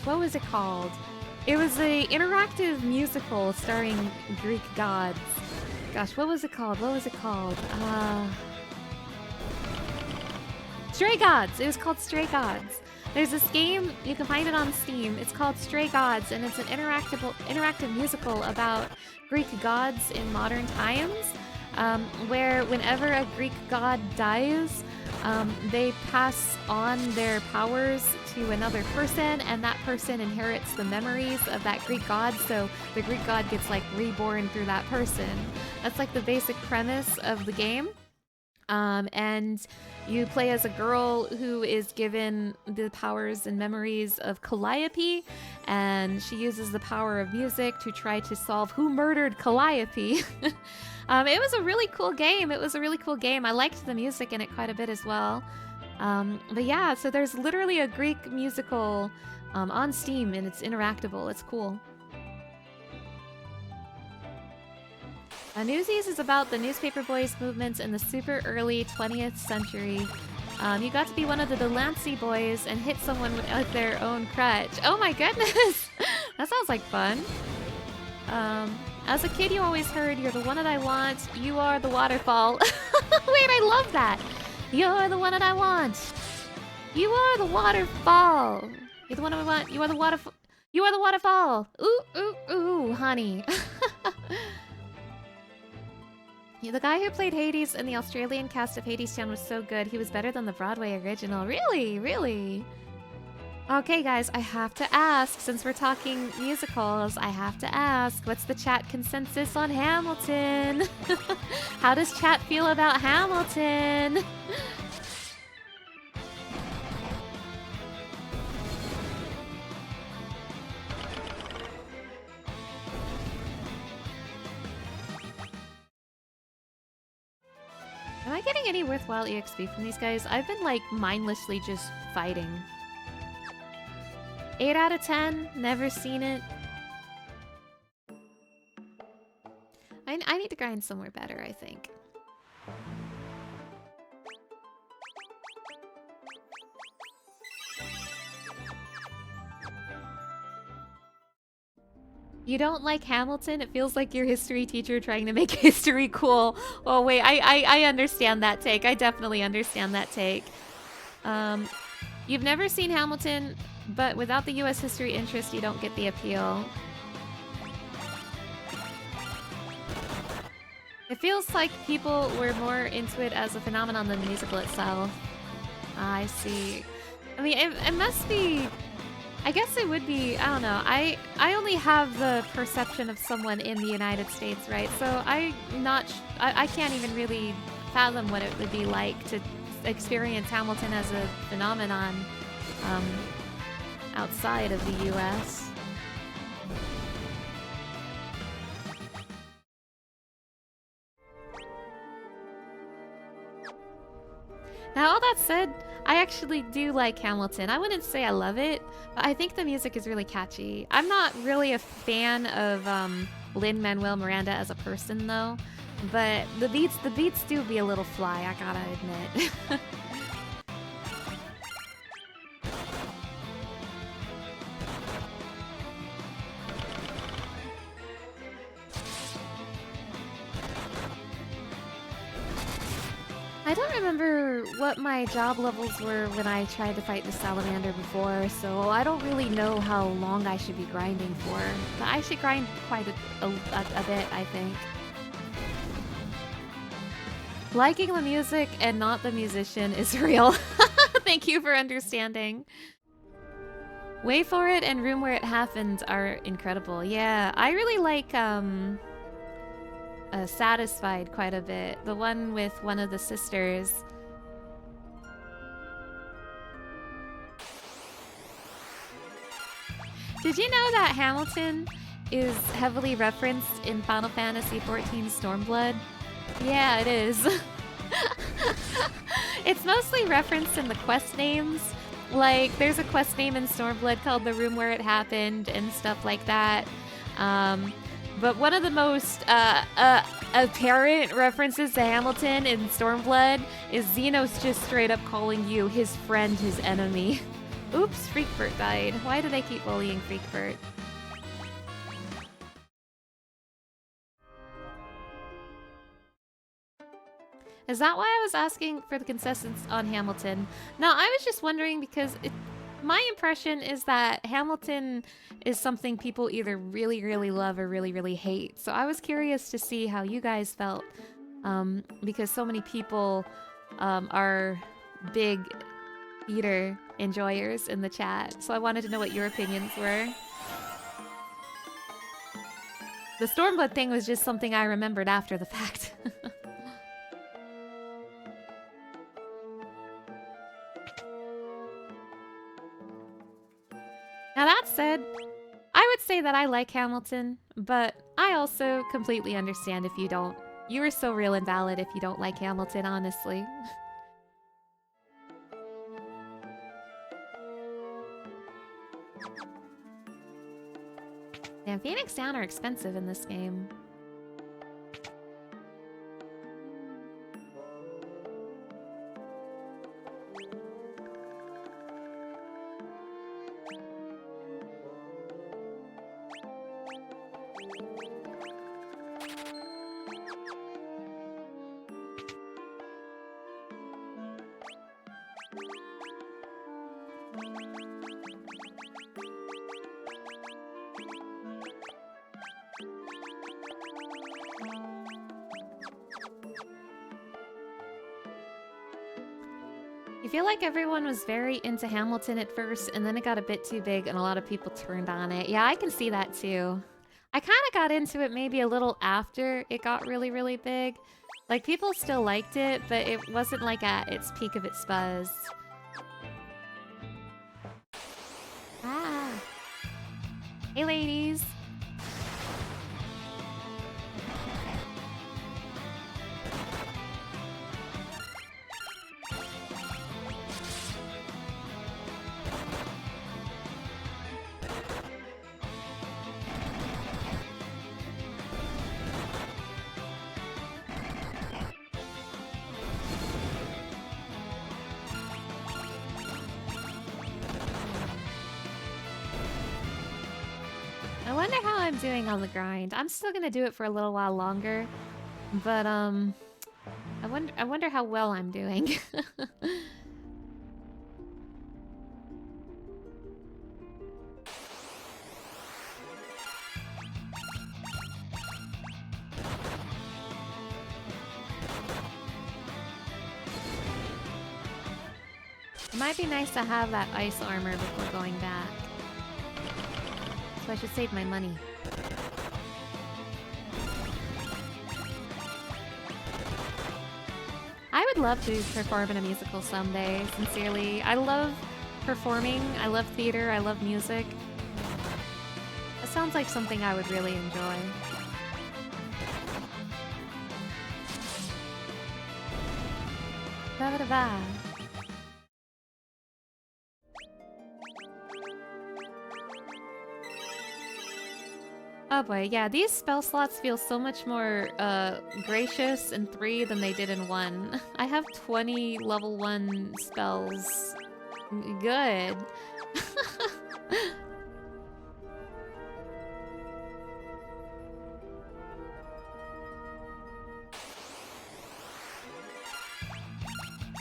what was it called? It was an interactive musical starring Greek gods. Gosh, what was it called? Stray Gods! It was called Stray Gods. There's this game, you can find it on Steam, it's called Stray Gods, and it's an interactive musical about Greek gods in modern times, where whenever a Greek god dies, they pass on their powers to another person, and that person inherits the memories of that Greek god, so the Greek god gets like reborn through that person. That's like the basic premise of the game. And you play as a girl who is given the powers and memories of Calliope, and she uses the power of music to try to solve who murdered Calliope. It was a really cool game. I liked the music in it quite a bit as well. But yeah, so there's literally a Greek musical on Steam, and it's interactable. It's cool. Newsies is about the newspaper boys movements in the super early 20th century. You got to be one of the Delancey boys and hit someone with their own crutch. Oh my goodness! That sounds like fun. As a kid, you always heard, "You're the one that I want, you are the waterfall." Wait, I love that! You're the one that I want. You are the waterfall. You're the one I want, you are the waterfall. You are the waterfall. Ooh, ooh, ooh, honey. Yeah, the guy who played Hades in the Australian cast of Hades Town was so good. He was better than the Broadway original. Really? Really? Okay, guys, I have to ask, since we're talking musicals, I have to ask, what's the chat consensus on Hamilton? How does chat feel about Hamilton? Am I getting any worthwhile EXP from these guys? I've been, like, mindlessly just fighting. 8 out of 10, never seen it. I need to grind somewhere better, I think. You don't like Hamilton? It feels like your history teacher trying to make history cool. Oh wait, I understand that take. I definitely understand that take. You've never seen Hamilton, but without the US history interest, you don't get the appeal. It feels like people were more into it as a phenomenon than the musical itself. I see. I mean, it must be... I guess it would be, I don't know. I only have the perception of someone in the United States, right? So I can't even really fathom what it would be like to experience Hamilton as a phenomenon outside of the US. Now, all that said, I actually do like Hamilton. I wouldn't say I love it, but I think the music is really catchy. I'm not really a fan of Lin-Manuel Miranda as a person, though. But the beats do be a little fly, I gotta admit. I don't remember what my job levels were when I tried to fight the salamander before, so I don't really know how long I should be grinding for. But I should grind quite a bit, I think. Liking the music and not the musician is real. Thank you for understanding. Wait for It and Room Where It Happened are incredible. Yeah, I really like Satisfied quite a bit. The one with one of the sisters. Did you know that Hamilton is heavily referenced in Final Fantasy XIV Stormblood? Yeah, it is. It's mostly referenced in the quest names. Like, there's a quest name in Stormblood called The Room Where It Happened and stuff like that. But one of the most apparent references to Hamilton in Stormblood is Xenos just straight up calling you his friend, his enemy. Oops, Freakbert died. Why do they keep bullying Freakbert? Is that why I was asking for the consensus on Hamilton? No, I was just wondering because my impression is that Hamilton is something people either really, really love or really, really hate. So I was curious to see how you guys felt because so many people are big theater enjoyers in the chat. So I wanted to know what your opinions were. The Stormblood thing was just something I remembered after the fact. Now that said, I would say that I like Hamilton, but I also completely understand if you don't. You are so real and valid if you don't like Hamilton, honestly. Damn, Phoenix Down are expensive in this game. I feel like everyone was very into Hamilton at first, and then it got a bit too big and a lot of people turned on it. Yeah, I can see that too. I kind of got into it maybe a little after it got really, really big. Like, people still liked it, but it wasn't like at its peak of its buzz. Ah. Hey, ladies. I wonder how I'm doing on the grind. I'm still gonna do it for a little while longer, but I wonder how well I'm doing. It might be nice to have that ice armor before going back. So I should save my money. I would love to perform in a musical someday, sincerely. I love performing, I love theater, I love music. It sounds like something I would really enjoy. Ba-ba-da-ba. Oh boy, yeah, these spell slots feel so much more gracious in 3 than they did in 1. I have 20 level 1 spells. Good.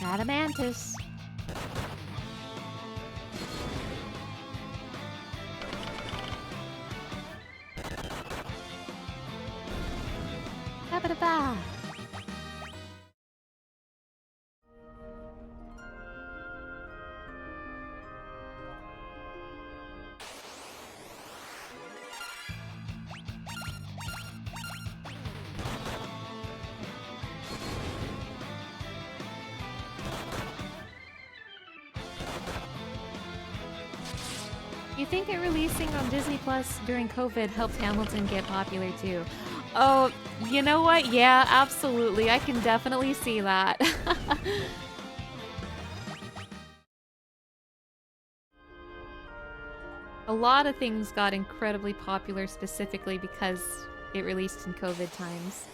Adamantus. Ba-ba-da-ba. You think it releasing on Disney Plus during COVID helped Hamilton get popular too? Oh, you know what? Yeah, absolutely. I can definitely see that. A lot of things got incredibly popular specifically because it released in COVID times.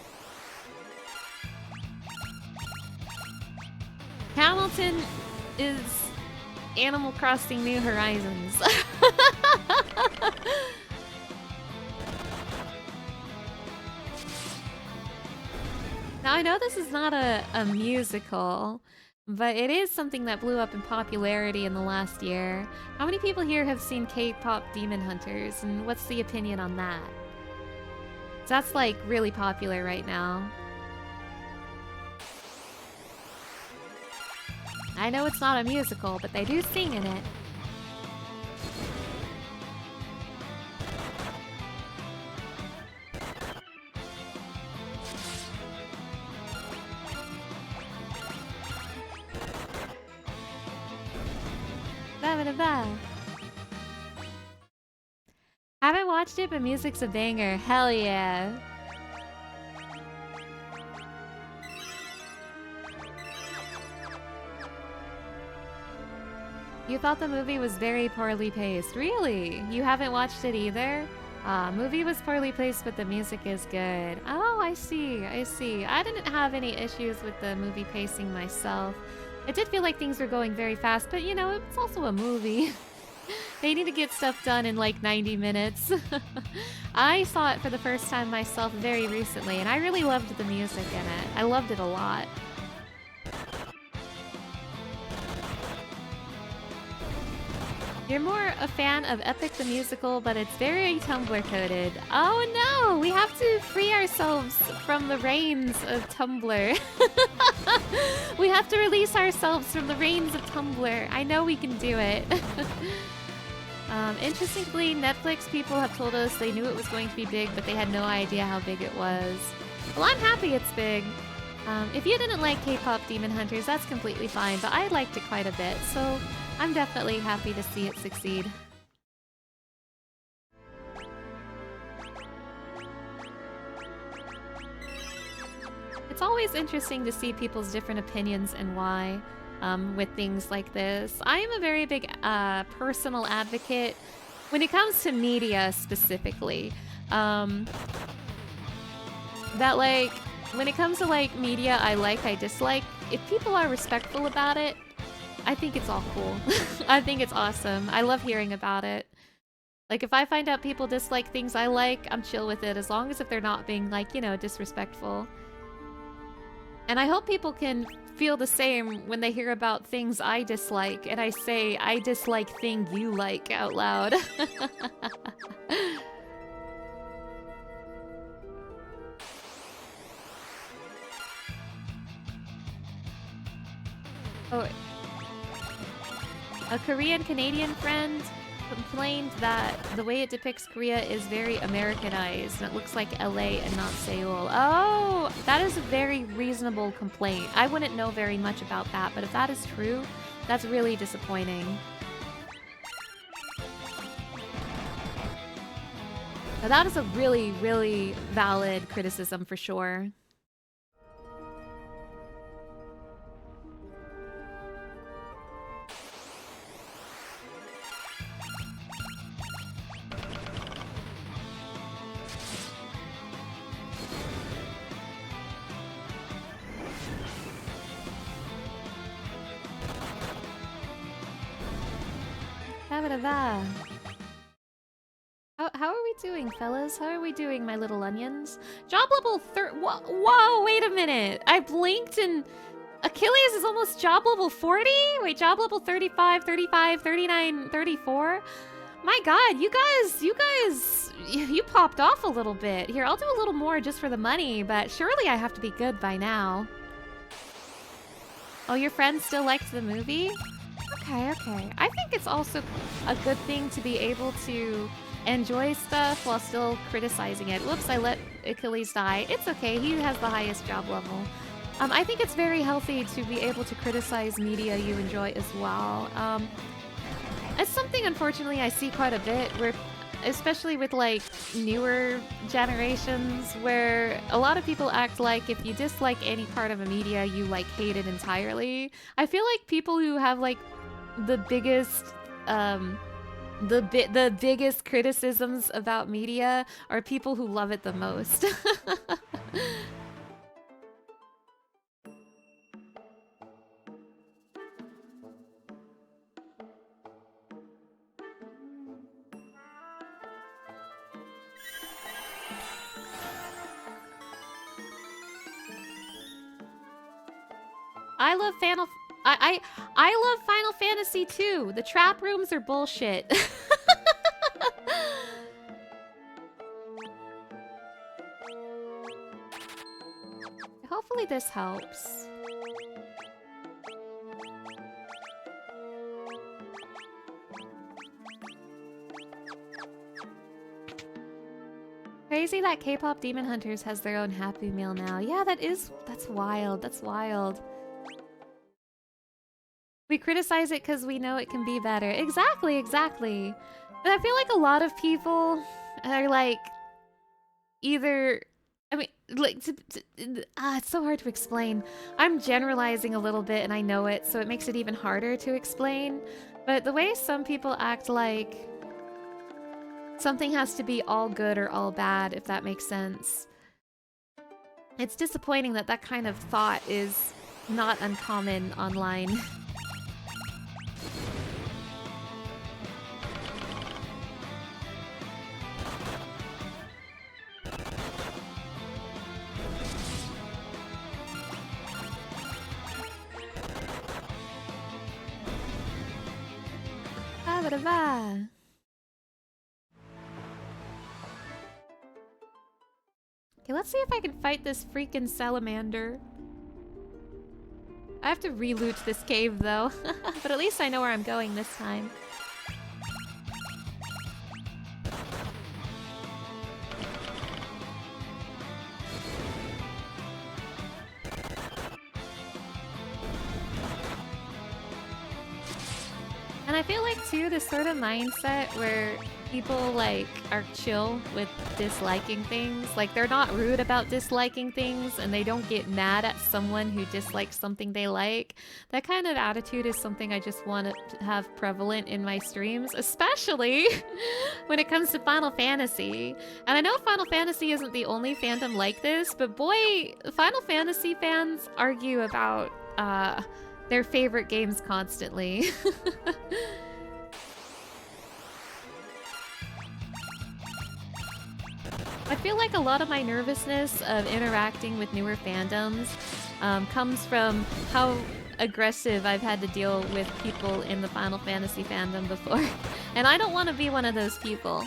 Hamilton is Animal Crossing New Horizons. Now, I know this is not a musical, but it is something that blew up in popularity in the last year. How many people here have seen K-pop Demon Hunters, and what's the opinion on that? That's, like, really popular right now. I know it's not a musical, but they do sing in it. Ba-ba-da-ba. Haven't watched it, but music's a banger. Hell yeah. You thought the movie was very poorly paced. Really? You haven't watched it either? Movie was poorly paced, but the music is good. Oh, I see. I see. I didn't have any issues with the movie pacing myself. It did feel like things were going very fast, but you know, it's also a movie. They need to get stuff done in like 90 minutes. I saw it for the first time myself very recently, and I really loved the music in it. I loved it a lot. You're more a fan of Epic the Musical, but it's very Tumblr coded. Oh no! We have to free ourselves from the reins of Tumblr. We have have to release ourselves from the reins of Tumblr. I know we can do it. Interestingly, Netflix people have told us they knew it was going to be big, but they had no idea how big it was. Well, I'm happy it's big. If you didn't like K-pop Demon Hunters, that's completely fine, but I liked it quite a bit, so I'm definitely happy to see it succeed. It's always interesting to see people's different opinions and why with things like this. I am a very big personal advocate when it comes to media specifically. That like, when it comes to like media I like, I dislike, if people are respectful about it, I think it's all cool. I think it's awesome. I love hearing about it. Like if I find out people dislike things I like, I'm chill with it as long as if they're not being like, you know, disrespectful. And I hope people can feel the same when they hear about things I dislike and I say, I dislike thing you like out loud. Oh, a Korean-Canadian friend complained that the way it depicts Korea is very Americanized and it looks like LA and not Seoul. Oh, that is a very reasonable complaint. I wouldn't know very much about that, but if that is true, that's really disappointing. But that is a really, really valid criticism for sure. How are we doing, fellas? How are we doing, my little onions? Job level whoa, wait a minute. I blinked and Achilles is almost job level 40? Wait, job level 35, 35, 39, 34? My god, you popped off a little bit. Here, I'll do a little more just for the money, but surely I have to be good by now. Oh, your friend still liked the movie? Okay, okay. I think it's also a good thing to be able to enjoy stuff while still criticizing it. Whoops, I let Achilles die. It's okay, he has the highest job level. I think it's very healthy to be able to criticize media you enjoy as well. It's something, unfortunately, I see quite a bit, where, especially with, like, newer generations, where a lot of people act like if you dislike any part of a media, you, like, hate it entirely. I feel like people who have, like, the biggest, the biggest criticisms about media are people who love it the most. I love Final Fantasy too. The trap rooms are bullshit. Hopefully this helps. Crazy that K-pop Demon Hunters has their own Happy Meal now. Yeah, that's wild. That's wild. We criticize it because we know it can be better. Exactly, exactly. But I feel like a lot of people are like, either, I mean, like, it's so hard to explain. I'm generalizing a little bit and I know it, so it makes it even harder to explain. But the way some people act like something has to be all good or all bad, if that makes sense. It's disappointing that that kind of thought is not uncommon online. Okay, let's see if I can fight this freaking salamander. I have to re-loot this cave though. But at least I know where I'm going this time. And I feel like too, this sort of mindset where people like are chill with disliking things, like they're not rude about disliking things and they don't get mad at someone who dislikes something they like. That kind of attitude is something I just want to have prevalent in my streams, especially when it comes to Final Fantasy. And I know Final Fantasy isn't the only fandom like this, but boy, Final Fantasy fans argue about their favorite games constantly. I feel like a lot of my nervousness of interacting with newer fandoms comes from how aggressive I've had to deal with people in the Final Fantasy fandom before. And I don't want to be one of those people.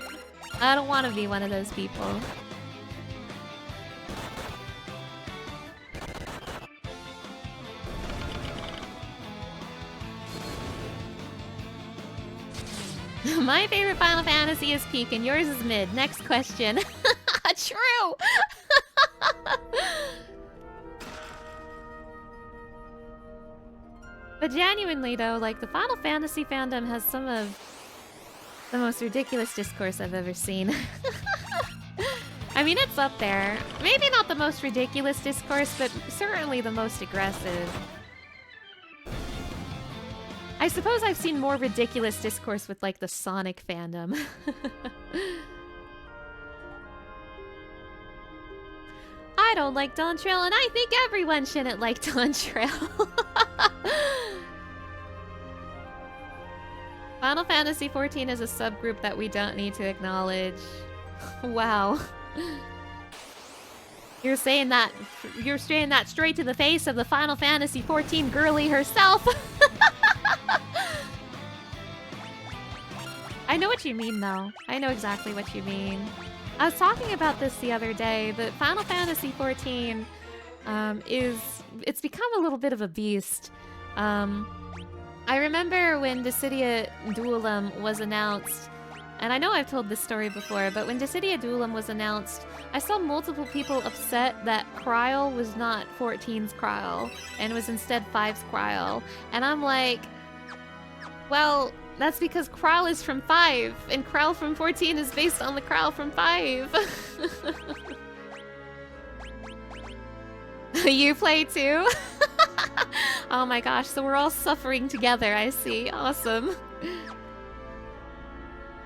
I don't want to be one of those people. My favorite Final Fantasy is peak and yours is mid. Next question. True! But genuinely though, like the Final Fantasy fandom has some of the most ridiculous discourse I've ever seen. I mean, it's up there. Maybe not the most ridiculous discourse, but certainly the most aggressive. I suppose I've seen more ridiculous discourse with like the Sonic fandom. I don't like Dawntrail, and I think everyone shouldn't like Dawntrail. Final Fantasy XIV is a subgroup that we don't need to acknowledge. Wow. You're saying that straight to the face of the Final Fantasy XIV girly herself. I know what you mean, though. I know exactly what you mean. I was talking about this the other day, but Final Fantasy XIV it's become a little bit of a beast. I remember when Dissidia Duelum was announced, and I know I've told this story before, but when Dissidia Duelum was announced, I saw multiple people upset that Kryl was not 14's Kryl, and was instead 5's Kryl. And I'm like, well, that's because Kryl is from 5, and Kryl from 14 is based on the Kryl from 5. You play too? Oh my gosh, so we're all suffering together, I see. Awesome.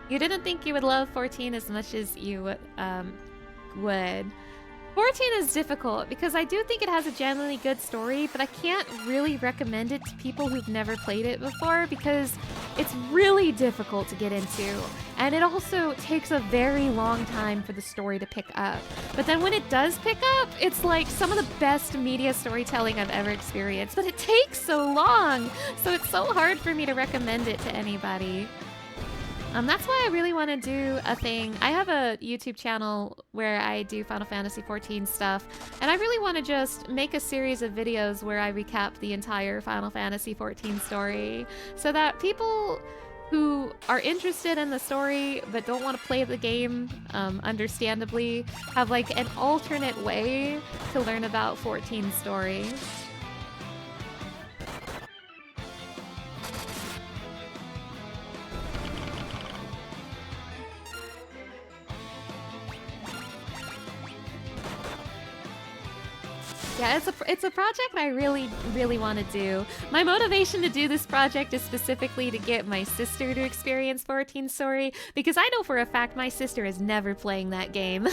You didn't think you would love 14 as much as you would. 14 is difficult because I do think it has a genuinely good story, but I can't really recommend it to people who've never played it before because it's really difficult to get into. And it also takes a very long time for the story to pick up. But then when it does pick up, it's like some of the best media storytelling I've ever experienced. But it takes so long, so it's so hard for me to recommend it to anybody. That's why I really want to do a thing. I have a YouTube channel where I do Final Fantasy XIV stuff, and I really want to just make a series of videos where I recap the entire Final Fantasy XIV story, so that people who are interested in the story but don't want to play the game, understandably, have like an alternate way to learn about 14's story. Yeah, it's a project I really want to do. My motivation to do this project is specifically to get my sister to experience 14's story, because I know for a fact my sister is never playing that game.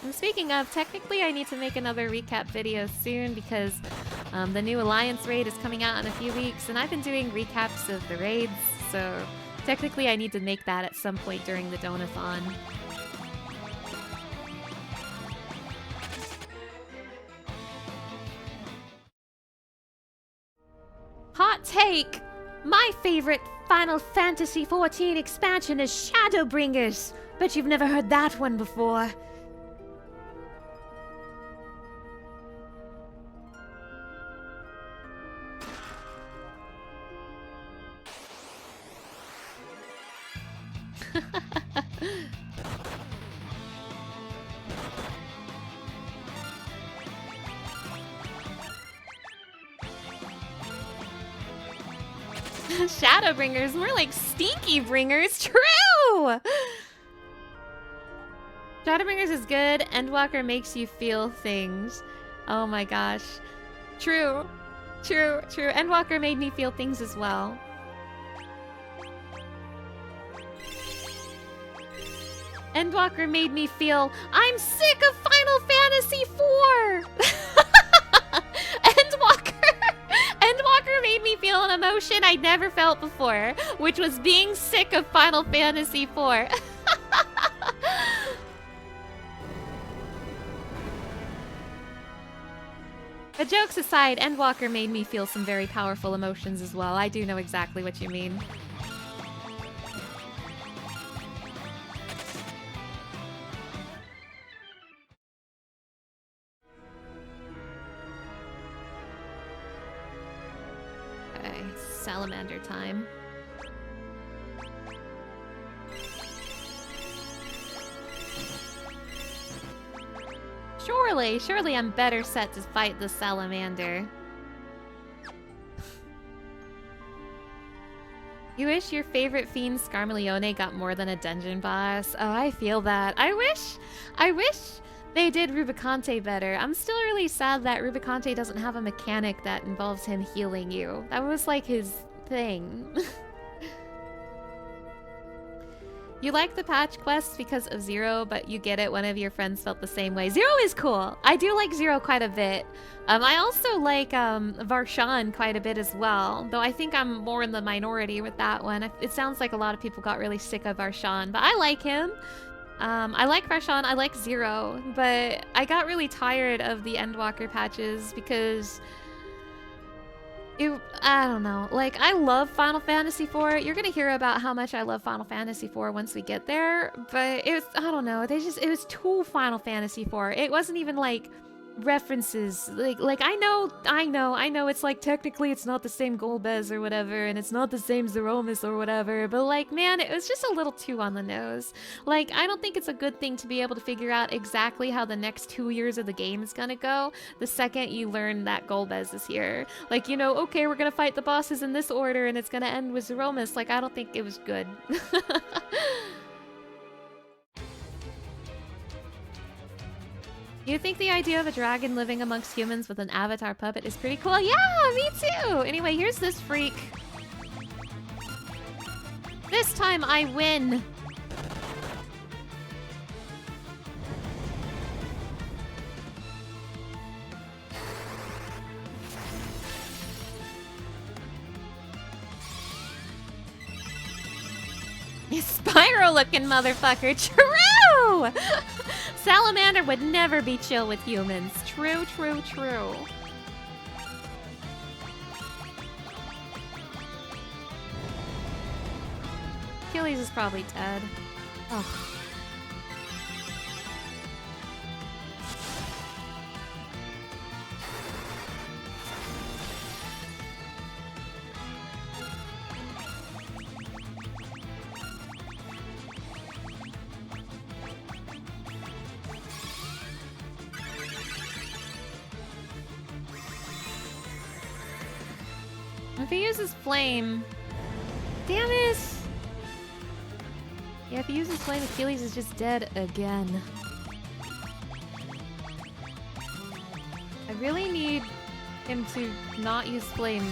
And speaking of, technically I need to make another recap video soon because the new Alliance raid is coming out in a few weeks, and I've been doing recaps of the raids, so technically I need to make that at some point during the Donathon. Hot take! My favorite Final Fantasy XIV expansion is Shadowbringers. Bet you've never heard that one before. Shadowbringers, more like stinky bringers. True! Shadowbringers is good. Endwalker makes you feel things. Oh my gosh. True. True, true. Endwalker made me feel things as well. Endwalker made me feel, I'm sick of Final Fantasy IV! Endwalker made me feel an emotion I'd never felt before, which was being sick of Final Fantasy IV. But jokes aside, Endwalker made me feel some very powerful emotions as well. I do know exactly what you mean. Okay, salamander time. Surely I'm better set to fight the salamander. You wish your favorite fiend Scarletify got more than a dungeon boss. Oh, I feel that. I wish they did Rubicante better. I'm still really sad that Rubicante doesn't have a mechanic that involves him healing you. That was like his thing. You like the patch quests because of Zero, but you get it one of your friends felt the same way. Zero is cool. I do like Zero quite a bit. I also like Varshan quite a bit as well, though I think I'm more in the minority with that one. It sounds like a lot of people got really sick of Varshan, but I like him. I like Varshan, I like Zero, but I got really tired of the Endwalker patches because I don't know. Like, I love Final Fantasy IV. You're gonna hear about how much I love Final Fantasy IV once we get there, but it was, I don't know. It was too Final Fantasy IV. It wasn't even like references. Like I know it's like technically it's not the same Golbez or whatever, and it's not the same Zeromus or whatever, but like, man, it was just a little too on the nose. Like, I don't think it's a good thing to be able to figure out exactly how the next 2 years of the game is gonna go the second you learn that Golbez is here. Like, you know, okay, we're gonna fight the bosses in this order and it's gonna end with Zeromus. Like, I don't think it was good. You think the idea of a dragon living amongst humans with an avatar puppet is pretty cool? Yeah, me too! Anyway, here's this freak. This time I win! You Spyro-looking motherfucker! True! Salamander would never be chill with humans. True, true, true. Achilles is probably dead. Ugh. If he uses flame... Damn it! Yeah, if he uses flame, Achilles is just dead again. I really need him to not use flame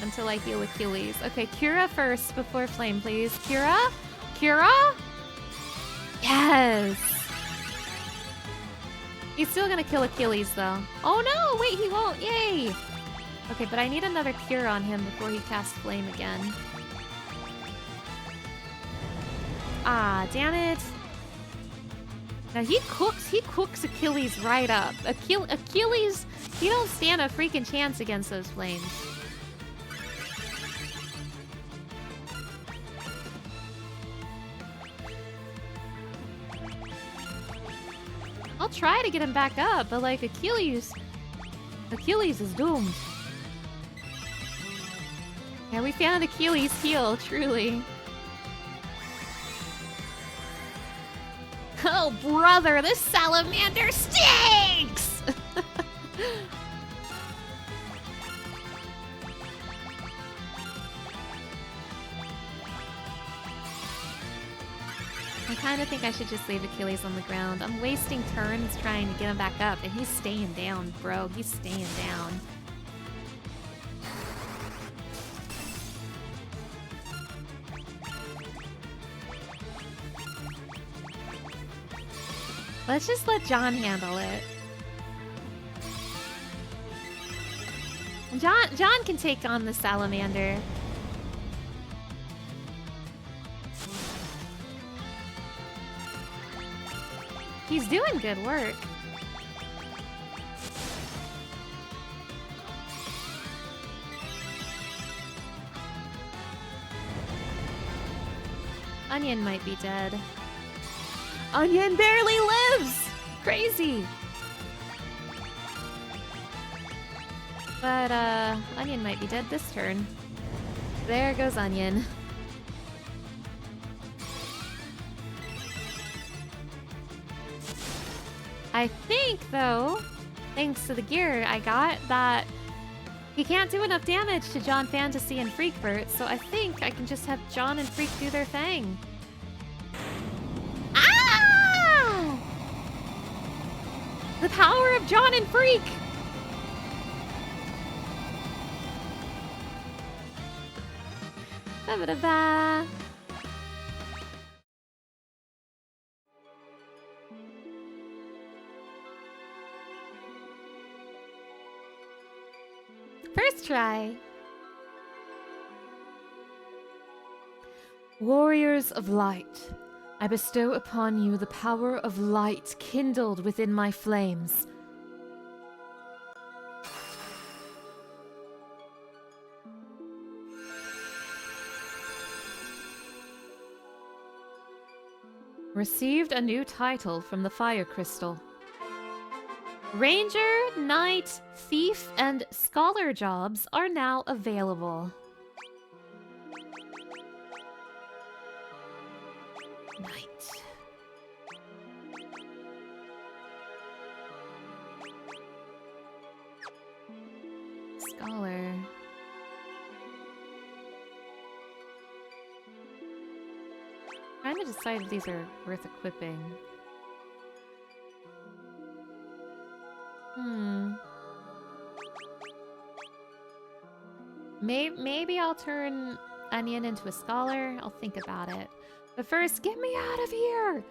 until I heal Achilles. Okay, Cura first before flame, please. Cura? Cura? Yes! He's still gonna kill Achilles, though. Oh no! Wait, he won't! Yay! Okay, but I need another cure on him before he casts flame again. Ah, damn it. Now he cooks Achilles right up. Achilles, he don't stand a freaking chance against those flames. I'll try to get him back up, but like Achilles is doomed. Yeah, we found Achilles' heel, truly. Oh, brother, this salamander stinks! of think I should just leave Achilles on the ground. I'm wasting turns trying to get him back up, and he's staying down, bro. He's staying down. Let's just let John handle it. John can take on the salamander. He's doing good work. Onion might be dead. Onion barely lives! Crazy! But, Onion might be dead this turn. There goes Onion. I think, though, thanks to the gear I got, that he can't do enough damage to John Fantasy and Freakbert, so I think I can just have John and Freak do their thing. Ah! The power of John and Freak! Ba-ba-da-ba. First try. Warriors of light, I bestow upon you the power of light kindled within my flames. Received a new title from the Fire Crystal. Ranger, Knight, Thief, and Scholar jobs are now available. Knight. Scholar. Trying to decide if these are worth equipping. Maybe I'll turn Onion into a scholar. I'll think about it. But first, get me out of here!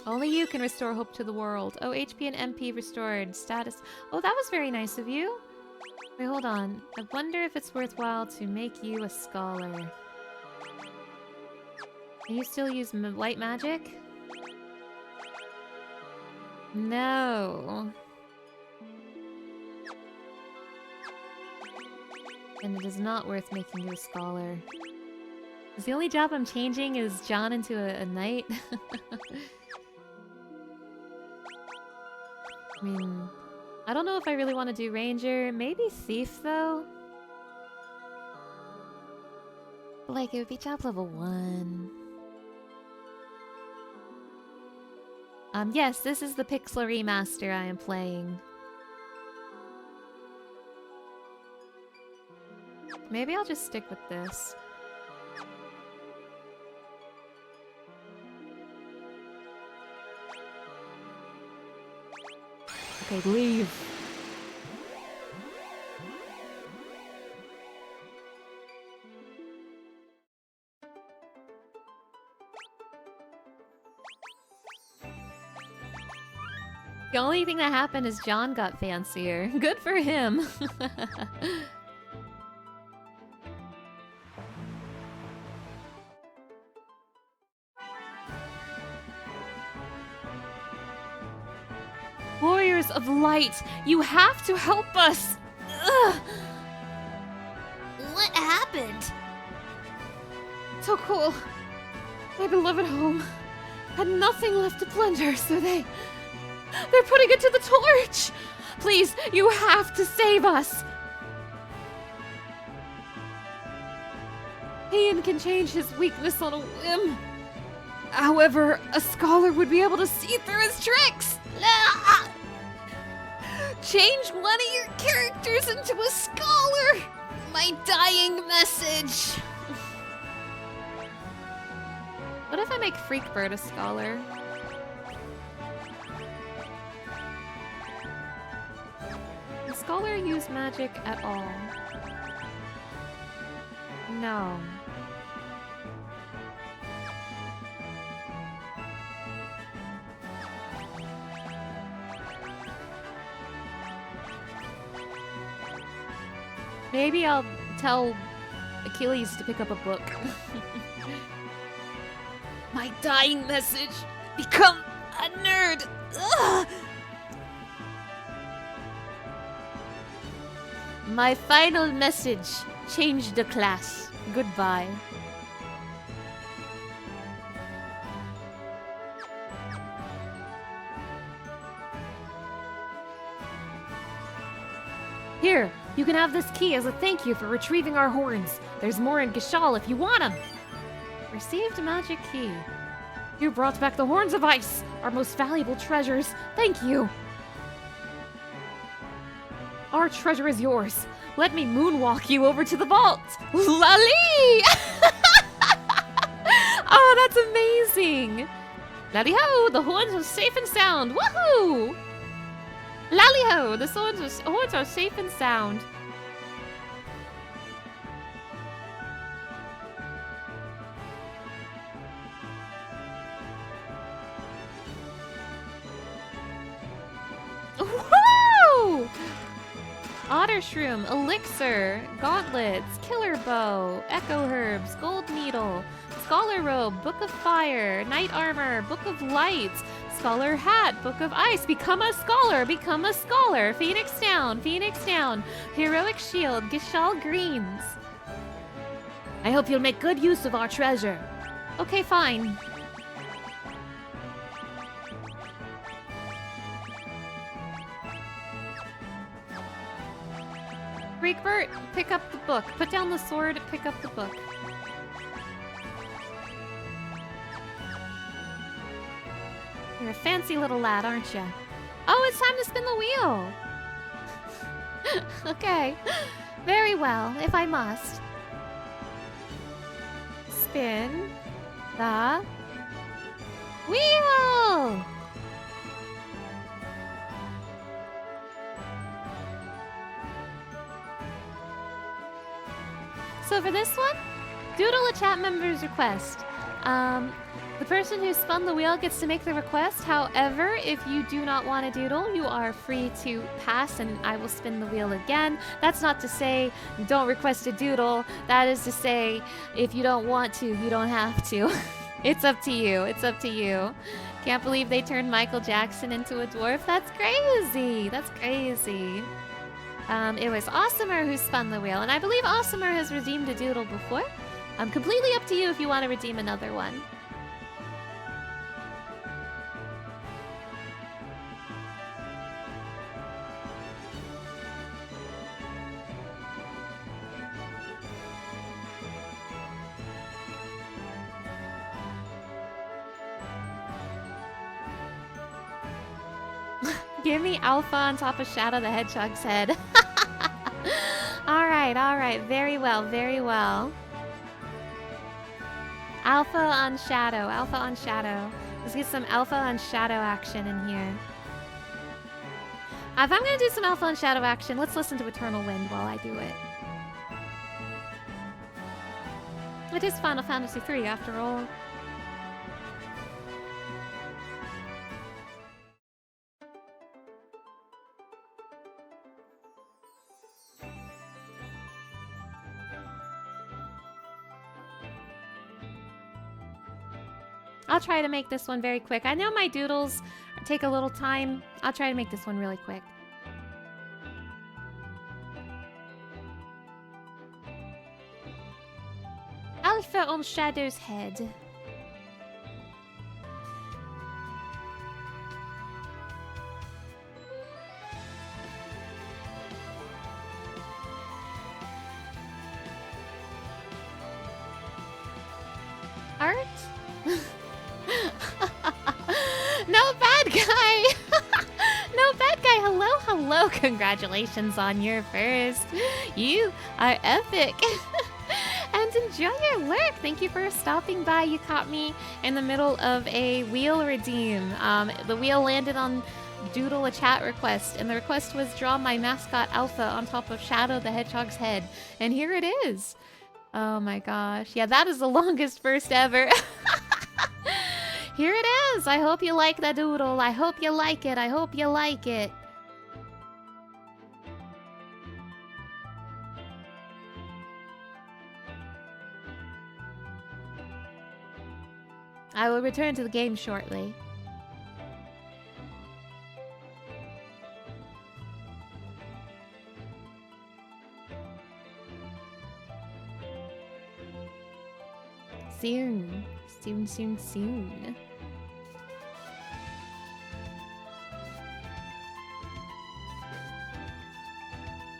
Only you can restore hope to the world. Oh, HP and MP restored. Status. Oh, that was very nice of you. Wait, hold on. I wonder if it's worthwhile to make you a scholar. Can you still use light magic? No. And it is not worth making you a scholar. Because the only job I'm changing is John into a knight. I mean, I don't know if I really want to do ranger. Maybe thief, though. But, like, it would be job level 1. Yes, this is the Pixel remaster I am playing. Maybe I'll just stick with this. Okay, leave. The only thing that happened is John got fancier. Good for him. Warriors of light, you have to help us! Ugh. What happened? So cool. My beloved home had nothing left to plunder, so they're putting it to the torch! Please, you have to save us! Ian can change his weakness on a whim. However, a scholar would be able to see through his tricks! Change one of your characters into a scholar! My dying message! What if I make Freakbird a scholar? Does scholar use magic at all? No. Maybe I'll tell Achilles to pick up a book. My dying message. Become a nerd. Ugh. My final message. Change the class. Goodbye. Here, you can have this key as a thank you for retrieving our horns. There's more in Gishal if you want them. Received magic key. You brought back the horns of ice, our most valuable treasures. Thank you. Our treasure is yours. Let me moonwalk you over to the vault. Lali! Oh, that's amazing. Lally-ho, the horns are safe and sound. Woohoo! Lally-ho, the horns are safe and sound. Woo! Otter Shroom, Elixir, Gauntlets, Killer Bow, Echo Herbs, Gold Needle, Scholar Robe, Book of Fire, Knight Armor, Book of Lights, Scholar Hat, Book of Ice, Become a Scholar, Phoenix Down, Heroic Shield, Gishal Greens. I hope you'll make good use of our treasure. Okay, fine. Freakbert, pick up the book. Put down the sword, pick up the book. You're a fancy little lad, aren't you? Oh, it's time to spin the wheel! Okay. Very well, if I must. Spin the wheel! So for this one, doodle a chat member's request. The person who spun the wheel gets to make the request. However, if you do not want to doodle, you are free to pass and I will spin the wheel again. That's not to say don't request a doodle. That is to say if you don't want to, you don't have to. It's up to you. It's up to you. Can't believe they turned Michael Jackson into a dwarf. That's crazy. That's crazy. It was Awesomer who spun the wheel, and I believe Awesomer has redeemed a doodle before. Completely up to you if you want to redeem another one. Give me Alpha on top of Shadow the Hedgehog's head. Alright. Very well, very well. Alpha on Shadow. Let's get some Alpha on Shadow action in here. If I'm gonna do some Alpha on Shadow action, let's listen to Eternal Wind while I do it. It is Final Fantasy III after all. I'll try to make this one very quick. I know my doodles take a little time. I'll try to make this one really quick. Alpha on Shadow's head. Art? No bad guy! No bad guy! Hello! Congratulations on your first! You are epic! And and enjoy your lurk. Thank you for stopping by. You caught me in the middle of a wheel redeem. The wheel landed on Doodle a chat request, and the request was draw my mascot Alpha on top of Shadow the Hedgehog's head. And here it is. Oh my gosh. Yeah, that is the longest first ever. Here it is. I hope you like the doodle. I hope you like it. I hope you like it. I will return to the game shortly. Soon. Soon, soon, soon.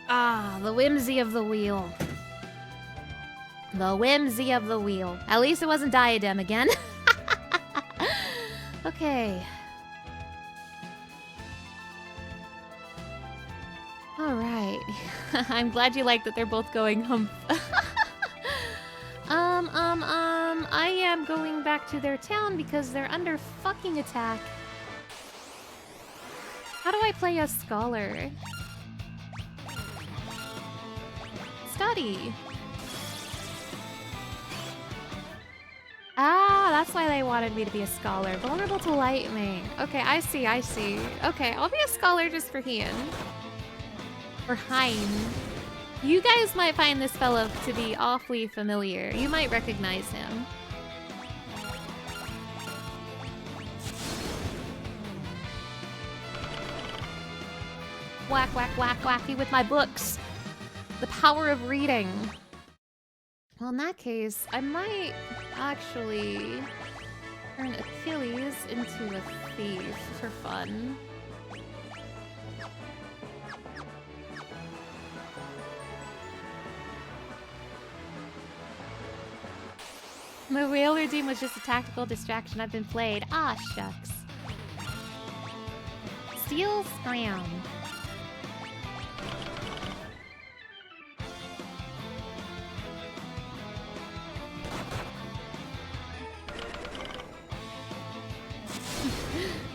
Ah, the whimsy of the wheel. The whimsy of the wheel. At least it wasn't Diadem again. Okay. Alright. I'm glad you like that they're both going hump. I am going back to their town because they're under fucking attack. How do I play a scholar? Study. Ah, that's why they wanted me to be a scholar. Vulnerable to lightning. Okay, I see, I see. Okay, I'll be a scholar just for Hien. Or Hein. You guys might find this fellow to be awfully familiar. You might recognize him. Whack, whack, whack, wacky with my books. The power of reading. Well, in that case, I might actually turn Achilles into a thief for fun. The whale redeem was just a tactical distraction. I've been played. Ah, shucks. Steel scram.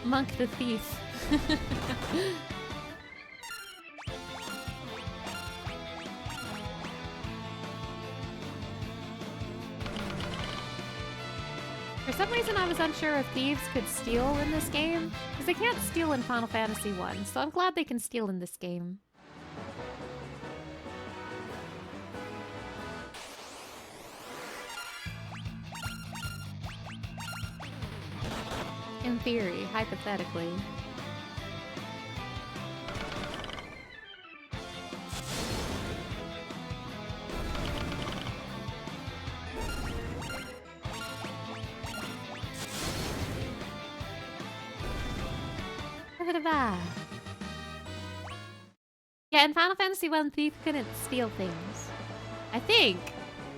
Monk the thief. For some reason, I was unsure if thieves could steal in this game, because they can't steal in Final Fantasy 1, so I'm glad they can steal in this game. In theory, hypothetically. Yeah, in Final Fantasy 1, Thief couldn't steal things. I think.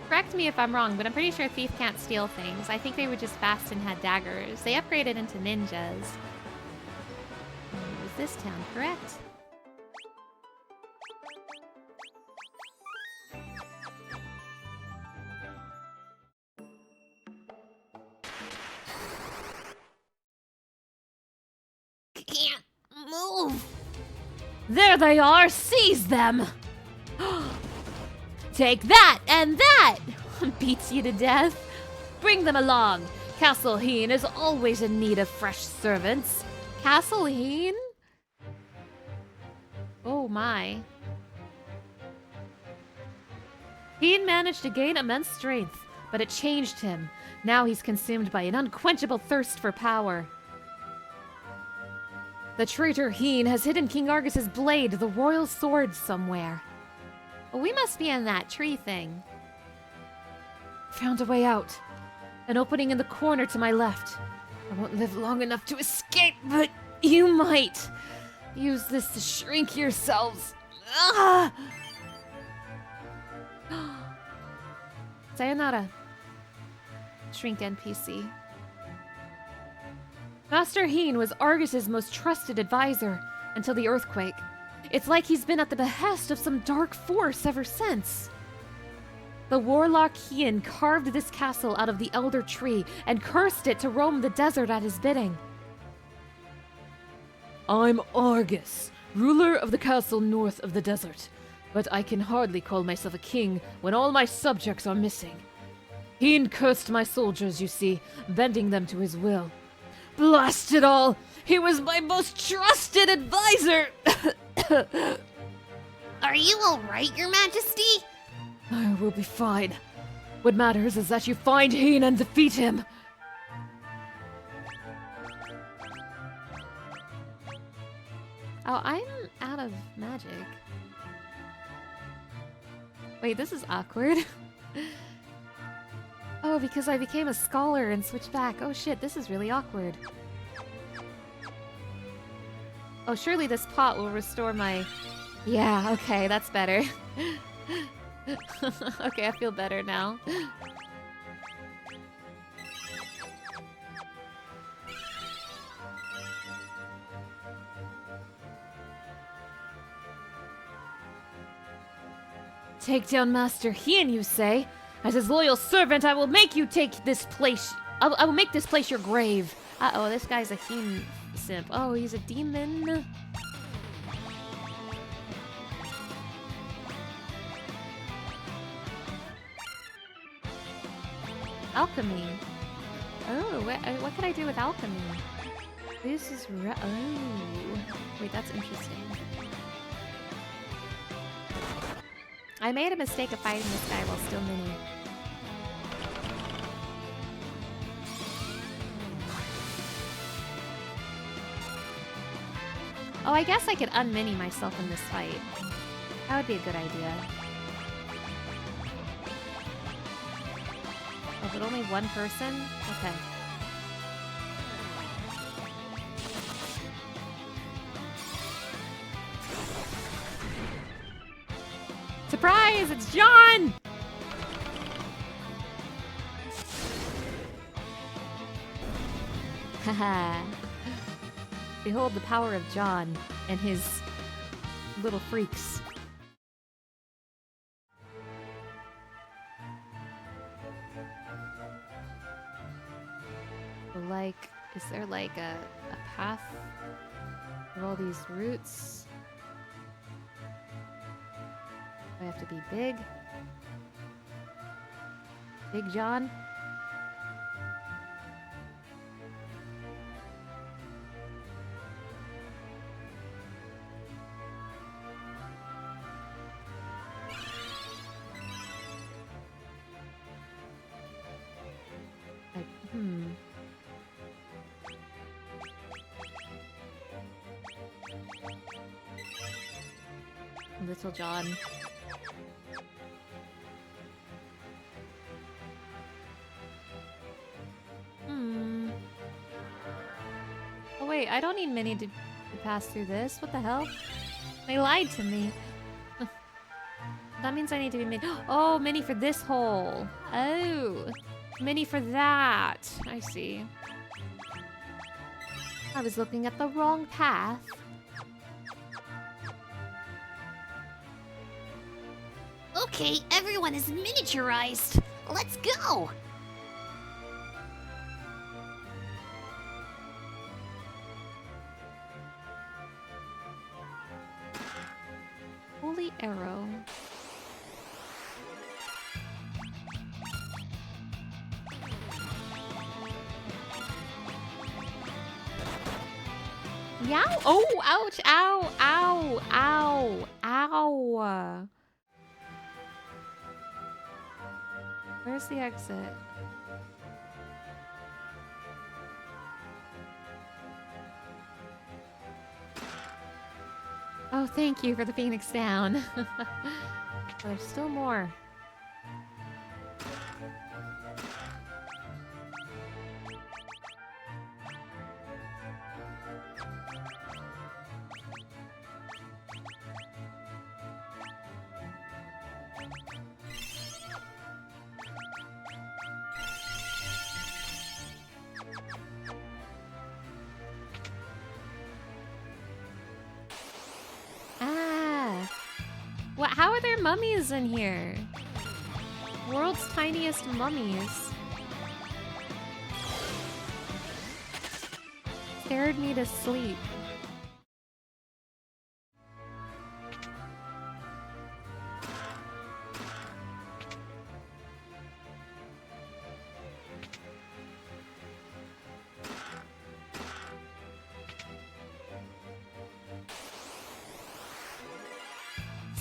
Correct me if I'm wrong, but I'm pretty sure Thief can't steal things. I think they were just fast and had daggers. They upgraded into ninjas. It was this town, correct? Can't move. There they are! Seize them! Take that and that! Beats you to death. Bring them along. Castle Heen is always in need of fresh servants. Castle Heen? Oh my. Heen managed to gain immense strength, but it changed him. Now he's consumed by an unquenchable thirst for power. The traitor Heen has hidden King Argus's blade, the royal sword, somewhere. Well, we must be in that tree thing. Found a way out. An opening in the corner to my left. I won't live long enough to escape, but you might. Use this to shrink yourselves. Ah! Sayonara. Shrink NPC. Master Heen was Argus's most trusted advisor until the earthquake. It's like he's been at the behest of some dark force ever since. The warlock Hien carved this castle out of the elder tree and cursed it to roam the desert at his bidding. I'm Argus, ruler of the castle north of the desert, but I can hardly call myself a king when all my subjects are missing. He cursed my soldiers, you see, bending them to his will. Blast it all! He was my most trusted advisor! Are you alright, Your Majesty? I will be fine. What matters is that you find Heen and defeat him. Oh, I'm out of magic. Wait, this is awkward. Oh, because I became a scholar and switched back. Oh shit, this is really awkward. Oh, surely this pot will restore my... Yeah, okay, that's better. Okay, I feel better now. Take down Master Hien, you say? As his loyal servant, I will make you take this place. I will make this place your grave. Uh-oh, this guy's a Hien simp. Oh, he's a demon. Alchemy. Oh, what can I do with alchemy? This is oh. Wait, that's interesting. I made a mistake of fighting this guy while still mini. Oh, I guess I could unmini myself in this fight. That would be a good idea. Oh, but only one person? Okay. Surprise! It's John! Haha. Behold the power of John and his little freaks. Like, is there like a path of all these roots? Do I have to be big? Big John? Little John. Oh wait, I don't need mini to pass through this. What the hell? They lied to me. That means I need to be mini. Oh, mini for this hole. Oh, mini for that. I see. I was looking at the wrong path. Okay, everyone is miniaturized. Let's go. Holy arrow. Yow! Oh, ouch! Ow! Ow! Ow! Ow! Where's the exit? Oh, thank you for the Phoenix down. There's still more. What? How are there mummies in here? World's tiniest mummies. Scared me to sleep.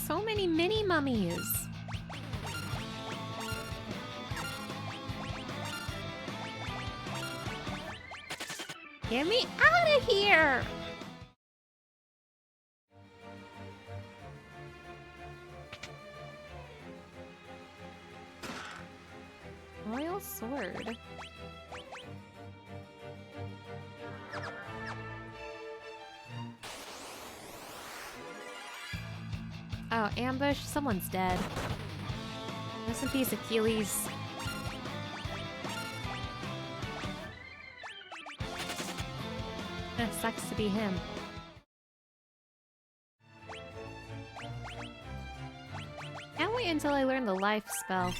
So many mini mummies. Get me out of here! Royal sword. Oh, ambush. Someone's dead. Rest in peace, Achilles. It sucks to be him. Can't wait until I learn the life spell.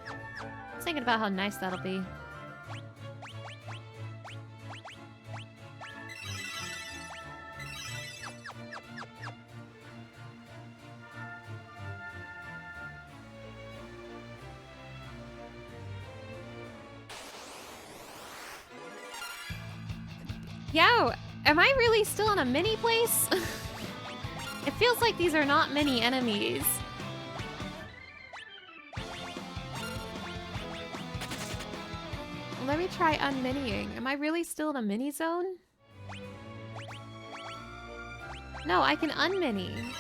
I was thinking about how nice that'll be. Yo, am I really still in a mini place? It feels like these are not mini enemies. Let me try unminiing. Am I really still in a mini zone? No, I can unmini.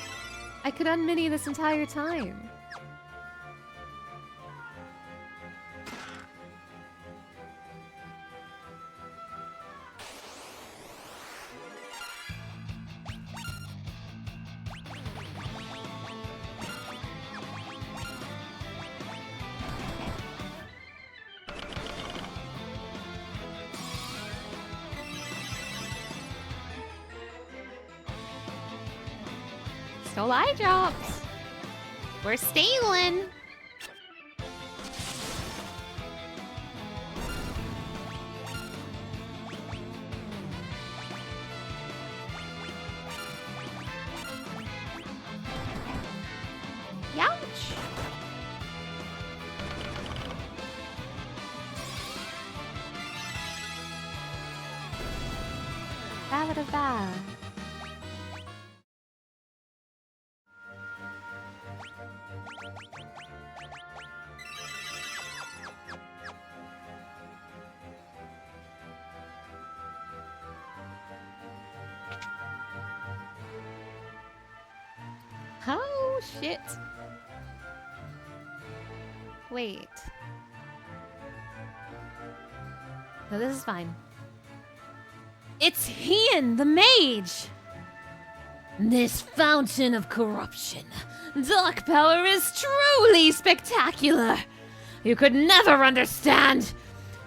I could unmini this entire time. Stole eye drops. We're stealing. Ouch. Ba-ba-da-ba. Oh, shit. Wait. No, this is fine. It's Hien, the mage! This fountain of corruption. Dark power is truly spectacular. You could never understand.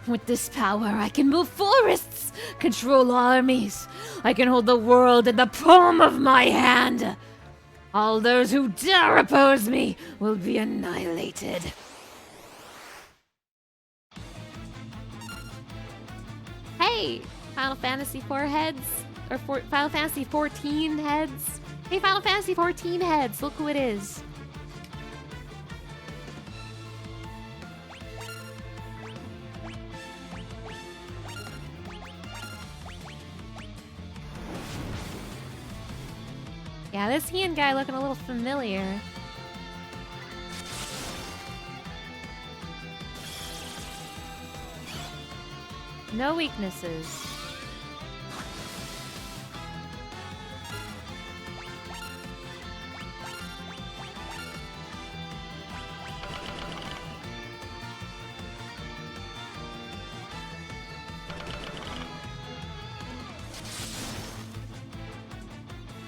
With this power, I can move forests, control armies. I can hold the world in the palm of my hand. All those who dare oppose me will be annihilated. Hey, Final Fantasy IV heads. Or Final Fantasy 14 heads. Hey, Final Fantasy 14 heads. Look who it is. Yeah, this Hien guy looking a little familiar. No weaknesses.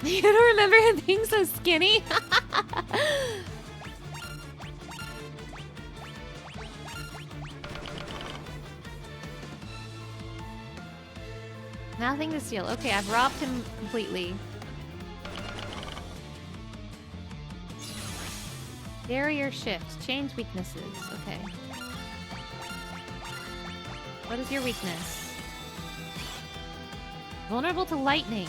You don't remember him being so skinny? Nothing to steal. Okay, I've robbed him completely. Barrier shift. Change weaknesses. Okay. What is your weakness? Vulnerable to lightning.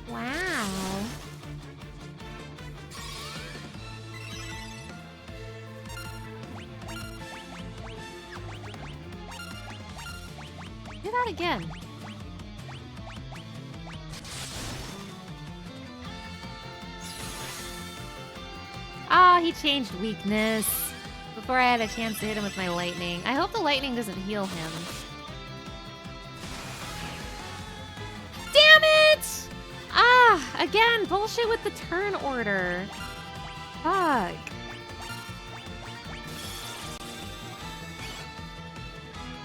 Wow. Do that again. Ah, he changed weakness before I had a chance to hit him with my lightning. I hope the lightning doesn't heal him. Damn it! Ah, again, bullshit with the turn order. Fuck.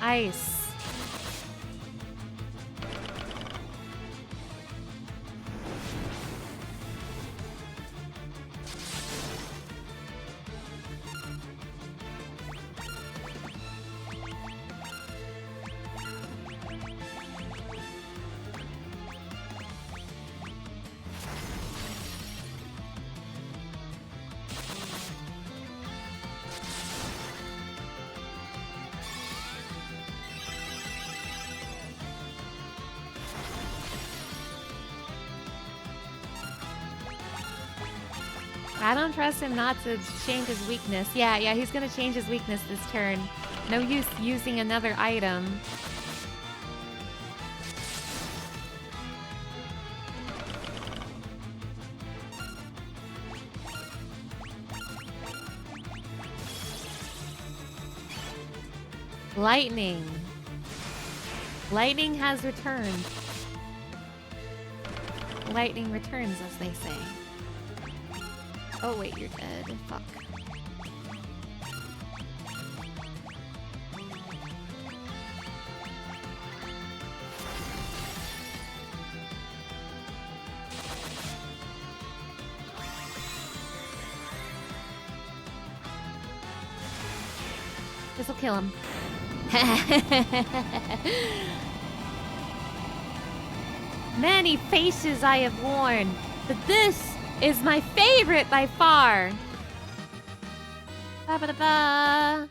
Ice. I don't trust him not to change his weakness. Yeah, he's gonna change his weakness this turn. No use using another item. Lightning. Lightning has returned. Lightning returns, as they say. Oh wait, you're dead. Fuck. This'll kill him. Many faces I have worn, but this is my favorite by far. Ba-ba-da-ba.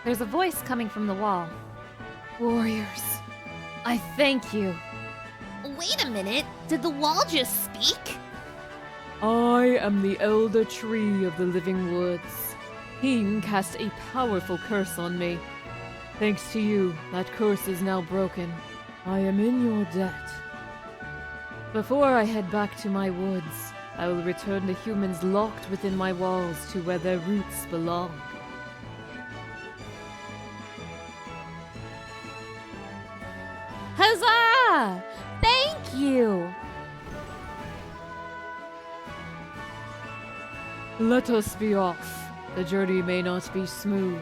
There's a voice coming from the wall. Warriors, I thank you. Wait a minute, did the wall just speak? I am the Elder Tree of the Living Woods. He cast a powerful curse on me. Thanks to you, that curse is now broken. I am in your debt. Before I head back to my woods, I will return the humans locked within my walls to where their roots belong. Huzzah! Thank you! Let us be off. The journey may not be smooth,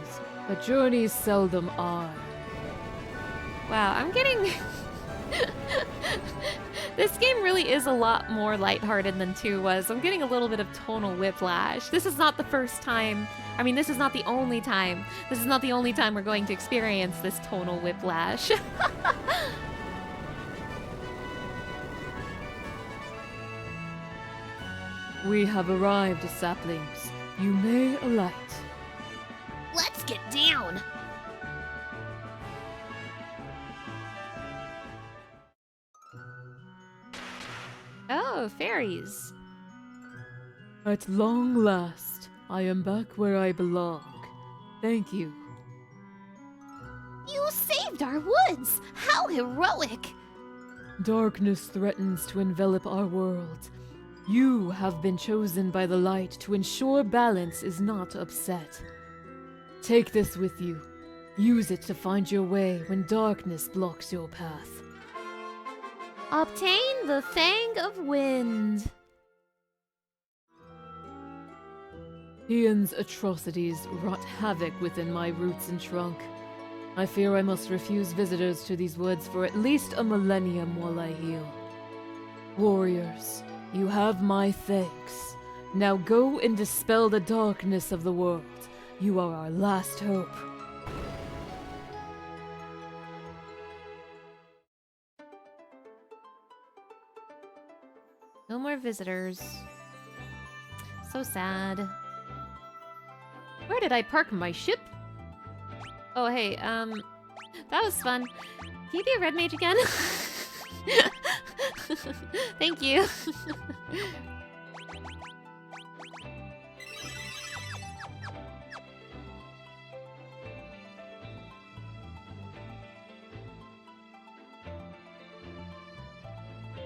but journeys seldom are. Wow, I'm getting... This game really is a lot more lighthearted than 2 was. I'm getting a little bit of tonal whiplash. This is not the first time. I mean, this is not the only time. This is not the only time we're going to experience this tonal whiplash. We have arrived, saplings. You may alight. Let's get down. Oh, fairies. At long last, I am back where I belong. Thank you. You saved our woods! How heroic! Darkness threatens to envelop our world. You have been chosen by the light to ensure balance is not upset. Take this with you. Use it to find your way when darkness blocks your path. Obtain the Fang of Wind. Ian's atrocities wrought havoc within my roots and trunk. I fear I must refuse visitors to these woods for at least a millennium while I heal. Warriors, you have my thanks. Now go and dispel the darkness of the world. You are our last hope. No more visitors. So sad. Where did I park my ship? Oh, hey, that was fun. Can you be a red mage again? Thank you.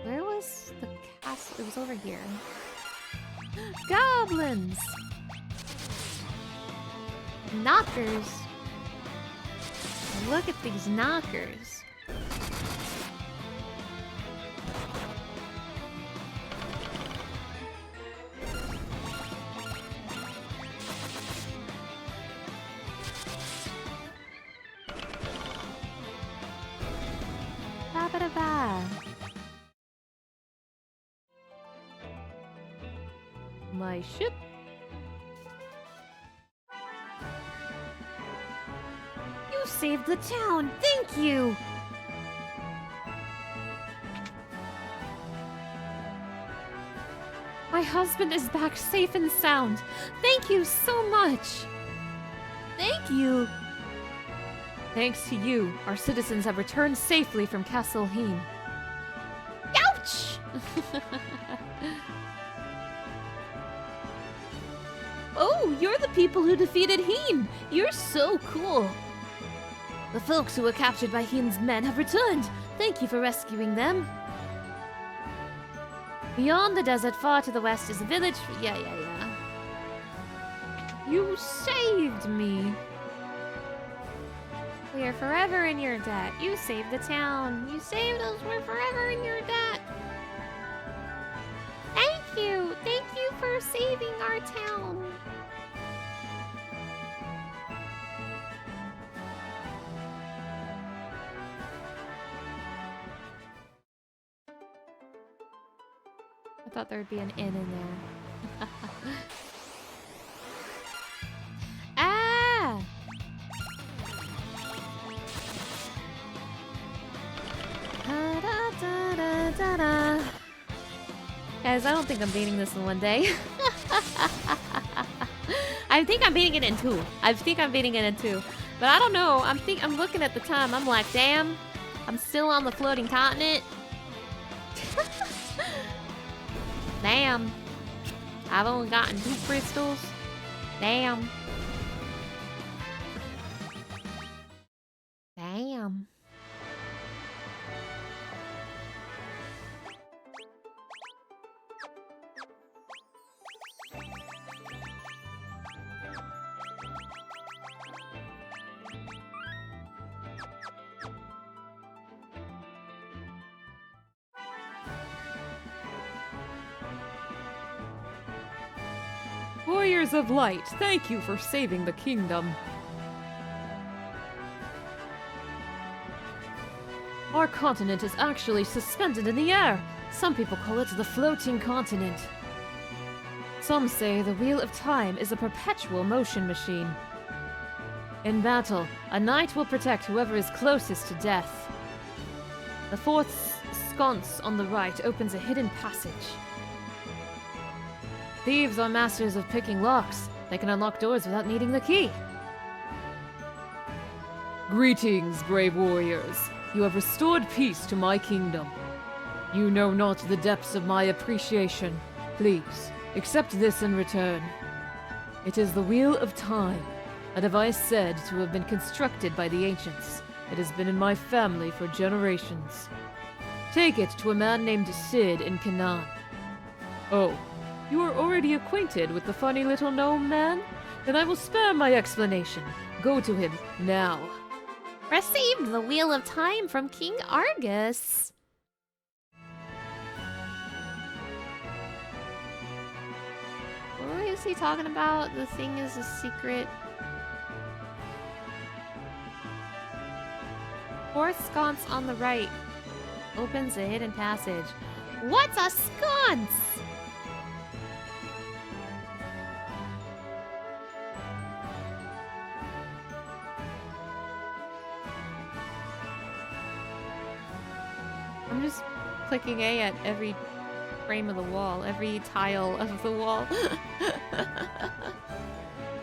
Where was the castle? It was over here. Goblins! Knockers! Look at these knockers. Ba-ba-da-ba. My ship. You saved the town! Thank you! My husband is back safe and sound. Thank you so much! Thank you! Thanks to you, our citizens have returned safely from Castle Heen. Ouch! Oh, you're the people who defeated Heen! You're so cool! The folks who were captured by Heen's men have returned. Thank you for rescuing them. Beyond the desert, far to the west, is a village. Yeah. You saved me. We are forever in your debt. You saved the town. You saved us. We're forever in your debt. Thank you. Thank you for saving our town. I thought there would be an inn in there. Ah! Da-da-da-da-da-da. Guys, I don't think I'm beating this in one day. I think I'm beating it in two. But I don't know. I'm looking at the time. I'm like, damn. I'm still on the floating continent. Damn. I've only gotten 2 crystals. Damn. Damn. Warriors of Light, thank you for saving the kingdom. Our continent is actually suspended in the air. Some people call it the floating continent. Some say the Wheel of Time is a perpetual motion machine. In battle, a knight will protect whoever is closest to death. The fourth sconce on the right opens a hidden passage. Thieves are masters of picking locks. They can unlock doors without needing the key. Greetings, brave warriors. You have restored peace to my kingdom. You know not the depths of my appreciation. Please, accept this in return. It is the Wheel of Time, a device said to have been constructed by the ancients. It has been in my family for generations. Take it to a man named Sid in Canaan. Oh, you are already acquainted with the funny little gnome man? Then I will spare my explanation. Go to him now. Received the Wheel of Time from King Argus. is he talking about? The thing is a secret. Fourth sconce on the right opens a hidden passage. What's a sconce? I'm just clicking A at every frame of the wall, every tile of the wall.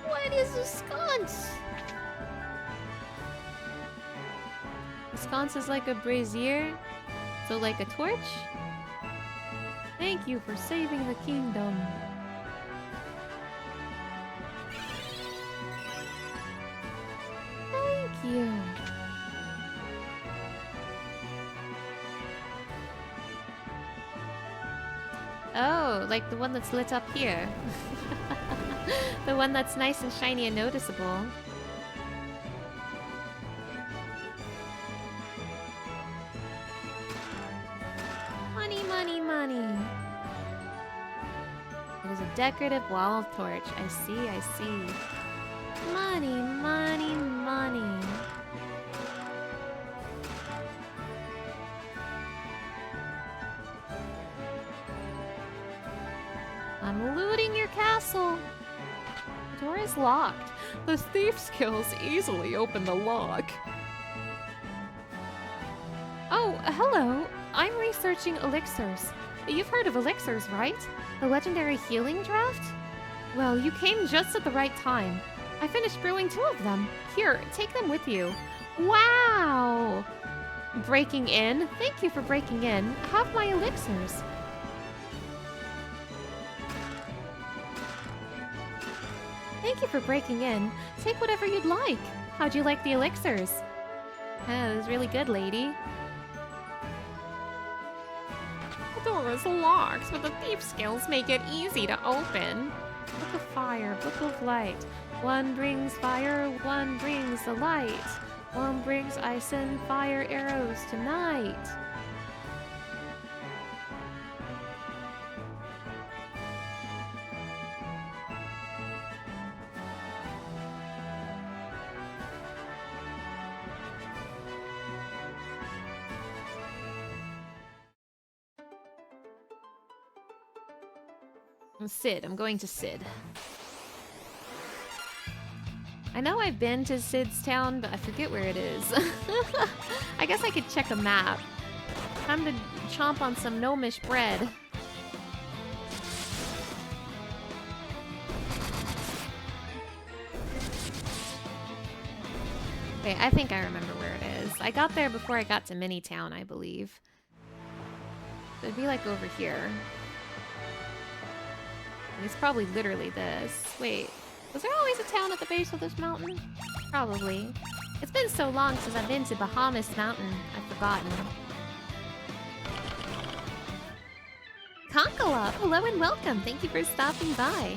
What is a sconce? A sconce is like a brazier, so like a torch. Thank you for saving the kingdom. Thank you. Oh, like the one that's lit up here. The one that's nice and shiny and noticeable. Money, money, money. It is a decorative wall torch. I see, I see. Money, money, money. I'm looting your castle. The door is locked. The thief's skills easily open the lock. Oh, hello. I'm researching elixirs. You've heard of elixirs, right? The legendary healing draft? Well, you came just at the right time. I finished brewing 2 of them. Here, take them with you. Wow! Breaking in? Thank you for breaking in. Have my elixirs. Thank you for breaking in. Take whatever you'd like. How'd you like the elixirs? Oh, it was really good, lady. The door is locked, but the thief's skills make it easy to open. Book of fire, book of light. One brings fire, one brings the light. One brings ice and fire arrows tonight. Sid, I'm going to Sid. I know I've been to Sid's town, but I forget where it is. I guess I could check a map. Time to chomp on some gnomish bread. Okay, I think I remember where it is. I got there before I got to Mini Town, I believe. It'd be like over here. It's probably literally this. Wait, was there always a town at the base of this mountain? Probably. It's been so long since I've been to Bahamas Mountain, I've forgotten. Conkalop, hello and welcome. Thank you for stopping by.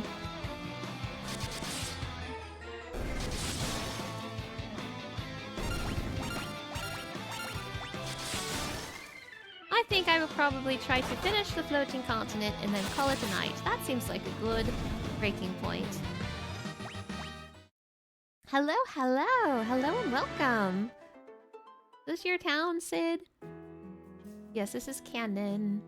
I think I will probably try to finish the floating continent and then call it a night. That seems like a good breaking point. Hello, hello, hello and welcome. Is this your town, Sid? Yes, this is canon.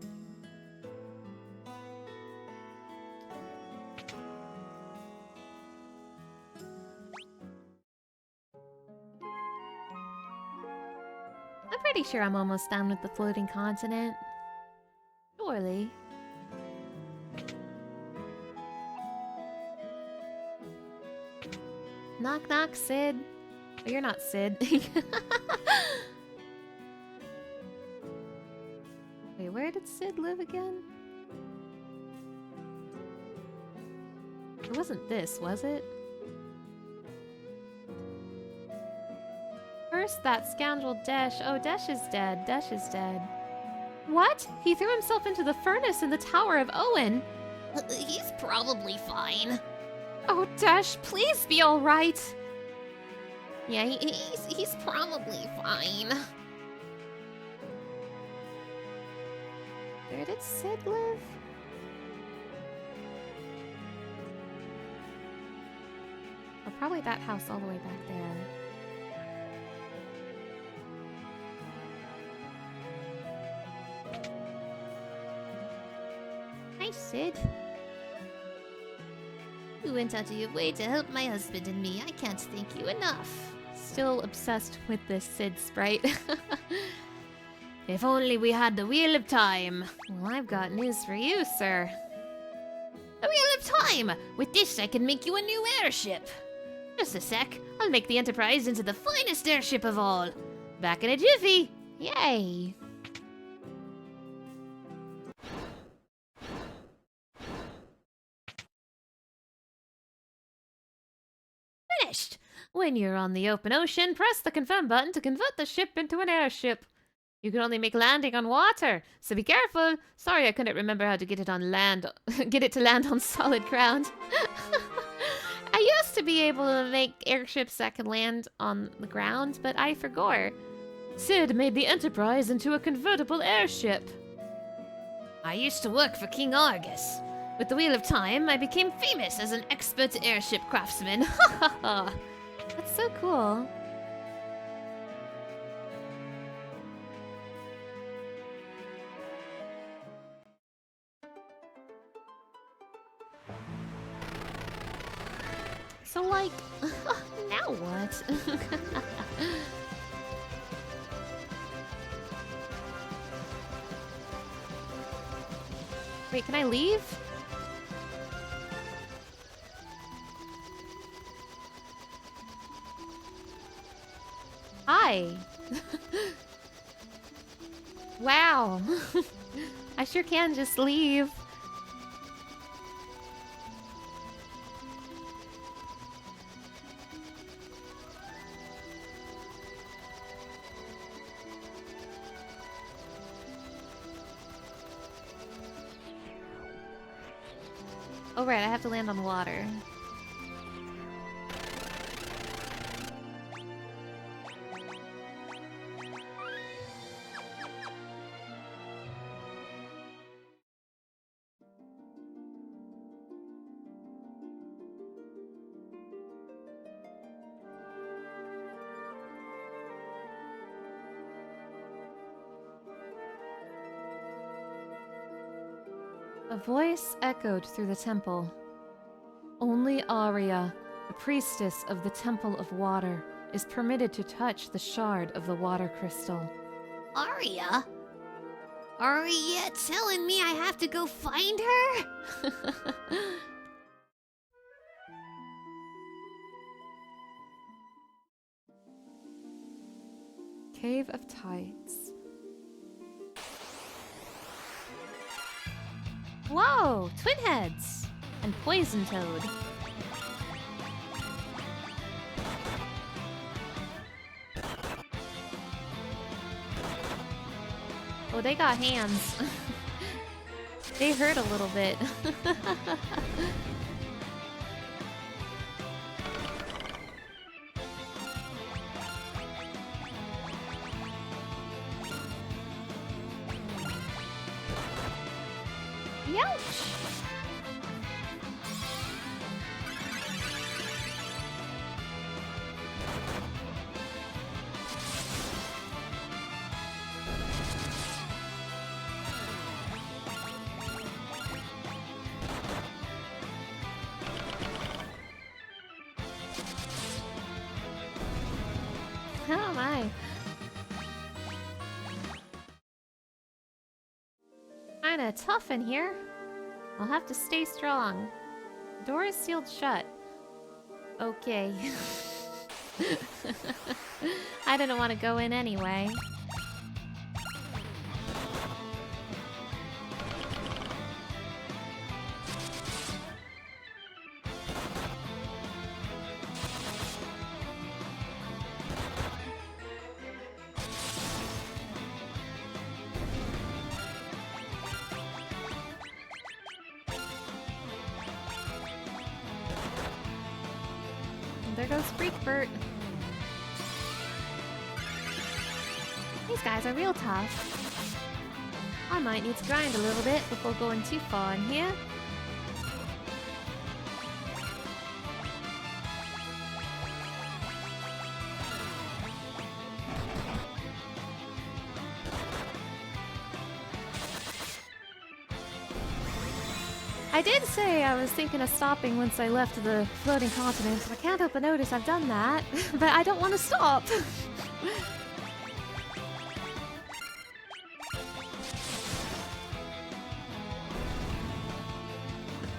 I'm pretty sure I'm almost done with the floating continent. Surely. Knock knock, Sid. Oh, you're not Sid. Wait, where did Sid live again? It wasn't this, was it? First, that scoundrel Desh. Oh, Desh is dead. Desh is dead. What? He threw himself into the furnace in the Tower of Owen. He's probably fine. Oh, Desh, please be all right. Yeah, he's probably fine. Where did Sid live? Probably that house all the way back there. Hi, Sid. You went out of your way to help my husband and me. I can't thank you enough. Still obsessed with this Sid sprite. If only we had the Wheel of Time. Well, I've got news for you, sir. The Wheel of Time! With this, I can make you a new airship. Just a sec. I'll make the Enterprise into the finest airship of all. Back in a jiffy. Yay! Finished! When you're on the open ocean, press the confirm button to convert the ship into an airship. You can only make landing on water, so be careful. Sorry, I couldn't remember how to get it on land. Get it to land on solid ground. I used to be able to make airships that can land on the ground, but I forgot. Sid made the Enterprise into a convertible airship. I used to work for King Argus. With the Wheel of Time, I became famous as an expert airship craftsman. Ha ha ha! That's so cool. So, like, now what? Wait, can I leave? Hi. Wow. I sure can just leave. Oh right, I have to land on water. A voice echoed through the temple. Only Arya, the priestess of the Temple of Water, is permitted to touch the shard of the water crystal. Arya? Arya telling me I have to go find her? Cave of Tides. Whoa! Twin heads! And poison toad. Oh, they got hands. They hurt a little bit. Youch! Oh my. Kinda tough in here. I'll have to stay strong. Door is sealed shut. Okay. I didn't want to go in anyway. There goes Freakbert. These guys are real tough. I might need to grind a little bit before going too far in here. I did say I was thinking of stopping once I left the floating continent. I can't help but notice I've done that, but I don't want to stop.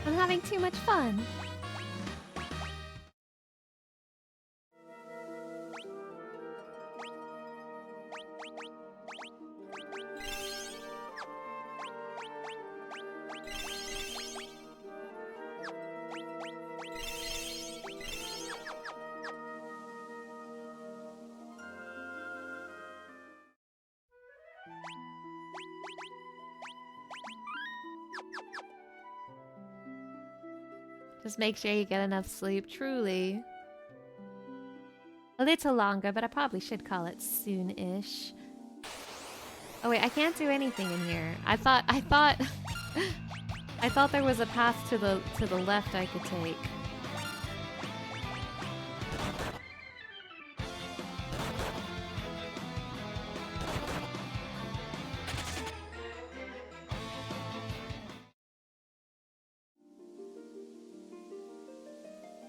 I'm having too much fun. Just make sure you get enough sleep, truly. A little longer, but I probably should call it soon-ish. Oh wait, I can't do anything in here. I thought I thought there was a path to the left I could take.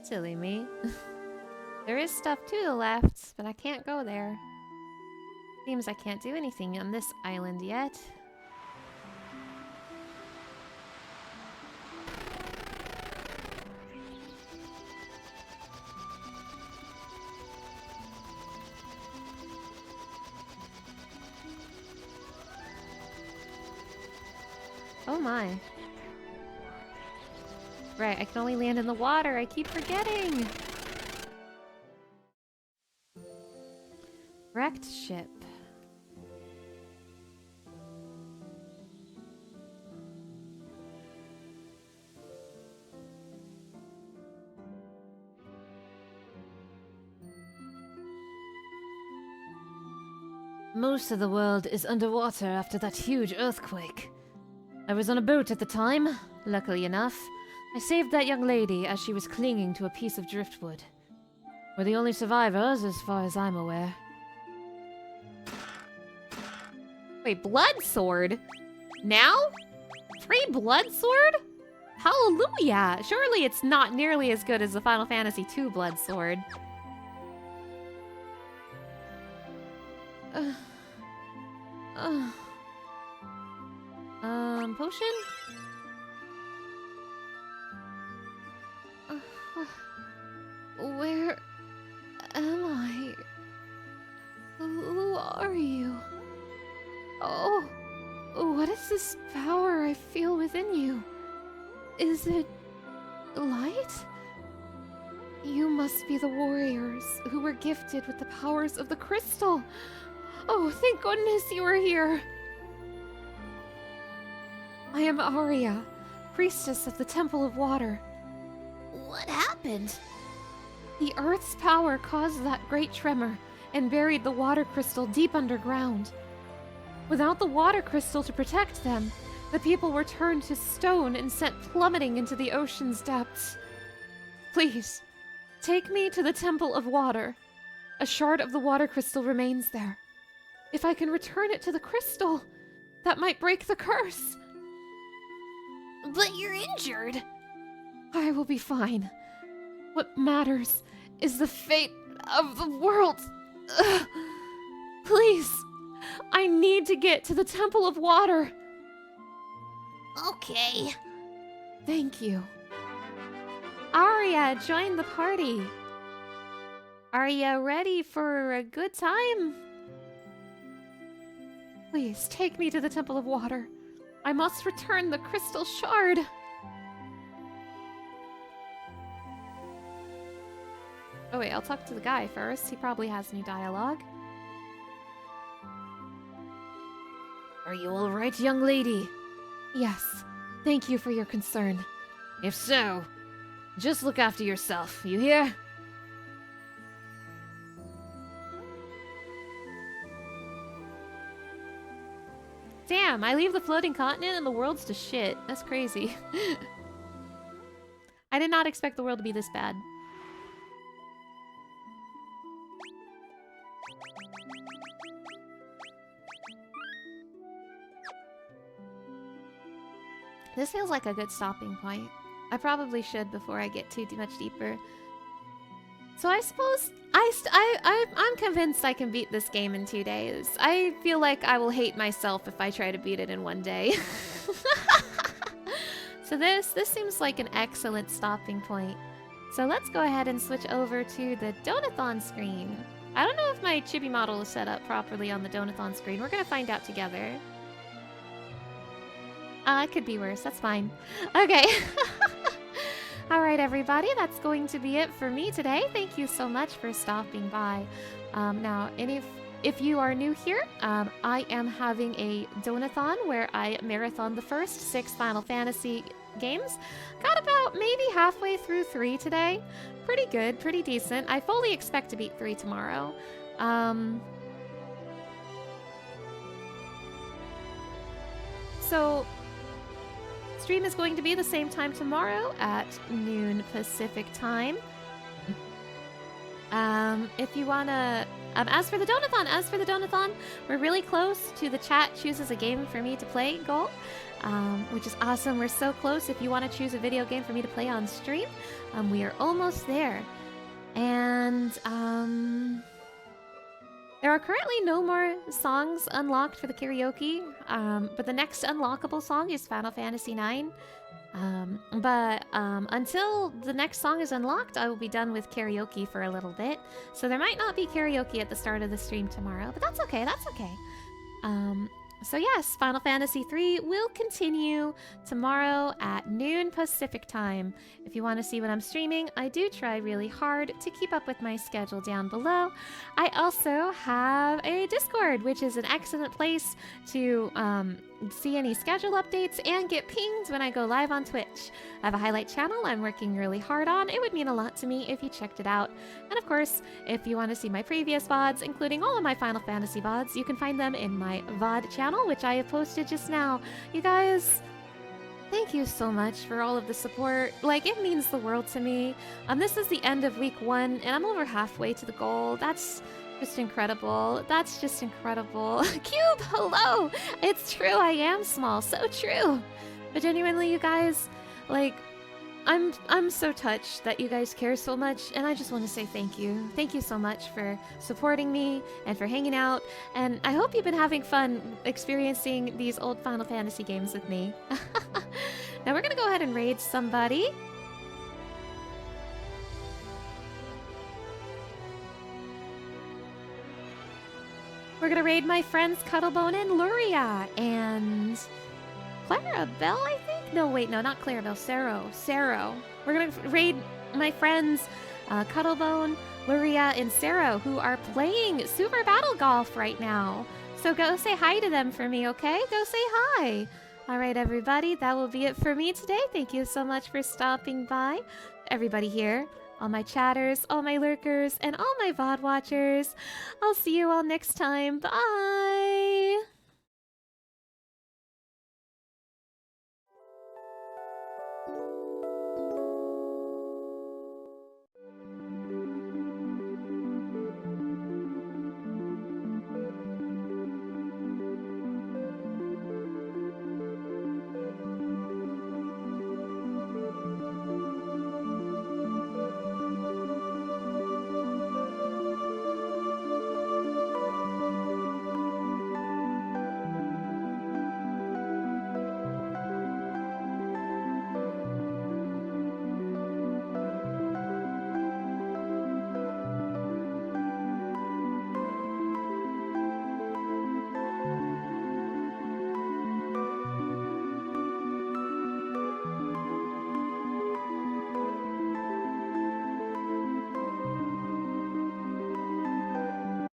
Silly me. There is stuff to the left, but I can't go there. Seems I can't do anything on this island yet. Oh my. Right, I can only land in the water. I keep forgetting. Wrecked ship. Most of the world is underwater after that huge earthquake. I was on a boat at the time, luckily enough. I saved that young lady as she was clinging to a piece of driftwood. We're the only survivors as far as I'm aware. Wait, blood sword? Now? Free blood sword? Hallelujah! Surely it's not nearly as good as the Final Fantasy II blood sword. Potion? Where am I? Who are you? Oh, what is this power I feel within you? Is it light? You must be the warriors who were gifted with the powers of the crystal. Oh, thank goodness you are here. I am Arya, priestess of the Temple of Water. What happened? The Earth's power caused that great tremor and buried the water crystal deep underground. Without the water crystal to protect them, the people were turned to stone and sent plummeting into the ocean's depths. Please, take me to the Temple of Water. A shard of the water crystal remains there. If I can return it to the crystal, that might break the curse. But you're injured. I will be fine. What matters is the fate of the world. Ugh. Please, I need to get to the Temple of Water. Okay. Thank you. Arya, join the party. Are you ready for a good time? Please, take me to the Temple of Water. I must return the crystal shard. Oh wait, I'll talk to the guy first. He probably has new dialogue. Are you all right, young lady? Yes, thank you for your concern. If so, just look after yourself, you hear? Damn, I leave the floating continent and the world's to shit. That's crazy. I did not expect the world to be this bad. This feels like a good stopping point. I probably should before I get too much deeper. So I suppose I'm convinced I can beat this game in 2 days. I feel like I will hate myself if I try to beat it in 1 day. So this seems like an excellent stopping point. So let's go ahead and switch over to the Donothon screen. I don't know if my chibi model is set up properly on the Donothon screen. We're gonna find out together. It could be worse. That's fine. Okay. All right, everybody. That's going to be it for me today. Thank you so much for stopping by. Now, and if you are new here, I am having a Donathon where I marathon the first 6 Final Fantasy games. Got about maybe halfway through 3 today. Pretty good, pretty decent. I fully expect to beat 3 tomorrow. So stream is going to be the same time tomorrow at noon Pacific time. If you wanna, as for the Donathon, we're really close to the chat chooses a game for me to play goal, which is awesome. We're so close. If you want to choose a video game for me to play on stream, we are almost there. And there are currently no more songs unlocked for the karaoke, but the next unlockable song is Final Fantasy IX. Until the next song is unlocked, I will be done with karaoke for a little bit. So there might not be karaoke at the start of the stream tomorrow, but that's okay, that's okay. So yes, Final Fantasy III will continue tomorrow at noon Pacific time. If you want to see what I'm streaming, I do try really hard to keep up with my schedule down below. I also have a Discord, which is an excellent place to see any schedule updates and get pinged when I go live on Twitch. I have a highlight channel I'm working really hard on. It would mean a lot to me if you checked it out. And of course, if you want to see my previous VODs, including all of my Final Fantasy VODs, you can find them in my VOD channel, which I have posted just now. You guys, thank you so much for all of the support. Like, it means the world to me. This is the end of week 1, and I'm over halfway to the goal. That's just incredible. That's just incredible. Cube, hello! It's true, I am small. So true. But genuinely, you guys, like, I'm so touched that you guys care so much, and I just want to say thank you. Thank you so much for supporting me and for hanging out, and I hope you've been having fun experiencing these old Final Fantasy games with me. Now we're gonna go ahead and raid somebody. We're gonna raid my friends Cuttlebone and Luria and Clarabelle, I think? No, wait, no, not Clarabelle. Sero. We're gonna raid my friends Cuttlebone, Luria, and Sero, who are playing Super Battle Golf right now. So go say hi to them for me, okay? Go say hi. All right, everybody, that will be it for me today. Thank you so much for stopping by. Everybody here, all my chatters, all my lurkers, and all my VOD watchers. I'll see you all next time. Bye!